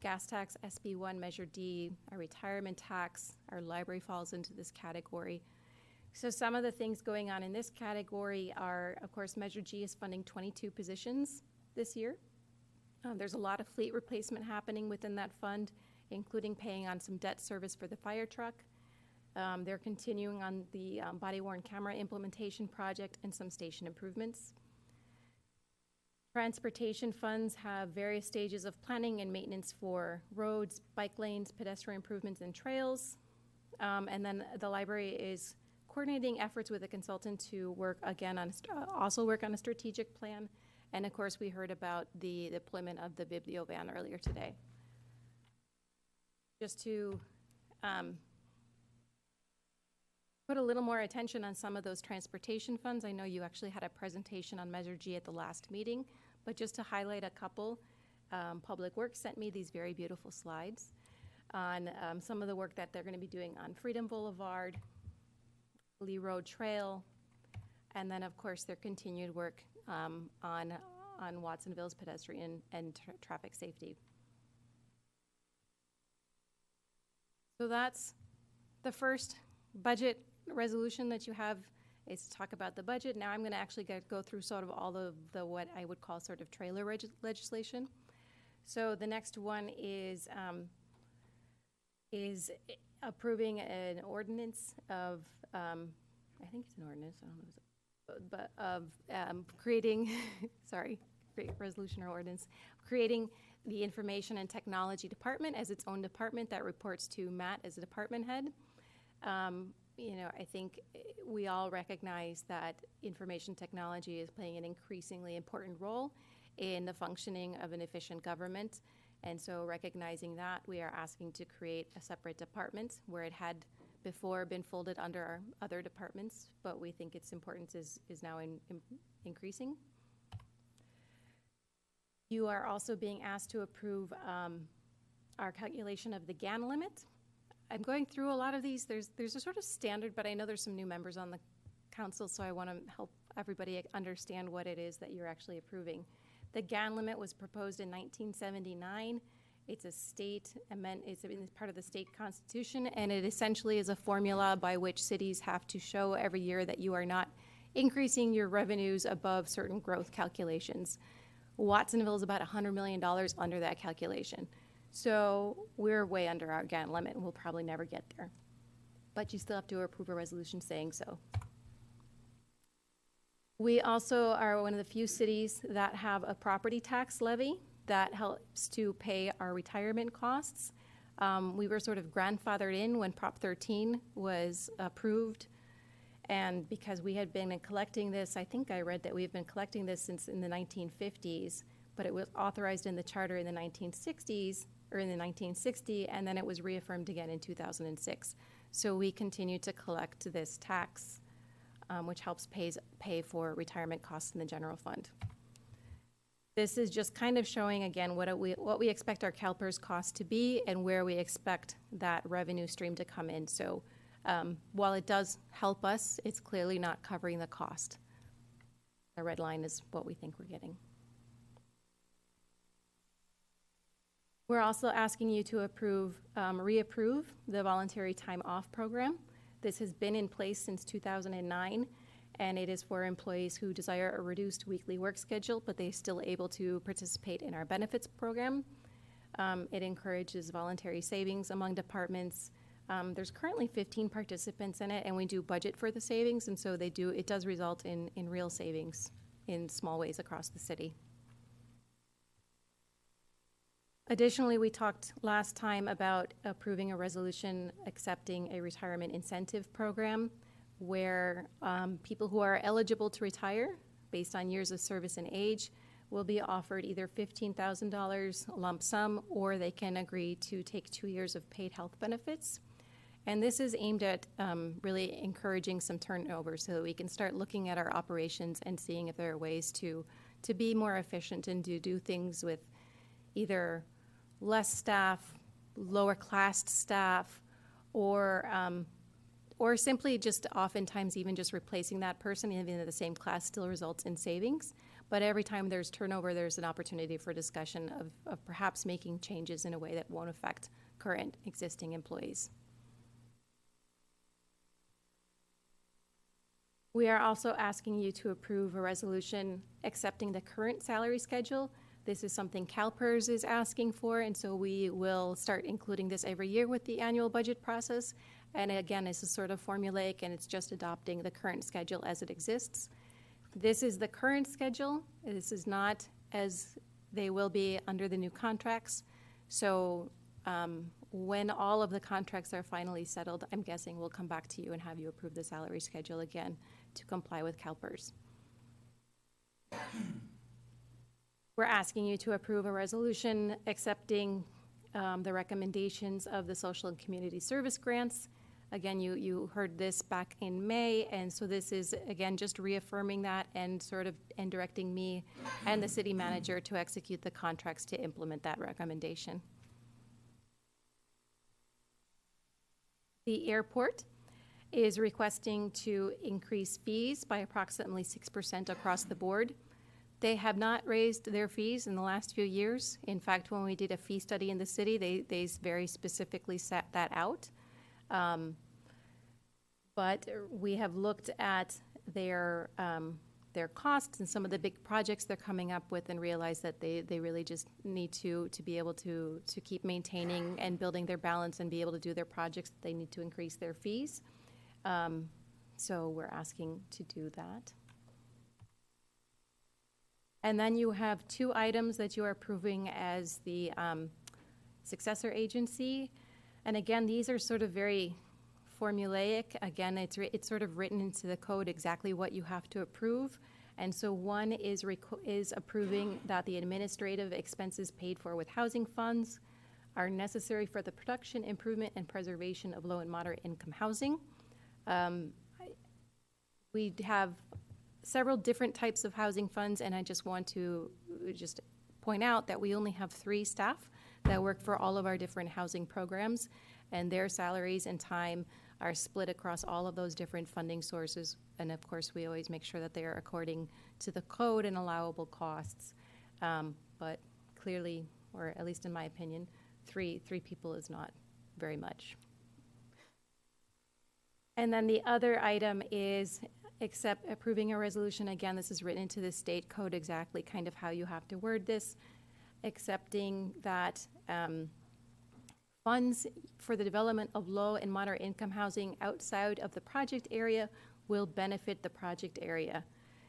gas tax, SB1, Measure D, our retirement tax, our library falls into this category. So some of the things going on in this category are, of course, Measure G is funding 22 positions this year. There's a lot of fleet replacement happening within that fund, including paying on some debt service for the fire truck. They're continuing on the body-worn camera implementation project and some station improvements. Transportation funds have various stages of planning and maintenance for roads, bike lanes, pedestrian improvements, and trails. And then the library is coordinating efforts with a consultant to work again on also work on a strategic plan. And of course, we heard about the deployment of the Biblio van earlier today. Just to put a little more attention on some of those transportation funds. I know you actually had a presentation on Measure G at the last meeting, but just to highlight a couple, Public Works sent me these very beautiful slides on some of the work that they're going to be doing on Freedom Boulevard, Lee Road Trail, and then of course their continued work on Watsonville's pedestrian and traffic safety. So that's the first budget resolution that you have, is to talk about the budget. Now I'm going to actually go through sort of all of the what I would call sort of trailer legislation. So the next one is approving an ordinance of, I think it's an ordinance, I don't know, but of creating, sorry, resolution or ordinance, creating the Information and Technology Department as its own department that reports to Matt as a department head. You know, I think we all recognize that information technology is playing an increasingly important role in the functioning of an efficient government. And so recognizing that, we are asking to create a separate department where it had before been folded under our other departments, but we think its importance is now increasing. You are also being asked to approve our calculation of the GAN limit. I'm going through a lot of these. There's a sort of standard, but I know there's some new members on the council, so I want to help everybody understand what it is that you're actually approving. The GAN limit was proposed in 1979. It's a state amendment, it's part of the state constitution, and it essentially is a formula by which cities have to show every year that you are not increasing your revenues above certain growth calculations. Watsonville is about $100 million under that calculation. So we're way under our GAN limit, and we'll probably never get there. But you still have to approve a resolution saying so. We also are one of the few cities that have a property tax levy that helps to pay our retirement costs. We were sort of grandfathered in when Prop 13 was approved. And because we had been collecting this, I think I read that we've been collecting this since in the 1950s, but it was authorized in the charter in the 1960s, or in the 1960, and then it was reaffirmed again in 2006. So we continue to collect this tax, which helps pay for retirement costs in the general fund. This is just kind of showing, again, what we expect our CalPERS cost to be and where we expect that revenue stream to come in. So while it does help us, it's clearly not covering the cost. The red line is what we think we're getting. We're also asking you to reapprove the voluntary time off program. This has been in place since 2009. And it is for employees who desire a reduced weekly work schedule, but they're still able to participate in our benefits program. It encourages voluntary savings among departments. There's currently 15 participants in it, and we do budget for the savings, and so it does result in real savings in small ways across the city. Additionally, we talked last time about approving a resolution accepting a retirement incentive program, where people who are eligible to retire based on years of service and age will be offered either $15,000 lump sum, or they can agree to take 2 years of paid health benefits. And this is aimed at really encouraging some turnover so that we can start looking at our operations and seeing if there are ways to be more efficient and to do things with either less staff, lower classed staff, or simply just oftentimes even just replacing that person, even in the same class, still results in savings. But every time there's turnover, there's an opportunity for discussion of perhaps making changes in a way that won't affect current existing employees. We are also asking you to approve a resolution accepting the current salary schedule. This is something CalPERS is asking for, and so we will start including this every year with the annual budget process. And again, it's a sort of formulaic, and it's just adopting the current schedule as it exists. This is the current schedule. This is not as they will be under the new contracts. So when all of the contracts are finally settled, I'm guessing we'll come back to you and have you approve the salary schedule again to comply with CalPERS. We're asking you to approve a resolution accepting the recommendations of the social and community service grants. Again, you heard this back in May, and so this is, again, just reaffirming that and and directing me and the city manager to execute the contracts to implement that recommendation. The airport is requesting to increase fees by approximately 6% across the board. They have not raised their fees in the last few years. In fact, when we did a fee study in the city, they very specifically set that out. But we have looked at their costs and some of the big projects they're coming up with and realized that they really just need to be able to keep maintaining and building their balance and be able to do their projects. They need to increase their fees. So we're asking to do that. And then you have 2 items that you are approving as the successor agency. And again, these are sort of very formulaic. Again, it's sort of written into the code exactly what you have to approve. And so one is approving that the administrative expenses paid for with housing funds are necessary for the production, improvement, and preservation of low and moderate income housing. We have several different types of housing funds, and I just want to just point out that we only have 3 staff that work for all of our different housing programs, and their salaries and time are split across all of those different funding sources. And of course, we always make sure that they are according to the code and allowable costs. But clearly, or at least in my opinion, three people is not very much. And then the other item is approving a resolution. Again, this is written into the state code exactly kind of how you have to word this, accepting that funds for the development of low and moderate income housing outside of the project area will benefit the project area.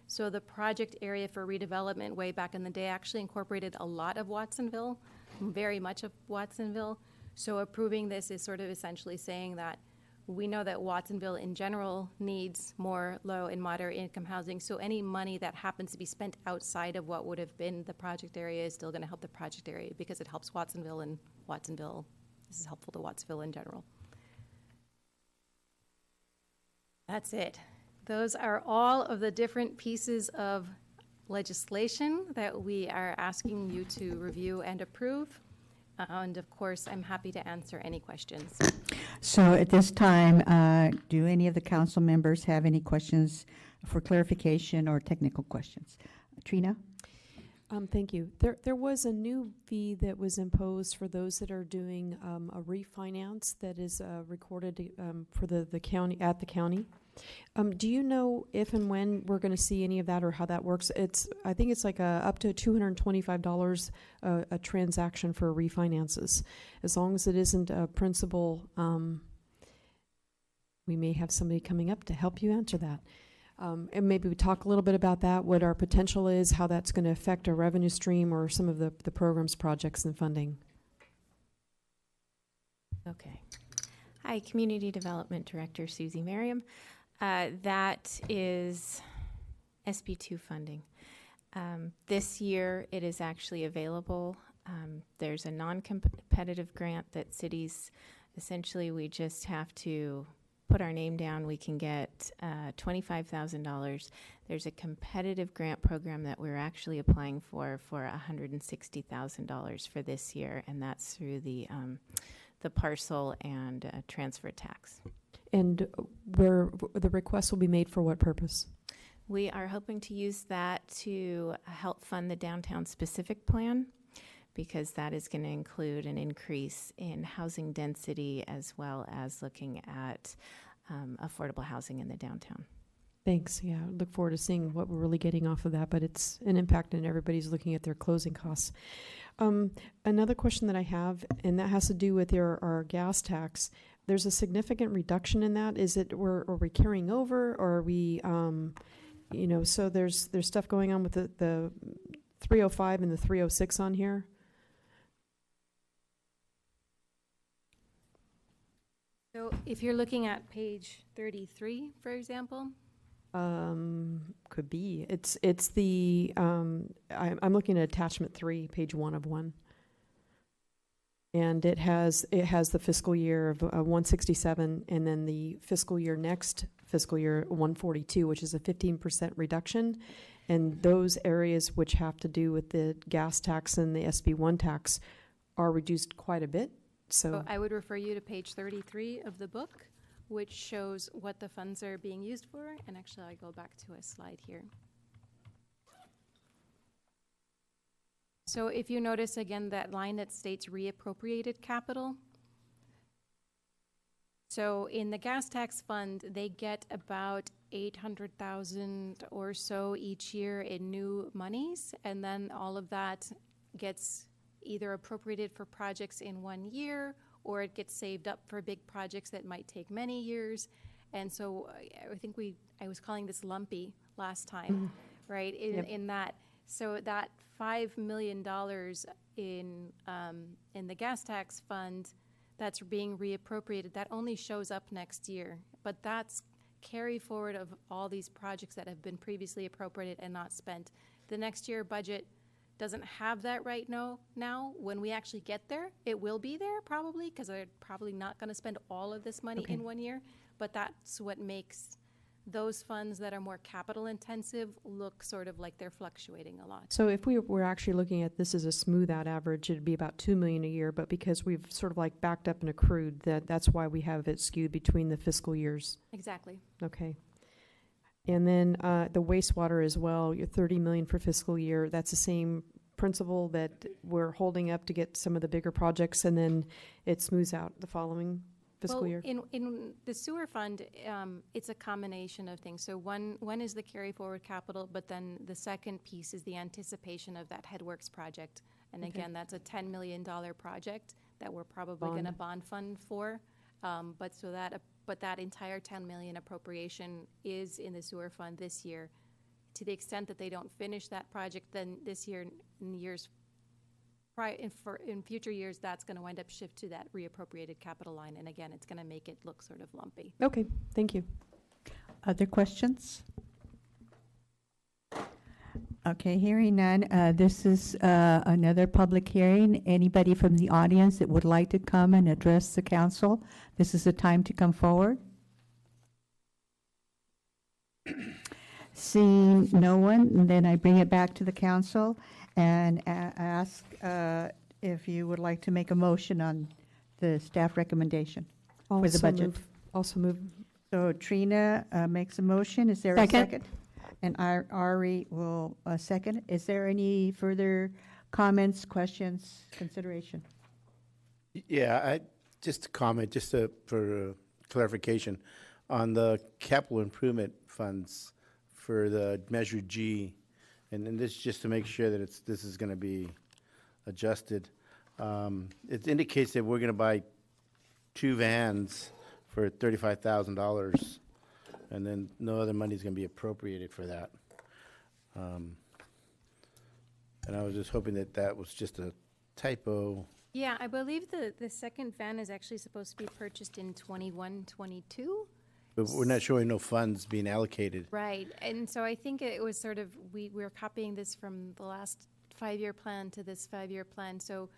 So the project area for redevelopment way back in the day actually incorporated a lot of Watsonville, very much of Watsonville. So approving this is sort of essentially saying that we know that Watsonville in general needs more low and moderate income housing. So any money that happens to be spent outside of what would have been the project area is still going to help the project area because it helps Watsonville, and Watsonville, this is helpful to Watsonville in general. That's it. Those are all of the different pieces of legislation that we are asking you to review and approve. And of course, I'm happy to answer any questions. So at this time, do any of the council members have any questions for clarification or technical questions? Trina? Thank you. There was a new fee that was imposed for those that are doing a refinance that is recorded for the county, at the county. Do you know if and when we're going to see any of that or how that works? I think it's like up to $225 a transaction for refinances. As long as it isn't a principal, we may have somebody coming up to help you answer that. And maybe we talk a little bit about that, what our potential is, how that's going to affect our revenue stream or some of the programs, projects, and funding. Okay. Hi, Community Development Director Susie Merriam. That is SB2 funding. This year it is actually available. There's a non-competitive grant that cities, essentially we just have to put our name down. We can get $25,000. There's a competitive grant program that we're actually applying for $160,000 for this year, and that's through the parcel and transfer tax. And where the request will be made for what purpose? We are hoping to use that to help fund the downtown specific plan, because that is going to include an increase in housing density as well as looking at affordable housing in the downtown. Thanks. Yeah, I look forward to seeing what we're really getting off of that, but it's an impact and everybody's looking at their closing costs. Another question that I have, and that has to do with our gas tax. There's a significant reduction in that. Are we carrying over, or are we, so there's stuff going on with the 305 and the 306 on here? So if you're looking at page 33, for example. Could be. It's the, I'm looking at attachment 3, page 1 of 1. And it has the fiscal year of 167, and then the next fiscal year 142, which is a 15% reduction. And those areas which have to do with the gas tax and the SB1 tax are reduced quite a bit. So I would refer you to page 33 of the book, which shows what the funds are being used for. And actually, I go back to a slide here. So if you notice again that line that states reappropriated capital. So in the gas tax fund, they get about $800,000 or so each year in new monies, and then all of that gets either appropriated for projects in 1 year, or it gets saved up for big projects that might take many years. And so I think I was calling this lumpy last time, right? In that, so that $5 million in the gas tax fund that's being reappropriated, that only shows up next year. But that's carry forward of all these projects that have been previously appropriated and not spent. The next year budget doesn't have that right now. When we actually get there, it will be there probably, because they're probably not going to spend all of this money in 1 year. But that's what makes those funds that are more capital intensive look sort of like they're fluctuating a lot. So if we were actually looking at this as a smooth out average, it'd be about $2 million a year, but because we've sort of like backed up and accrued, that's why we have it skewed between the fiscal years. Exactly. Okay. And then the wastewater as well, your $30 million for fiscal year, that's the same principle that we're holding up to get some of the bigger projects, and then it smooths out the following fiscal year? In the sewer fund, it's a combination of things. So one is the carry forward capital, but then the second piece is the anticipation of that Headworks project. And again, that's a $10 million project that we're probably going to bond fund for. But that entire $10 million appropriation is in the sewer fund this year. To the extent that they don't finish that project, then this year, in future years, that's going to wind up shift to that reappropriated capital line. And again, it's going to make it look sort of lumpy. Okay, thank you. Other questions? Okay, hearing none. This is another public hearing. Anybody from the audience that would like to come and address the council, this is the time to come forward. Seeing no one, then I bring it back to the council and ask if you would like to make a motion on the staff recommendation for the budget. Also move. So Trina makes a motion. Is there a second? And Ari will second. Is there any further comments, questions, consideration? Yeah, just a comment, for clarification, on the capital improvement funds for the Measure G, and this just to make sure that this is going to be adjusted. It indicates that we're going to buy 2 vans for $35,000. And then no other money is going to be appropriated for that. And I was just hoping that was just a typo. Yeah, I believe the second van is actually supposed to be purchased in 21, 22. But we're not showing no funds being allocated. Right, and so I think it was sort of, we're copying this from the last 5-year plan to this 5-year plan. So,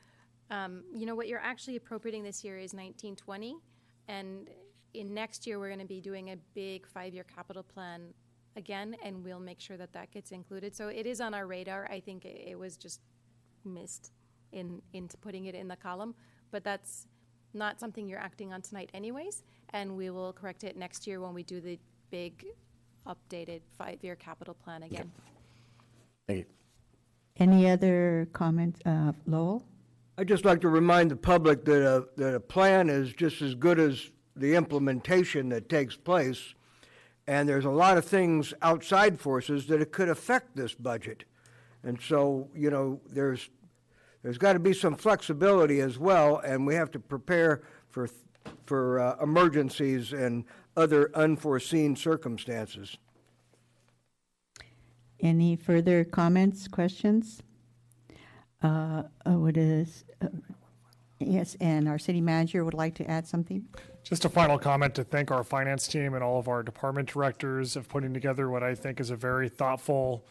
what you're actually appropriating this year is 1920, and in next year, we're going to be doing a big 5-year capital plan again, and we'll make sure that gets included. So it is on our radar. I think it was just missed into putting it in the column, but that's not something you're acting on tonight anyways, and we will correct it next year when we do the big updated 5-year capital plan again. Thank you. Any other comments, Lowell? I'd just like to remind the public that a plan is just as good as the implementation that takes place, and there's a lot of things outside forces that it could affect this budget. And so, there's got to be some flexibility as well, and we have to prepare for emergencies and other unforeseen circumstances. Any further comments, questions? Yes, and our city manager would like to add something. Just a final comment to thank our finance team and all of our department directors of putting together what I think is a very thoughtful,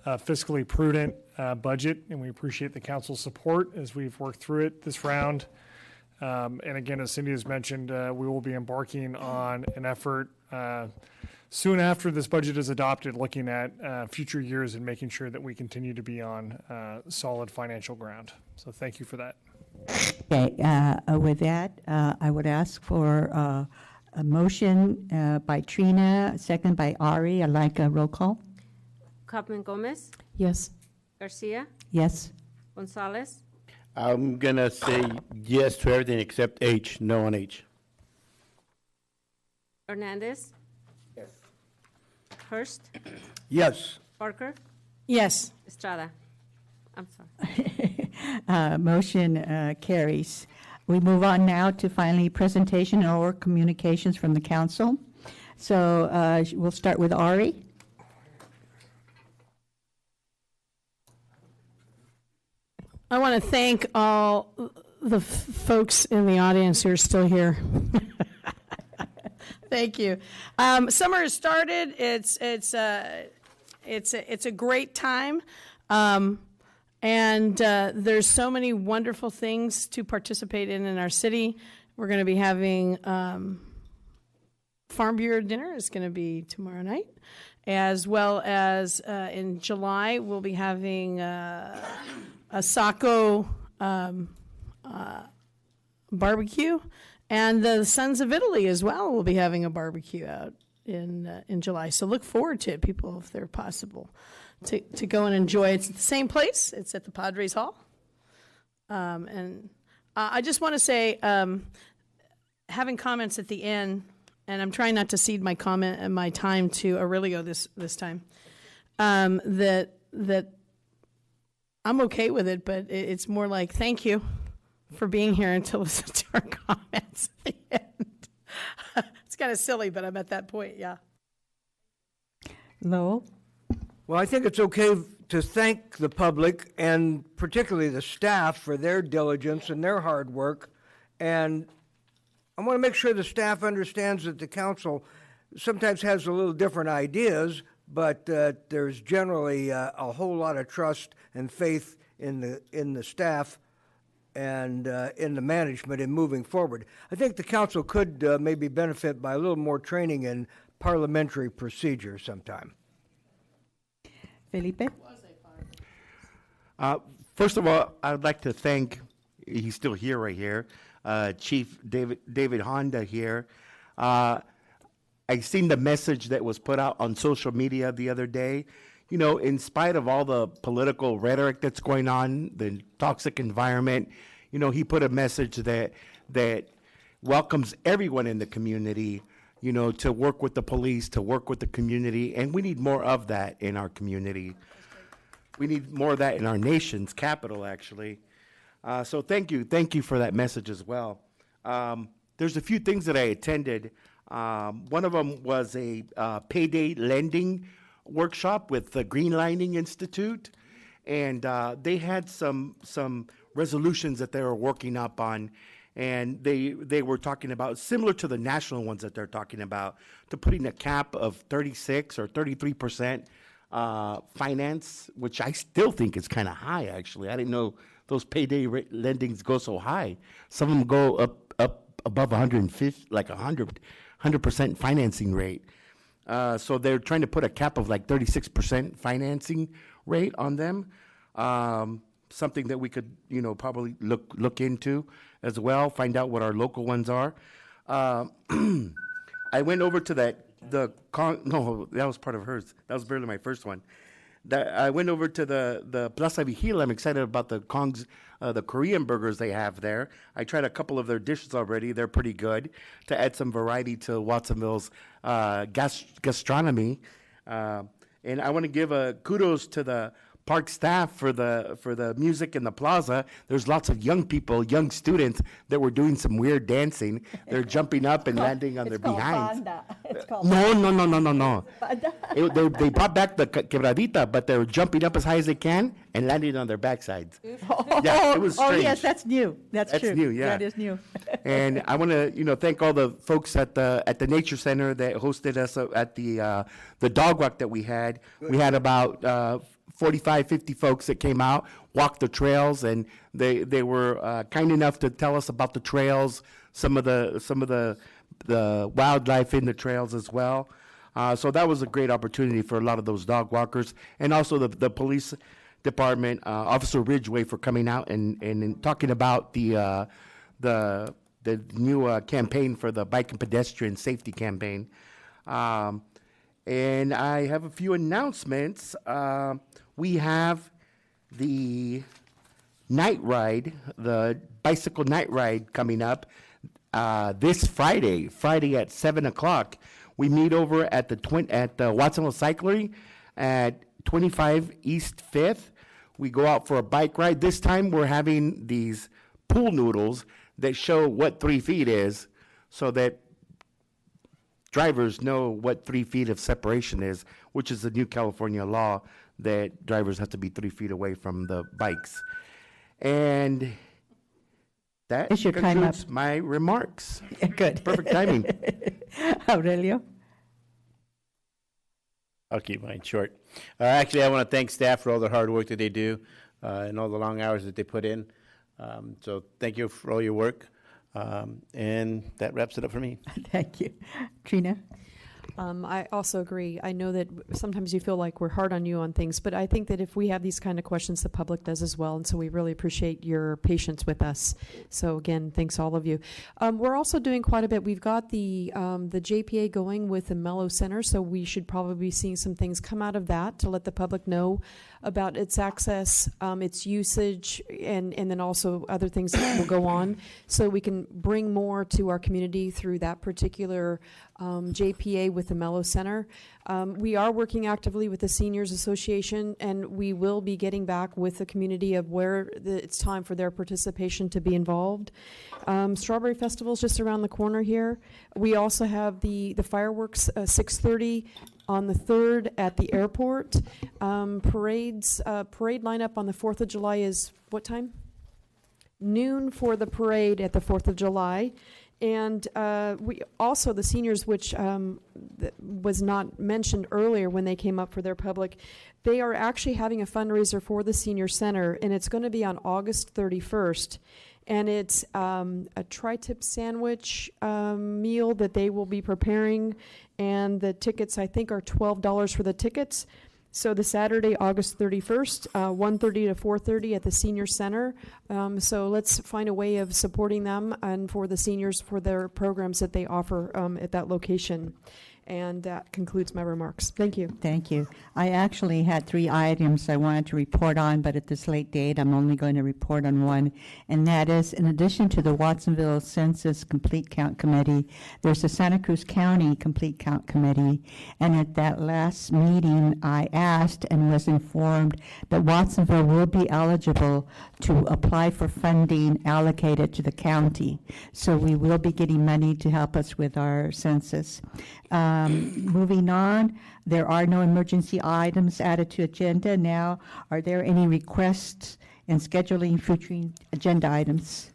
fiscally prudent budget, and we appreciate the council's support as we've worked through it this round. And again, as Cindy has mentioned, we will be embarking on an effort soon after this budget is adopted, looking at future years and making sure that we continue to be on solid financial ground. So thank you for that. Okay, with that, I would ask for a motion by Trina, second by Ari. I'd like a roll call. Kaufman Gomez, Yes. Garcia, Yes. Gonzalez, I'm going to say yes to everything except H, no on H. Hernandez, Yes. Hurst, Yes. Parker, Yes. Estrada. I'm sorry. Motion carries. We move on now to finally presentation or communications from the council. So we'll start with Ari. I want to thank all the folks in the audience who are still here. Thank you. Summer has started. It's a great time. And there's so many wonderful things to participate in our city. We're going to be having Farm Bureau dinner is going to be tomorrow night, as well as in July we'll be having a Saco barbecue, and the Sons of Italy as well will be having a barbecue out in July. So look forward to it, people, if they're possible, to go and enjoy. It's at the same place. It's at the Padres Hall. And I just want to say, having comments at the end, and I'm trying not to cede my comment and my time to Aurelio this time, that I'm okay with it, but it's more like thank you for being here and to listen to our comments at the end. It's kind of silly, but I'm at that point, yeah. Lowell? Well, I think it's okay to thank the public and particularly the staff for their diligence and their hard work. And I want to make sure the staff understands that the council sometimes has a little different ideas, but there's generally a whole lot of trust and faith in the staff and in the management in moving forward. I think the council could maybe benefit by a little more training in parliamentary procedure sometime. Felipe? First of all, I would like to thank, he's still here right here, Chief David Honda here. I seen the message that was put out on social media the other day. You know, in spite of all the political rhetoric that's going on, the toxic environment, you know, he put a message that welcomes everyone in the community, you know, to work with the police, to work with the community, and we need more of that in our community. We need more of that in our nation's capital, actually. So thank you for that message as well. There's a few things that I attended. One of them was a payday lending workshop with the Greenlining Institute, and they had some resolutions that they were working up on, and they were talking about, similar to the national ones that they're talking about, to putting a cap of 36 or 33% finance, which I still think is kind of high, actually. I didn't know those payday lendings go so high. Some of them go up above 150, like 100% financing rate. So they're trying to put a cap of like 36% financing rate on them. Something that we could, you know, probably look into as well, find out what our local ones are. I went over to no, that was part of hers. That was barely my first one. I went over to the Plaza Vigil. I'm excited about the Korean burgers they have there. I tried a couple of their dishes already. They're pretty good, to add some variety to Watsonville's gastronomy. And I want to give kudos to the park staff for the music in the plaza. There's lots of young people, young students that were doing some weird dancing. They're jumping up and landing on their behinds. It's called No. They brought back the quebradita, but they were jumping up as high as they can and landing on their backsides. Yeah, it was strange. Oh, yes, that's new. That's true. New, yeah. That is new. And I want to, you know, thank all the folks at the Nature Center that hosted us at the dog walk that we had. We had about 45, 50 folks that came out, walked the trails, and they were kind enough to tell us about the trails, some of the wildlife in the trails as well. So that was a great opportunity for a lot of those dog walkers, and also the police department, Officer Ridgway, for coming out and talking about the new campaign for the bike and pedestrian safety campaign. And I have a few announcements. We have the night ride, the bicycle night ride coming up this Friday at 7 o'clock. We meet over at the Watsonville Cyclery at 25 East 5th. We go out for a bike ride. This time we're having these pool noodles that show what 3 feet is, so that drivers know what 3 feet of separation is, which is the new California law that drivers have to be 3 feet away from the bikes. And that Is your time concludes up? my remarks. Good. Perfect timing. Aurelio? I'll keep mine short. Actually, I want to thank staff for all the hard work that they do and all the long hours that they put in. So thank you for all your work. And that wraps it up for me. Thank you. Trina? I also agree. I know that sometimes you feel like we're hard on you on things, but I think that if we have these kind of questions, the public does as well, and so we really appreciate your patience with us. So again, thanks all of you. We're also doing quite a bit. We've got the JPA going with the Mello Center, so we should probably be seeing some things come out of that to let the public know about its access, its usage, and then also other things that will go on, so we can bring more to our community through that particular JPA with the Mello Center. We are working actively with the Seniors Association, and we will be getting back with the community of where it's time for their participation to be involved. Strawberry Festival is just around the corner here. We also have the fireworks 6:30 on the 3rd at the airport. Parade lineup on the 4th of July is what time? Noon for the parade at the 4th of July. And we also, the seniors, which was not mentioned earlier when they came up for their public, they are actually having a fundraiser for the Senior Center, and it's going to be on August 31st. And it's a tri-tip sandwich meal that they will be preparing, and the tickets, I think, are $12 for the tickets. So the Saturday, August 31st, 1:30 to 4:30 at the Senior Center. So let's find a way of supporting them and for the seniors for their programs that they offer at that location. And that concludes my remarks. Thank you. Thank you. I actually had 3 items I wanted to report on, but at this late date, I'm only going to report on one, and that is, in addition to the Watsonville Census Complete Count Committee, there's the Santa Cruz County Complete Count Committee, and at that last meeting, I asked and was informed that Watsonville will be eligible to apply for funding allocated to the county. So we will be getting money to help us with our census. Moving on, there are no emergency items added to agenda now. Are there any requests in scheduling future agenda items?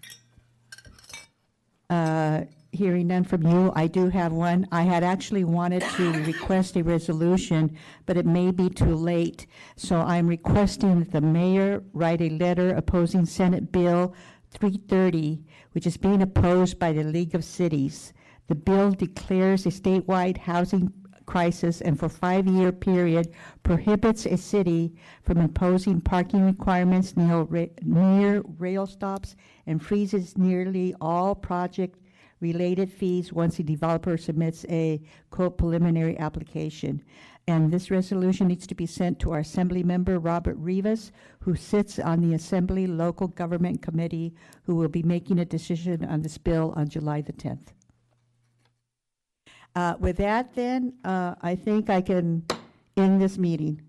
Hearing none from you, I do have one. I had actually wanted to request a resolution, but it may be too late. So I'm requesting that the mayor write a letter opposing Senate Bill 330, which is being opposed by the League of Cities. The bill declares a statewide housing crisis and for a 5-year period prohibits a city from imposing parking requirements near rail stops and freezes nearly all project-related fees once a developer submits a, quote, preliminary application. And this resolution needs to be sent to our Assembly member, Robert Rivas, who sits on the Assembly Local Government Committee, who will be making a decision on this bill on July the 10th. With that, then, I think I can end this meeting.